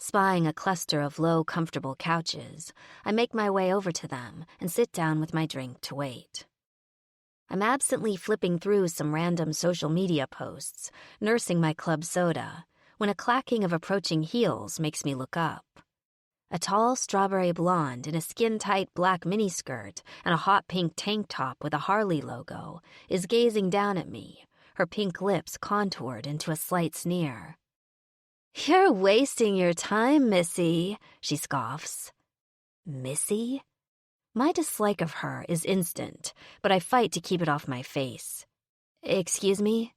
Spying a cluster of low, comfortable couches, I make my way over to them and sit down with my drink to wait. I'm absently flipping through some random social media posts, nursing my club soda, when a clacking of approaching heels makes me look up. A tall strawberry blonde in a skin-tight black miniskirt and a hot pink tank top with a Harley logo is gazing down at me, her pink lips contoured into a slight sneer. "You're wasting your time, Missy," she scoffs. Missy? My dislike of her is instant, but I fight to keep it off my face. "Excuse me?"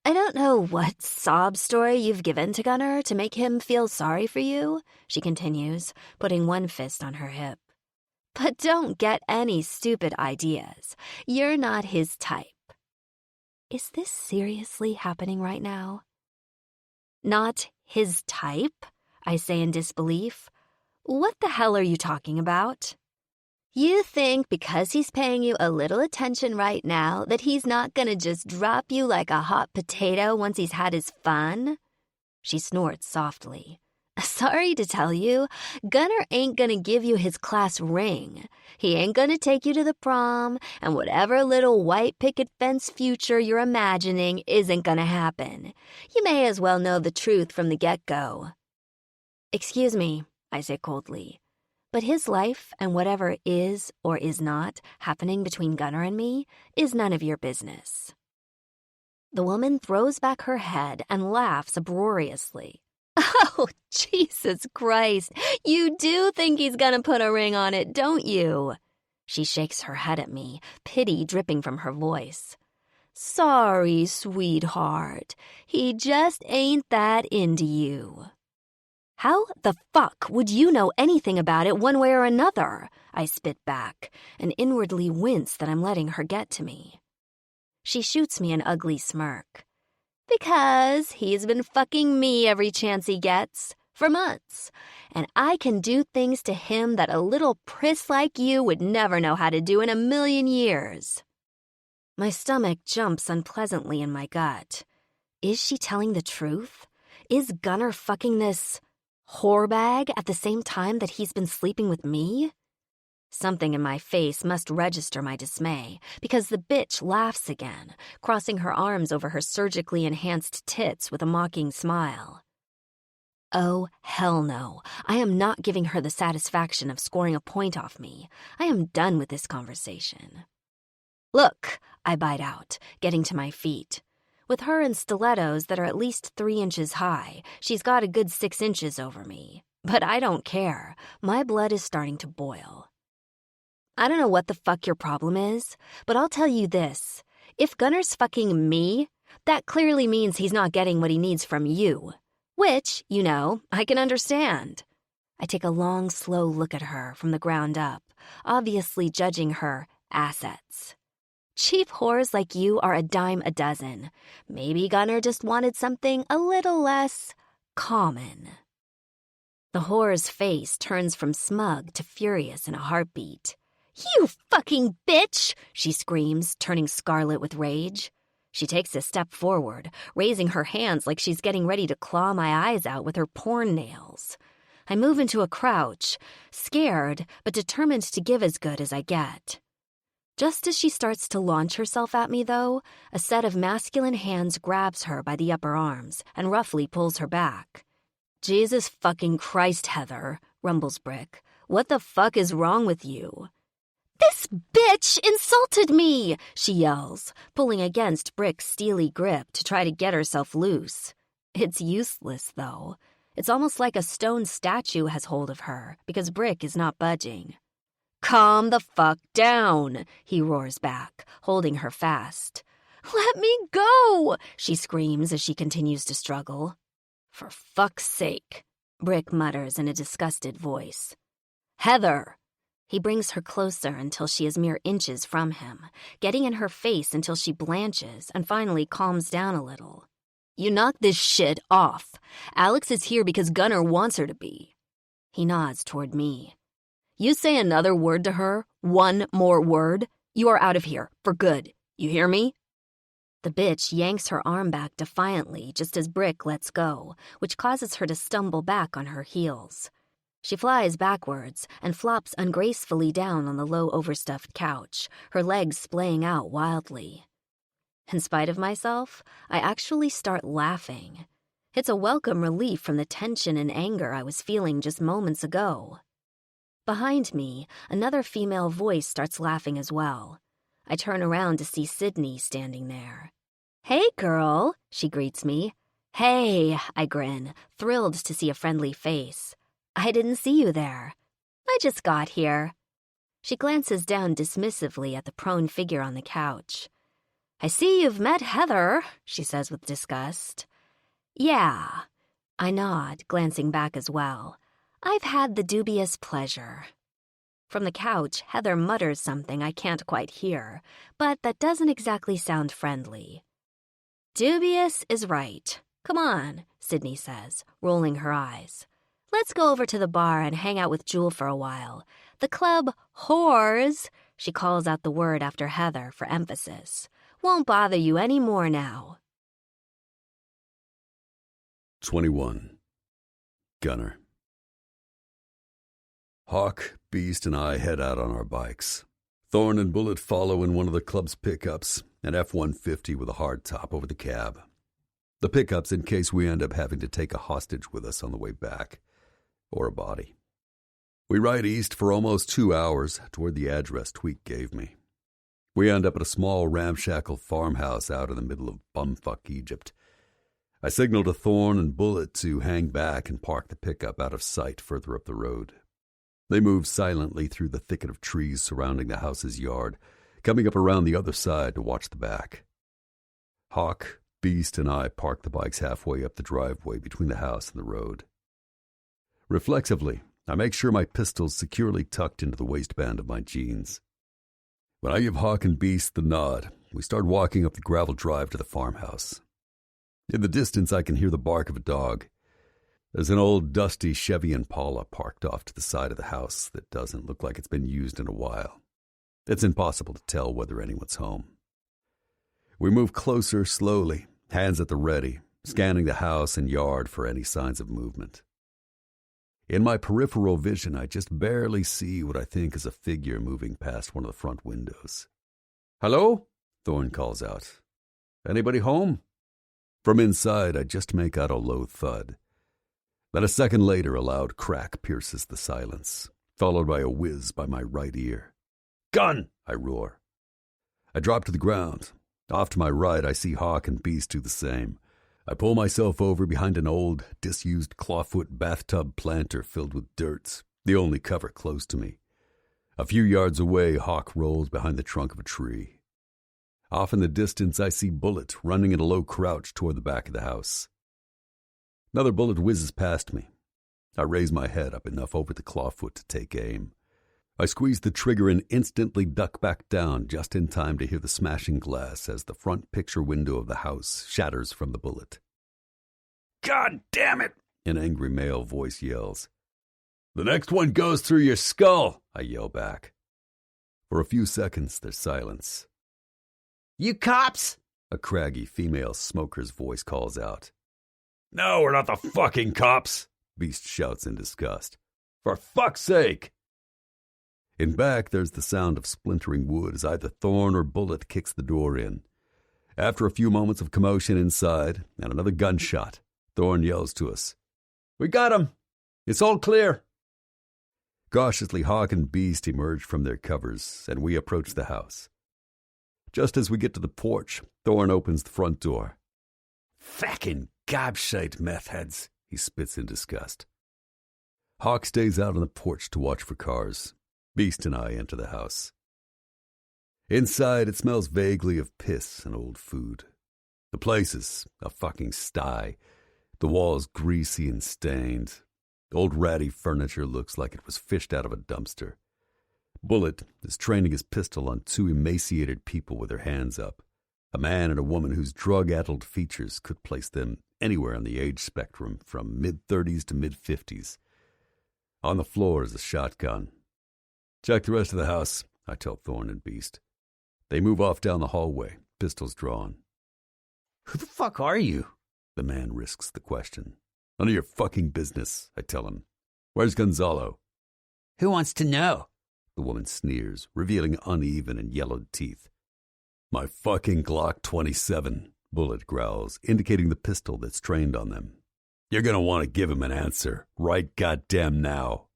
"I don't know what sob story you've given to Gunnar to make him feel sorry for you," she continues, putting one fist on her hip. "But don't get any stupid ideas. You're not his type." Is this seriously happening right now? "Not his type?" I say in disbelief. "What the hell are you talking about?" "You think because he's paying you a little attention right now that he's not gonna just drop you like a hot potato once he's had his fun?" She snorts softly. "Sorry to tell you, Gunnar ain't gonna give you his class ring. He ain't gonna take you to the prom, and whatever little white picket fence future you're imagining isn't gonna happen. You may as well know the truth from the get-go." "Excuse me," I say coldly, "but his life and whatever is or is not happening between Gunnar and me is none of your business." The woman throws back her head and laughs uproariously. "Oh, Jesus Christ, you do think he's gonna put a ring on it, don't you?" She shakes her head at me, pity dripping from her voice. "Sorry, sweetheart, he just ain't that into you." "How the fuck would you know anything about it one way or another?" I spit back, and inwardly wince that I'm letting her get to me. She shoots me an ugly smirk. "Because he's been fucking me every chance he gets, for months, and I can do things to him that a little priss like you would never know how to do in a million years." My stomach jumps unpleasantly in my gut. Is she telling the truth? Is Gunnar fucking this whorebag at the same time that he's been sleeping with me? Something in my face must register my dismay, because the bitch laughs again, crossing her arms over her surgically enhanced tits with a mocking smile. Oh, hell no. I am not giving her the satisfaction of scoring a point off me. I am done with this conversation. "Look," I bite out, getting to my feet. With her in stilettos that are at least 3 inches high, she's got a good 6 inches over me. But I don't care. My blood is starting to boil. "I don't know what the fuck your problem is, but I'll tell you this. If Gunnar's fucking me, that clearly means he's not getting what he needs from you. Which, you know, I can understand." I take a long, slow look at her from the ground up, obviously judging her assets. Cheap whores like you are a dime a dozen. Maybe Gunnar just wanted something a little less common. The whore's face turns from smug to furious in a heartbeat. "You fucking bitch!" she screams, turning scarlet with rage. She takes a step forward, raising her hands like she's getting ready to claw my eyes out with her porn nails. I move into a crouch, scared but determined to give as good as I get. Just as she starts to launch herself at me, though, a set of masculine hands grabs her by the upper arms and roughly pulls her back. "Jesus fucking Christ, Heather," rumbles Brick. "What the fuck is wrong with you?" "This bitch insulted me!" she yells, pulling against Brick's steely grip to try to get herself loose. It's useless, though. It's almost like a stone statue has hold of her, because Brick is not budging. "Calm the fuck down," he roars back, holding her fast. "Let me go!" she screams as she continues to struggle. "For fuck's sake," Brick mutters in a disgusted voice. "Heather!" He brings her closer until she is mere inches from him, getting in her face until she blanches and finally calms down a little. "You knock this shit off. Alex is here because Gunnar wants her to be." He nods toward me. "You say another word to her, one more word, you are out of here, for good. You hear me?" The bitch yanks her arm back defiantly just as Brick lets go, which causes her to stumble back on her heels. She flies backwards and flops ungracefully down on the low overstuffed couch, her legs splaying out wildly. In spite of myself, I actually start laughing. It's a welcome relief from the tension and anger I was feeling just moments ago. Behind me, another female voice starts laughing as well. I turn around to see Sydney standing there. "Hey, girl," she greets me. "Hey," I grin, thrilled to see a friendly face. "I didn't see you there. I just got here." She glances down dismissively at the prone figure on the couch. "I see you've met Heather," she says with disgust. "Yeah." I nod, glancing back as well. "I've had the dubious pleasure." From the couch, Heather mutters something I can't quite hear, but that doesn't exactly sound friendly. "Dubious is right. Come on," Sydney says, rolling her eyes. "Let's go over to the bar and hang out with Jewel for a while. The club whores," she calls out the word after Heather for emphasis, "won't bother you any more now." 21. Gunner. Hawk, Beast, and I head out on our bikes. Thorn and Bullet follow in one of the club's pickups, an F-150 with a hardtop over the cab. The pickup's in case we end up having to take a hostage with us on the way back, or a body. We ride east for almost 2 hours toward the address Tweak gave me. We end up at a small ramshackle farmhouse out in the middle of bumfuck Egypt. I signal to Thorn and Bullet to hang back and park the pickup out of sight further up the road. They move silently through the thicket of trees surrounding the house's yard, coming up around the other side to watch the back. Hawk, Beast, and I park the bikes halfway up the driveway between the house and the road. Reflexively, I make sure my pistol's securely tucked into the waistband of my jeans. When I give Hawk and Beast the nod, we start walking up the gravel drive to the farmhouse. In the distance, I can hear the bark of a dog. There's an old, dusty Chevy Impala parked off to the side of the house that doesn't look like it's been used in a while. It's impossible to tell whether anyone's home. We move closer slowly, hands at the ready, scanning the house and yard for any signs of movement. In my peripheral vision, I just barely see what I think is a figure moving past one of the front windows. "Hello?" Thorn calls out. "Anybody home?" From inside, I just make out a low thud. Then a second later, a loud crack pierces the silence, followed by a whiz by my right ear. "Gun!" I roar. I drop to the ground. Off to my right, I see Hawk and Beast do the same. I pull myself over behind an old, disused clawfoot bathtub planter filled with dirt, the only cover close to me. A few yards away, Hawk rolls behind the trunk of a tree. Off in the distance, I see Bullet running in a low crouch toward the back of the house. Another bullet whizzes past me. I raise my head up enough over the clawfoot to take aim. I squeeze the trigger and instantly duck back down just in time to hear the smashing glass as the front picture window of the house shatters from the bullet. "God damn it!" an angry male voice yells. "The next one goes through your skull," I yell back. For a few seconds, there's silence. "You cops!" a craggy female smoker's voice calls out. "No, we're not the fucking cops," Beast shouts in disgust. "For fuck's sake!" In back, there's the sound of splintering wood as either Thorn or Bullet kicks the door in. After a few moments of commotion inside and another gunshot, Thorn yells to us, "We got him! It's all clear!" Cautiously, Hawk and Beast emerge from their covers, and we approach the house. Just as we get to the porch, Thorn opens the front door. "Fucking gobshite meth heads," he spits in disgust. Hawk stays out on the porch to watch for cars. Beast and I enter the house. Inside, it smells vaguely of piss and old food. The place is a fucking sty. The walls greasy and stained. Old ratty furniture looks like it was fished out of a dumpster. Bullet is training his pistol on two emaciated people with their hands up. A man and a woman whose drug-addled features could place them anywhere on the age spectrum from mid-30s to mid-50s. On the floor is a shotgun. "Check the rest of the house," I tell Thorn and Beast. They move off down the hallway, pistols drawn. Who the fuck are you? The man risks the question. None of your fucking business, I tell him. Where's Gonzalo? Who wants to know? The woman sneers, revealing uneven and yellowed teeth. My fucking Glock 27, Bullet growls, indicating the pistol that's trained on them. You're gonna want to give him an answer, right goddamn now.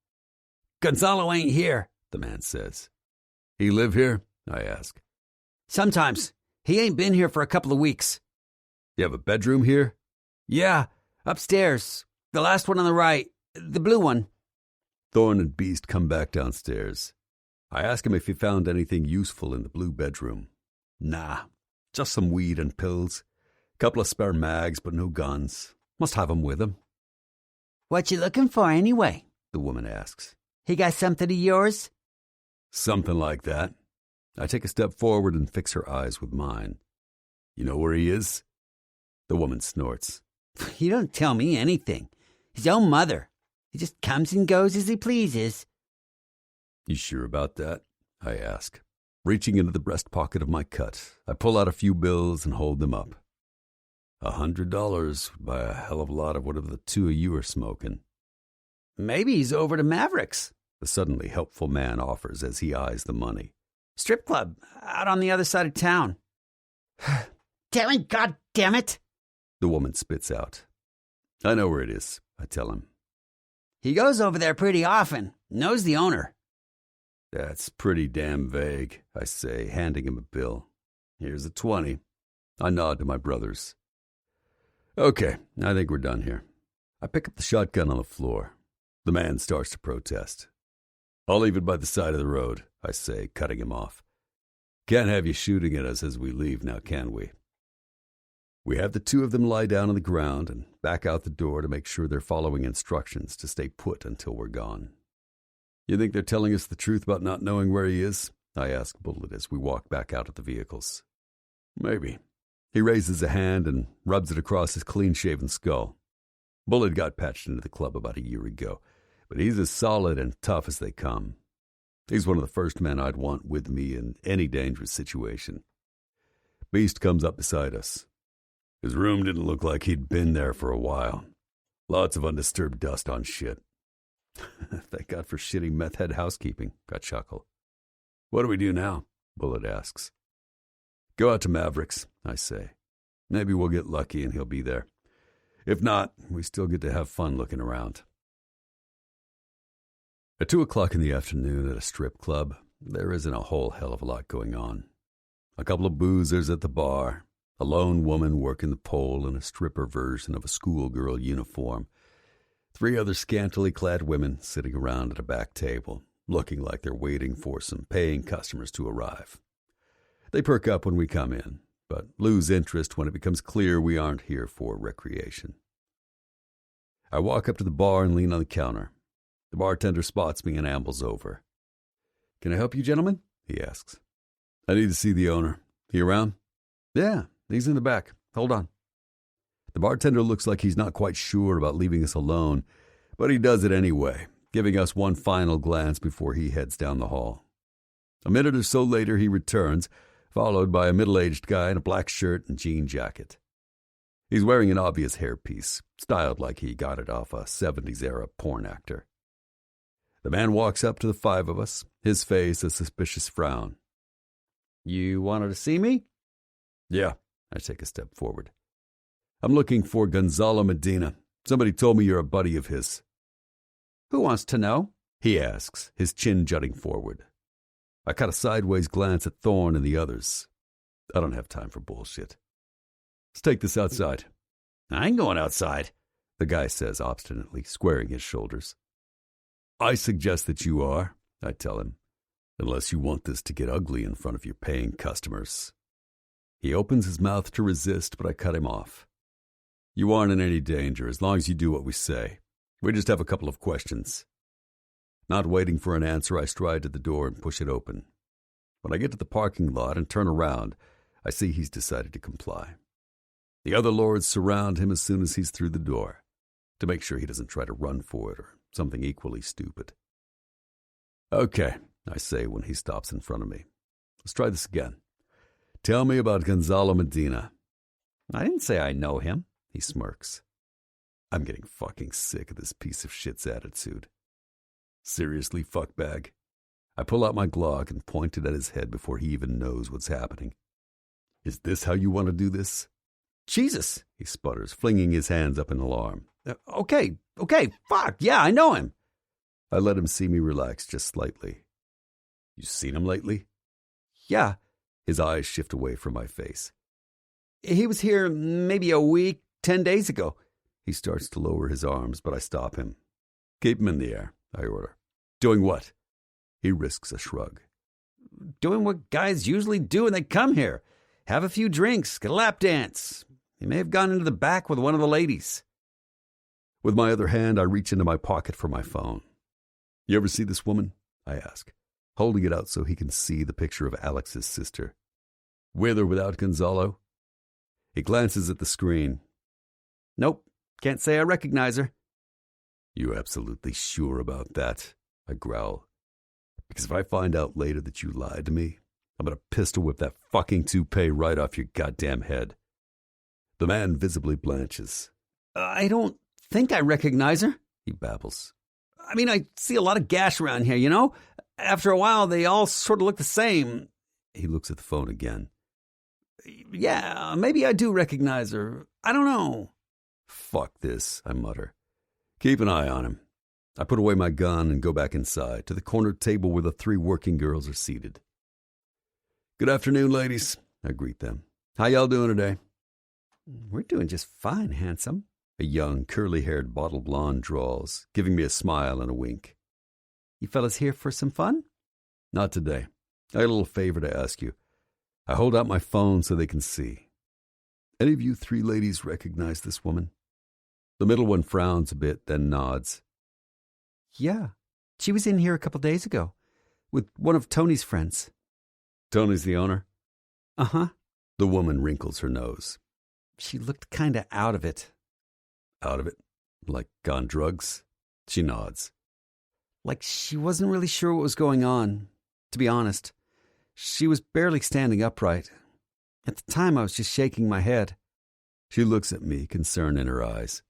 Gonzalo ain't here, the man says. He live here? I ask. Sometimes. He ain't been here for a couple of weeks. You have a bedroom here? Yeah, upstairs. The last one on the right. The blue one. Thorn and Beast come back downstairs. I ask him if he found anything useful in the blue bedroom. Nah, just some weed and pills. Couple of spare mags, but no guns. Must have 'em with him. What you looking for anyway? The woman asks. He got something of yours? Something like that. I take a step forward and fix her eyes with mine. You know where he is? The woman snorts. You don't tell me anything. His own mother. He just comes and goes as he pleases. You sure about that? I ask. Reaching into the breast pocket of my cut, I pull out a few bills and hold them up. $100 would buy a hell of a lot of whatever the two of you are smoking. Maybe he's over to Maverick's, the suddenly helpful man offers as he eyes the money. Strip club, out on the other side of town. Damn it, God damn it! The woman spits out. I know where it is, I tell him. He goes over there pretty often. Knows the owner. That's pretty damn vague, I say, handing him a bill. Here's a 20. I nod to my brothers. Okay, I think we're done here. I pick up the shotgun on the floor. The man starts to protest. I'll leave it by the side of the road, I say, cutting him off. Can't have you shooting at us as we leave now, can we? We have the two of them lie down on the ground and back out the door to make sure they're following instructions to stay put until we're gone. You think they're telling us the truth about not knowing where he is? I ask Bullet as we walk back out of the vehicles. Maybe. He raises a hand and rubs it across his clean-shaven skull. Bullet got patched into the club about a year ago, but he's as solid and tough as they come. He's one of the first men I'd want with me in any dangerous situation. Beast comes up beside us. His room didn't look like he'd been there for a while. Lots of undisturbed dust on shit. Thank God for shitty meth head housekeeping, I chuckle. What do we do now? Bullet asks. Go out to Maverick's, I say. Maybe we'll get lucky and he'll be there. If not, we still get to have fun looking around. At 2 o'clock in the afternoon at a strip club, there isn't a whole hell of a lot going on. A couple of boozers at the bar, a lone woman working the pole in a stripper version of a schoolgirl uniform, 3 other scantily clad women sitting around at a back table, looking like they're waiting for some paying customers to arrive. They perk up when we come in, but lose interest when it becomes clear we aren't here for recreation. I walk up to the bar and lean on the counter. The bartender spots me and ambles over. Can I help you, gentlemen? He asks. I need to see the owner. He around? Yeah, he's in the back. Hold on. The bartender looks like he's not quite sure about leaving us alone, but he does it anyway, giving us one final glance before he heads down the hall. A minute or so later, he returns, followed by a middle-aged guy in a black shirt and jean jacket. He's wearing an obvious hairpiece, styled like he got it off a 70s-era porn actor. The man walks up to the 5 of us, his face a suspicious frown. You wanted to see me? Yeah, I take a step forward. I'm looking for Gonzalo Medina. Somebody told me you're a buddy of his. Who wants to know? He asks, his chin jutting forward. I caught a sideways glance at Thorne and the others. I don't have time for bullshit. Let's take this outside. I ain't going outside, the guy says obstinately, squaring his shoulders. I suggest that you are, I tell him, unless you want this to get ugly in front of your paying customers. He opens his mouth to resist, but I cut him off. You aren't in any danger as long as you do what we say. We just have a couple of questions. Not waiting for an answer, I stride to the door and push it open. When I get to the parking lot and turn around, I see he's decided to comply. The other lords surround him as soon as he's through the door, to make sure he doesn't try to run for it or something equally stupid. Okay, I say when he stops in front of me. Let's try this again. Tell me about Gonzalo Medina. I didn't say I know him, he smirks. I'm getting fucking sick of this piece of shit's attitude. Seriously, fuckbag? I pull out my Glock and point it at his head before he even knows what's happening. Is this how you want to do this? Jesus, he sputters, flinging his hands up in alarm. Okay, fuck, yeah, I know him. I let him see me relax just slightly. You seen him lately? Yeah. His eyes shift away from my face. He was here maybe a week, 10 days ago. He starts to lower his arms, but I stop him. Keep him in the air, I order. Doing what? He risks a shrug. Doing what guys usually do when they come here. Have a few drinks, get a lap dance. He may have gone into the back with one of the ladies. With my other hand, I reach into my pocket for my phone. You ever see this woman? I ask, holding it out so he can see the picture of Alex's sister. With or without Gonzalo? He glances at the screen. Nope, can't say I recognize her. You absolutely sure about that? I growl. Because if I find out later that you lied to me, I'm going to pistol whip that fucking toupee right off your goddamn head. The man visibly blanches. I don't think I recognize her, he babbles. I mean, I see a lot of gash around here, you know? After a while, they all sort of look the same. He looks at the phone again. Yeah, maybe I do recognize her. I don't know. Fuck this, I mutter. Keep an eye on him. I put away my gun and go back inside to the corner table where the 3 working girls are seated. Good afternoon, ladies, I greet them. How y'all doing today? We're doing just fine, handsome. A young, curly-haired bottle blonde drawls, giving me a smile and a wink. You fellas here for some fun? Not today. I got a little favor to ask you. I hold out my phone so they can see. Any of you 3 ladies recognize this woman? The middle one frowns a bit, then nods. Yeah, she was in here a couple days ago with one of Tony's friends. Tony's the owner? Uh-huh. The woman wrinkles her nose. She looked kind of out of it. Out of it? Like on drugs? She nods. Like she wasn't really sure what was going on, to be honest. She was barely standing upright. At the time, I was just shaking my head. She looks at me, concern in her eyes.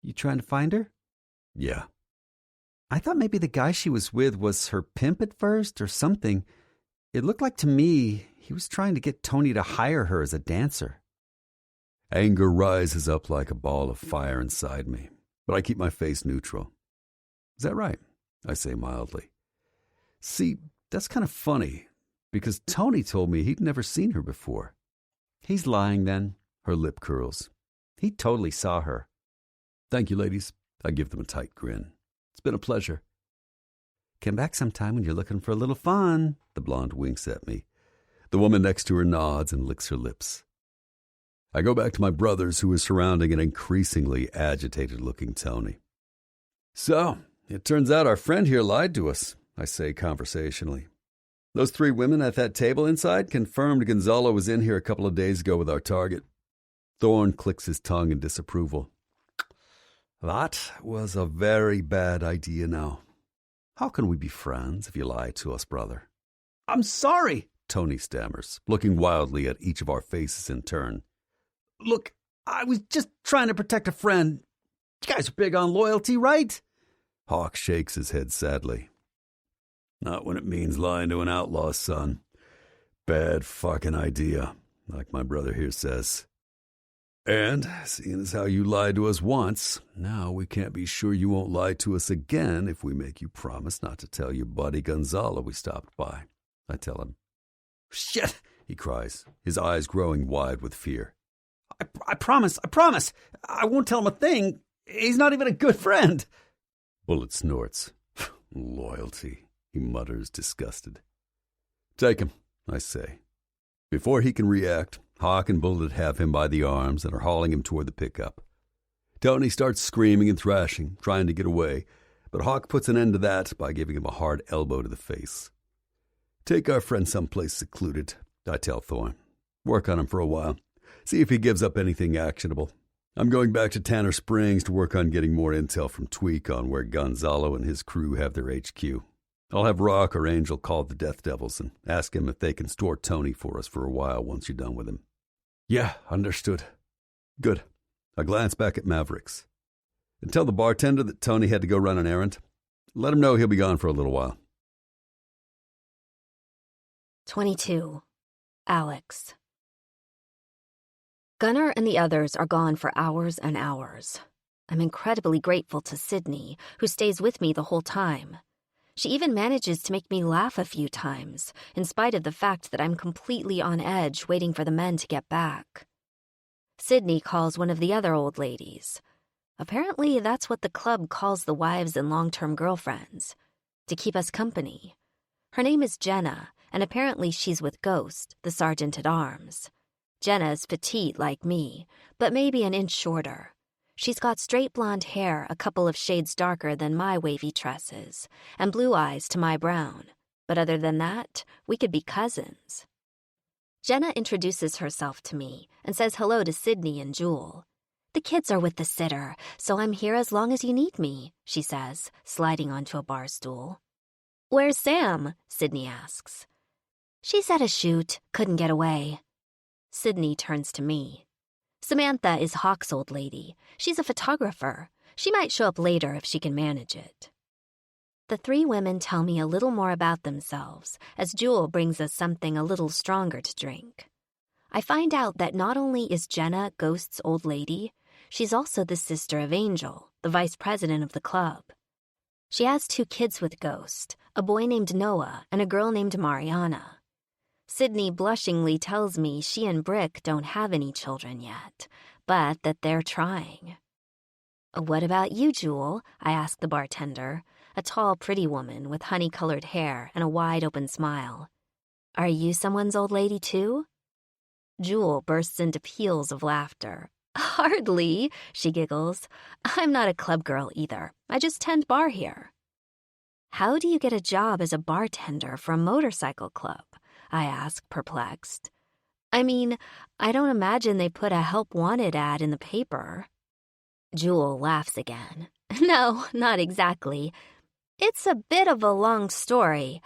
You trying to find her? Yeah. I thought maybe the guy she was with was her pimp at first or something. It looked like to me he was trying to get Tony to hire her as a dancer. Anger rises up like a ball of fire inside me, but I keep my face neutral. Is that right? I say mildly. See, that's kind of funny, because Tony told me he'd never seen her before. He's lying then, her lip curls. He totally saw her. Thank you, ladies. I give them a tight grin. It's been a pleasure. Come back sometime when you're looking for a little fun. The blonde winks at me. The woman next to her nods and licks her lips. I go back to my brothers, who are surrounding an increasingly agitated-looking Tony. So, it turns out our friend here lied to us, I say conversationally. Those 3 women at that table inside confirmed Gonzalo was in here a couple of days ago with our target. Thorne clicks his tongue in disapproval. That was a very bad idea now. How can we be friends if you lie to us, brother? I'm sorry, Tony stammers, looking wildly at each of our faces in turn. Look, I was just trying to protect a friend. You guys are big on loyalty, right? Hawk shakes his head sadly. Not when it means lying to an outlaw, son. Bad fucking idea, like my brother here says. And, seeing as how you lied to us once, now we can't be sure you won't lie to us again if we make you promise not to tell your buddy Gonzalo we stopped by. I tell him. Shit, he cries, his eyes growing wide with fear. I promise. I won't tell him a thing. He's not even a good friend. Bullet snorts. Loyalty, he mutters, disgusted. Take him, I say. Before he can react, Hawk and Bullet have him by the arms and are hauling him toward the pickup. Tony starts screaming and thrashing, trying to get away, but Hawk puts an end to that by giving him a hard elbow to the face. Take our friend someplace secluded, I tell Thorne. Work on him for a while. See if he gives up anything actionable. I'm going back to Tanner Springs to work on getting more intel from Tweak on where Gonzalo and his crew have their HQ. I'll have Rock or Angel call the Death Devils and ask him if they can store Tony for us for a while once you're done with him. Yeah, understood. Good. I glance back at Mavericks. And tell the bartender that Tony had to go run an errand. Let him know he'll be gone for a little while. 22. Alex. Gunnar and the others are gone for hours and hours. I'm incredibly grateful to Sydney, who stays with me the whole time. She even manages to make me laugh a few times, in spite of the fact that I'm completely on edge waiting for the men to get back. Sydney calls one of the other old ladies. Apparently, that's what the club calls the wives and long-term girlfriends, to keep us company. Her name is Jenna, and apparently she's with Ghost, the sergeant-at-arms. Jenna's petite like me, but maybe an inch shorter. She's got straight blonde hair a couple of shades darker than my wavy tresses, and blue eyes to my brown. But other than that, we could be cousins. Jenna introduces herself to me and says hello to Sydney and Jewel. The kids are with the sitter, so I'm here as long as you need me, she says, sliding onto a bar stool. Where's Sam? Sydney asks. She's at a shoot, couldn't get away. Sydney turns to me. Samantha is Hawk's old lady. She's a photographer. She might show up later if she can manage it. The three women tell me a little more about themselves as Jewel brings us something a little stronger to drink. I find out that not only is Jenna Ghost's old lady, she's also the sister of Angel, the vice president of the club. She has 2 kids with Ghost, a boy named Noah and a girl named Mariana. Sydney blushingly tells me she and Brick don't have any children yet, but that they're trying. What about you, Jewel? I ask the bartender, a tall, pretty woman with honey-colored hair and a wide-open smile. Are you someone's old lady, too? Jewel bursts into peals of laughter. Hardly, she giggles. I'm not a club girl either. I just tend bar here. How do you get a job as a bartender for a motorcycle club? I ask, perplexed. I mean, I don't imagine they put a help wanted ad in the paper. Jewel laughs again. No, not exactly. It's a bit of a long story.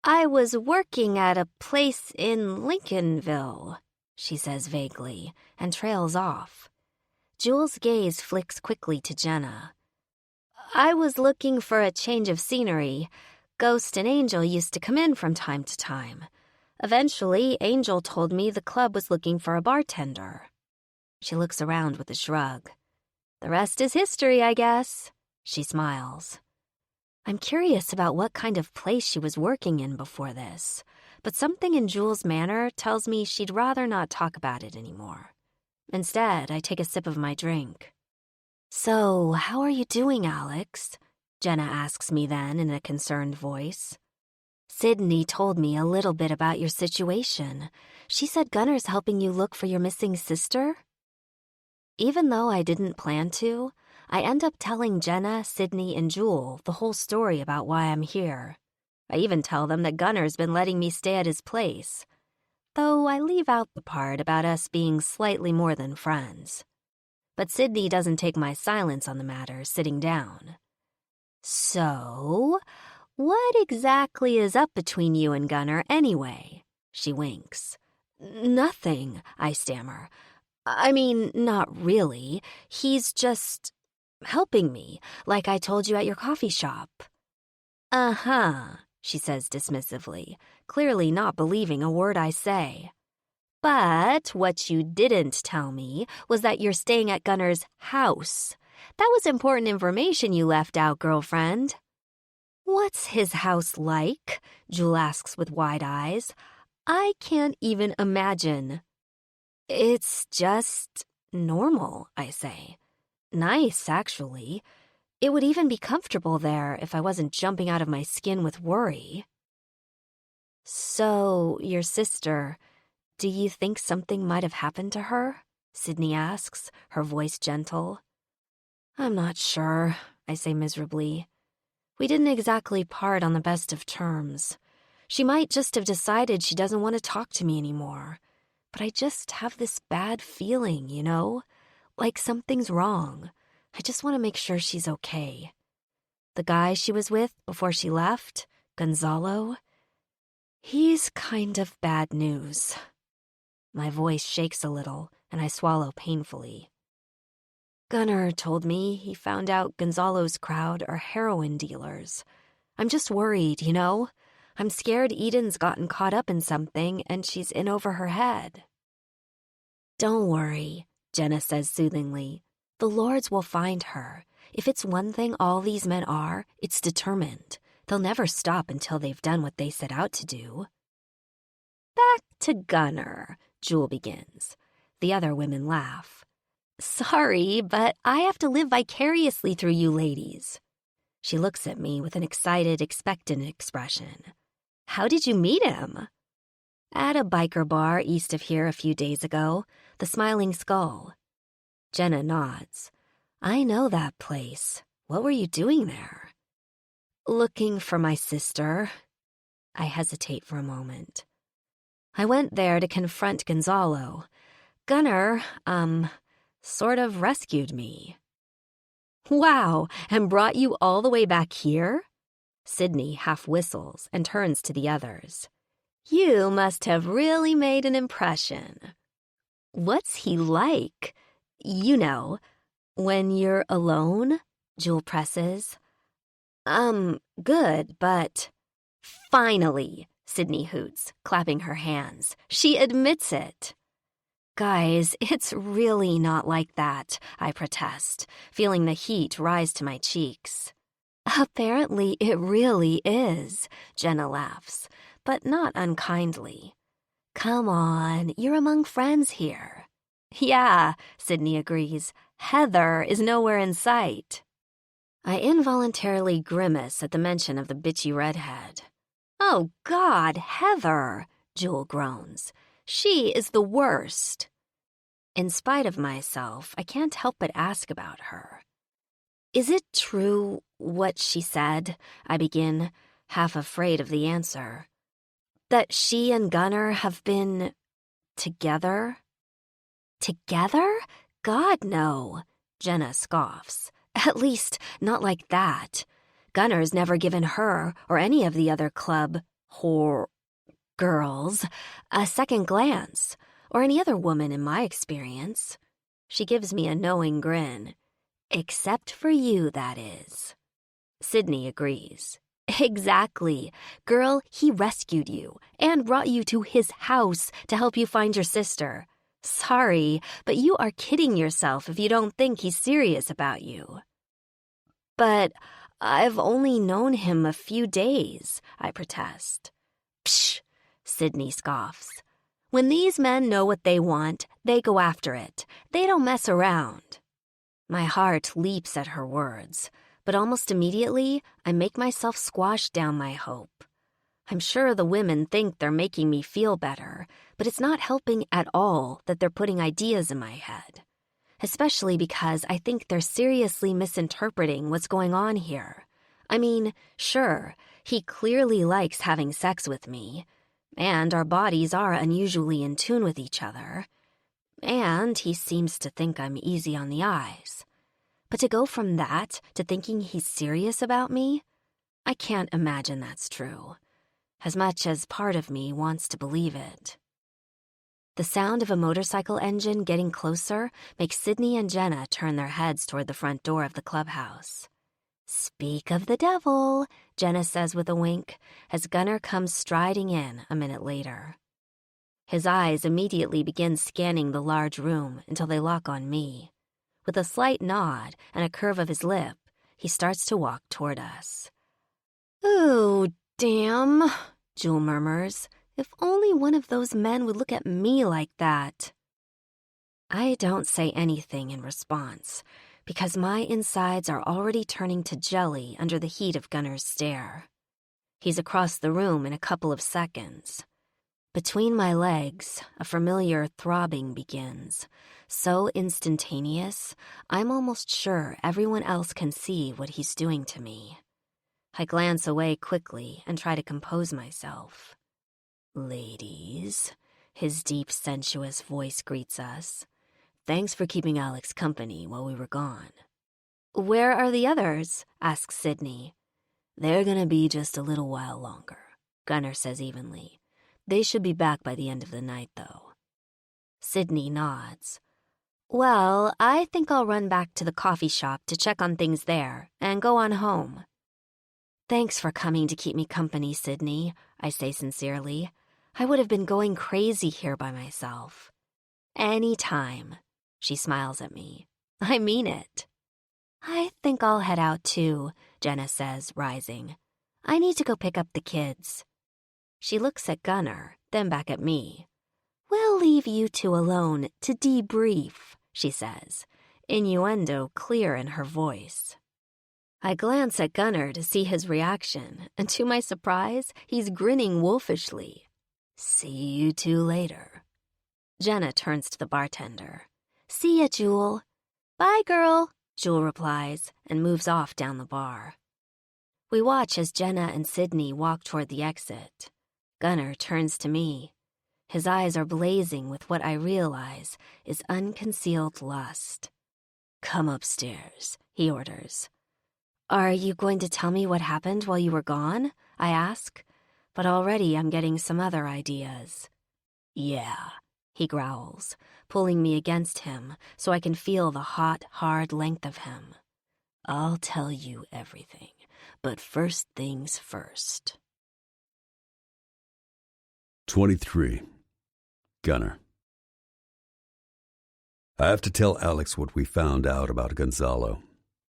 I was working at a place in Lincolnville, she says vaguely, and trails off. Jewel's gaze flicks quickly to Jenna. I was looking for a change of scenery. Ghost and Angel used to come in from time to time. Eventually, Angel told me the club was looking for a bartender. She looks around with a shrug. The rest is history, I guess. She smiles. I'm curious about what kind of place she was working in before this, but something in Jewel's manner tells me she'd rather not talk about it anymore. Instead, I take a sip of my drink. So, how are you doing, Alex? Jenna asks me then in a concerned voice. Sydney told me a little bit about your situation. She said Gunnar's helping you look for your missing sister? Even though I didn't plan to, I end up telling Jenna, Sydney, and Jewel the whole story about why I'm here. I even tell them that Gunnar's been letting me stay at his place, though I leave out the part about us being slightly more than friends. But Sydney doesn't take my silence on the matter sitting down. So, what exactly is up between you and Gunnar anyway? She winks. Nothing, I stammer. I mean, not really. He's just helping me, like I told you at your coffee shop. Uh-huh, she says dismissively, clearly not believing a word I say. But what you didn't tell me was that you're staying at Gunnar's house. That was important information you left out, girlfriend. What's his house like? Jewel asks with wide eyes. I can't even imagine. It's just normal, I say. Nice, actually. It would even be comfortable there if I wasn't jumping out of my skin with worry. So, your sister, do you think something might have happened to her? Sydney asks, her voice gentle. I'm not sure, I say miserably. We didn't exactly part on the best of terms. She might just have decided she doesn't want to talk to me anymore. But I just have this bad feeling, you know? Like something's wrong. I just want to make sure she's okay. The guy she was with before she left, Gonzalo, he's kind of bad news. My voice shakes a little, and I swallow painfully. Gunnar told me he found out Gonzalo's crowd are heroin dealers. I'm just worried, you know? I'm scared Eden's gotten caught up in something and she's in over her head. Don't worry, Jenna says soothingly. The Lords will find her. If it's one thing all these men are, it's determined. They'll never stop until they've done what they set out to do. Back to Gunnar, Jewel begins. The other women laugh. Sorry, but I have to live vicariously through you ladies. She looks at me with an excited, expectant expression. How did you meet him? At a biker bar east of here a few days ago, the Smiling Skull. Jenna nods. I know that place. What were you doing there? Looking for my sister. I hesitate for a moment. I went there to confront Gonzalo. Gunnar, sort of rescued me. Wow, and brought you all the way back here? Sydney half whistles and turns to the others. You must have really made an impression. What's he like? You know, when you're alone, Jewel presses. Good, but... Finally, Sydney hoots, clapping her hands. She admits it. Guys, it's really not like that, I protest, feeling the heat rise to my cheeks. Apparently it really is, Jenna laughs, but not unkindly. Come on, you're among friends here. Yeah, Sydney agrees. Heather is nowhere in sight. I involuntarily grimace at the mention of the bitchy redhead. Oh, God, Heather, Jewel groans. She is the worst. In spite of myself, I can't help but ask about her. Is it true what she said? I begin, half afraid of the answer. That she and Gunnar have been... together? Together? God, no, Jenna scoffs. At least, not like that. Gunnar's never given her, or any of the other club girls, a second glance, or any other woman in my experience. She gives me a knowing grin. Except for you, that is. Sydney agrees. Exactly. Girl, he rescued you and brought you to his house to help you find your sister. Sorry, but you are kidding yourself if you don't think he's serious about you. But I've only known him a few days, I protest. Psh, Sydney scoffs. When these men know what they want, they go after it. They don't mess around. My heart leaps at her words, but almost immediately, I make myself squash down my hope. I'm sure the women think they're making me feel better, but it's not helping at all that they're putting ideas in my head. Especially because I think they're seriously misinterpreting what's going on here. I mean, sure, he clearly likes having sex with me, and our bodies are unusually in tune with each other, and he seems to think I'm easy on the eyes. But to go from that to thinking he's serious about me, I can't imagine that's true, as much as part of me wants to believe it. The sound of a motorcycle engine getting closer makes Sydney and Jenna turn their heads toward the front door of the clubhouse. Speak of the devil, Jenna says with a wink, as Gunnar comes striding in a minute later. His eyes immediately begin scanning the large room until they lock on me. With a slight nod and a curve of his lip, he starts to walk toward us. "Ooh, damn," Jewel murmurs. If only one of those men would look at me like that. I don't say anything in response, because my insides are already turning to jelly under the heat of Gunnar's stare. He's across the room in a couple of seconds. Between my legs, a familiar throbbing begins, so instantaneous, I'm almost sure everyone else can see what he's doing to me. I glance away quickly and try to compose myself. Ladies, his deep, sensuous voice greets us. Thanks for keeping Alex company while we were gone. Where are the others? Asks Sydney. They're gonna be just a little while longer, Gunnar says evenly. They should be back by the end of the night, though. Sydney nods. Well, I think I'll run back to the coffee shop to check on things there and go on home. Thanks for coming to keep me company, Sydney, I say sincerely. I would have been going crazy here by myself. Anytime, she smiles at me. I mean it. I think I'll head out too, Jenna says, rising. I need to go pick up the kids. She looks at Gunnar, then back at me. We'll leave you two alone to debrief, she says, innuendo clear in her voice. I glance at Gunnar to see his reaction, and to my surprise, he's grinning wolfishly. See you two later. Jenna turns to the bartender. See ya, Jewel. Bye, girl, Jewel replies, and moves off down the bar. We watch as Jenna and Sydney walk toward the exit. Gunnar turns to me. His eyes are blazing with what I realize is unconcealed lust. Come upstairs, he orders. Are you going to tell me what happened while you were gone? I ask, but already I'm getting some other ideas. Yeah, he growls, pulling me against him so I can feel the hot, hard length of him. I'll tell you everything, but first things first. 23. Gunnar. I have to tell Alex what we found out about Gonzalo,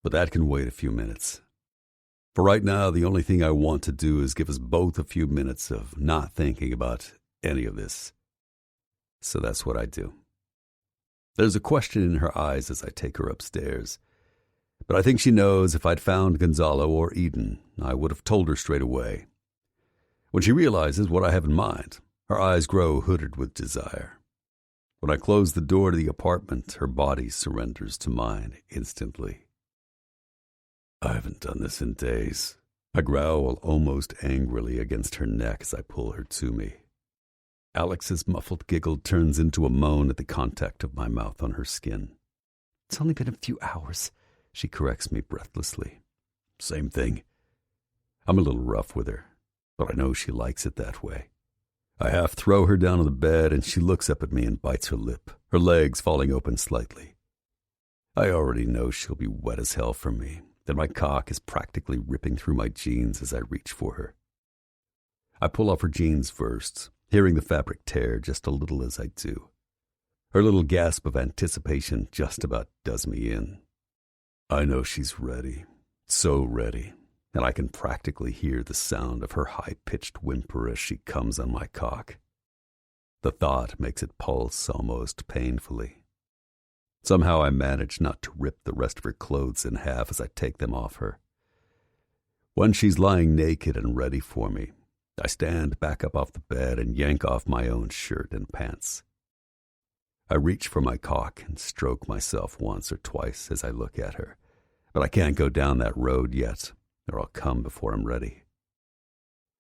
but that can wait a few minutes. For right now, the only thing I want to do is give us both a few minutes of not thinking about any of this. So that's what I do. There's a question in her eyes as I take her upstairs, but I think she knows if I'd found Gonzalo or Eden, I would have told her straight away. When she realizes what I have in mind, her eyes grow hooded with desire. When I close the door to the apartment, her body surrenders to mine instantly. I haven't done this in days. I growl almost angrily against her neck as I pull her to me. Alex's muffled giggle turns into a moan at the contact of my mouth on her skin. It's only been a few hours, she corrects me breathlessly. Same thing. I'm a little rough with her, but I know she likes it that way. I half throw her down on the bed, and she looks up at me and bites her lip, her legs falling open slightly. I already know she'll be wet as hell for me, that my cock is practically ripping through my jeans as I reach for her. I pull off her jeans first, hearing the fabric tear just a little as I do. Her little gasp of anticipation just about does me in. I know she's ready, so ready, and I can practically hear the sound of her high-pitched whimper as she comes on my cock. The thought makes it pulse almost painfully. Somehow I manage not to rip the rest of her clothes in half as I take them off her. When she's lying naked and ready for me, I stand back up off the bed and yank off my own shirt and pants. I reach for my cock and stroke myself once or twice as I look at her, but I can't go down that road yet, or I'll come before I'm ready.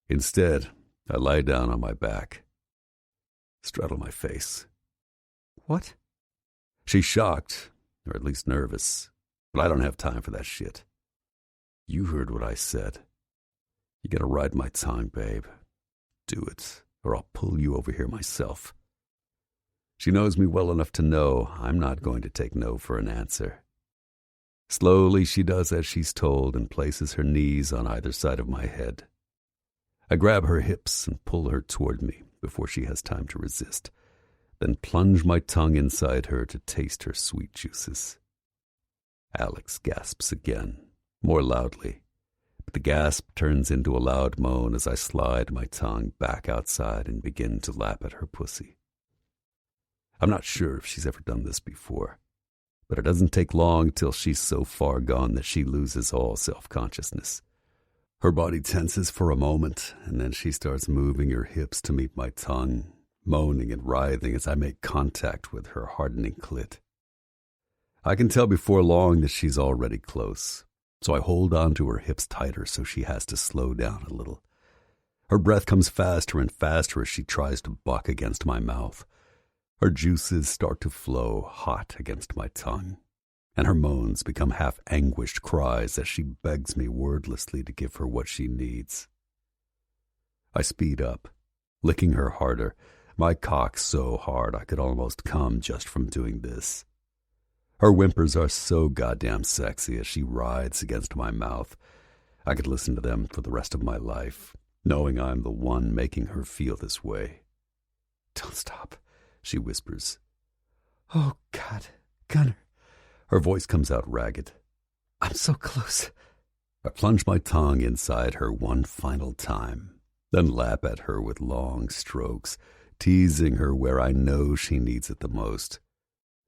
Instead, I lie down on my back, straddle my face. What? She's shocked, or at least nervous, but I don't have time for that shit. You heard what I said. You gotta ride my tongue, babe. Do it, or I'll pull you over here myself. She knows me well enough to know I'm not going to take no for an answer. Slowly she does as she's told and places her knees on either side of my head. I grab her hips and pull her toward me before she has time to resist, then plunge my tongue inside her to taste her sweet juices. Alex gasps again, more loudly, but the gasp turns into a loud moan as I slide my tongue back outside and begin to lap at her pussy. I'm not sure if she's ever done this before, but it doesn't take long till she's so far gone that she loses all self-consciousness. Her body tenses for a moment, and then she starts moving her hips to meet my tongue, moaning and writhing as I make contact with her hardening clit. I can tell before long that she's already close, so I hold on to her hips tighter so she has to slow down a little. Her breath comes faster and faster as she tries to buck against my mouth. Her juices start to flow hot against my tongue, and her moans become half-anguished cries as she begs me wordlessly to give her what she needs. I speed up, licking her harder, my cock so hard I could almost come just from doing this. Her whimpers are so goddamn sexy as she rides against my mouth. I could listen to them for the rest of my life, knowing I'm the one making her feel this way. "Don't stop," she whispers. "Oh, God, Gunner." Her voice comes out ragged. "I'm so close." I plunge my tongue inside her one final time, then lap at her with long strokes, teasing her where I know she needs it the most.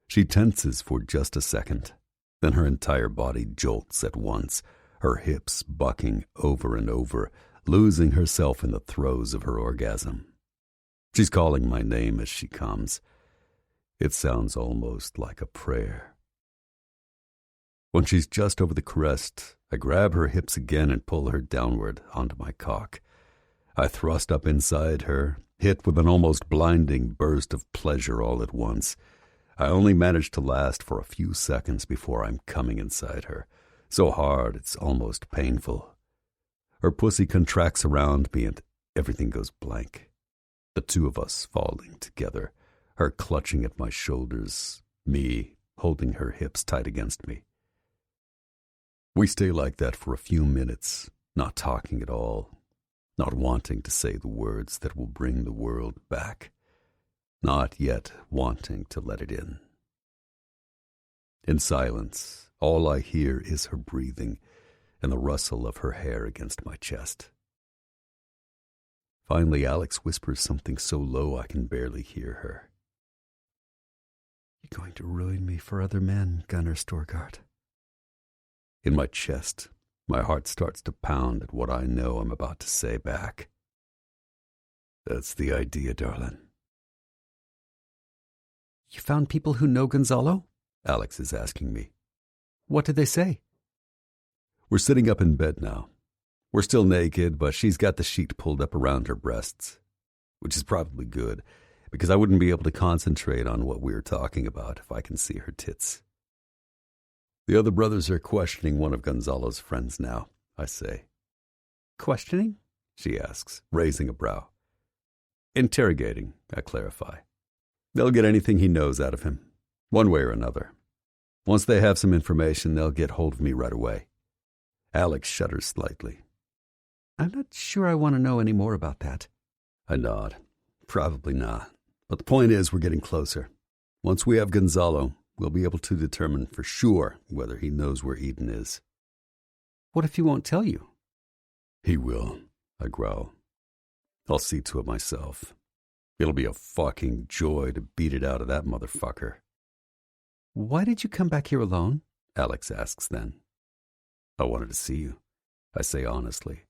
She tenses for just a second, then her entire body jolts at once, her hips bucking over and over, losing herself in the throes of her orgasm. She's calling my name as she comes. It sounds almost like a prayer. When she's just over the crest, I grab her hips again and pull her downward onto my cock. I thrust up inside her, hit with an almost blinding burst of pleasure all at once. I only manage to last for a few seconds before I'm coming inside her, so hard it's almost painful. Her pussy contracts around me and everything goes blank. The two of us falling together, her clutching at my shoulders, me holding her hips tight against me. We stay like that for a few minutes, not talking at all, not wanting to say the words that will bring the world back, not yet wanting to let it in. In silence, all I hear is her breathing and the rustle of her hair against my chest. Finally, Alex whispers something so low I can barely hear her. "You're going to ruin me for other men, Gunner Storgard." In my chest, my heart starts to pound at what I know I'm about to say back. "That's the idea, darling." "You found people who know Gonzalo?" Alex is asking me. "What did they say?" We're sitting up in bed now. We're still naked, but she's got the sheet pulled up around her breasts, which is probably good, because I wouldn't be able to concentrate on what we were talking about if I can see her tits. "The other brothers are questioning one of Gonzalo's friends now," I say. "Questioning?" she asks, raising a brow. "Interrogating," I clarify. "They'll get anything he knows out of him, one way or another. Once they have some information, they'll get hold of me right away." Alex shudders slightly. "I'm not sure I want to know any more about that." I nod. "Probably not. But the point is we're getting closer. Once we have Gonzalo, we'll be able to determine for sure whether he knows where Eden is." "What if he won't tell you?" "He will," I growl. "I'll see to it myself. It'll be a fucking joy to beat it out of that motherfucker." "Why did you come back here alone?" Alex asks then. "I wanted to see you," I say honestly.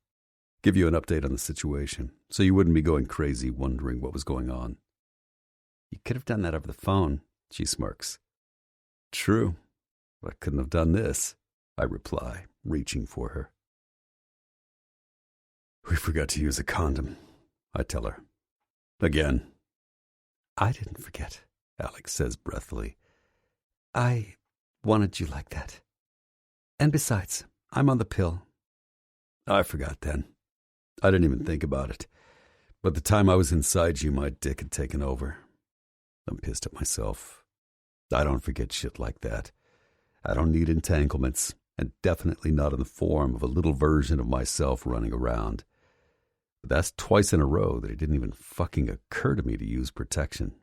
"Give you an update on the situation, so you wouldn't be going crazy wondering what was going on." "You could have done that over the phone," she smirks. "True, but I couldn't have done this," I reply, reaching for her. "We forgot to use a condom," I tell her. "Again." "I didn't forget," Alex says breathily. "I wanted you like that. And besides, I'm on the pill." "I forgot then. I didn't even think about it. But the time I was inside you, my dick had taken over. I'm pissed at myself. I don't forget shit like that. I don't need entanglements, and definitely not in the form of a little version of myself running around. But that's twice in a row that it didn't even fucking occur to me to use protection.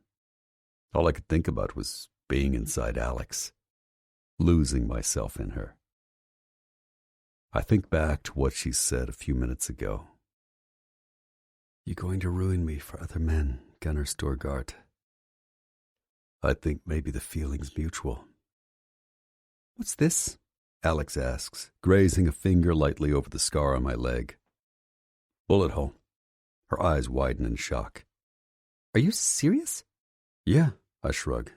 All I could think about was being inside Alex, losing myself in her. I think back to what she said a few minutes ago. "You're going to ruin me for other men, Gunner Storgard." I think maybe the feeling's mutual. "What's this?" Alex asks, grazing a finger lightly over the scar on my leg. "Bullet hole." Her eyes widen in shock. "Are you serious?" "Yeah," I shrug.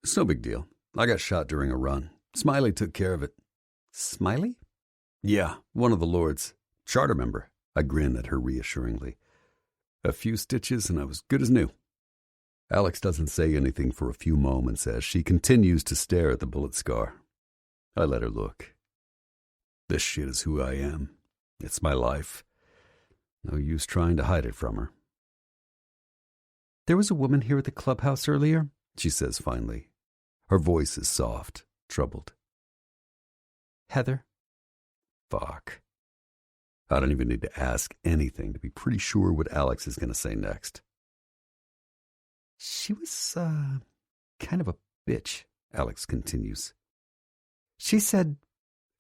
"It's no big deal. I got shot during a run. Smiley took care of it." "Smiley?" "Yeah, one of the Lords. Charter member." I grin at her reassuringly. "A few stitches and I was good as new." Alex doesn't say anything for a few moments as she continues to stare at the bullet scar. I let her look. This shit is who I am. It's my life. No use trying to hide it from her. There was a woman here at the clubhouse earlier, she says finally. Her voice is soft, troubled. Heather? Fuck. I don't even need to ask anything to be pretty sure what Alex is going to say next. She was, kind of a bitch, Alex continues. She said,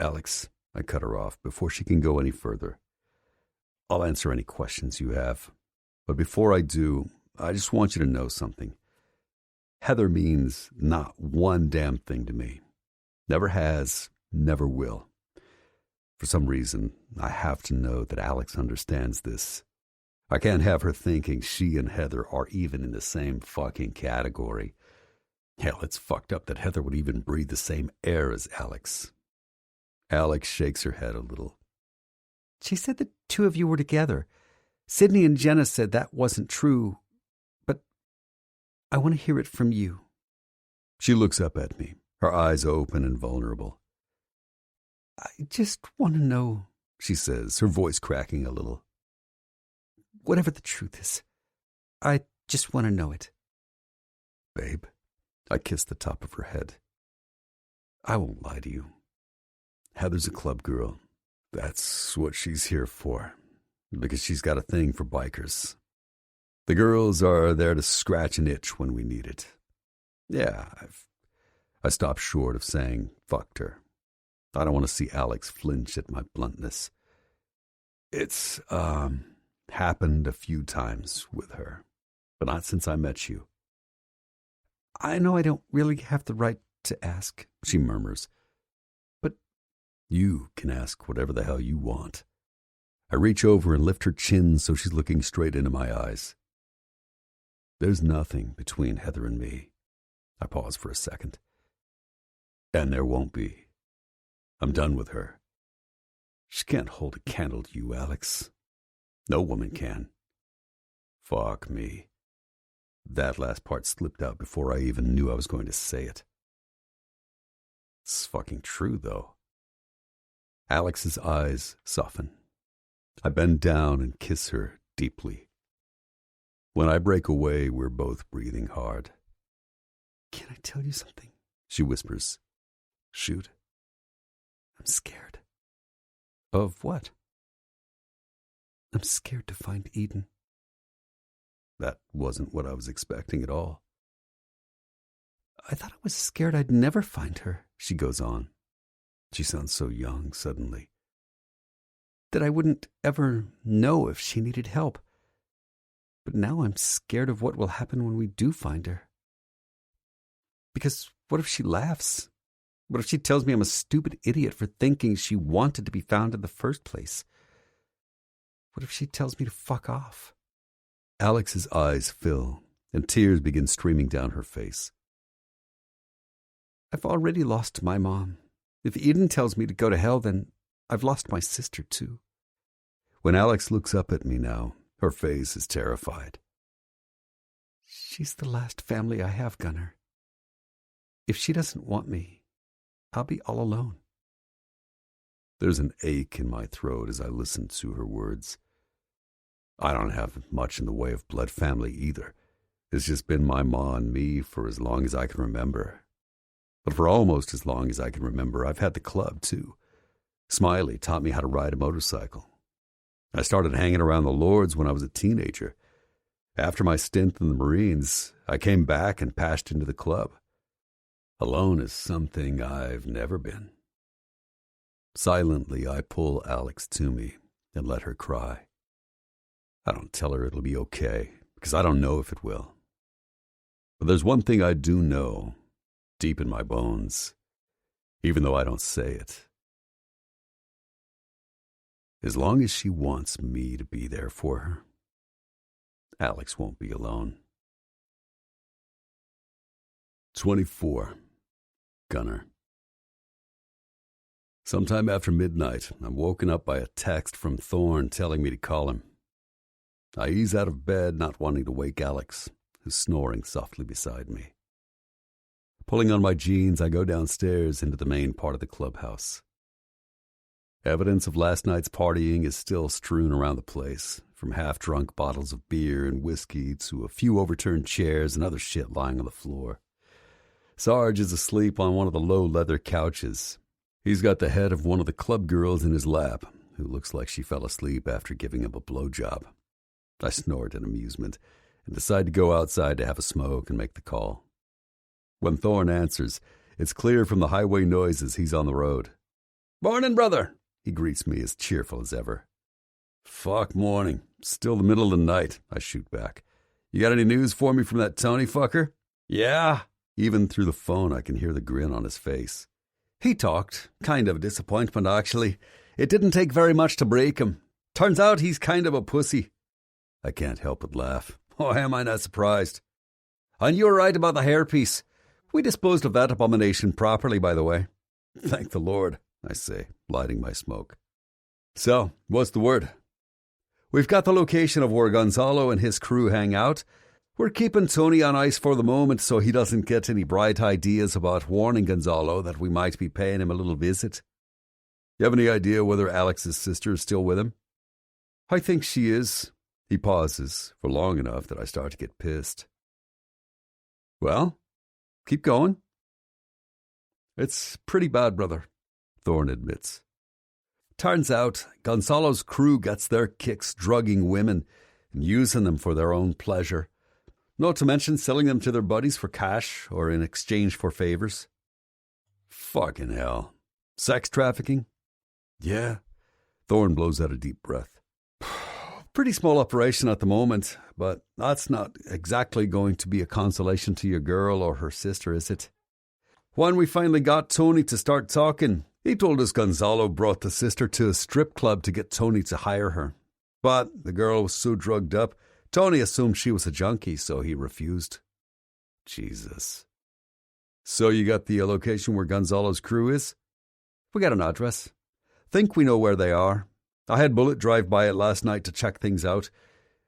Alex, I cut her off before she can go any further. I'll answer any questions you have. But before I do, I just want you to know something. Heather means not one damn thing to me. Never has, never will. For some reason, I have to know that Alex understands this. I can't have her thinking she and Heather are even in the same fucking category. Hell, it's fucked up that Heather would even breathe the same air as Alex. Alex shakes her head a little. She said the two of you were together. Sydney and Jenna said that wasn't true, but I want to hear it from you. She looks up at me, her eyes open and vulnerable. I just want to know, she says, her voice cracking a little. Whatever the truth is, I just want to know it. Babe, I kiss the top of her head. I won't lie to you. Heather's a club girl. That's what she's here for, because she's got a thing for bikers. The girls are there to scratch an itch when we need it. Yeah, I stopped short of saying fucked her. I don't want to see Alex flinch at my bluntness. It's, happened a few times with her, but not since I met you. I know I don't really have the right to ask, she murmurs. But you can ask whatever the hell you want. I reach over and lift her chin so she's looking straight into my eyes. There's nothing between Heather and me. I pause for a second. And there won't be. I'm done with her. She can't hold a candle to you, Alex. No woman can. Fuck me. That last part slipped out before I even knew I was going to say it. It's fucking true, though. Alex's eyes soften. I bend down and kiss her deeply. When I break away, we're both breathing hard. Can I tell you something? She whispers. Shoot. I'm scared. Of what? I'm scared to find Eden. That wasn't what I was expecting at all. I thought I was scared I'd never find her, she goes on. She sounds so young suddenly. That I wouldn't ever know if she needed help. But now I'm scared of what will happen when we do find her. Because what if she laughs? What if she tells me I'm a stupid idiot for thinking she wanted to be found in the first place? What if she tells me to fuck off? Alex's eyes fill, and tears begin streaming down her face. I've already lost my mom. If Eden tells me to go to hell, then I've lost my sister too. When Alex looks up at me now, her face is terrified. She's the last family I have, Gunnar. If she doesn't want me, I'll be all alone. There's an ache in my throat as I listen to her words. I don't have much in the way of blood family either. It's just been my ma and me for as long as I can remember. But for almost as long as I can remember, I've had the club too. Smiley taught me how to ride a motorcycle. I started hanging around the Lords when I was a teenager. After my stint in the Marines, I came back and passed into the club. Alone is something I've never been. Silently, I pull Alex to me and let her cry. I don't tell her it'll be okay, because I don't know if it will. But there's one thing I do know, deep in my bones, even though I don't say it. As long as she wants me to be there for her, Alex won't be alone. 24. Gunnar. Sometime after midnight, I'm woken up by a text from Thorne telling me to call him. I ease out of bed, not wanting to wake Alex, who's snoring softly beside me. Pulling on my jeans, I go downstairs into the main part of the clubhouse. Evidence of last night's partying is still strewn around the place, from half-drunk bottles of beer and whiskey to a few overturned chairs and other shit lying on the floor. Sarge is asleep on one of the low leather couches. He's got the head of one of the club girls in his lap, who looks like she fell asleep after giving him a blowjob. I snort in amusement and decide to go outside to have a smoke and make the call. When Thorne answers, it's clear from the highway noises he's on the road. "Morning, brother," he greets me as cheerful as ever. "Fuck morning. Still the middle of the night," I shoot back. "You got any news for me from that Tony fucker?" "Yeah." Even through the phone, I can hear the grin on his face. "He talked. Kind of a disappointment, actually. It didn't take very much to break him. Turns out he's kind of a pussy." I can't help but laugh. Oh, am I not surprised? "And you were right about the hairpiece. We disposed of that abomination properly, by the way." "Thank the Lord," I say, lighting my smoke. "So, what's the word?" "We've got the location of where Gonzalo and his crew hang out. We're keeping Tony on ice for the moment so he doesn't get any bright ideas about warning Gonzalo that we might be paying him a little visit." "You have any idea whether Alex's sister is still with him?" "I think she is." He pauses for long enough that I start to get pissed. "Well, keep going." "It's pretty bad, brother," Thorne admits. "Turns out Gonzalo's crew gets their kicks drugging women and using them for their own pleasure. Not to mention selling them to their buddies for cash or in exchange for favors." "Fucking hell. Sex trafficking?" "Yeah." Thorne blows out a deep breath. "Pretty small operation at the moment, but that's not exactly going to be a consolation to your girl or her sister, is it? When we finally got Tony to start talking, he told us Gonzalo brought the sister to a strip club to get Tony to hire her. But the girl was so drugged up, Tony assumed she was a junkie, so he refused." Jesus. "So you got the location where Gonzalo's crew is?" "We got an address. Think we know where they are. I had Bullet drive by it last night to check things out.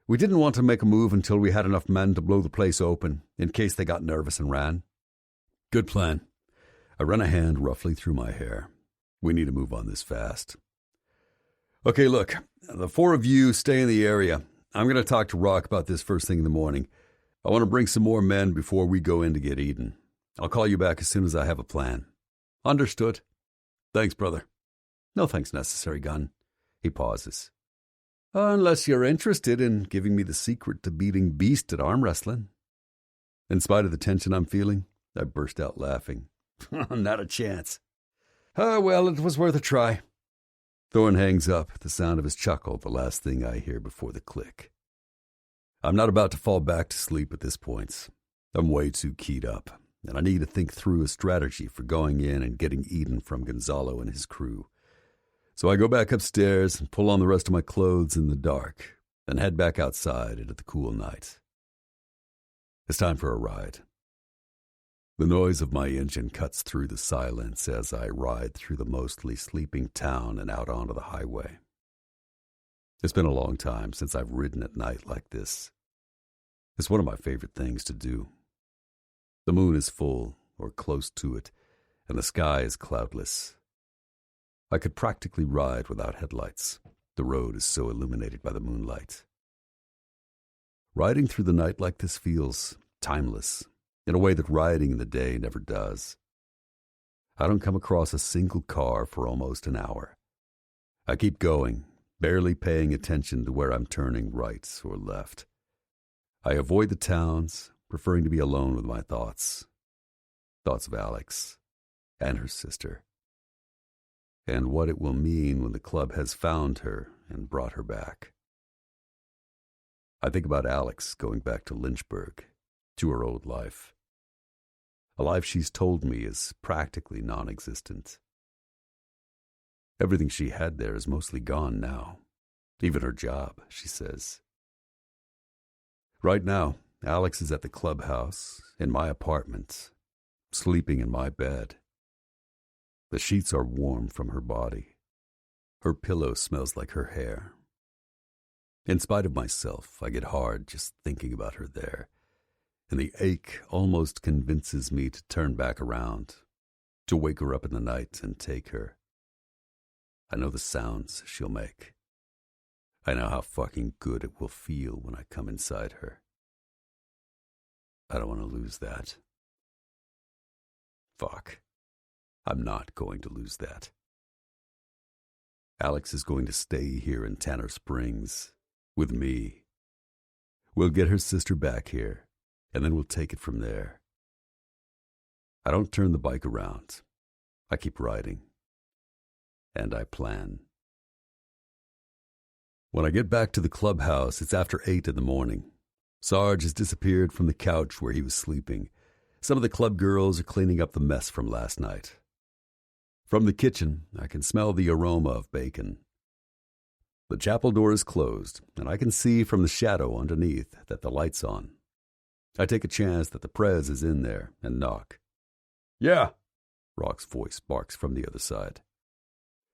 We didn't want to make a move until we had enough men to blow the place open, in case they got nervous and ran." "Good plan." I run a hand roughly through my hair. We need to move on this fast. "Okay, look, the four of you stay in the area. I'm going to talk to Rock about this first thing in the morning. I want to bring some more men before we go in to get eaten. I'll call you back as soon as I have a plan." "Understood." "Thanks, brother." "No thanks necessary, Gunn." He pauses. "Unless you're interested in giving me the secret to beating Beast at arm wrestling." In spite of the tension I'm feeling, I burst out laughing. "Not a chance." Well, it was worth a try." Thorne hangs up, the sound of his chuckle the last thing I hear before the click. I'm not about to fall back to sleep at this point. I'm way too keyed up, and I need to think through a strategy for going in and getting Eden from Gonzalo and his crew. So I go back upstairs and pull on the rest of my clothes in the dark, then head back outside into the cool night. It's time for a ride. The noise of my engine cuts through the silence as I ride through the mostly sleeping town and out onto the highway. It's been a long time since I've ridden at night like this. It's one of my favorite things to do. The moon is full, or close to it, and the sky is cloudless. I could practically ride without headlights. The road is so illuminated by the moonlight. Riding through the night like this feels timeless, in a way that riding in the day never does. I don't come across a single car for almost an hour. I keep going, barely paying attention to where I'm turning right or left. I avoid the towns, preferring to be alone with my thoughts. Thoughts of Alex and her sister, and what it will mean when the club has found her and brought her back. I think about Alex going back to Lynchburg, to her old life. A life she's told me is practically non-existent. Everything she had there is mostly gone now. Even her job, she says. Right now, Alex is at the clubhouse, in my apartment, sleeping in my bed. The sheets are warm from her body. Her pillow smells like her hair. In spite of myself, I get hard just thinking about her there, and the ache almost convinces me to turn back around, to wake her up in the night and take her. I know the sounds she'll make. I know how fucking good it will feel when I come inside her. I don't want to lose that. Fuck. I'm not going to lose that. Alex is going to stay here in Tanner Springs with me. We'll get her sister back here, and then we'll take it from there. I don't turn the bike around. I keep riding. And I plan. When I get back to the clubhouse, it's after 8 in the morning. Sarge has disappeared from the couch where he was sleeping. Some of the club girls are cleaning up the mess from last night. From the kitchen, I can smell the aroma of bacon. The chapel door is closed, and I can see from the shadow underneath that the light's on. I take a chance that the prez is in there and knock. "Yeah," Rock's voice barks from the other side.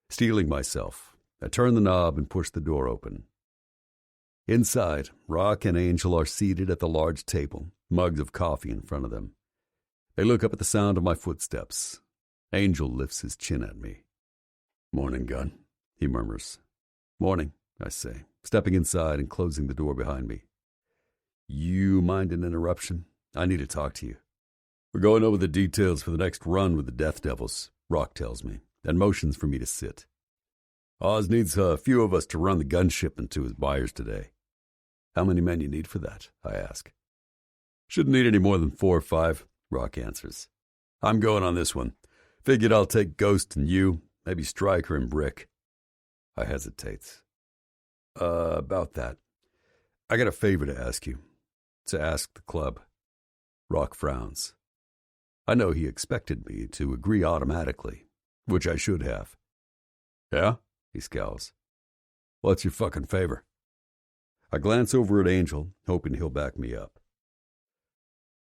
Steeling myself, I turn the knob and push the door open. Inside, Rock and Angel are seated at the large table, mugs of coffee in front of them. They look up at the sound of my footsteps. Angel lifts his chin at me. "Morning, Gun," he murmurs. "Morning," I say, stepping inside and closing the door behind me. "You mind an interruption? I need to talk to you." "We're going over the details for the next run with the Death Devils," Rock tells me, and motions for me to sit. "Oz needs a few of us to run the gun shipment to his buyers today." "How many men you need for that?" I ask. "Shouldn't need any more than 4 or 5, Rock answers. "I'm going on this one. Figured I'll take Ghost and you, maybe Stryker and Brick." I hesitate. About that. I got a favor to ask you. To ask the club." Rock frowns. I know he expected me to agree automatically, which I should have. "Yeah?" he scowls. "What's your fucking favor?" I glance over at Angel, hoping he'll back me up.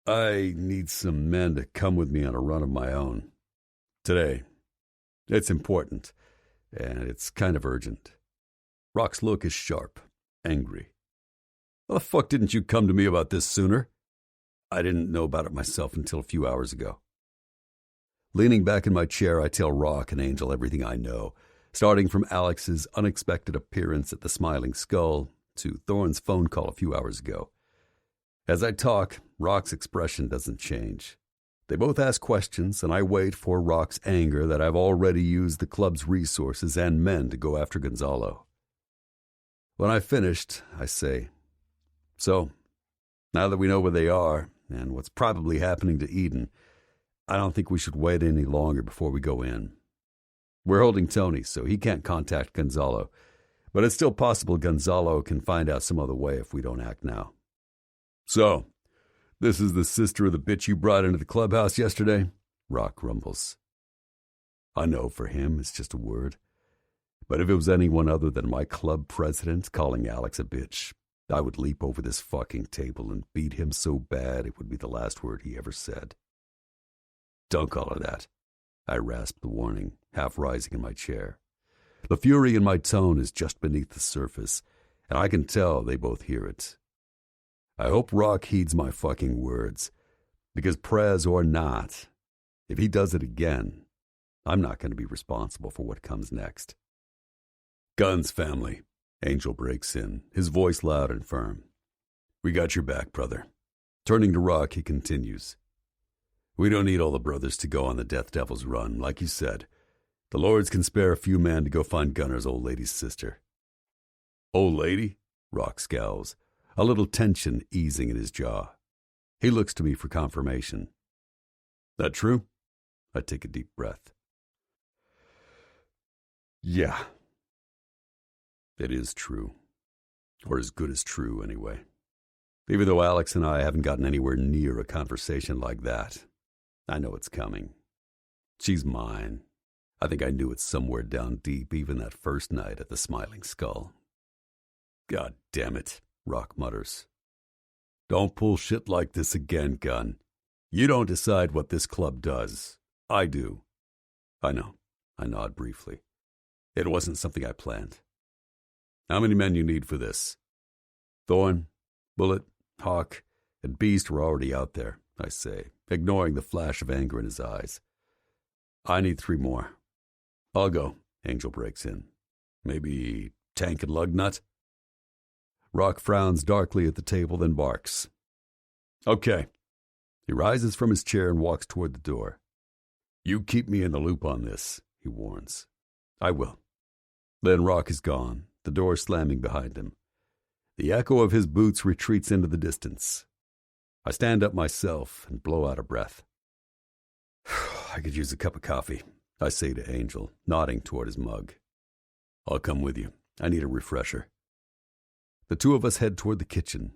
"I need some men to come with me on a run of my own. Today. It's important, and it's kind of urgent." Rock's look is sharp, angry. "How the fuck didn't you come to me about this sooner?" "I didn't know about it myself until a few hours ago." Leaning back in my chair, I tell Rock and Angel everything I know, starting from Alex's unexpected appearance at the Smiling Skull to Thorne's phone call a few hours ago. As I talk, Rock's expression doesn't change. They both ask questions, and I wait for Rock's anger that I've already used the club's resources and men to go after Gonzalo. When I've finished, I say, "So, now that we know where they are and what's probably happening to Eden, I don't think we should wait any longer before we go in. We're holding Tony, so he can't contact Gonzalo, but it's still possible Gonzalo can find out some other way if we don't act now." "So, this is the sister of the bitch you brought into the clubhouse yesterday?" Rock grumbles. I know for him it's just a word, but if it was anyone other than my club president calling Alex a bitch, I would leap over this fucking table and beat him so bad it would be the last word he ever said. "Don't call her that." I rasp the warning, half rising in my chair. The fury in my tone is just beneath the surface, and I can tell they both hear it. I hope Rock heeds my fucking words, because Prez or not, if he does it again, I'm not going to be responsible for what comes next. "Guns, family," Angel breaks in, his voice loud and firm. "We got your back, brother." Turning to Rock, he continues. "We don't need all the brothers to go on the Death Devil's run, like you said. The Lords can spare a few men to go find Gunner's old lady's sister." "Old lady?" Rock scowls, a little tension easing in his jaw. He looks to me for confirmation. "That true?" I take a deep breath. "Yeah. It is true. Or as good as true, anyway. Even though Alex and I haven't gotten anywhere near a conversation like that, I know it's coming. She's mine. I think I knew it somewhere down deep, even that first night at the Smiling Skull." "God damn it," Rock mutters. "Don't pull shit like this again, Gun. You don't decide what this club does. I do." "I know." I nod briefly. "It wasn't something I planned." "How many men you need for this?" "Thorne, Bullet, Hawk, and Beast were already out there," I say, ignoring the flash of anger in his eyes. "I need 3 more." "I'll go," Angel breaks in. "Maybe Tank and Lugnut?" Rock frowns darkly at the table, then barks. Okay. He rises from his chair and walks toward the door. You keep me in the loop on this, he warns. I will. Then Rock is gone, the door slamming behind him. The echo of his boots retreats into the distance. I stand up myself and blow out a breath. I could use a cup of coffee, I say to Angel, nodding toward his mug. I'll come with you. I need a refresher. The two of us head toward the kitchen.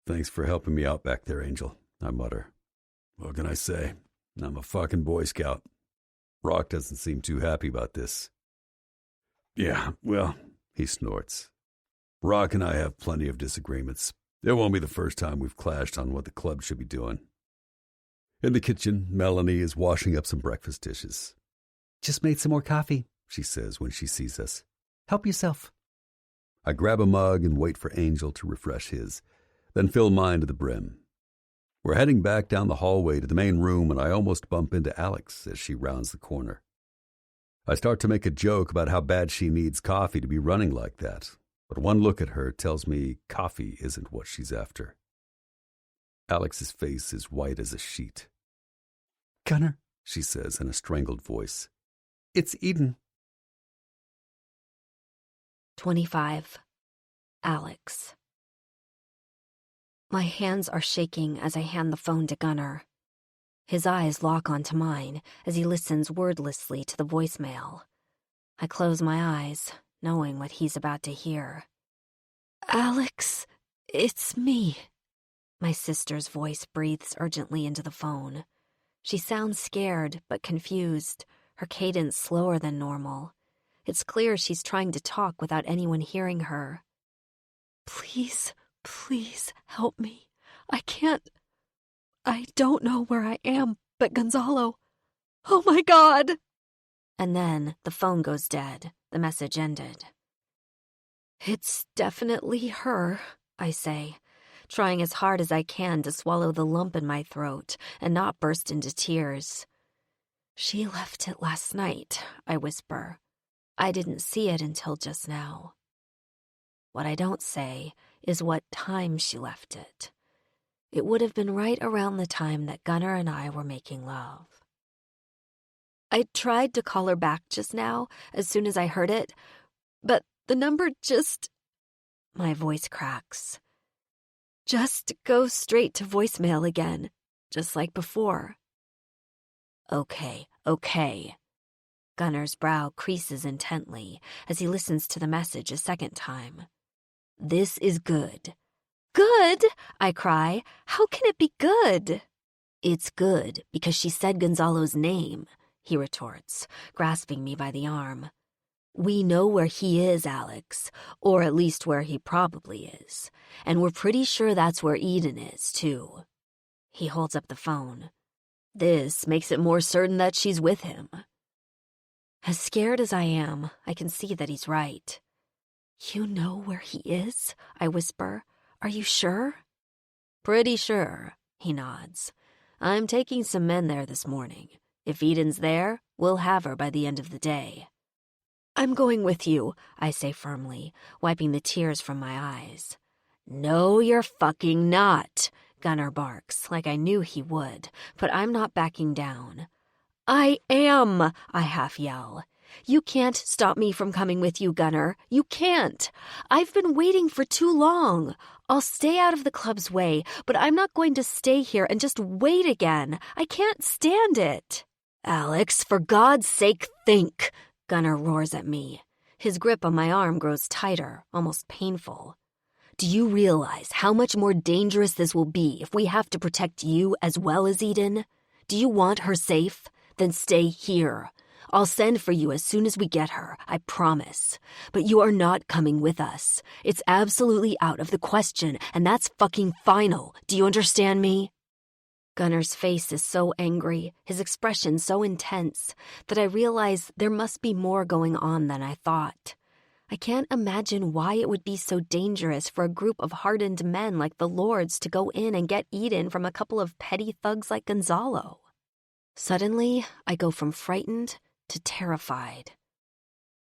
Thanks for helping me out back there, Angel, I mutter. What can I say? I'm a fucking Boy Scout. Rock doesn't seem too happy about this. Yeah, well, he snorts. Rock and I have plenty of disagreements. It won't be the first time we've clashed on what the club should be doing. In the kitchen, Melanie is washing up some breakfast dishes. Just made some more coffee, she says when she sees us. Help yourself. I grab a mug and wait for Angel to refresh his, then fill mine to the brim. We're heading back down the hallway to the main room, and I almost bump into Alex as she rounds the corner. I start to make a joke about how bad she needs coffee to be running like that, but one look at her tells me coffee isn't what she's after. Alex's face is white as a sheet. Gunner, she says in a strangled voice. It's Eden. 25. Alex. My hands are shaking as I hand the phone to Gunner. His eyes lock onto mine as he listens wordlessly to the voicemail. I close my eyes, knowing what he's about to hear. Alex, it's me. My sister's voice breathes urgently into the phone. She sounds scared but confused, her cadence slower than normal. It's clear she's trying to talk without anyone hearing her. Please, please help me. I don't know where I am, but Gonzalo. Oh my God! And then the phone goes dead. The message ended. It's definitely her, I say, trying as hard as I can to swallow the lump in my throat and not burst into tears. She left it last night, I whisper. I didn't see it until just now. What I don't say is what time she left it. It would have been right around the time that Gunner and I were making love. I tried to call her back just now, as soon as I heard it, but the number just... My voice cracks. Just goes straight to voicemail again, just like before. Okay. Gunner's brow creases intently as he listens to the message a second time. This is good. Good? I cry. How can it be good? It's good because she said Gonzalo's name, he retorts, grasping me by the arm. We know where he is, Alex, or at least where he probably is, and we're pretty sure that's where Eden is, too. He holds up the phone. This makes it more certain that she's with him. As scared as I am, I can see that he's right. You know where he is? I whisper. Are you sure? Pretty sure, he nods. I'm taking some men there this morning. If Eden's there, we'll have her by the end of the day. I'm going with you, I say firmly, wiping the tears from my eyes. No, you're fucking not, Gunner barks, like I knew he would, but I'm not backing down. I am, I half yell. You can't stop me from coming with you, Gunner. You can't. I've been waiting for too long. I'll stay out of the club's way, but I'm not going to stay here and just wait again. I can't stand it. Alex, for God's sake, think, Gunner roars at me. His grip on my arm grows tighter, almost painful. Do you realize how much more dangerous this will be if we have to protect you as well as Eden? Do you want her safe? Then stay here. I'll send for you as soon as we get her, I promise. But you are not coming with us. It's absolutely out of the question, and that's fucking final. Do you understand me? Gunner's face is so angry, his expression so intense, that I realize there must be more going on than I thought. I can't imagine why it would be so dangerous for a group of hardened men like the Lords to go in and get Eden from a couple of petty thugs like Gonzalo. Suddenly, I go from frightened to terrified.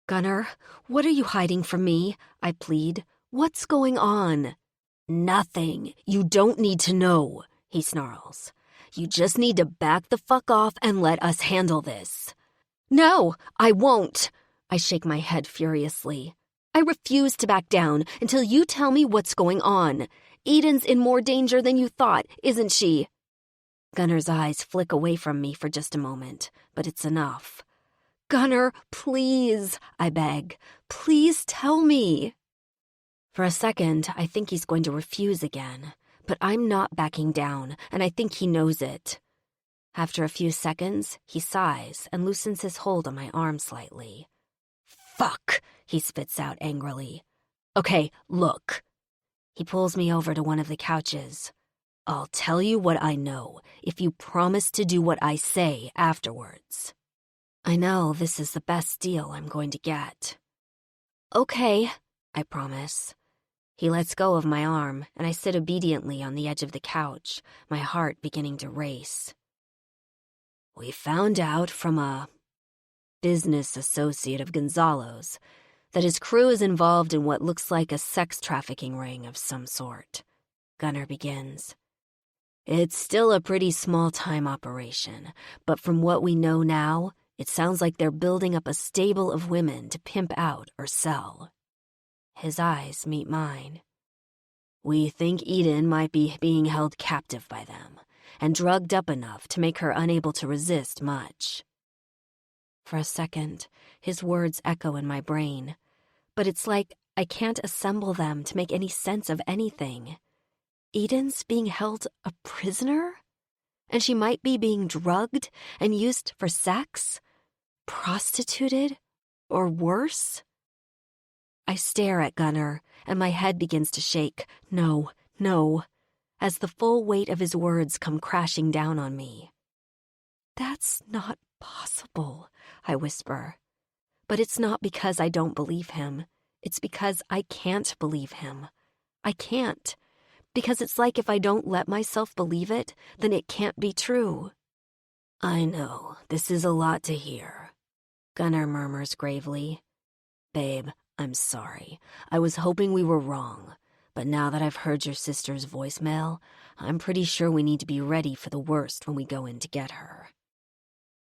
Gunner, what are you hiding from me? I plead. What's going on? Nothing. You don't need to know, he snarls. You just need to back the fuck off and let us handle this. No, I won't. I shake my head furiously. I refuse to back down until you tell me what's going on. Eden's in more danger than you thought, isn't she? Gunner's eyes flick away from me for just a moment, but it's enough. Gunner, please, I beg. Please tell me. For a second, I think he's going to refuse again, but I'm not backing down, and I think he knows it. After a few seconds, he sighs and loosens his hold on my arm slightly. Fuck, he spits out angrily. Okay, look. He pulls me over to one of the couches. I'll tell you what I know if you promise to do what I say afterwards. I know this is the best deal I'm going to get. Okay, I promise. He lets go of my arm, and I sit obediently on the edge of the couch, my heart beginning to race. We found out from a business associate of Gonzalo's that his crew is involved in what looks like a sex trafficking ring of some sort. Gunner begins. It's still a pretty small-time operation, but from what we know now, it sounds like they're building up a stable of women to pimp out or sell. His eyes meet mine. We think Eden might be being held captive by them, and drugged up enough to make her unable to resist much. For a second, his words echo in my brain, but it's like I can't assemble them to make any sense of anything. Eden's being held a prisoner? And she might be being drugged and used for sex? Prostituted? Or worse? I stare at Gunner, and my head begins to shake. No, as the full weight of his words come crashing down on me. That's not possible, I whisper. But it's not because I don't believe him. It's because I can't believe him. I can't. Because it's like if I don't let myself believe it, then it can't be true. I know, this is a lot to hear. Gunner murmurs gravely. Babe, I'm sorry. I was hoping we were wrong. But now that I've heard your sister's voicemail, I'm pretty sure we need to be ready for the worst when we go in to get her.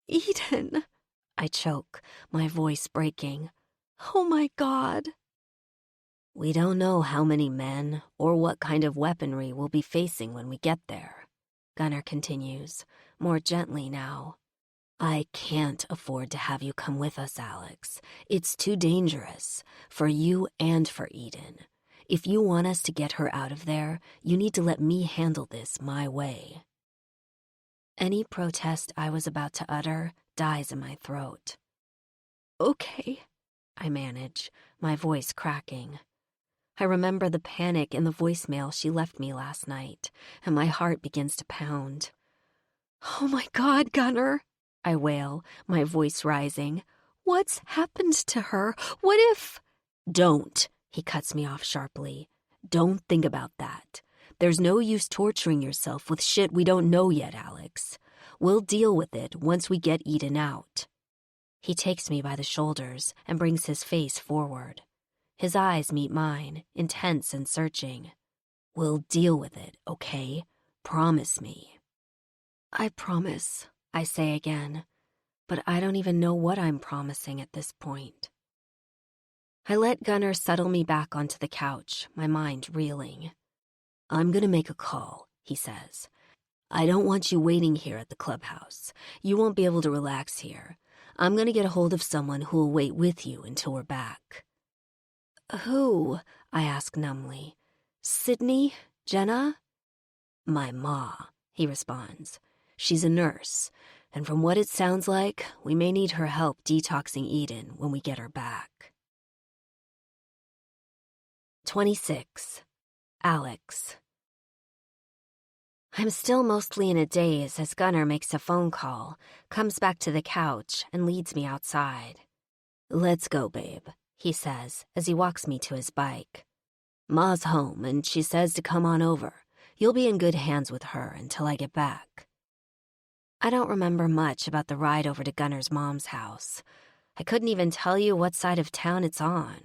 Eden, I choke, my voice breaking. Oh my God. We don't know how many men or what kind of weaponry we'll be facing when we get there, Gunner continues, more gently now. I can't afford to have you come with us, Alex. It's too dangerous, for you and for Eden. If you want us to get her out of there, you need to let me handle this my way. Any protest I was about to utter dies in my throat. Okay, I manage, my voice cracking. I remember the panic in the voicemail she left me last night, and my heart begins to pound. Oh my God, Gunner, I wail, my voice rising. What's happened to her? What if... Don't, he cuts me off sharply. Don't think about that. There's no use torturing yourself with shit we don't know yet, Alex. We'll deal with it once we get Eden out. He takes me by the shoulders and brings his face forward. His eyes meet mine, intense and searching. We'll deal with it, okay? Promise me. I promise, I say again, but I don't even know what I'm promising at this point. I let Gunner settle me back onto the couch, my mind reeling. I'm gonna make a call, he says. I don't want you waiting here at the clubhouse. You won't be able to relax here. I'm gonna get a hold of someone who will wait with you until we're back. Who? I ask numbly. Sydney? Jenna? My ma, he responds. She's a nurse, and from what it sounds like, we may need her help detoxing Eden when we get her back. 26. Alex. I'm still mostly in a daze as Gunner makes a phone call, comes back to the couch, and leads me outside. Let's go, babe, he says as he walks me to his bike. Ma's home, and she says to come on over. You'll be in good hands with her until I get back. I don't remember much about the ride over to Gunner's mom's house. I couldn't even tell you what side of town it's on.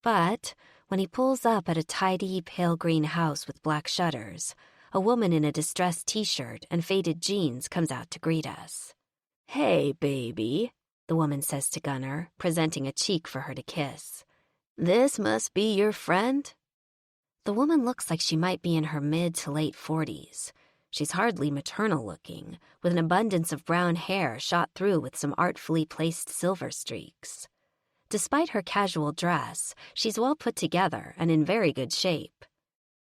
But When he pulls up at a tidy, pale green house with black shutters, a woman in a distressed t-shirt and faded jeans comes out to greet us. "Hey, baby," the woman says to Gunnar, presenting a cheek for her to kiss. "This must be your friend?" The woman looks like she might be in her mid to late 40s. She's hardly maternal looking, with an abundance of brown hair shot through with some artfully placed silver streaks. Despite her casual dress, she's well put together and in very good shape.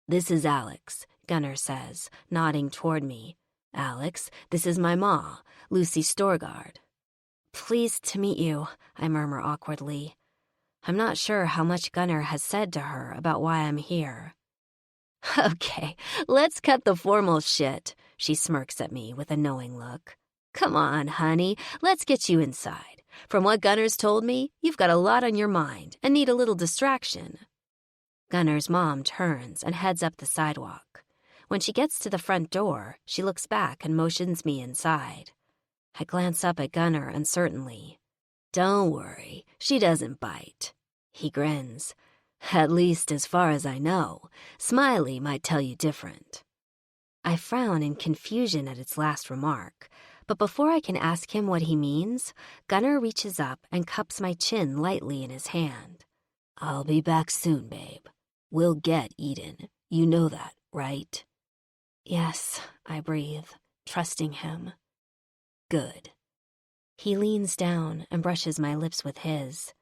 "This is Alex," Gunnar says, nodding toward me. "Alex, this is my ma, Lucy Storgard." "Pleased to meet you," I murmur awkwardly. I'm not sure how much Gunnar has said to her about why I'm here. "Okay, let's cut the formal shit," she smirks at me with a knowing look. "Come on, honey, let's get you inside. From what Gunnar's told me, you've got a lot on your mind and need a little distraction." Gunnar's mom turns and heads up the sidewalk. When she gets to the front door, she looks back and motions me inside. I glance up at Gunnar uncertainly. "Don't worry, she doesn't bite." He grins. "At least as far as I know. Smiley might tell you different." I frown in confusion at its last remark, but before I can ask him what he means, Gunnar reaches up and cups my chin lightly in his hand. "I'll be back soon, babe. We'll get Eden. You know that, right?" "Yes," I breathe, trusting him. "Good." He leans down and brushes my lips with his.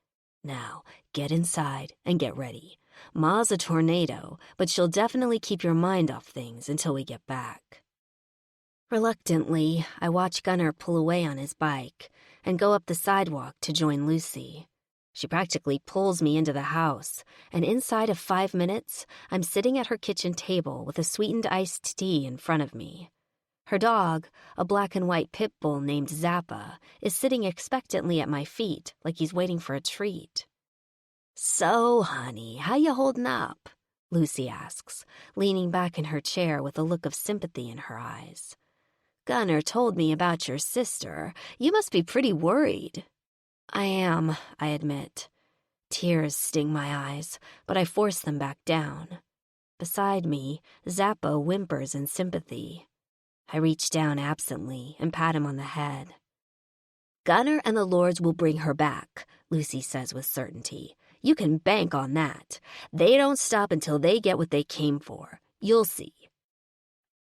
"Now, get inside and get ready. Ma's a tornado, but she'll definitely keep your mind off things until we get back." Reluctantly, I watch Gunnar pull away on his bike and go up the sidewalk to join Lucy. She practically pulls me into the house, and inside of 5 minutes, I'm sitting at her kitchen table with a sweetened iced tea in front of me. Her dog, a black and white pit bull named Zappa, is sitting expectantly at my feet like he's waiting for a treat. "So, honey, how you holding up?" Lucy asks, leaning back in her chair with a look of sympathy in her eyes. "Gunnar told me about your sister. You must be pretty worried." "I am," I admit. Tears sting my eyes, but I force them back down. Beside me, Zappa whimpers in sympathy. I reach down absently and pat him on the head. "Gunnar and the Lords will bring her back," Lucy says with certainty. "You can bank on that. They don't stop until they get what they came for. You'll see."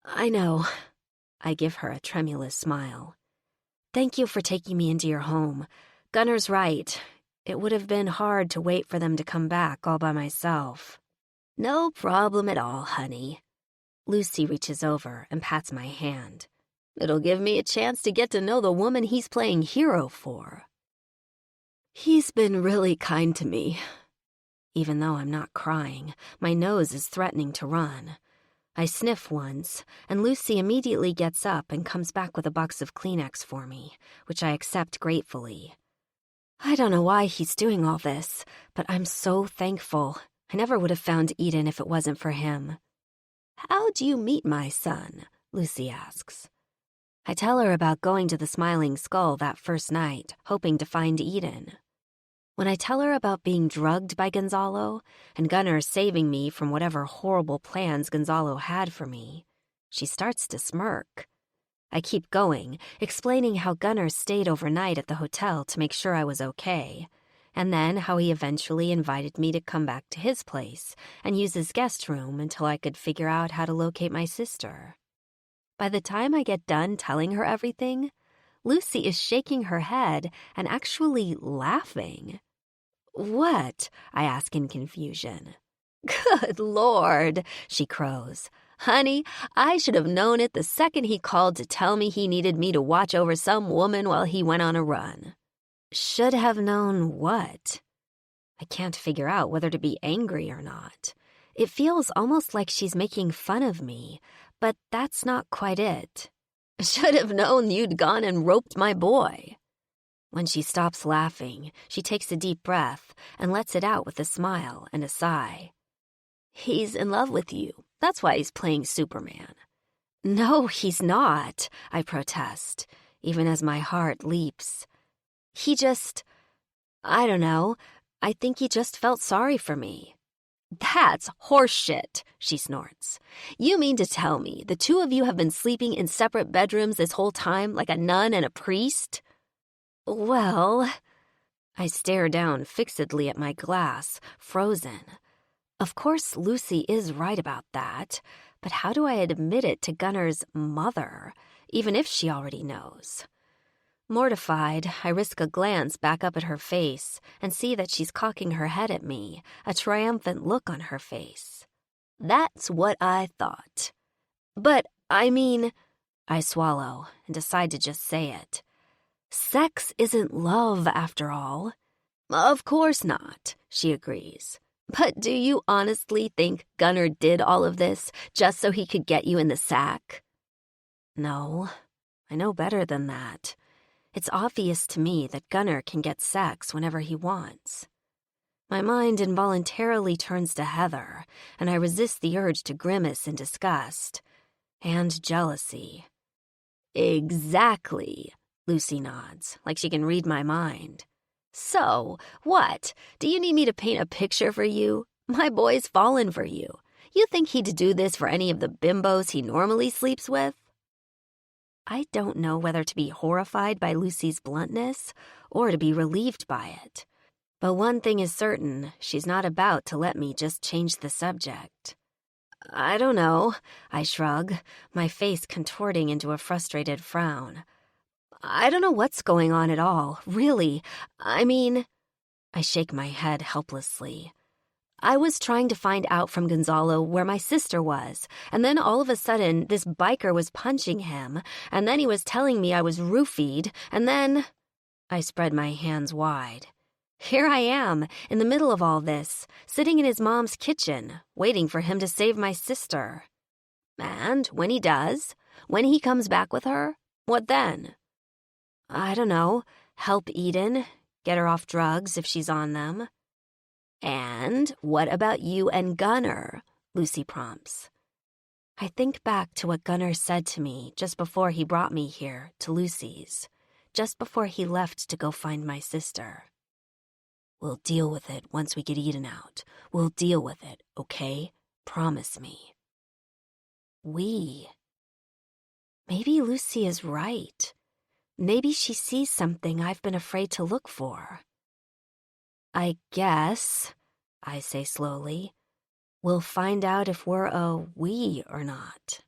"I know." I give her a tremulous smile. "Thank you for taking me into your home. Gunnar's right. It would have been hard to wait for them to come back all by myself." "No problem at all, honey." Lucy reaches over and pats my hand. "It'll give me a chance to get to know the woman he's playing hero for." "He's been really kind to me." Even though I'm not crying, my nose is threatening to run. I sniff once, and Lucy immediately gets up and comes back with a box of Kleenex for me, which I accept gratefully. I don't know why he's doing all this, but I'm so thankful. I never would have found Eden if it wasn't for him. "How'd you meet my son?" Lucy asks. I tell her about going to the Smiling Skull that first night, hoping to find Eden. When I tell her about being drugged by Gonzalo and Gunnar saving me from whatever horrible plans Gonzalo had for me, she starts to smirk. I keep going, explaining how Gunnar stayed overnight at the hotel to make sure I was okay, and then how he eventually invited me to come back to his place and use his guest room until I could figure out how to locate my sister. By the time I get done telling her everything, Lucy is shaking her head and actually laughing. "What?" I ask in confusion. "Good Lord," she crows. "Honey, I should have known it the second he called to tell me he needed me to watch over some woman while he went on a run." Should have known what? I can't figure out whether to be angry or not. It feels almost like she's making fun of me, but that's not quite it. "Should have known you'd gone and roped my boy." When she stops laughing, she takes a deep breath and lets it out with a smile and a sigh. "He's in love with you. That's why he's playing Superman." "No, he's not," I protest, even as my heart leaps. I don't know, I think he just felt sorry for me." That's horseshit, she snorts. You mean to tell me the two of you have been sleeping in separate bedrooms this whole time like a nun and a priest? Well, I stare down fixedly at my glass, frozen. Of course, Lucy is right about that, but how do I admit it to Gunner's mother, even if she already knows? Mortified, I risk a glance back up at her face and see that she's cocking her head at me, a triumphant look on her face. That's what I thought. But, I mean, I swallow and decide to just say it. Sex isn't love, after all. Of course not, she agrees. But do you honestly think Gunner did all of this just so he could get you in the sack? No, I know better than that. It's obvious to me that Gunner can get sex whenever he wants. My mind involuntarily turns to Heather, and I resist the urge to grimace in disgust. And jealousy. Exactly, Lucy nods, like she can read my mind. So, what? Do you need me to paint a picture for you? My boy's fallen for you. You think he'd do this for any of the bimbos he normally sleeps with? I don't know whether to be horrified by Lucy's bluntness or to be relieved by it. But one thing is certain, she's not about to let me just change the subject. I don't know, I shrug, my face contorting into a frustrated frown. I don't know what's going on at all, really. I mean, I shake my head helplessly. I was trying to find out from Gonzalo where my sister was, and then all of a sudden this biker was punching him, and then he was telling me I was roofied, and then... I spread my hands wide. Here I am, in the middle of all this, sitting in his mom's kitchen, waiting for him to save my sister. And when he does, when he comes back with her, what then? I don't know, help Eden, get her off drugs if she's on them. And what about you and Gunner? Lucy prompts. I think back to what Gunner said to me just before he brought me here to Lucy's, just before he left to go find my sister. We'll deal with it once we get Eden out. We'll deal with it, okay? Promise me. We. Maybe Lucy is right. Maybe she sees something I've been afraid to look for. I guess, I say slowly, we'll find out if we're a we or not.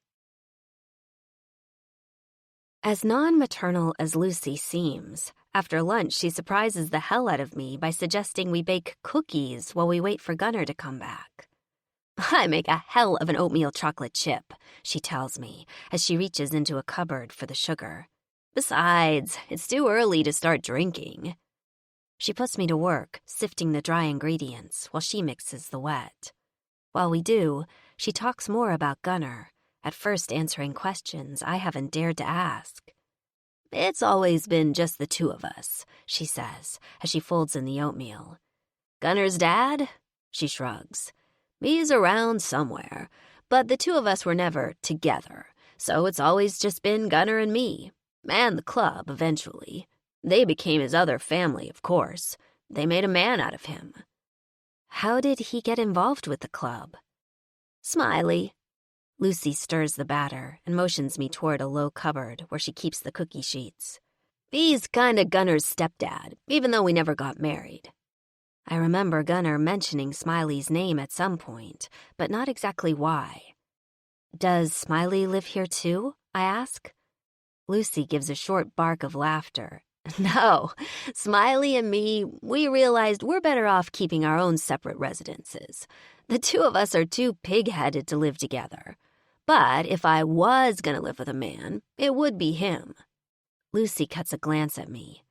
As non-maternal as Lucy seems, after lunch she surprises the hell out of me by suggesting we bake cookies while we wait for Gunner to come back. I make a hell of an oatmeal chocolate chip, she tells me, as she reaches into a cupboard for the sugar. Besides, it's too early to start drinking. She puts me to work, sifting the dry ingredients while she mixes the wet. While we do, she talks more about Gunner, at first answering questions I haven't dared to ask. It's always been just the two of us, she says, as she folds in the oatmeal. Gunner's dad? She shrugs. He's around somewhere, but the two of us were never together, so it's always just been Gunner and me, and the club eventually. They became his other family, of course. They made a man out of him. How did he get involved with the club? Smiley. Lucy stirs the batter and motions me toward a low cupboard where she keeps the cookie sheets. He's kinda Gunner's stepdad, even though we never got married. I remember Gunner mentioning Smiley's name at some point, but not exactly why. Does Smiley live here too? I ask. Lucy gives a short bark of laughter. No, Smiley and me, we realized we're better off keeping our own separate residences. The two of us are too pig-headed to live together. But if I was gonna live with a man, it would be him. Lucy cuts a glance at me.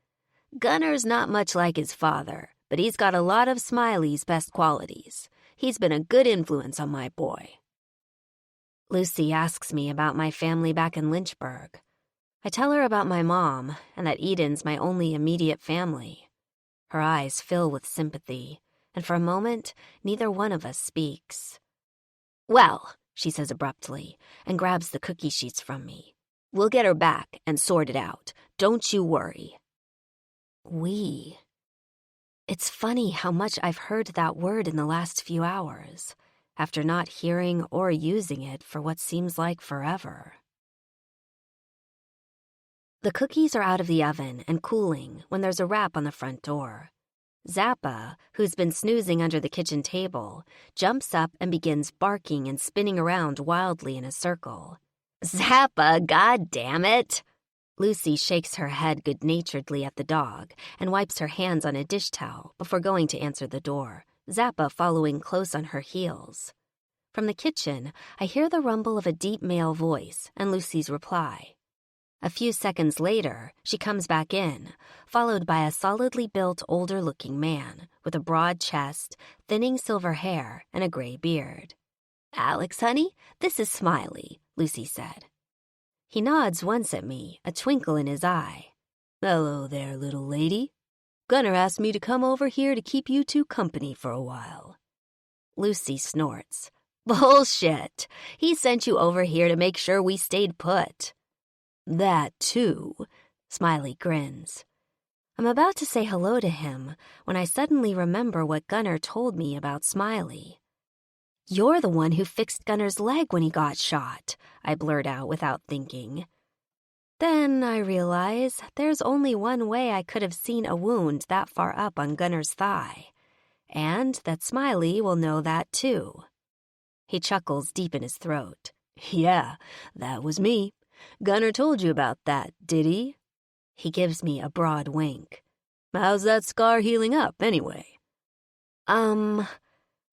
Gunner's not much like his father, but he's got a lot of Smiley's best qualities. He's been a good influence on my boy. Lucy asks me about my family back in Lynchburg. I tell her about my mom and that Eden's my only immediate family. Her eyes fill with sympathy, and for a moment, neither one of us speaks. Well, she says abruptly, and grabs the cookie sheets from me. We'll get her back and sort it out. Don't you worry. We. It's funny how much I've heard that word in the last few hours, after not hearing or using it for what seems like forever. The cookies are out of the oven and cooling when there's a rap on the front door. Zappa, who's been snoozing under the kitchen table, jumps up and begins barking and spinning around wildly in a circle. "Zappa, goddammit!" Lucy shakes her head good-naturedly at the dog and wipes her hands on a dish towel before going to answer the door, Zappa following close on her heels. From the kitchen, I hear the rumble of a deep male voice and Lucy's reply. A few seconds later, she comes back in, followed by a solidly built, older-looking man with a broad chest, thinning silver hair, and a gray beard. "Alex, honey, this is Smiley," Lucy said. He nods once at me, a twinkle in his eye. "Hello there, little lady. Gunner asked me to come over here to keep you two company for a while." Lucy snorts. "Bullshit! He sent you over here to make sure we stayed put." "That, too," Smiley grins. I'm about to say hello to him when I suddenly remember what Gunner told me about Smiley. "You're the one who fixed Gunner's leg when he got shot," I blurt out without thinking. Then I realize there's only one way I could have seen a wound that far up on Gunner's thigh, and that Smiley will know that too. He chuckles deep in his throat. "Yeah, that was me. Gunner told you about that, did he?" He gives me a broad wink. "How's that scar healing up, anyway?"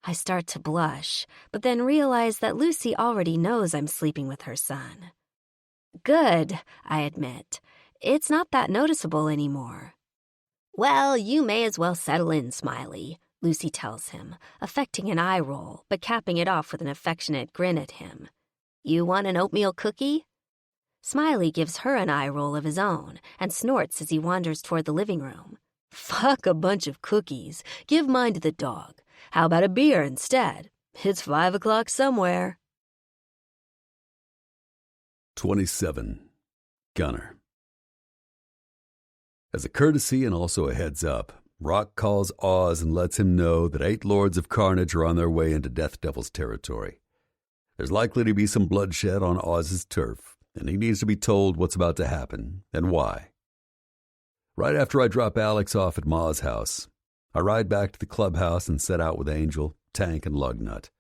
I start to blush, but then realize that Lucy already knows I'm sleeping with her son. "Good," I admit. "It's not that noticeable anymore." "Well, you may as well settle in, Smiley," Lucy tells him, affecting an eye roll, but capping it off with an affectionate grin at him. "You want an oatmeal cookie?" Smiley gives her an eye roll of his own and snorts as he wanders toward the living room. "Fuck a bunch of cookies. Give mine to the dog. How about a beer instead? It's 5 o'clock somewhere." 27. Gunner. As a courtesy and also a heads up, Rock calls Oz and lets him know that 8 Lords of Carnage are on their way into Death Devil's territory. There's likely to be some bloodshed on Oz's turf, and he needs to be told what's about to happen and why. Right after I drop Alex off at Ma's house, I ride back to the clubhouse and set out with Angel, Tank, and Lugnut.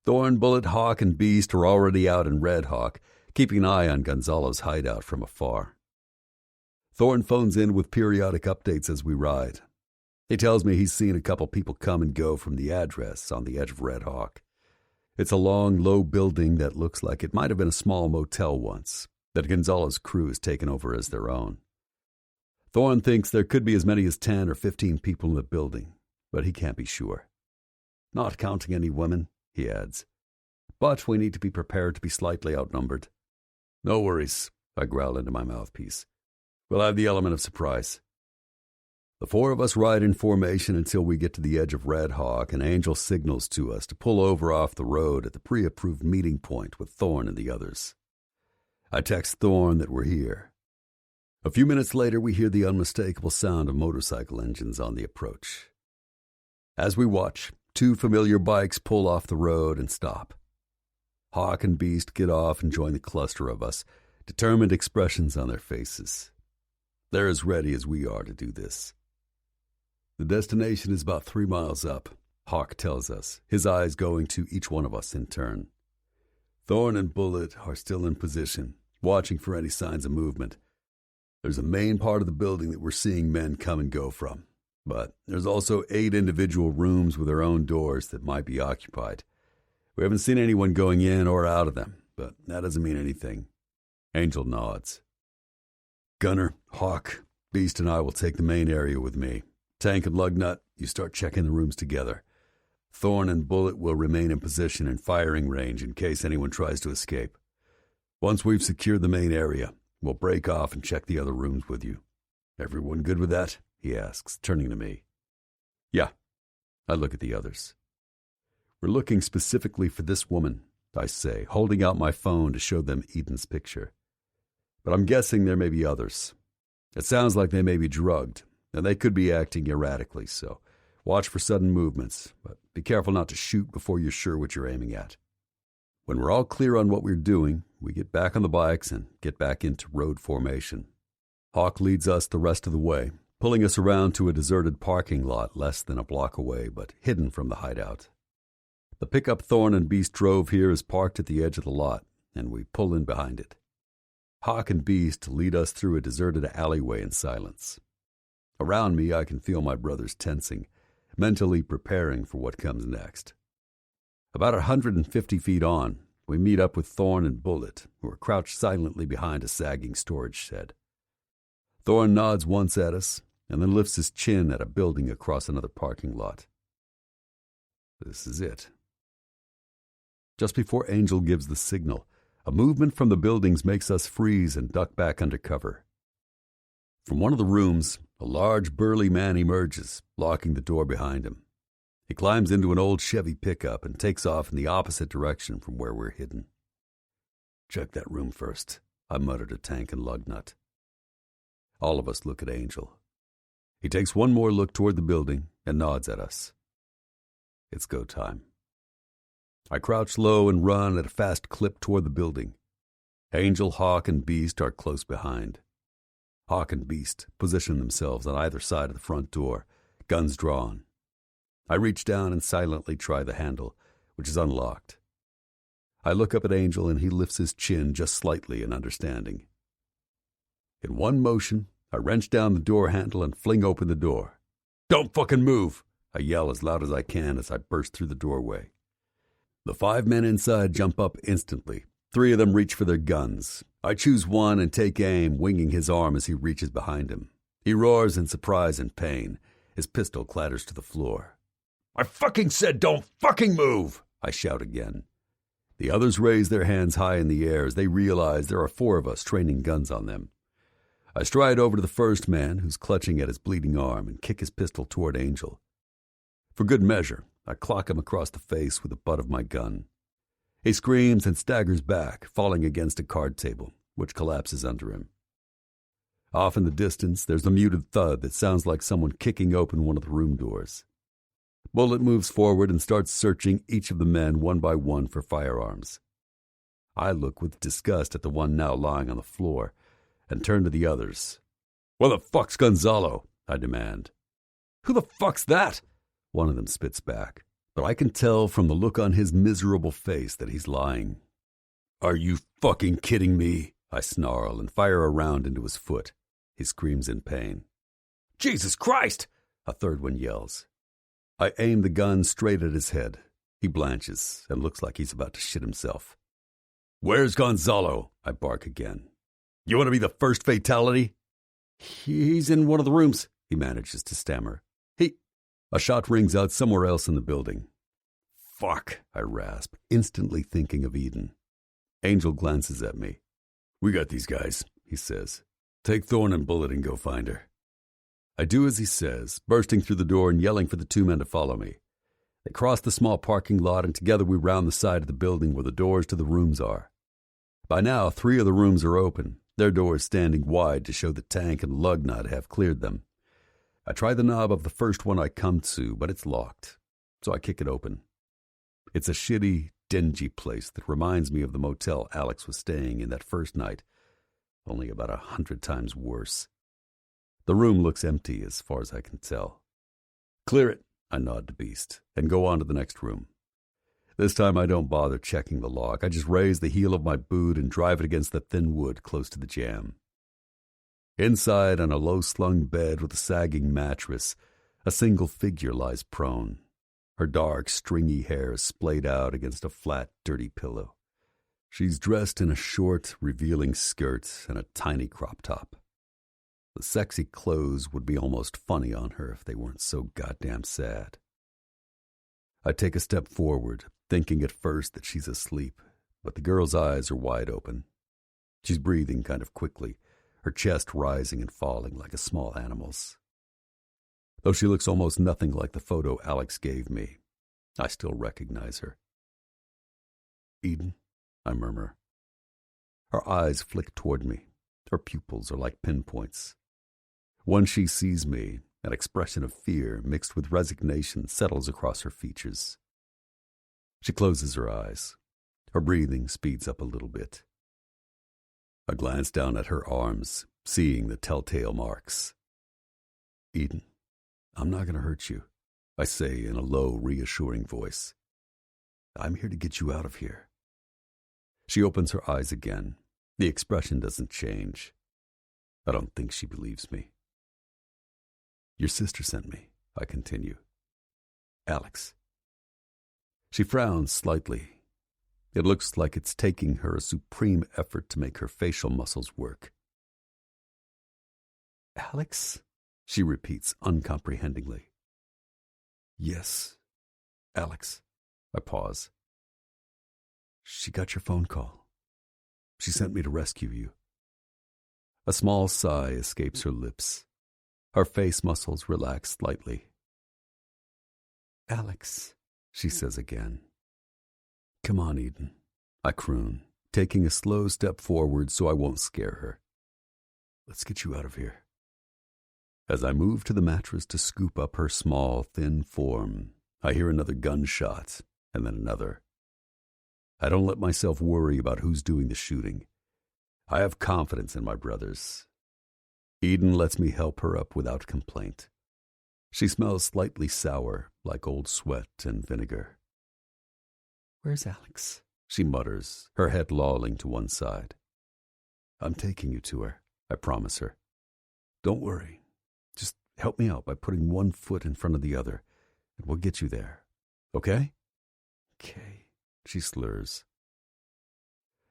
Thorn, Bullet, Hawk, and Beast are already out in Red Hawk, keeping an eye on Gonzalo's hideout from afar. Thorn phones in with periodic updates as we ride. He tells me he's seen a couple people come and go from the address on the edge of Red Hawk. It's a long, low building that looks like it might have been a small motel once, that Gonzalo's crew has taken over as their own. Thorn thinks there could be as many as 10 or 15 people in the building, but he can't be sure. "Not counting any women," he adds. "But we need to be prepared to be slightly outnumbered." "No worries," I growl into my mouthpiece. "We'll have the element of surprise." The 4 of us ride in formation until we get to the edge of Red Hawk, and Angel signals to us to pull over off the road at the pre-approved meeting point with Thorn and the others. I text Thorn that we're here. A few minutes later, we hear the unmistakable sound of motorcycle engines on the approach. As we watch, 2 familiar bikes pull off the road and stop. Hawk and Beast get off and join the cluster of us, determined expressions on their faces. They're as ready as we are to do this. The destination is about 3 miles up, Hawk tells us, his eyes going to each one of us in turn. Thorn and Bullet are still in position, watching for any signs of movement. There's a main part of the building that we're seeing men come and go from, but there's also 8 individual rooms with their own doors that might be occupied. We haven't seen anyone going in or out of them, but that doesn't mean anything. Angel nods. "Gunner, Hawk, Beast, and I will take the main area with me. Tank and Lugnut, you start checking the rooms together. Thorn and Bullet will remain in position in firing range in case anyone tries to escape. Once we've secured the main area, we'll break off and check the other rooms with you. Everyone good with that?" he asks, turning to me. "Yeah." I look at the others. "We're looking specifically for this woman," I say, holding out my phone to show them Eden's picture. "But I'm guessing there may be others. It sounds like they may be drugged, and they could be acting erratically, so watch for sudden movements, but be careful not to shoot before you're sure what you're aiming at. When we're all clear on what we're doing, we get back on the bikes and get back into road formation. Hawk leads us the rest of the way, pulling us around to a deserted parking lot less than a block away, but hidden from the hideout. The pickup Thorn and Beast drove here is parked at the edge of the lot, and we pull in behind it. Hawk and Beast lead us through a deserted alleyway in silence. Around me, I can feel my brothers tensing, mentally preparing for what comes next. About 150 feet on, we meet up with Thorn and Bullet, who are crouched silently behind a sagging storage shed. Thorn nods once at us, and then lifts his chin at a building across another parking lot. This is it. Just before Angel gives the signal, a movement from the buildings makes us freeze and duck back under cover. From one of the rooms, a large, burly man emerges, locking the door behind him. He climbs into an old Chevy pickup and takes off in the opposite direction from where we're hidden. "Check that room first," I mutter to Tank and Lugnut. All of us look at Angel. He takes one more look toward the building and nods at us. It's go time. I crouch low and run at a fast clip toward the building. Angel, Hawk, and Beast are close behind. Hawk and Beast position themselves on either side of the front door, guns drawn. I reach down and silently try the handle, which is unlocked. I look up at Angel, and he lifts his chin just slightly in understanding. In one motion, I wrench down the door handle and fling open the door. "Don't fucking move!" I yell as loud as I can as I burst through the doorway. The 5 men inside jump up instantly. 3 of them reach for their guns. I choose one and take aim, winging his arm as he reaches behind him. He roars in surprise and pain. His pistol clatters to the floor. "I fucking said don't fucking move!" I shout again. The others raise their hands high in the air as they realize there are 4 of us training guns on them. I stride over to the first man, who's clutching at his bleeding arm, and kick his pistol toward Angel. For good measure, I clock him across the face with the butt of my gun. He screams and staggers back, falling against a card table, which collapses under him. Off in the distance, there's a muted thud that sounds like someone kicking open one of the room doors. Bullet moves forward and starts searching each of the men one by one for firearms. I look with disgust at the one now lying on the floor and turn to the others. "Where the fuck's Gonzalo?" I demand. "Who the fuck's that?" one of them spits back, but I can tell from the look on his miserable face that he's lying. "Are you fucking kidding me?" I snarl and fire a round into his foot. He screams in pain. "Jesus Christ!" a third one yells. I aim the gun straight at his head. He blanches and looks like he's about to shit himself. "Where's Gonzalo?" I bark again. "You want to be the first fatality?" "He's in one of the rooms," he manages to stammer. A shot rings out somewhere else in the building. "Fuck," I rasp, instantly thinking of Eden. Angel glances at me. "We got these guys," he says. "Take Thorn and Bullet and go find her." I do as he says, bursting through the door and yelling for the 2 men to follow me. They cross the small parking lot, and together we round the side of the building where the doors to the rooms are. By now, 3 of the rooms are open, their doors standing wide to show that Tank and Lugnut have cleared them. I try the knob of the first one I come to, but it's locked, so I kick it open. It's a shitty, dingy place that reminds me of the motel Alex was staying in that first night, only about 100 times worse. The room looks empty as far as I can tell. "Clear it," I nod to Beast, and go on to the next room. This time I don't bother checking the lock. I just raise the heel of my boot and drive it against the thin wood close to the jamb. Inside, on a low-slung bed with a sagging mattress, a single figure lies prone. Her dark, stringy hair is splayed out against a flat, dirty pillow. She's dressed in a short, revealing skirt and a tiny crop top. The sexy clothes would be almost funny on her if they weren't so goddamn sad. I take a step forward, thinking at first that she's asleep, but the girl's eyes are wide open. She's breathing kind of quickly, her chest rising and falling like a small animal's. Though she looks almost nothing like the photo Alex gave me, I still recognize her. "Eden," I murmur. Her eyes flick toward me. Her pupils are like pinpoints. Once she sees me, an expression of fear mixed with resignation settles across her features. She closes her eyes. Her breathing speeds up a little bit. I glance down at her arms, seeing the telltale marks. Eden, I'm not going to hurt you, I say in a low, reassuring voice. I'm here to get you out of here. She opens her eyes again. The expression doesn't change. I don't think she believes me. Your sister sent me, I continue. Alex. She frowns slightly. It looks like it's taking her a supreme effort to make her facial muscles work. Alex? She repeats uncomprehendingly. Yes, Alex. I pause. She got your phone call. She sent me to rescue you. A small sigh escapes her lips. Her face muscles relax slightly. Alex, she says again. Come on, Eden, I croon, taking a slow step forward so I won't scare her. Let's get you out of here. As I move to the mattress to scoop up her small, thin form, I hear another gunshot, and then another. I don't let myself worry about who's doing the shooting. I have confidence in my brothers. Eden lets me help her up without complaint. She smells slightly sour, like old sweat and vinegar. Where's Alex? She mutters, her head lolling to one side. I'm taking you to her, I promise her. Don't worry. Just help me out by putting one foot in front of the other, and we'll get you there. Okay? Okay, she slurs.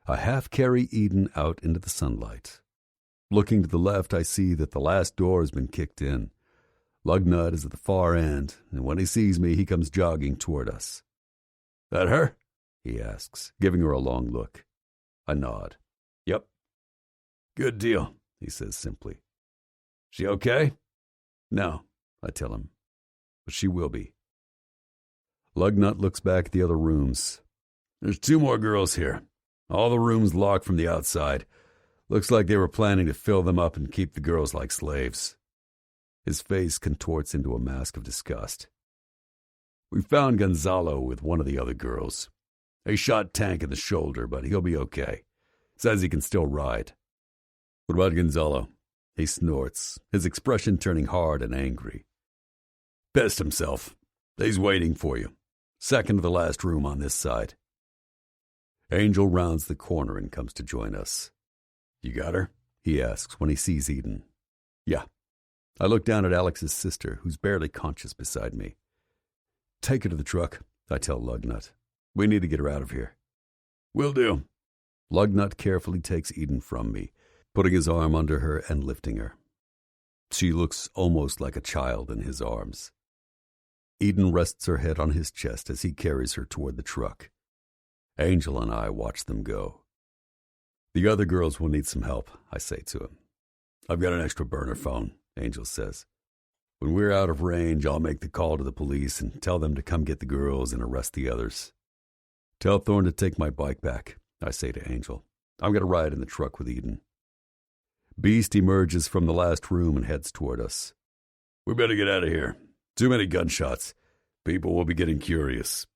I half carry Eden out into the sunlight. Looking to the left, I see that the last door has been kicked in. Lugnut is at the far end, and when he sees me, he comes jogging toward us. That her? He asks, giving her a long look. I nod. Yep. Good deal, he says simply. She okay? No, I tell him, but she will be. Lugnut looks back at the other rooms. There's 2 more girls here. All the rooms locked from the outside. Looks like they were planning to fill them up and keep the girls like slaves. His face contorts into a mask of disgust. We found Gonzalo with one of the other girls. He shot Tank in the shoulder, but he'll be okay. Says he can still ride. What about Gonzalo? He snorts, his expression turning hard and angry. Pissed himself. He's waiting for you. Second to the last room on this side. Angel rounds the corner and comes to join us. You got her? He asks when he sees Eden. Yeah. I look down at Alex's sister, who's barely conscious beside me. Take her to the truck, I tell Lugnut. We need to get her out of here. Will do. Lugnut carefully takes Eden from me, putting his arm under her and lifting her. She looks almost like a child in his arms. Eden rests her head on his chest as he carries her toward the truck. Angel and I watch them go. The other girls will need some help, I say to him. I've got an extra burner phone, Angel says. When we're out of range, I'll make the call to the police and tell them to come get the girls and arrest the others. Tell Thorne to take my bike back, I say to Angel. I'm going to ride in the truck with Eden. Beast emerges from the last room and heads toward us. We better get out of here. Too many gunshots. People will be getting curious.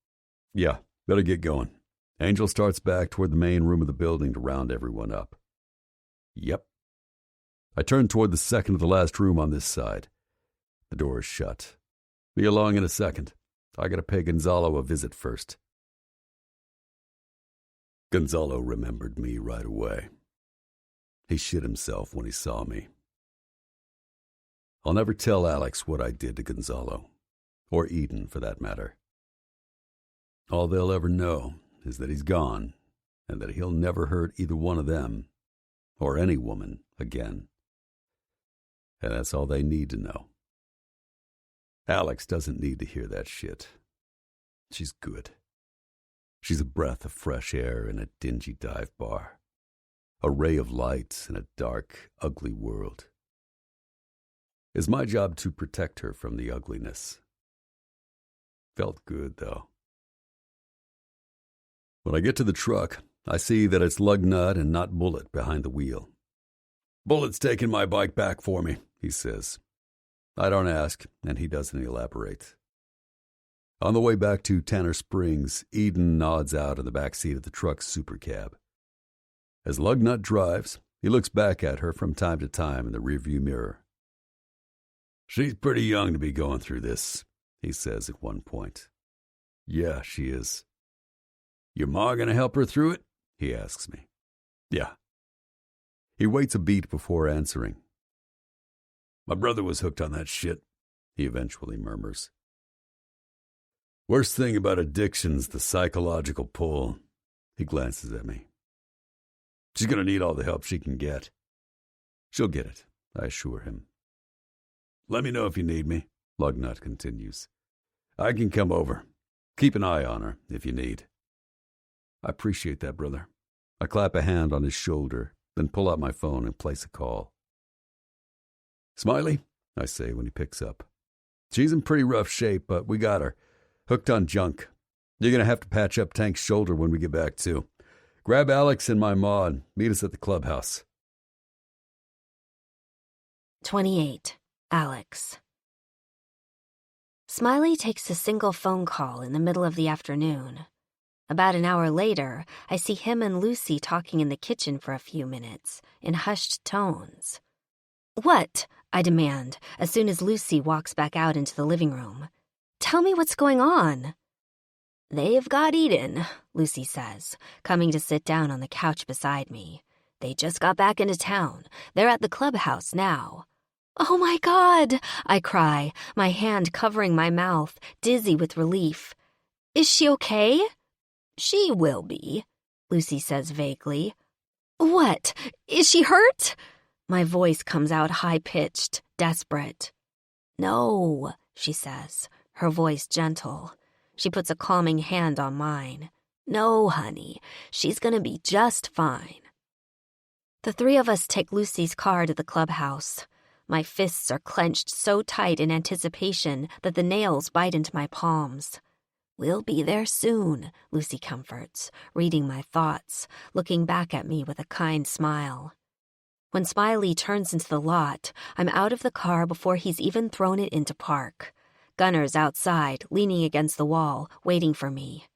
Yeah, better get going. Angel starts back toward the main room of the building to round everyone up. Yep. I turn toward the second to the last room on this side. The door is shut. Be along in a second. I gotta pay Gonzalo a visit first. Gonzalo remembered me right away. He shit himself when he saw me. I'll never tell Alex what I did to Gonzalo, or Eden for that matter. All they'll ever know is that he's gone, and that he'll never hurt either one of them, or any woman, again. And that's all they need to know. Alex doesn't need to hear that shit. She's good. She's a breath of fresh air in a dingy dive bar, a ray of light in a dark, ugly world. It's my job to protect her from the ugliness. Felt good, though. When I get to the truck, I see that it's Lugnut and not Bullet behind the wheel. Bullet's taking my bike back for me, he says. I don't ask, and he doesn't elaborate. On the way back to Tanner Springs, Eden nods out in the back seat of the truck's super cab. As Lugnut drives, he looks back at her from time to time in the rearview mirror. She's pretty young to be going through this, he says at one point. Yeah, she is. Your ma gonna help her through it? He asks me. Yeah. He waits a beat before answering. My brother was hooked on that shit, he eventually murmurs. Worst thing about addiction's the psychological pull. He glances at me. She's gonna need all the help she can get. She'll get it, I assure him. Let me know if you need me, Lugnut continues. I can come over. Keep an eye on her if you need. I appreciate that, brother. I clap a hand on his shoulder, then pull out my phone and place a call. Smiley, I say when he picks up. She's in pretty rough shape, but we got her. Hooked on junk. You're going to have to patch up Tank's shoulder when we get back, too. Grab Alex and my ma and meet us at the clubhouse. 28. Alex. Smiley takes a single phone call in the middle of the afternoon. About an hour later, I see him and Lucy talking in the kitchen for a few minutes, in hushed tones. What? I demand, as soon as Lucy walks back out into the living room. Tell me what's going on. They've got Eden, Lucy says, coming to sit down on the couch beside me. They just got back into town. They're at the clubhouse now. Oh my God, I cry, my hand covering my mouth, dizzy with relief. Is she okay? She will be, Lucy says vaguely. What? Is she hurt? My voice comes out high-pitched, desperate. No, she says, her voice gentle. She puts a calming hand on mine. No, honey, she's gonna be just fine. The three of us take Lucy's car to the clubhouse. My fists are clenched so tight in anticipation that the nails bite into my palms. We'll be there soon, Lucy comforts, reading my thoughts, looking back at me with a kind smile. When Smiley turns into the lot, I'm out of the car before he's even thrown it into park. Gunner's outside, leaning against the wall, waiting for me.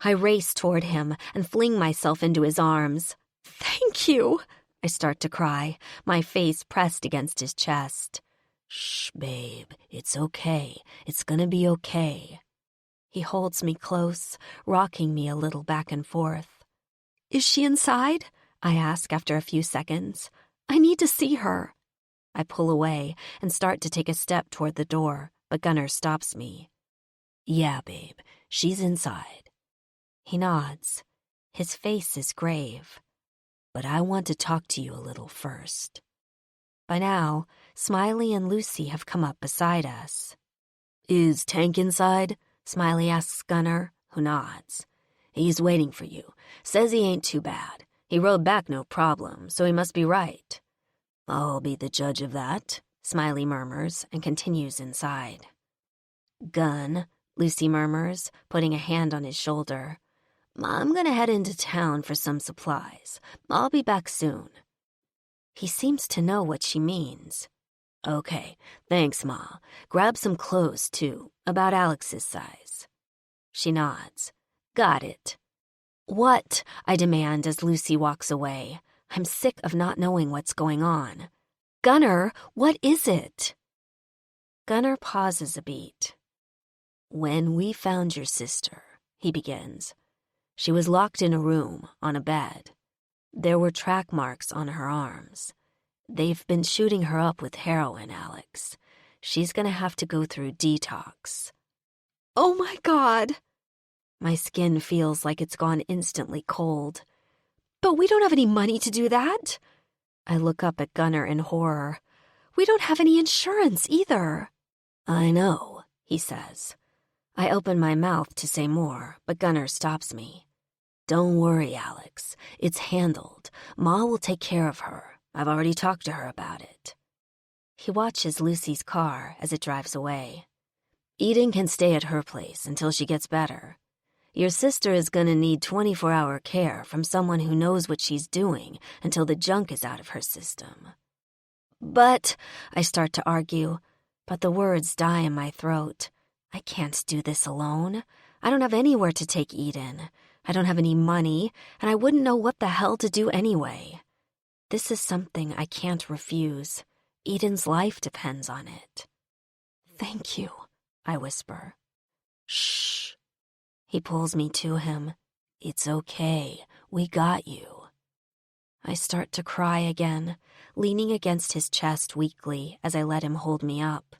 I race toward him and fling myself into his arms. Thank you, I start to cry, my face pressed against his chest. Shh, babe, it's okay. It's gonna be okay. He holds me close, rocking me a little back and forth. Is she inside? I ask after a few seconds. I need to see her. I pull away and start to take a step toward the door, but Gunner stops me. Yeah, babe, she's inside. He nods. His face is grave. But I want to talk to you a little first. By now, Smiley and Lucy have come up beside us. Is Tank inside? Smiley asks Gunner, who nods. He's waiting for you. Says he ain't too bad. He rode back no problem, so he must be right. I'll be the judge of that, Smiley murmurs and continues inside. Gun, Lucy murmurs, putting a hand on his shoulder. I'm gonna head into town for some supplies. I'll be back soon. He seems to know what she means. Okay, thanks, Ma. Grab some clothes, too, about Alex's size. She nods. Got it. What? I demand as Lucy walks away. I'm sick of not knowing what's going on. Gunner, what is it? Gunner pauses a beat. When we found your sister, he begins. She was locked in a room, on a bed. There were track marks on her arms. They've been shooting her up with heroin, Alex. She's gonna have to go through detox. Oh my God! My skin feels like it's gone instantly cold. But we don't have any money to do that. I look up at Gunner in horror. We don't have any insurance either. I know, he says. I open my mouth to say more, but Gunner stops me. Don't worry, Alex. It's handled. Ma will take care of her. I've already talked to her about it. He watches Lucy's car as it drives away. Eden can stay at her place until she gets better. Your sister is going to need 24-hour care from someone who knows what she's doing until the junk is out of her system. But I start to argue, but the words die in my throat. I can't do this alone. I don't have anywhere to take Eden. I don't have any money, and I wouldn't know what the hell to do anyway. This is something I can't refuse. Eden's life depends on it. Thank you, I whisper. Shh. He pulls me to him. It's okay. We got you. I start to cry again, leaning against his chest weakly as I let him hold me up.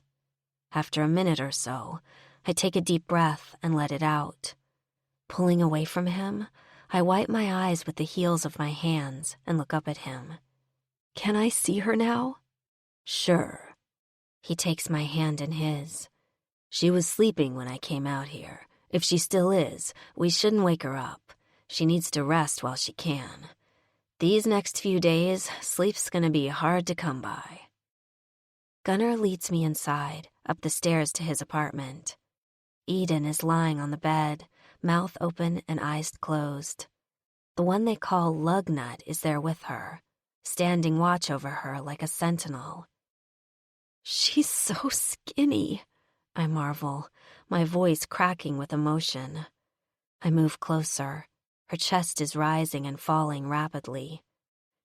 After a minute or so, I take a deep breath and let it out. Pulling away from him, I wipe my eyes with the heels of my hands and look up at him. Can I see her now? Sure. He takes my hand in his. She was sleeping when I came out here. If she still is, we shouldn't wake her up. She needs to rest while she can. These next few days, sleep's gonna be hard to come by. Gunnar leads me inside, up the stairs to his apartment. Eden is lying on the bed, mouth open and eyes closed. The one they call Lugnut is there with her, standing watch over her like a sentinel. She's so skinny, I marvel, my voice cracking with emotion. I move closer. Her chest is rising and falling rapidly.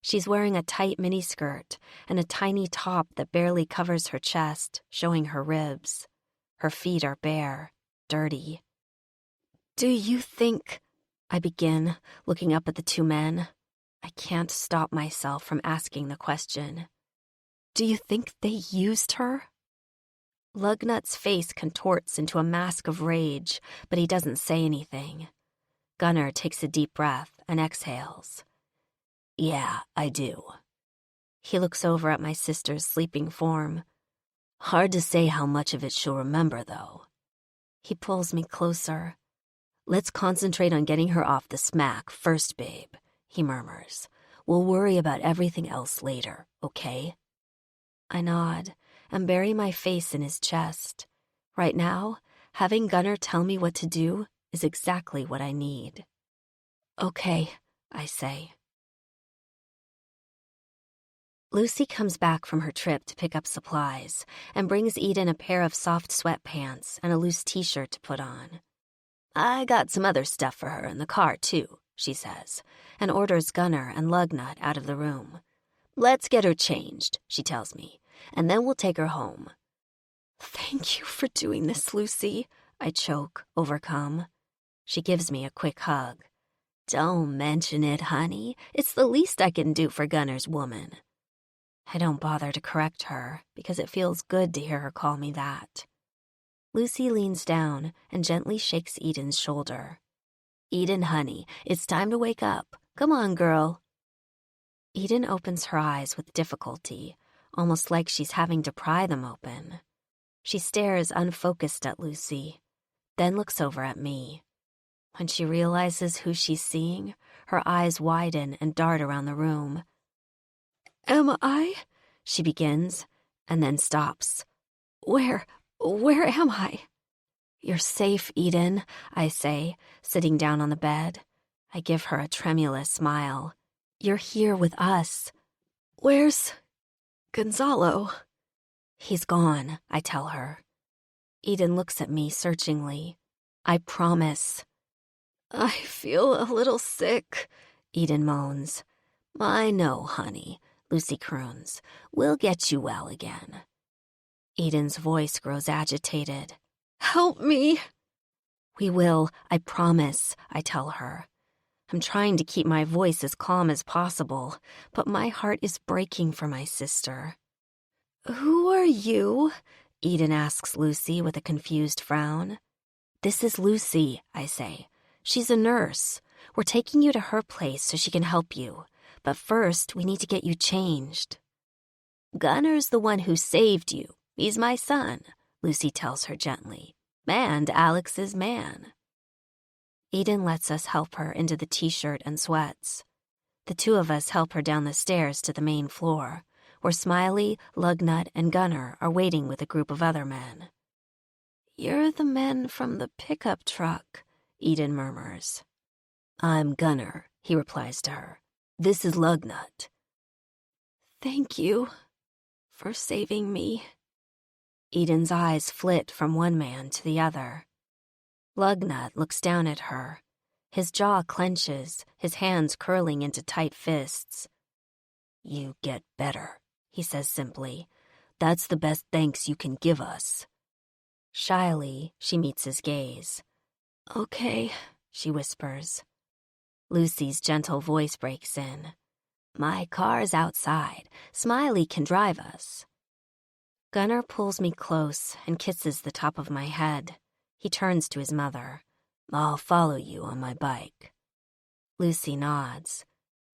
She's wearing a tight miniskirt and a tiny top that barely covers her chest, showing her ribs. Her feet are bare, dirty. Do you think... I begin, looking up at the two men. I can't stop myself from asking the question. Do you think they used her? Lugnut's face contorts into a mask of rage, but he doesn't say anything. Gunnar takes a deep breath and exhales. Yeah, I do. He looks over at my sister's sleeping form. Hard to say how much of it she'll remember, though. He pulls me closer. Let's concentrate on getting her off the smack first, babe, he murmurs. We'll worry about everything else later, okay? I nod and bury my face in his chest. Right now, having Gunnar tell me what to do is exactly what I need. Okay, I say. Lucy comes back from her trip to pick up supplies and brings Eden a pair of soft sweatpants and a loose t-shirt to put on. I got some other stuff for her in the car, too, she says, and orders Gunnar and Lugnut out of the room. Let's get her changed, she tells me, and then we'll take her home. Thank you for doing this, Lucy, I choke, overcome. She gives me a quick hug. Don't mention it, honey. It's the least I can do for Gunnar's woman. I don't bother to correct her because it feels good to hear her call me that. Lucy leans down and gently shakes Eden's shoulder. Eden, honey, it's time to wake up. Come on, girl. Eden opens her eyes with difficulty, almost like she's having to pry them open. She stares unfocused at Lucy, then looks over at me. When she realizes who she's seeing, her eyes widen and dart around the room. Am I? She begins, and then stops. Where am I? You're safe, Eden, I say, sitting down on the bed. I give her a tremulous smile. You're here with us. Where's Gonzalo? He's gone, I tell her. Eden looks at me searchingly. I promise. I feel a little sick, Eden moans. I know, honey, Lucy croons. We'll get you well again. Eden's voice grows agitated. Help me. We will, I promise, I tell her. I'm trying to keep my voice as calm as possible, but my heart is breaking for my sister. Who are you? Eden asks Lucy with a confused frown. This is Lucy, I say. She's a nurse. We're taking you to her place so she can help you. But first, we need to get you changed. Gunnar's the one who saved you. He's my son, Lucy tells her gently. And Alex's man. Eden lets us help her into the t-shirt and sweats. The two of us help her down the stairs to the main floor, where Smiley, Lugnut, and Gunnar are waiting with a group of other men. You're the men from the pickup truck, Eden murmurs. I'm Gunnar, he replies to her. This is Lugnut. Thank you. for saving me." Eden's eyes flit from one man to the other. Lugnut looks down at her. His jaw clenches, his hands curling into tight fists. "You get better," he says simply. "That's the best thanks you can give us." Shyly, she meets his gaze. "Okay," she whispers. Lucy's gentle voice breaks in. "My car's outside. Smiley can drive us." Gunnar pulls me close and kisses the top of my head. He turns to his mother. "I'll follow you on my bike." Lucy nods.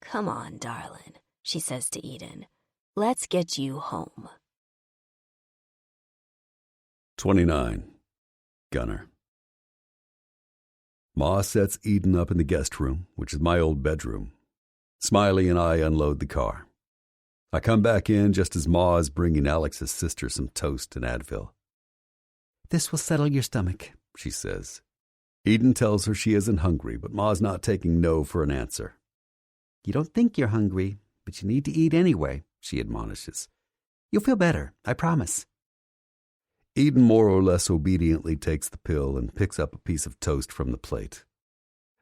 "Come on, darling," she says to Eden. "Let's get you home." 29. Gunnar. Ma sets Eden up in the guest room, which is my old bedroom. Smiley and I unload the car. I come back in just as Ma is bringing Alex's sister some toast and Advil. "This will settle your stomach," she says. Eden tells her she isn't hungry, but Ma's not taking no for an answer. "You don't think you're hungry, but you need to eat anyway," she admonishes. "You'll feel better, I promise." Eden more or less obediently takes the pill and picks up a piece of toast from the plate.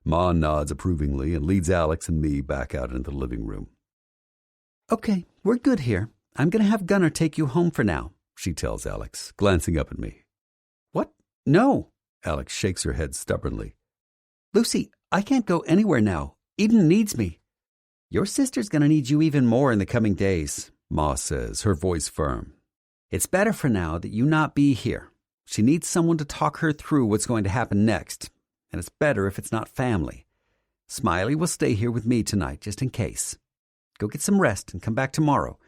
Ma nods approvingly and leads Alex and me back out into the living room. "Okay, we're good here. I'm going to have Gunnar take you home for now," she tells Alex, glancing up at me. "What? No." Alex shakes her head stubbornly. "Lucy, I can't go anywhere now. Eden needs me." "Your sister's going to need you even more in the coming days," Ma says, her voice firm. "It's better for now that you not be here. She needs someone to talk her through what's going to happen next, and it's better if it's not family. Smiley will stay here with me tonight, just in case. Go get some rest and come back tomorrow.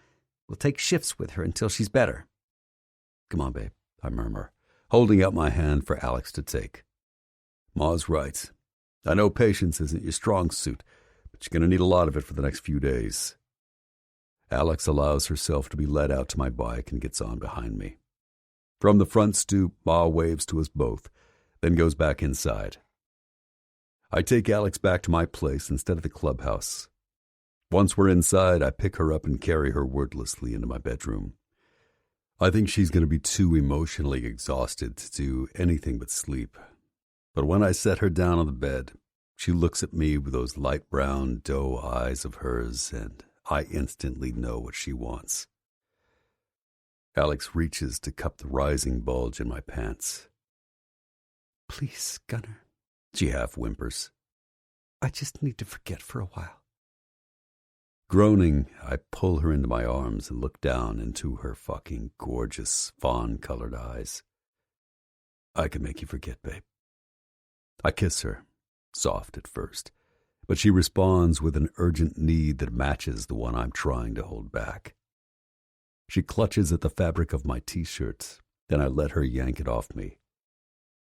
We'll take shifts with her until she's better." "Come on, babe," I murmur, holding out my hand for Alex to take. Ma's right. I know patience isn't your strong suit, but you're going to need a lot of it for the next few days. Alex allows herself to be led out to my bike and gets on behind me. From the front stoop, Ma waves to us both, then goes back inside. I take Alex back to my place instead of the clubhouse. Once we're inside, I pick her up and carry her wordlessly into my bedroom. I think she's going to be too emotionally exhausted to do anything but sleep. But when I set her down on the bed, she looks at me with those light brown doe eyes of hers, and I instantly know what she wants. Alex reaches to cup the rising bulge in my pants. "Please, Gunnar," she half whimpers. "I just need to forget for a while." Groaning, I pull her into my arms and look down into her fucking gorgeous, fawn-colored eyes. "I can make you forget, babe." I kiss her, soft at first, but she responds with an urgent need that matches the one I'm trying to hold back. She clutches at the fabric of my t-shirt, then I let her yank it off me.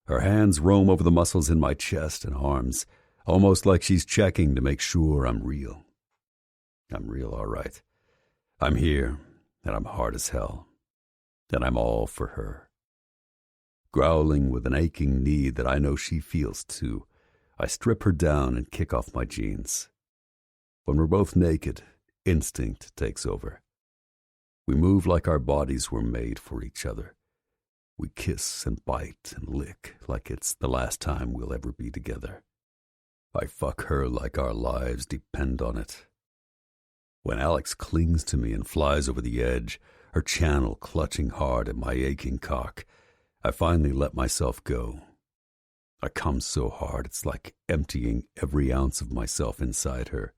Her hands roam over the muscles in my chest and arms, almost like she's checking to make sure I'm real. I'm real, all right. I'm here, and I'm hard as hell. And I'm all for her. Growling with an aching need that I know she feels too, I strip her down and kick off my jeans. When we're both naked, instinct takes over. We move like our bodies were made for each other. We kiss and bite and lick like it's the last time we'll ever be together. I fuck her like our lives depend on it. When Alex clings to me and flies over the edge, her channel clutching hard at my aching cock, I finally let myself go. I come so hard it's like emptying every ounce of myself inside her,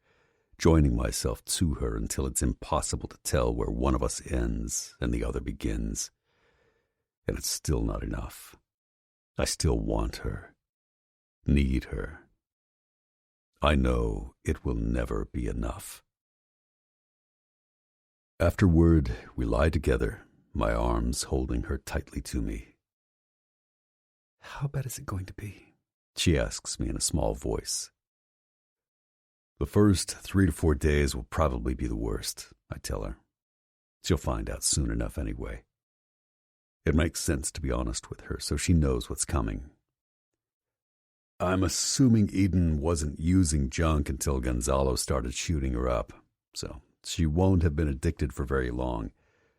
joining myself to her until it's impossible to tell where one of us ends and the other begins. And it's still not enough. I still want her, need her. I know it will never be enough. Afterward, we lie together, my arms holding her tightly to me. "How bad is it going to be?" she asks me in a small voice. "The first 3 to 4 days will probably be the worst," I tell her. "She'll find out soon enough anyway." It makes sense to be honest with her, so she knows what's coming. I'm assuming Eden wasn't using junk until Gonzalo started shooting her up, so she won't have been addicted for very long.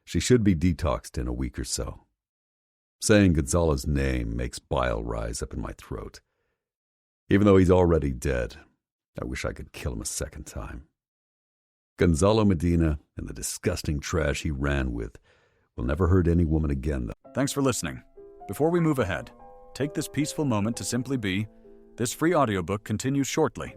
She should be detoxed in a week or so. Saying Gonzalo's name makes bile rise up in my throat. Even though he's already dead, I wish I could kill him a second time. Gonzalo Medina and the disgusting trash he ran with will never hurt any woman again, though. Thanks for listening. Before we move ahead, take this peaceful moment to simply be. This free audiobook continues shortly.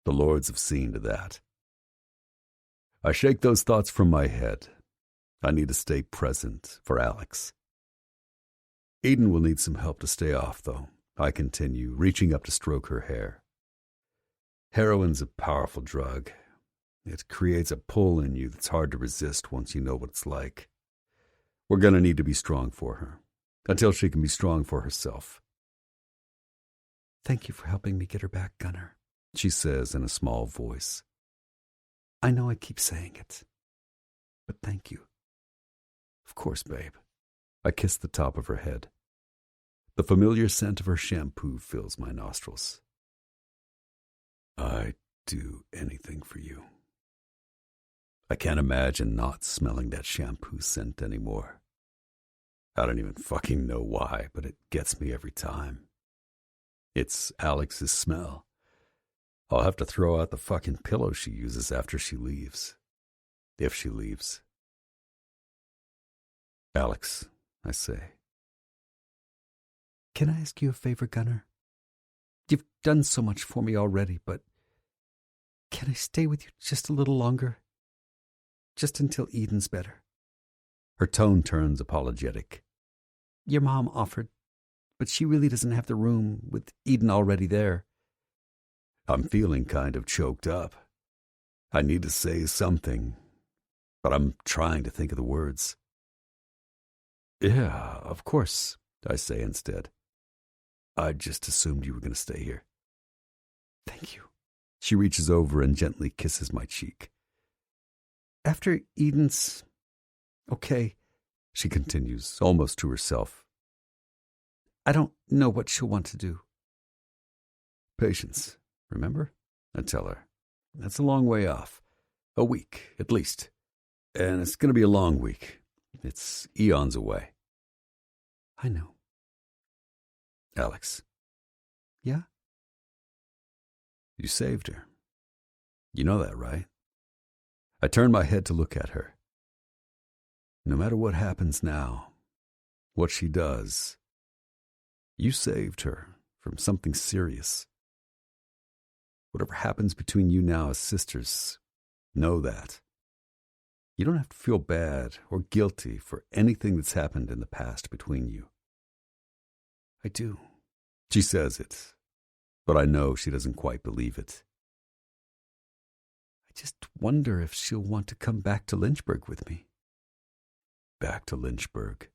The lords have seen to that. I shake those thoughts from my head. I need to stay present for Alex. Eden will need some help to stay off, though, I continue, reaching up to stroke her hair. Heroin's a powerful drug. It creates a pull in you that's hard to resist once you know what it's like. We're going to need to be strong for her, until she can be strong for herself. Thank you for helping me get her back, Gunnar, she says in a small voice. I know I keep saying it, but thank you. Of course, babe. I kiss the top of her head. The familiar scent of her shampoo fills my nostrils. I'd do anything for you. I can't imagine not smelling that shampoo scent anymore. I don't even fucking know why, but it gets me every time. It's Alex's smell. I'll have to throw out the fucking pillow she uses after she leaves. If she leaves. Alex, I say. Can I ask you a favor, Gunnar? You've done so much for me already, but can I stay with you just a little longer? Just until Eden's better. Her tone turns apologetic. Your mom offered, but she really doesn't have the room with Eden already there. I'm feeling kind of choked up. I need to say something, but I'm trying to think of the words. Yeah, of course, I say instead. I just assumed you were going to stay here. Thank you. She reaches over and gently kisses my cheek. After Eden's okay, she continues, almost to herself. I don't know what she'll want to do. Patience, remember? I tell her. That's a long way off. A week, at least. And it's going to be a long week. It's eons away. I know. Alex. Yeah? You saved her. You know that, right? I turn my head to look at her. No matter what happens now, what she does, you saved her from something serious. Whatever happens between you now as sisters, know that. You don't have to feel bad or guilty for anything that's happened in the past between you. I do. She says it, but I know she doesn't quite believe it. I just wonder if she'll want to come back to Lynchburg with me. Back to Lynchburg.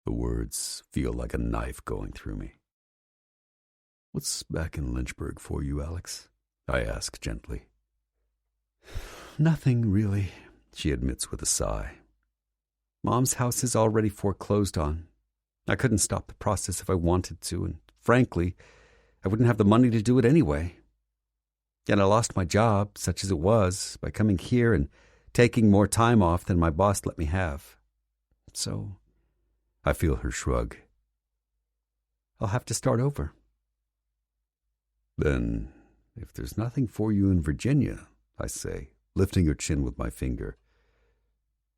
The words feel like a knife going through me. What's back in Lynchburg for you, Alex? I ask gently. Nothing, really, she admits with a sigh. Mom's house is already foreclosed on. I couldn't stop the process if I wanted to, and frankly, I wouldn't have the money to do it anyway. Yet I lost my job, such as it was, by coming here and taking more time off than my boss let me have. So, I feel her shrug. I'll have to start over. Then, if there's nothing for you in Virginia, I say, lifting her chin with my finger,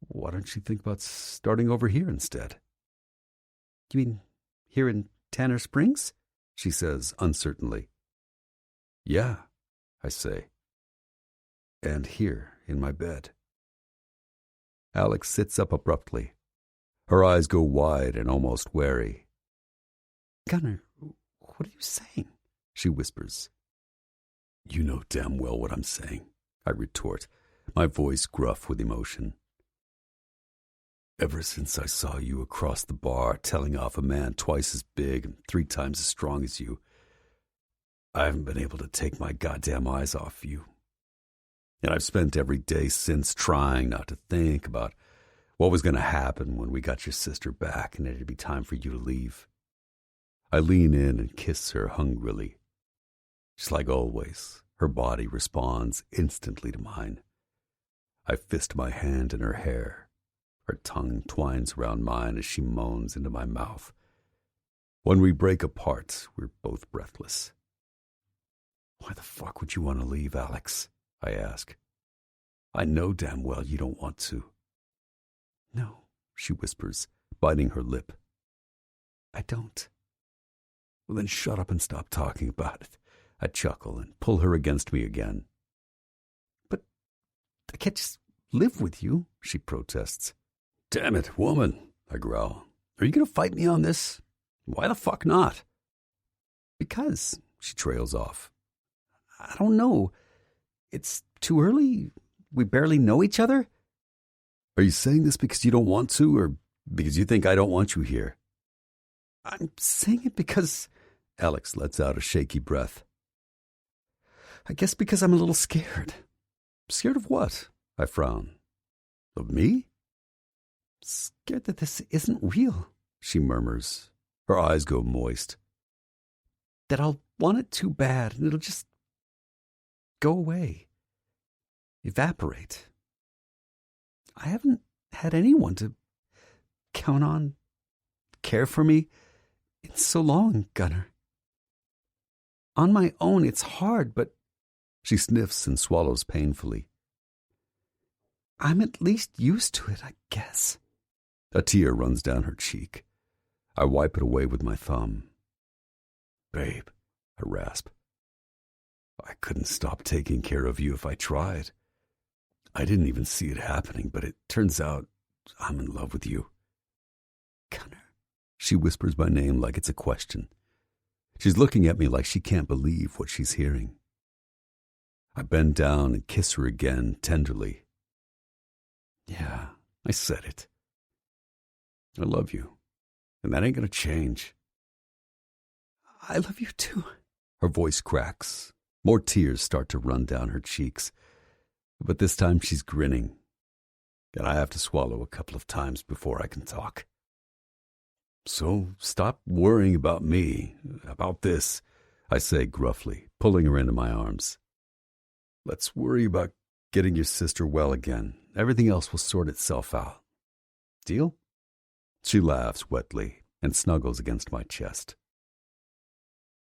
why don't you think about starting over here instead? You mean here in Tanner Springs? She says uncertainly. Yeah, I say. And here in my bed. Alex sits up abruptly. Her eyes go wide and almost wary. Gunnar, what are you saying? She whispers. You know damn well what I'm saying, I retort, my voice gruff with emotion. Ever since I saw you across the bar telling off a man twice as big and 3 times as strong as you, I haven't been able to take my goddamn eyes off you. And I've spent every day since trying not to think about what was going to happen when we got your sister back and it'd be time for you to leave. I lean in and kiss her hungrily. Just like always, her body responds instantly to mine. I fist my hand in her hair. Her tongue twines around mine as she moans into my mouth. When we break apart, we're both breathless. Why the fuck would you want to leave, Alex? I ask. I know damn well you don't want to. No, she whispers, biting her lip. I don't. Well, then shut up and stop talking about it. I chuckle and pull her against me again. But I can't just live with you, she protests. Damn it, woman, I growl. Are you going to fight me on this? Why the fuck not? Because, she trails off. I don't know. It's too early. We barely know each other. Are you saying this because you don't want to, or because you think I don't want you here? I'm saying it because... Alex lets out a shaky breath. I guess because I'm a little scared. Scared of what? I frown. Of me? Scared that this isn't real, she murmurs. Her eyes go moist. That I'll want it too bad and it'll just go away. Evaporate. I haven't had anyone to count on, care for me in so long, Gunnar. On my own, it's hard, but... She sniffs and swallows painfully. I'm at least used to it, I guess. A tear runs down her cheek. I wipe it away with my thumb. Babe, I rasp. I couldn't stop taking care of you if I tried. I didn't even see it happening, but it turns out I'm in love with you. Gunnar. She whispers my name like it's a question. She's looking at me like she can't believe what she's hearing. I bend down and kiss her again tenderly. Yeah, I said it. I love you, and that ain't gonna change. I love you too. Her voice cracks. More tears start to run down her cheeks. But this time she's grinning, and I have to swallow a couple of times before I can talk. So stop worrying about me, about this, I say gruffly, pulling her into my arms. Let's worry about getting your sister well again. Everything else will sort itself out. Deal? She laughs wetly and snuggles against my chest.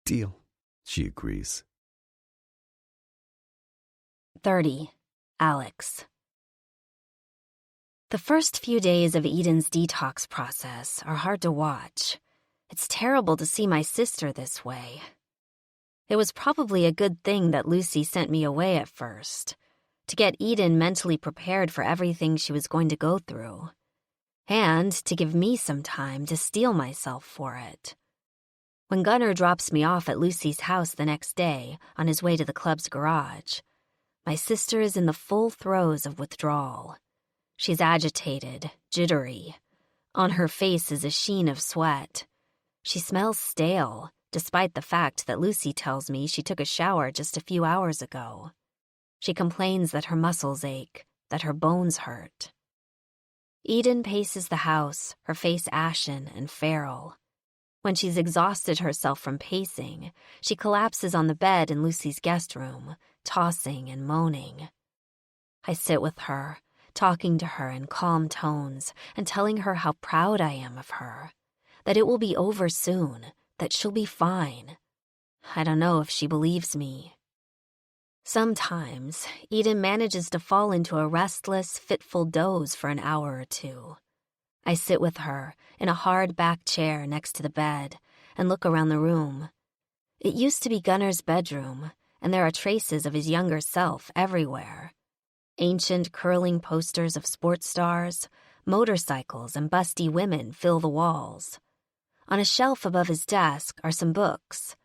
Deal, she agrees. 30. Alex. The first few days of Eden's detox process are hard to watch. It's terrible to see my sister this way. It was probably a good thing that Lucy sent me away at first, to get Eden mentally prepared for everything she was going to go through, and to give me some time to steel myself for it. When Gunnar drops me off at Lucy's house the next day on his way to the club's garage, my sister is in the full throes of withdrawal. She's agitated, jittery. On her face is a sheen of sweat. She smells stale, despite the fact that Lucy tells me she took a shower just a few hours ago. She complains that her muscles ache, that her bones hurt. Eden paces the house, her face ashen and feral. When she's exhausted herself from pacing, she collapses on the bed in Lucy's guest room, tossing and moaning. I sit with her, talking to her in calm tones and telling her how proud I am of her, that it will be over soon, that she'll be fine. I don't know if she believes me. Sometimes, Eden manages to fall into a restless, fitful doze for an hour or two. I sit with her in a hard back chair next to the bed and look around the room. It used to be Gunnar's bedroom, and there are traces of his younger self everywhere. Ancient curling posters of sports stars, motorcycles, and busty women fill the walls. On a shelf above his desk are some books: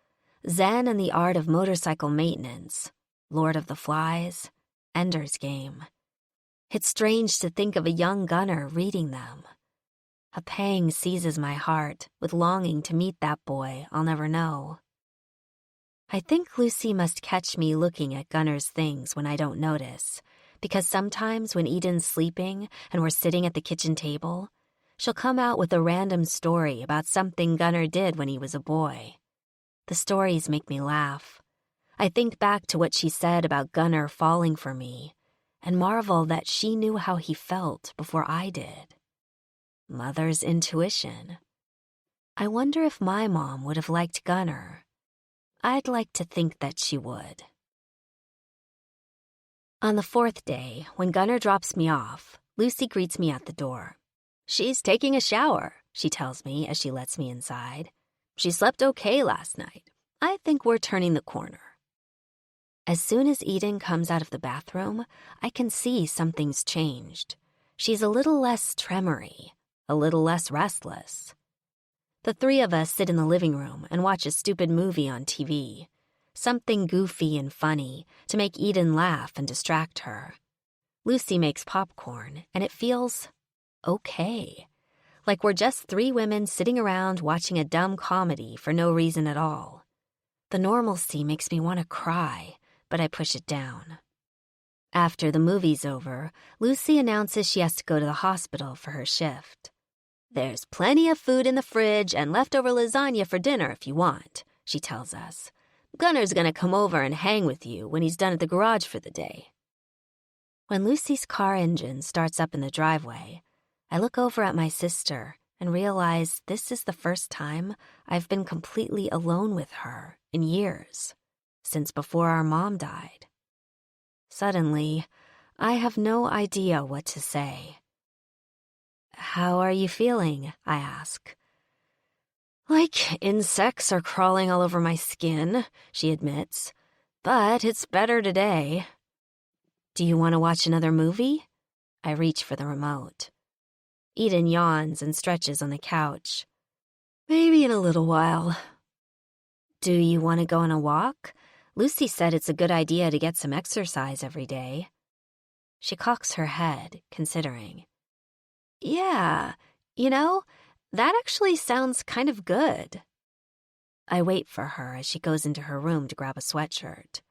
Zen and the Art of Motorcycle Maintenance, Lord of the Flies, Ender's Game. It's strange to think of a young Gunnar reading them. A pang seizes my heart with longing to meet that boy I'll never know. I think Lucy must catch me looking at Gunnar's things when I don't notice, because sometimes when Eden's sleeping and we're sitting at the kitchen table, she'll come out with a random story about something Gunnar did when he was a boy. The stories make me laugh. I think back to what she said about Gunnar falling for me and marvel that she knew how he felt before I did. Mother's intuition. I wonder if my mom would have liked Gunnar. I'd like to think that she would. On the fourth day, when Gunnar drops me off, Lucy greets me at the door. She's taking a shower, she tells me as she lets me inside. She slept okay last night. I think we're turning the corner. As soon as Eden comes out of the bathroom, I can see something's changed. She's a little less tremory, a little less restless. The three of us sit in the living room and watch a stupid movie on TV. Something goofy and funny to make Eden laugh and distract her. Lucy makes popcorn, and it feels okay. Like we're just three women sitting around watching a dumb comedy for no reason at all. The normalcy makes me want to cry, but I push it down. After the movie's over, Lucy announces she has to go to the hospital for her shift. There's plenty of food in the fridge and leftover lasagna for dinner if you want, she tells us. Gunnar's gonna come over and hang with you when he's done at the garage for the day. When Lucy's car engine starts up in the driveway, I look over at my sister and realize this is the first time I've been completely alone with her in years, since before our mom died. Suddenly, I have no idea what to say. How are you feeling? I ask. Like insects are crawling all over my skin, she admits, but it's better today. Do you want to watch another movie? I reach for the remote. Eden yawns and stretches on the couch. Maybe in a little while. Do you want to go on a walk? Lucy said it's a good idea to get some exercise every day. She cocks her head, considering. Yeah, that actually sounds kind of good. I wait for her as she goes into her room to grab a sweatshirt.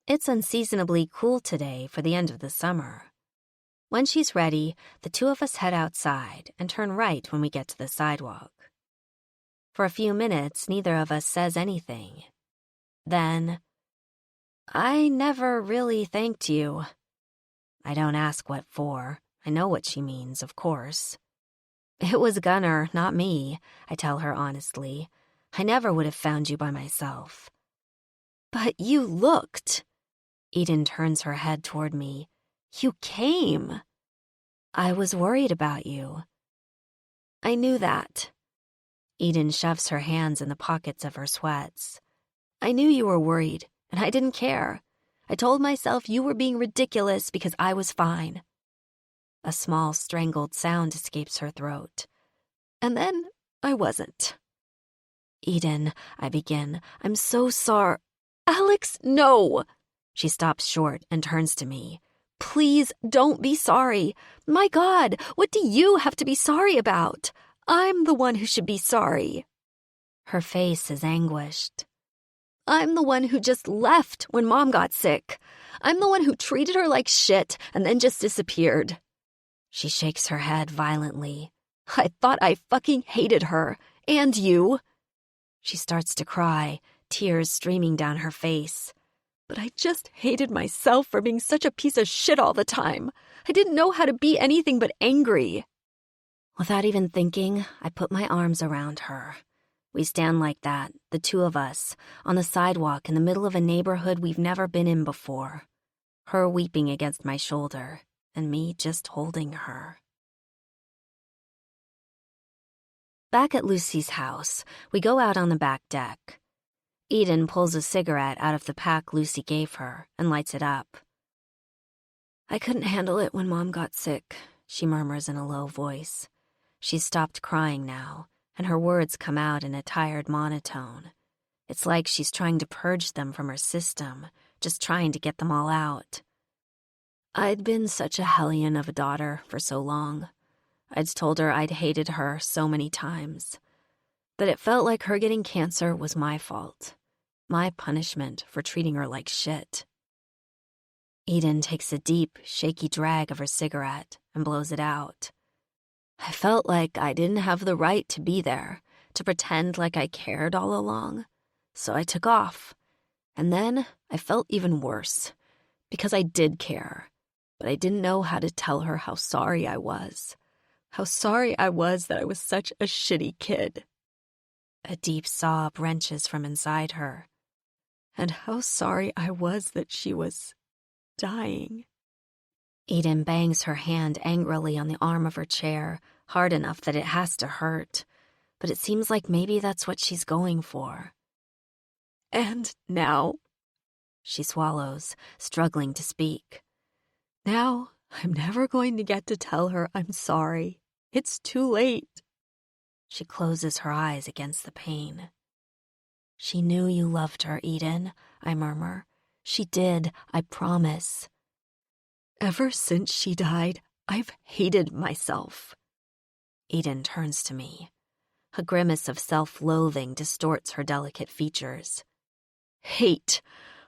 It's unseasonably cool today for the end of the summer. When she's ready, the two of us head outside and turn right when we get to the sidewalk. For a few minutes, neither of us says anything. Then, I never really thanked you. I don't ask what for. I know what she means, of course. It was Gunnar, not me, I tell her honestly. I never would have found you by myself. But you looked. Eden turns her head toward me. You came. I was worried about you. I knew that. Eden shoves her hands in the pockets of her sweats. I knew you were worried, and I didn't care. I told myself you were being ridiculous because I was fine. A small, strangled sound escapes her throat. And then I wasn't. Eden, I begin. I'm so sorry. Alex, no! She stops short and turns to me. Please don't be sorry. My God, what do you have to be sorry about? I'm the one who should be sorry. Her face is anguished. I'm the one who just left when Mom got sick. I'm the one who treated her like shit and then just disappeared. She shakes her head violently. I thought I fucking hated her. And you. She starts to cry, tears streaming down her face. But I just hated myself for being such a piece of shit all the time. I didn't know how to be anything but angry. Without even thinking, I put my arms around her. We stand like that, the two of us, on the sidewalk in the middle of a neighborhood we've never been in before. Her weeping against my shoulder, and me just holding her. Back at Lucy's house, we go out on the back deck. Eden pulls a cigarette out of the pack Lucy gave her and lights it up. I couldn't handle it when Mom got sick, she murmurs in a low voice. She's stopped crying now, and her words come out in a tired monotone. It's like she's trying to purge them from her system, just trying to get them all out. I'd been such a hellion of a daughter for so long. I'd told her I'd hated her so many times. But it felt like her getting cancer was my fault. My punishment for treating her like shit. Eden takes a deep, shaky drag of her cigarette and blows it out. I felt like I didn't have the right to be there, to pretend like I cared all along. So I took off. And then I felt even worse, because I did care. But I didn't know how to tell her how sorry I was. How sorry I was that I was such a shitty kid. A deep sob wrenches from inside her. And how sorry I was that she was dying. Eden bangs her hand angrily on the arm of her chair, hard enough that it has to hurt. But it seems like maybe that's what she's going for. And now, she swallows, struggling to speak. Now, I'm never going to get to tell her I'm sorry. It's too late. She closes her eyes against the pain. She knew you loved her, Eden, I murmur. She did, I promise. Ever since she died, I've hated myself. Eden turns to me. A grimace of self-loathing distorts her delicate features. Hate.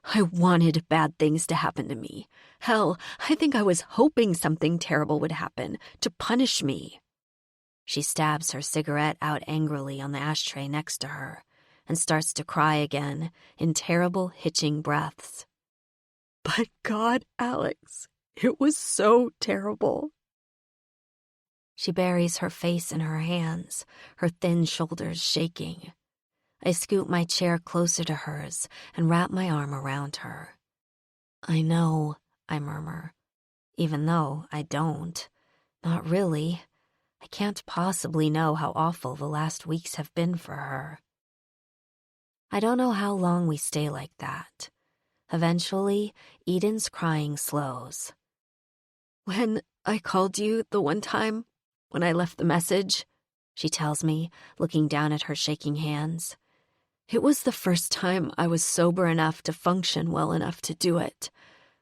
I wanted bad things to happen to me. Hell, I think I was hoping something terrible would happen to punish me. She stabs her cigarette out angrily on the ashtray next to her and starts to cry again in terrible, hitching breaths. But God, Alex, it was so terrible. She buries her face in her hands, her thin shoulders shaking. I scoot my chair closer to hers and wrap my arm around her. I know, I murmur, even though I don't. Not really. I can't possibly know how awful the last weeks have been for her. I don't know how long we stay like that. Eventually, Eden's crying slows. When I called you the one time, when I left the message, she tells me, looking down at her shaking hands, It was the first time I was sober enough to function well enough to do it.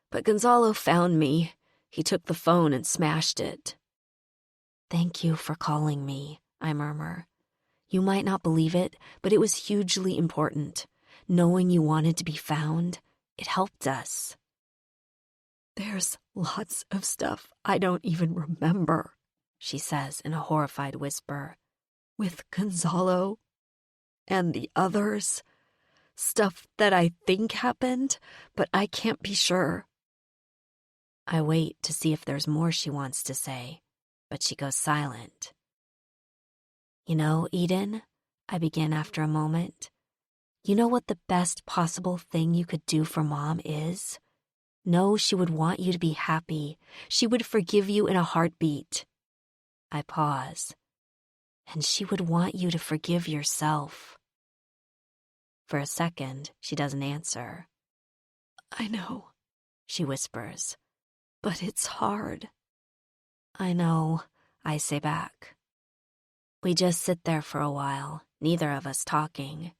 But Gonzalo found me. He took the phone and smashed it. "Thank you for calling me," I murmur. "You might not believe it, but it was hugely important. Knowing you wanted to be found, it helped us." "There's lots of stuff I don't even remember," she says in a horrified whisper. "With Gonzalo and the others. Stuff that I think happened, but I can't be sure." I wait to see if there's more she wants to say, but she goes silent. "You know, Eden," I begin after a moment, "you know what the best possible thing you could do for Mom is? Know she would want you to be happy. She would forgive you in a heartbeat." I pause. "And she would want you to forgive yourself." For a second, she doesn't answer. "I know," she whispers, "but it's hard." "I know," I say back. We just sit there for a while, neither of us talking.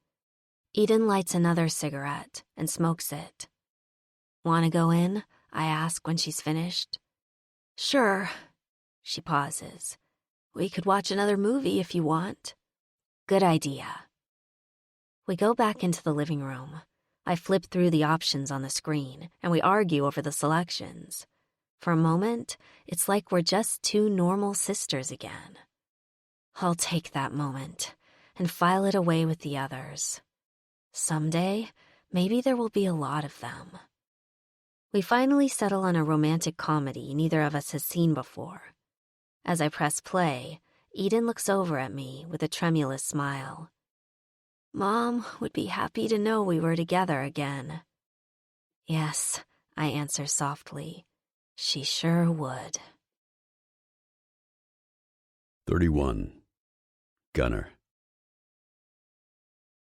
Eden lights another cigarette and smokes it. "Want to go in?" I ask when she's finished. "Sure." She pauses. "We could watch another movie if you want." "Good idea." We go back into the living room. I flip through the options on the screen, and we argue over the selections. For a moment, it's like we're just two normal sisters again. I'll take that moment and file it away with the others. Someday, maybe there will be a lot of them. We finally settle on a romantic comedy neither of us has seen before. As I press play, Eden looks over at me with a tremulous smile. "Mom would be happy to know we were together again." "Yes," I answer softly. "She sure would." 31. Gunner.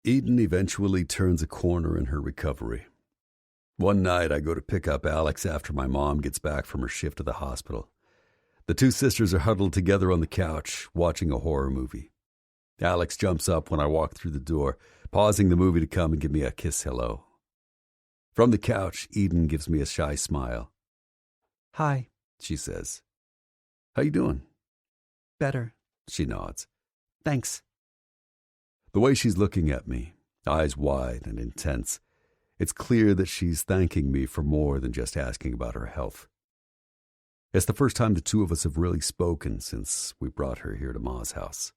Eden eventually turns a corner in her recovery. One night, I go to pick up Alex after my mom gets back from her shift at the hospital. The two sisters are huddled together on the couch, watching a horror movie. Alex jumps up when I walk through the door, pausing the movie to come and give me a kiss hello. From the couch, Eden gives me a shy smile. "Hi," she says. "How you doing?" "Better." She nods. "Thanks." The way she's looking at me, eyes wide and intense, it's clear that she's thanking me for more than just asking about her health. It's the first time the two of us have really spoken since we brought her here to Ma's house.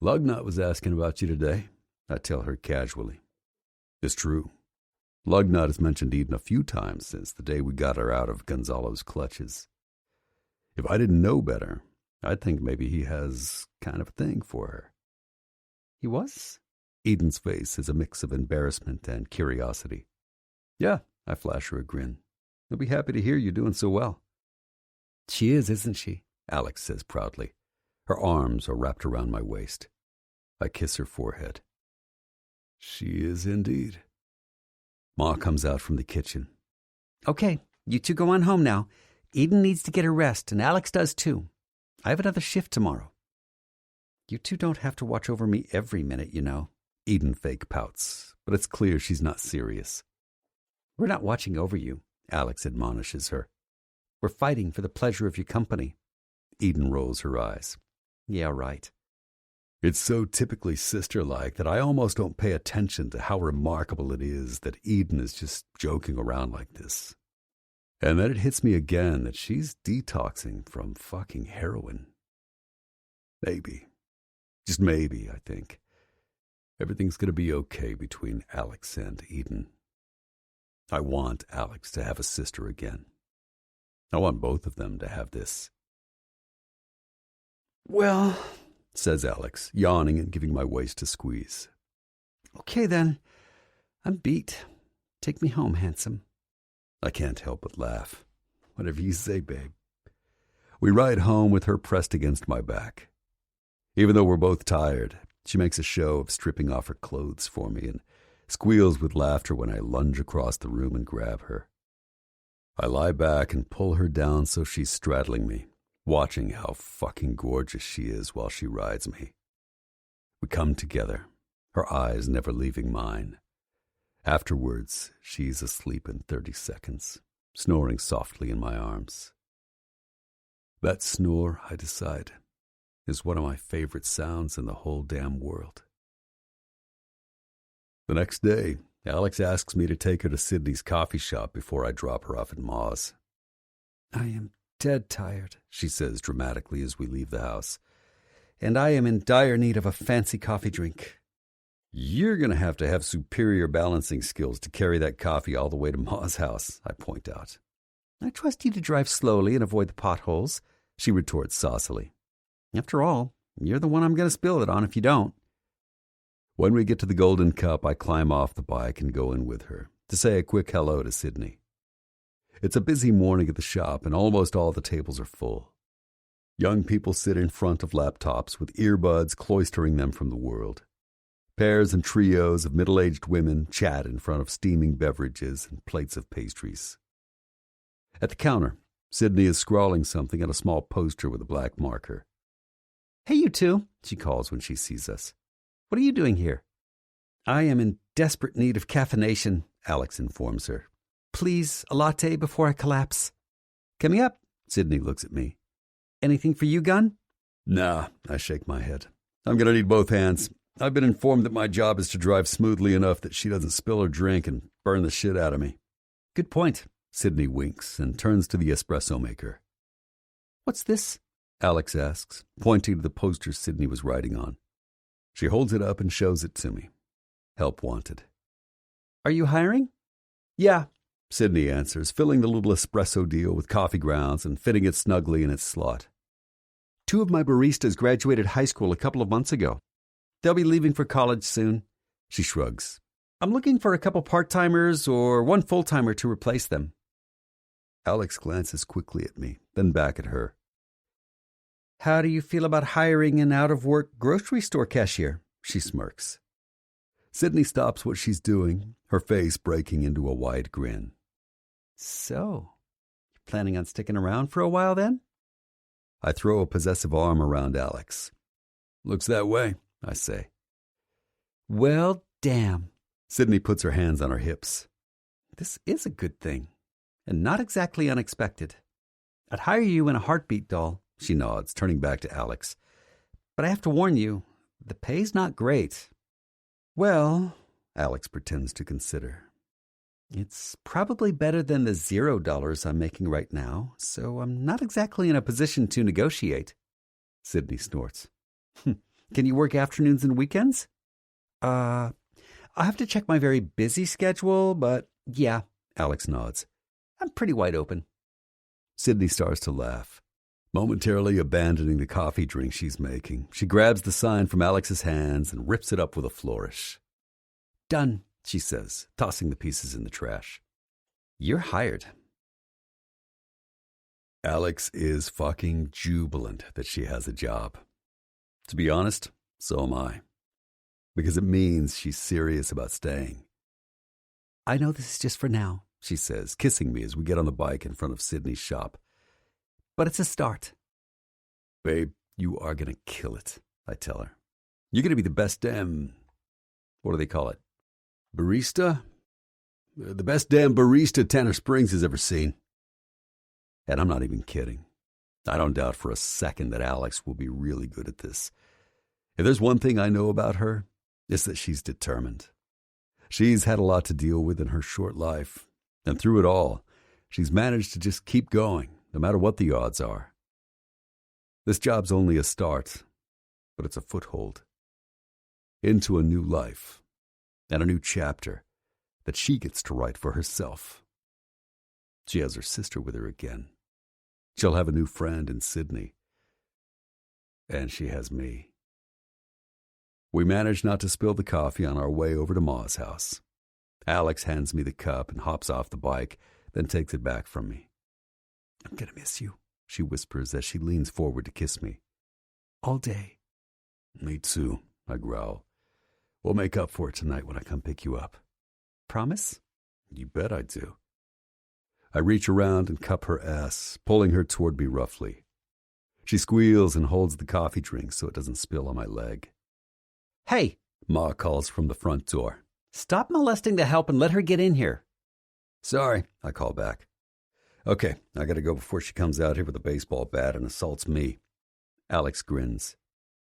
"Lugnut was asking about you today," I tell her casually. It's true. Lugnut has mentioned Eden a few times since the day we got her out of Gonzalo's clutches. If I didn't know better, I'd think maybe he has kind of a thing for her. "He was?" Eden's face is a mix of embarrassment and curiosity. "Yeah," I flash her a grin. "He'll be happy to hear you're doing so well." "She is, isn't she?" Alex says proudly. Her arms are wrapped around my waist. I kiss her forehead. "She is indeed." Ma comes out from the kitchen. "Okay, you two go on home now. Eden needs to get her rest, and Alex does too. I have another shift tomorrow." "You two don't have to watch over me every minute, you know." Eden fake pouts, but it's clear she's not serious. "We're not watching over you," Alex admonishes her. "We're fighting for the pleasure of your company." Eden rolls her eyes. "Yeah, right." It's so typically sister-like that I almost don't pay attention to how remarkable it is that Eden is just joking around like this. And then it hits me again that she's detoxing from fucking heroin. Maybe, just maybe, I think, everything's going to be okay between Alex and Eden. I want Alex to have a sister again. I want both of them to have this. "Well," says Alex, yawning and giving my waist a squeeze. "Okay then. I'm beat. Take me home, handsome." I can't help but laugh. "Whatever you say, babe." We ride home with her pressed against my back. Even though we're both tired, she makes a show of stripping off her clothes for me and squeals with laughter when I lunge across the room and grab her. I lie back and pull her down so she's straddling me, watching how fucking gorgeous she is while she rides me. We come together, her eyes never leaving mine. Afterwards, she's asleep in 30 seconds, snoring softly in my arms. That snore, I decide, is one of my favorite sounds in the whole damn world. The next day, Alex asks me to take her to Sydney's coffee shop before I drop her off at Ma's. I am dead tired, she says dramatically as we leave the house, and I am in dire need of a fancy coffee drink. You're going to have superior balancing skills to carry that coffee all the way to Ma's house, I point out. I trust you to drive slowly and avoid the potholes, she retorts saucily. After all, you're the one I'm going to spill it on if you don't. When we get to the Golden Cup, I climb off the bike and go in with her to say a quick hello to Sydney. It's a busy morning at the shop, and almost all the tables are full. Young people sit in front of laptops with earbuds cloistering them from the world. Pairs and trios of middle-aged women chat in front of steaming beverages and plates of pastries. At the counter, Sydney is scrawling something on a small poster with a black marker. "Hey, you two," she calls when she sees us. "What are you doing here?" "I am in desperate need of caffeination," Alex informs her. "Please, a latte before I collapse." "Coming up." Sydney looks at me. "Anything for you, Gunn?" "Nah," I shake my head. "I'm going to need both hands. I've been informed that my job is to drive smoothly enough that she doesn't spill her drink and burn the shit out of me." "Good point." Sydney winks and turns to the espresso maker. "What's this?" Alex asks, pointing to the poster Sydney was writing on. She holds it up and shows it to me. Help wanted. "Are you hiring?" "Yeah," Sydney answers, filling the little espresso deal with coffee grounds and fitting it snugly in its slot. "Two of my baristas graduated high school a couple of months ago. They'll be leaving for college soon." She shrugs. "I'm looking for a couple part-timers or one full-timer to replace them." Alex glances quickly at me, then back at her. "How do you feel about hiring an out-of-work grocery store cashier?" She smirks. Sydney stops what she's doing, her face breaking into a wide grin. "So, you planning on sticking around for a while then?" I throw a possessive arm around Alex. "Looks that way," I say. "Well, damn." Sydney puts her hands on her hips. "This is a good thing, and not exactly unexpected. I'd hire you in a heartbeat, doll," she nods, turning back to Alex. "But I have to warn you, the pay's not great." "Well," Alex pretends to consider, "it's probably better than the $0 I'm making right now, so I'm not exactly in a position to negotiate." Sydney snorts. "Can you work afternoons and weekends?" I'll have to check my very busy schedule, but yeah," Alex nods. "I'm pretty wide open." Sydney starts to laugh. Momentarily abandoning the coffee drink she's making, she grabs the sign from Alex's hands and rips it up with a flourish. "Done," she says, tossing the pieces in the trash. "You're hired." Alex is fucking jubilant that she has a job. To be honest, so am I. Because it means she's serious about staying. "I know this is just for now," she says, kissing me as we get on the bike in front of Sydney's shop. "But it's a start." "Babe, you are going to kill it," I tell her. "You're going to be the best damn, what do they call it? Barista? The best damn barista Tanner Springs has ever seen." And I'm not even kidding. I don't doubt for a second that Alex will be really good at this. If there's one thing I know about her, it's that she's determined. She's had a lot to deal with in her short life, and through it all, she's managed to just keep going, no matter what the odds are. This job's only a start, but it's a foothold into a new life and a new chapter that she gets to write for herself. She has her sister with her again. She'll have a new friend in Sydney. And she has me. We manage not to spill the coffee on our way over to Ma's house. Alex hands me the cup and hops off the bike, then takes it back from me. "I'm going to miss you," she whispers as she leans forward to kiss me. "All day." "Me too," I growl. "We'll make up for it tonight when I come pick you up." "Promise?" "You bet I do." I reach around and cup her ass, pulling her toward me roughly. She squeals and holds the coffee drink so it doesn't spill on my leg. "Hey!" Ma calls from the front door. Stop molesting the help and let her get in here. Sorry, I call back. Okay, I gotta go before she comes out here with a baseball bat and assaults me. Alex grins.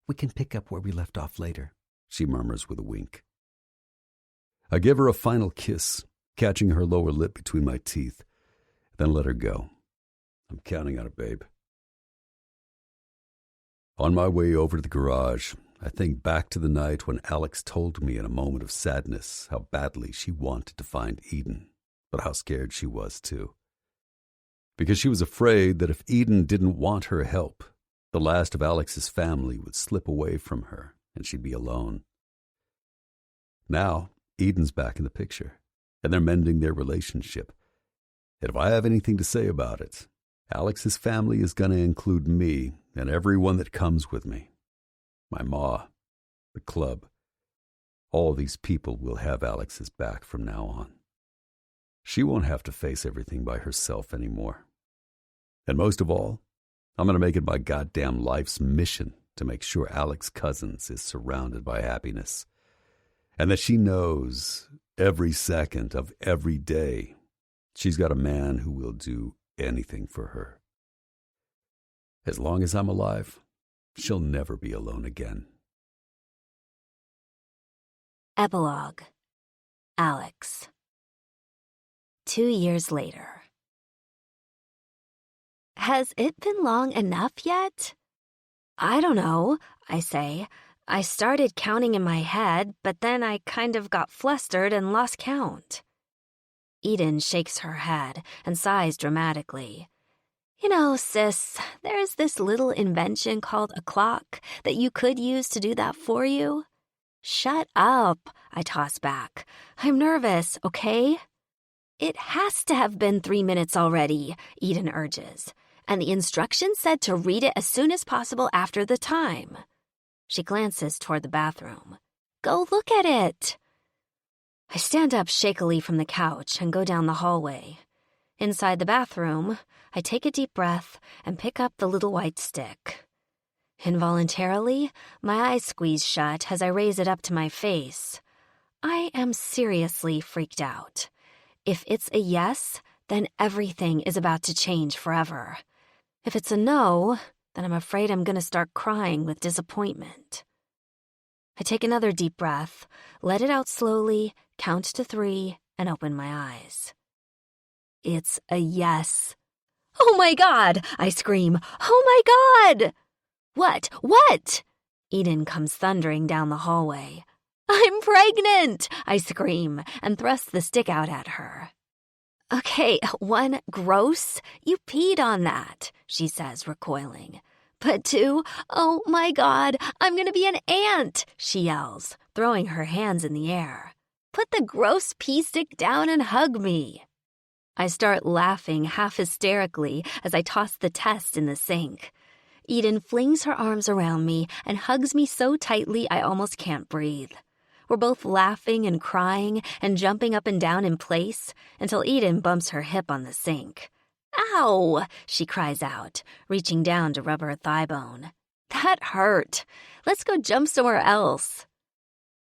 We can pick up where we left off later, She murmurs with a wink. I give her a final kiss, catching her lower lip between my teeth, then let her go. I'm counting on it, babe. On my way over to the garage, I think back to the night when Alex told me in a moment of sadness how badly she wanted to find Eden, but how scared she was too. Because she was afraid that if Eden didn't want her help, the last of Alex's family would slip away from her and she'd be alone. Now, Eden's back in the picture, and they're mending their relationship. And if I have anything to say about it, Alex's family is going to include me and everyone that comes with me. My ma, the club, all these people will have Alex's back from now on. She won't have to face everything by herself anymore. And most of all, I'm going to make it my goddamn life's mission to make sure Alex Cousins is surrounded by happiness, and that she knows every second of every day she's got a man who will do anything for her. As long as I'm alive, she'll never be alone again. Epilogue. Alex. 2 years later. Has it been long enough yet? I don't know, I say. I started counting in my head, but then I kind of got flustered and lost count. Eden shakes her head and sighs dramatically. You know, sis, there's this little invention called a clock that you could use to do that for you. Shut up, I toss back. I'm nervous, okay? It has to have been 3 minutes already, Eden urges, and the instructions said to read it as soon as possible after the time. She glances toward the bathroom. Go look at it. I stand up shakily from the couch and go down the hallway. Inside the bathroom, I take a deep breath and pick up the little white stick. Involuntarily, my eyes squeeze shut as I raise it up to my face. I am seriously freaked out. If it's a yes, then everything is about to change forever. If it's a no, then I'm afraid I'm going to start crying with disappointment. I take another deep breath, let it out slowly, count to 3, and open my eyes. It's a yes. Oh my God, I scream. Oh my God! What? Eden comes thundering down the hallway. I'm pregnant, I scream and thrust the stick out at her. Okay, 1, gross, you peed on that, she says, recoiling. But 2, oh my God, I'm gonna be an ant, she yells, throwing her hands in the air. Put the gross pee stick down and hug me. I start laughing half hysterically as I toss the test in the sink. Eden flings her arms around me and hugs me so tightly I almost can't breathe. We're both laughing and crying and jumping up and down in place until Eden bumps her hip on the sink. Ow! She cries out, reaching down to rub her thigh bone. That hurt. Let's go jump somewhere else.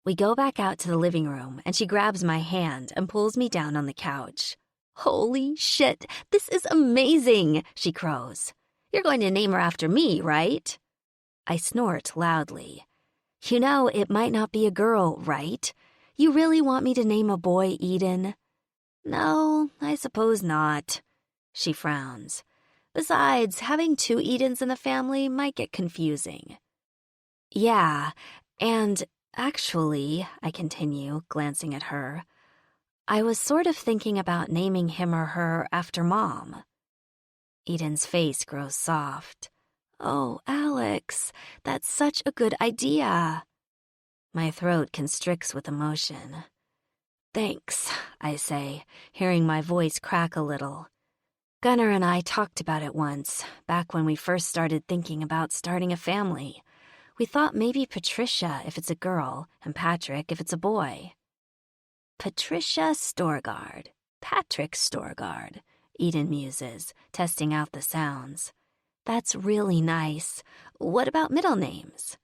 We go back out to the living room and she grabs my hand and pulls me down on the couch. Holy shit, this is amazing, she crows. You're going to name her after me, right? I snort loudly. You know, it might not be a girl, right? You really want me to name a boy Eden? No, I suppose not. She frowns. Besides, having 2 Edens in the family might get confusing. Yeah, and actually, I continue, glancing at her, I was sort of thinking about naming him or her after Mom. Eden's face grows soft. Oh, Alex, that's such a good idea. My throat constricts with emotion. Thanks, I say, hearing my voice crack a little. Gunnar and I talked about it once, back when we first started thinking about starting a family. We thought maybe Patricia if it's a girl, and Patrick if it's a boy. Patricia Storgard, Patrick Storgard, Eden muses, testing out the sounds. That's really nice. What about middle names?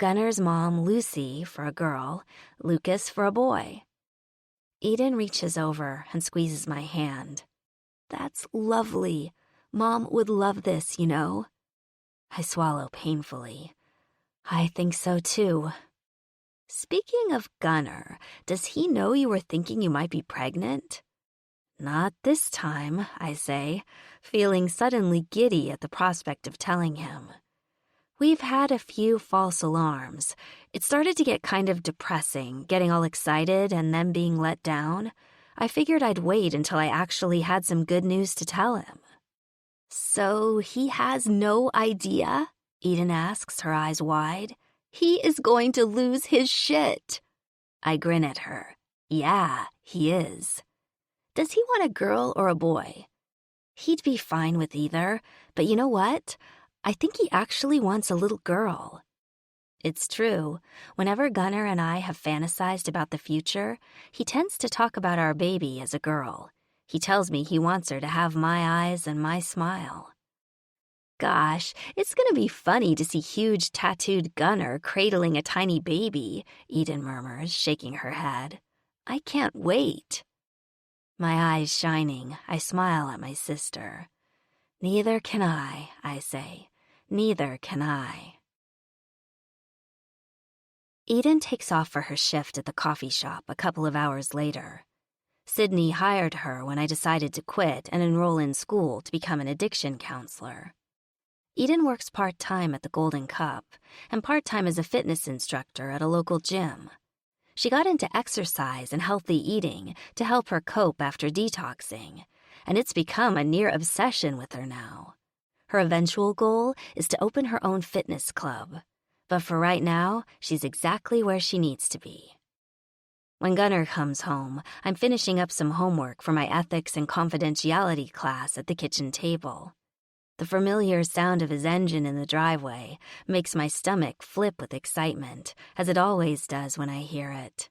Gunner's mom, Lucy, for a girl, Lucas for a boy. Eden reaches over and squeezes my hand. That's lovely. Mom would love this, you know. I swallow painfully. I think so, too. Speaking of Gunner, does he know you were thinking you might be pregnant? Not this time, I say, feeling suddenly giddy at the prospect of telling him. We've had a few false alarms. It started to get kind of depressing, getting all excited and then being let down. I figured I'd wait until I actually had some good news to tell him. So he has no idea? Eden asks, her eyes wide. He is going to lose his shit. I grin at her. Yeah, he is. Does he want a girl or a boy? He'd be fine with either, but you know what? I think he actually wants a little girl. It's true. Whenever Gunner and I have fantasized about the future, he tends to talk about our baby as a girl. He tells me he wants her to have my eyes and my smile. Gosh, it's gonna be funny to see huge tattooed Gunner cradling a tiny baby, Eden murmurs, shaking her head. I can't wait. My eyes shining, I smile at my sister. Neither can I say. Neither can I. Eden takes off for her shift at the coffee shop a couple of hours later. Sydney hired her when I decided to quit and enroll in school to become an addiction counselor. Eden works part-time at the Golden Cup and part-time as a fitness instructor at a local gym. She got into exercise and healthy eating to help her cope after detoxing, and it's become a near obsession with her now. Her eventual goal is to open her own fitness club, but for right now, she's exactly where she needs to be. When Gunner comes home, I'm finishing up some homework for my ethics and confidentiality class at the kitchen table. The familiar sound of his engine in the driveway makes my stomach flip with excitement, as it always does when I hear it.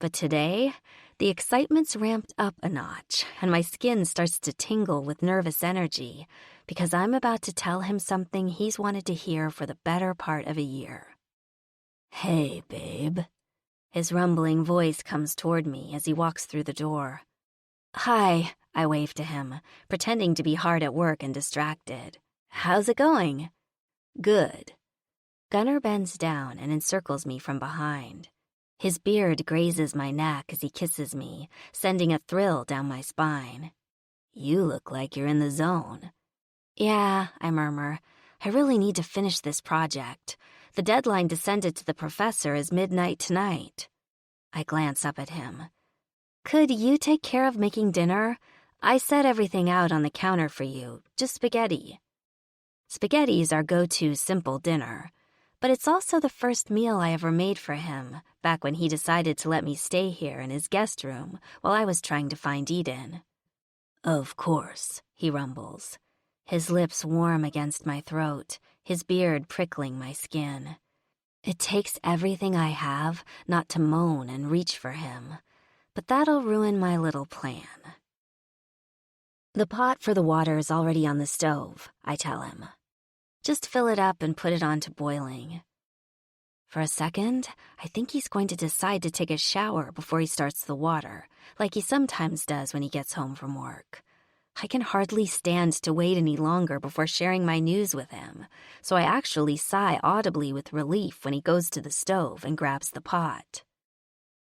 But today, the excitement's ramped up a notch, and my skin starts to tingle with nervous energy, because I'm about to tell him something he's wanted to hear for the better part of a year. Hey, babe. His rumbling voice comes toward me as he walks through the door. Hi, I wave to him, pretending to be hard at work and distracted. How's it going? Good. Gunner bends down and encircles me from behind. His beard grazes my neck as he kisses me, sending a thrill down my spine. You look like you're in the zone. Yeah, I murmur. I really need to finish this project. The deadline to send it to the professor is midnight tonight. I glance up at him. Could you take care of making dinner? I set everything out on the counter for you, just spaghetti. Spaghetti's our go-to simple dinner, but it's also the first meal I ever made for him, back when he decided to let me stay here in his guest room while I was trying to find Eden. Of course, he rumbles. His lips warm against my throat, his beard prickling my skin. It takes everything I have not to moan and reach for him, but that'll ruin my little plan. The pot for the water is already on the stove, I tell him. Just fill it up and put it on to boiling. For a second, I think he's going to decide to take a shower before he starts the water, like he sometimes does when he gets home from work. I can hardly stand to wait any longer before sharing my news with him, so I actually sigh audibly with relief when he goes to the stove and grabs the pot.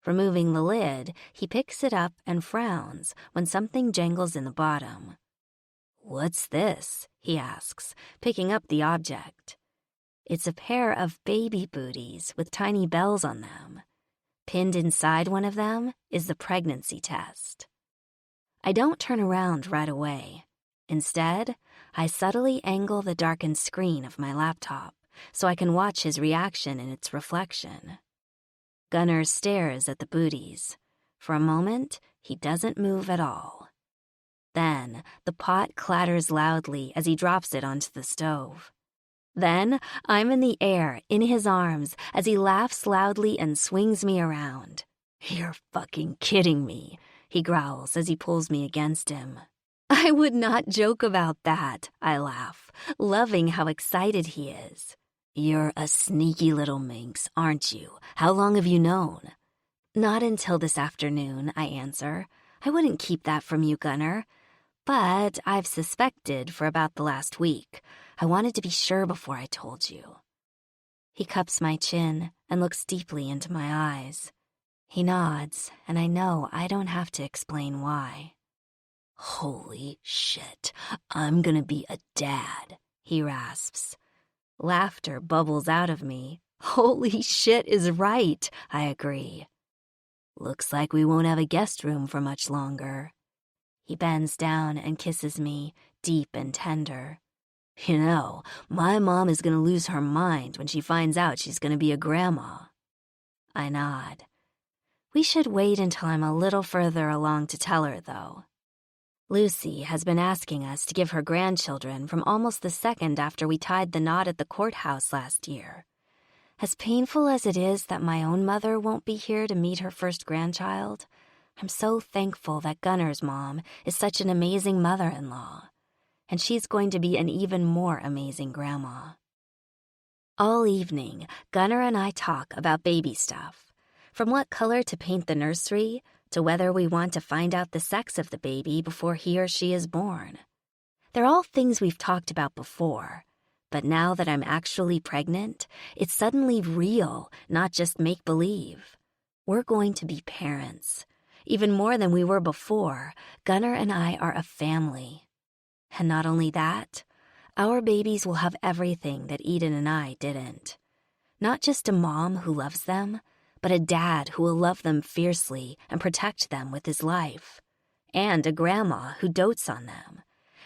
Removing the lid, he picks it up and frowns when something jangles in the bottom. What's this? He asks, picking up the object. It's a pair of baby booties with tiny bells on them. Pinned inside one of them is the pregnancy test. I don't turn around right away. Instead, I subtly angle the darkened screen of my laptop so I can watch his reaction in its reflection. Gunner stares at the booties. For a moment, he doesn't move at all. Then, the pot clatters loudly as he drops it onto the stove. Then, I'm in the air, in his arms, as he laughs loudly and swings me around. You're fucking kidding me, he growls as he pulls me against him. I would not joke about that, I laugh, loving how excited he is. You're a sneaky little minx, aren't you? How long have you known? Not until this afternoon, I answer. I wouldn't keep that from you, Gunnar. But I've suspected for about the last week. I wanted to be sure before I told you. He cups my chin and looks deeply into my eyes. He nods, and I know I don't have to explain why. Holy shit, I'm gonna be a dad, he rasps. Laughter bubbles out of me. Holy shit is right, I agree. Looks like we won't have a guest room for much longer. He bends down and kisses me, deep and tender. You know, my mom is gonna lose her mind when she finds out she's gonna be a grandma. I nod. We should wait until I'm a little further along to tell her, though. Lucy has been asking us to give her grandchildren from almost the second after we tied the knot at the courthouse last year. As painful as it is that my own mother won't be here to meet her first grandchild, I'm so thankful that Gunnar's mom is such an amazing mother-in-law, and she's going to be an even more amazing grandma. All evening, Gunnar and I talk about baby stuff, from what color to paint the nursery to whether we want to find out the sex of the baby before he or she is born. They're all things we've talked about before, but now that I'm actually pregnant, it's suddenly real, not just make-believe. We're going to be parents. Even more than we were before, Gunnar and I are a family. And not only that, our babies will have everything that Eden and I didn't. Not just a mom who loves them, but a dad who will love them fiercely and protect them with his life. And a grandma who dotes on them.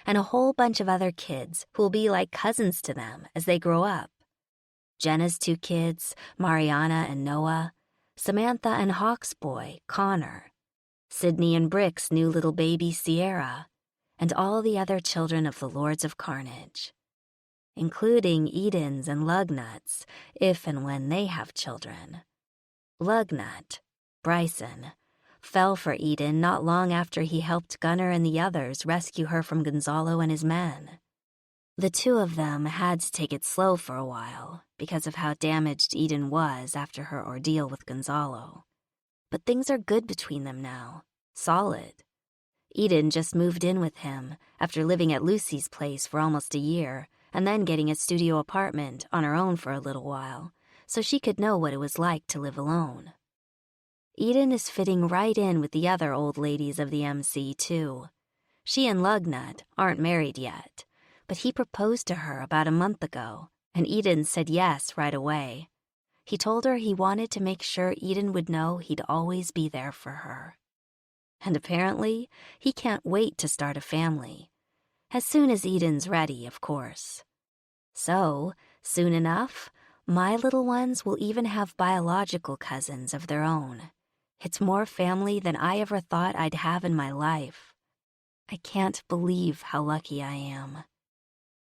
And a whole bunch of other kids who will be like cousins to them as they grow up. Jenna's 2 kids, Mariana and Noah, Samantha and Hawk's boy, Connor, Sydney and Brick's new little baby, Sierra, and all the other children of the Lords of Carnage, including Eden's and Lugnut's, if and when they have children. Lugnut, Bryson, fell for Eden not long after he helped Gunnar and the others rescue her from Gonzalo and his men. The 2 of them had to take it slow for a while because of how damaged Eden was after her ordeal with Gonzalo. But things are good between them now, solid. Eden just moved in with him after living at Lucy's place for almost a year and then getting a studio apartment on her own for a little while, so she could know what it was like to live alone. Eden is fitting right in with the other old ladies of the MC, too. She and Lugnut aren't married yet, but he proposed to her about a month ago, and Eden said yes right away. He told her he wanted to make sure Eden would know he'd always be there for her. And apparently, he can't wait to start a family. As soon as Eden's ready, of course. So, soon enough, my little ones will even have biological cousins of their own. It's more family than I ever thought I'd have in my life. I can't believe how lucky I am.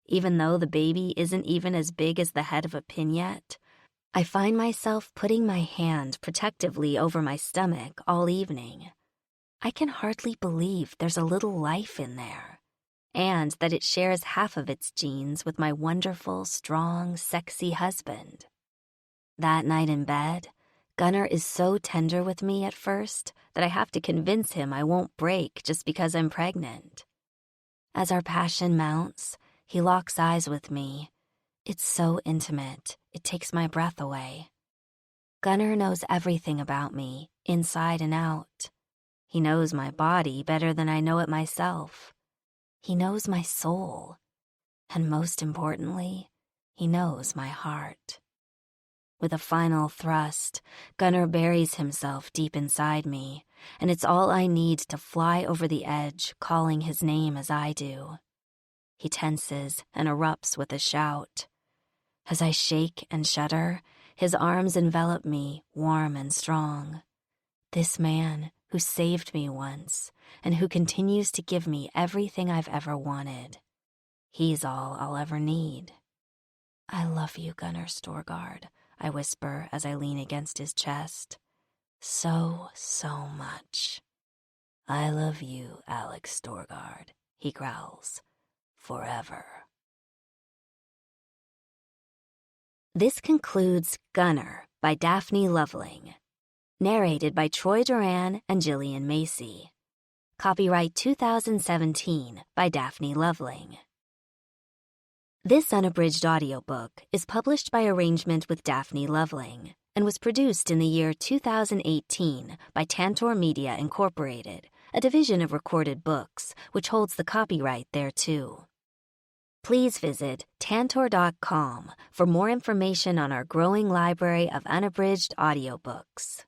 Even though the baby isn't even as big as the head of a pin yet, I find myself putting my hand protectively over my stomach all evening. I can hardly believe there's a little life in there, and that it shares half of its genes with my wonderful, strong, sexy husband. That night in bed, Gunnar is so tender with me at first that I have to convince him I won't break just because I'm pregnant. As our passion mounts, he locks eyes with me. It's so intimate, it takes my breath away. Gunnar knows everything about me, inside and out. He knows my body better than I know it myself. He knows my soul. And most importantly, he knows my heart. With a final thrust, Gunnar buries himself deep inside me, and it's all I need to fly over the edge, calling his name as I do. He tenses and erupts with a shout. As I shake and shudder, his arms envelop me, warm and strong. This man who saved me once, and who continues to give me everything I've ever wanted. He's all I'll ever need. I love you, Gunnar Storgard, I whisper as I lean against his chest. So much. I love you, Alex Storgard, he growls. Forever. This concludes Gunner by Daphne Loveling. Narrated by Troy Duran and Gillian Macy. Copyright 2017 by Daphne Loveling. This unabridged audiobook is published by arrangement with Daphne Loveling and was produced in the year 2018 by Tantor Media Incorporated, a division of Recorded Books, which holds the copyright thereto. Please visit tantor.com for more information on our growing library of unabridged audiobooks.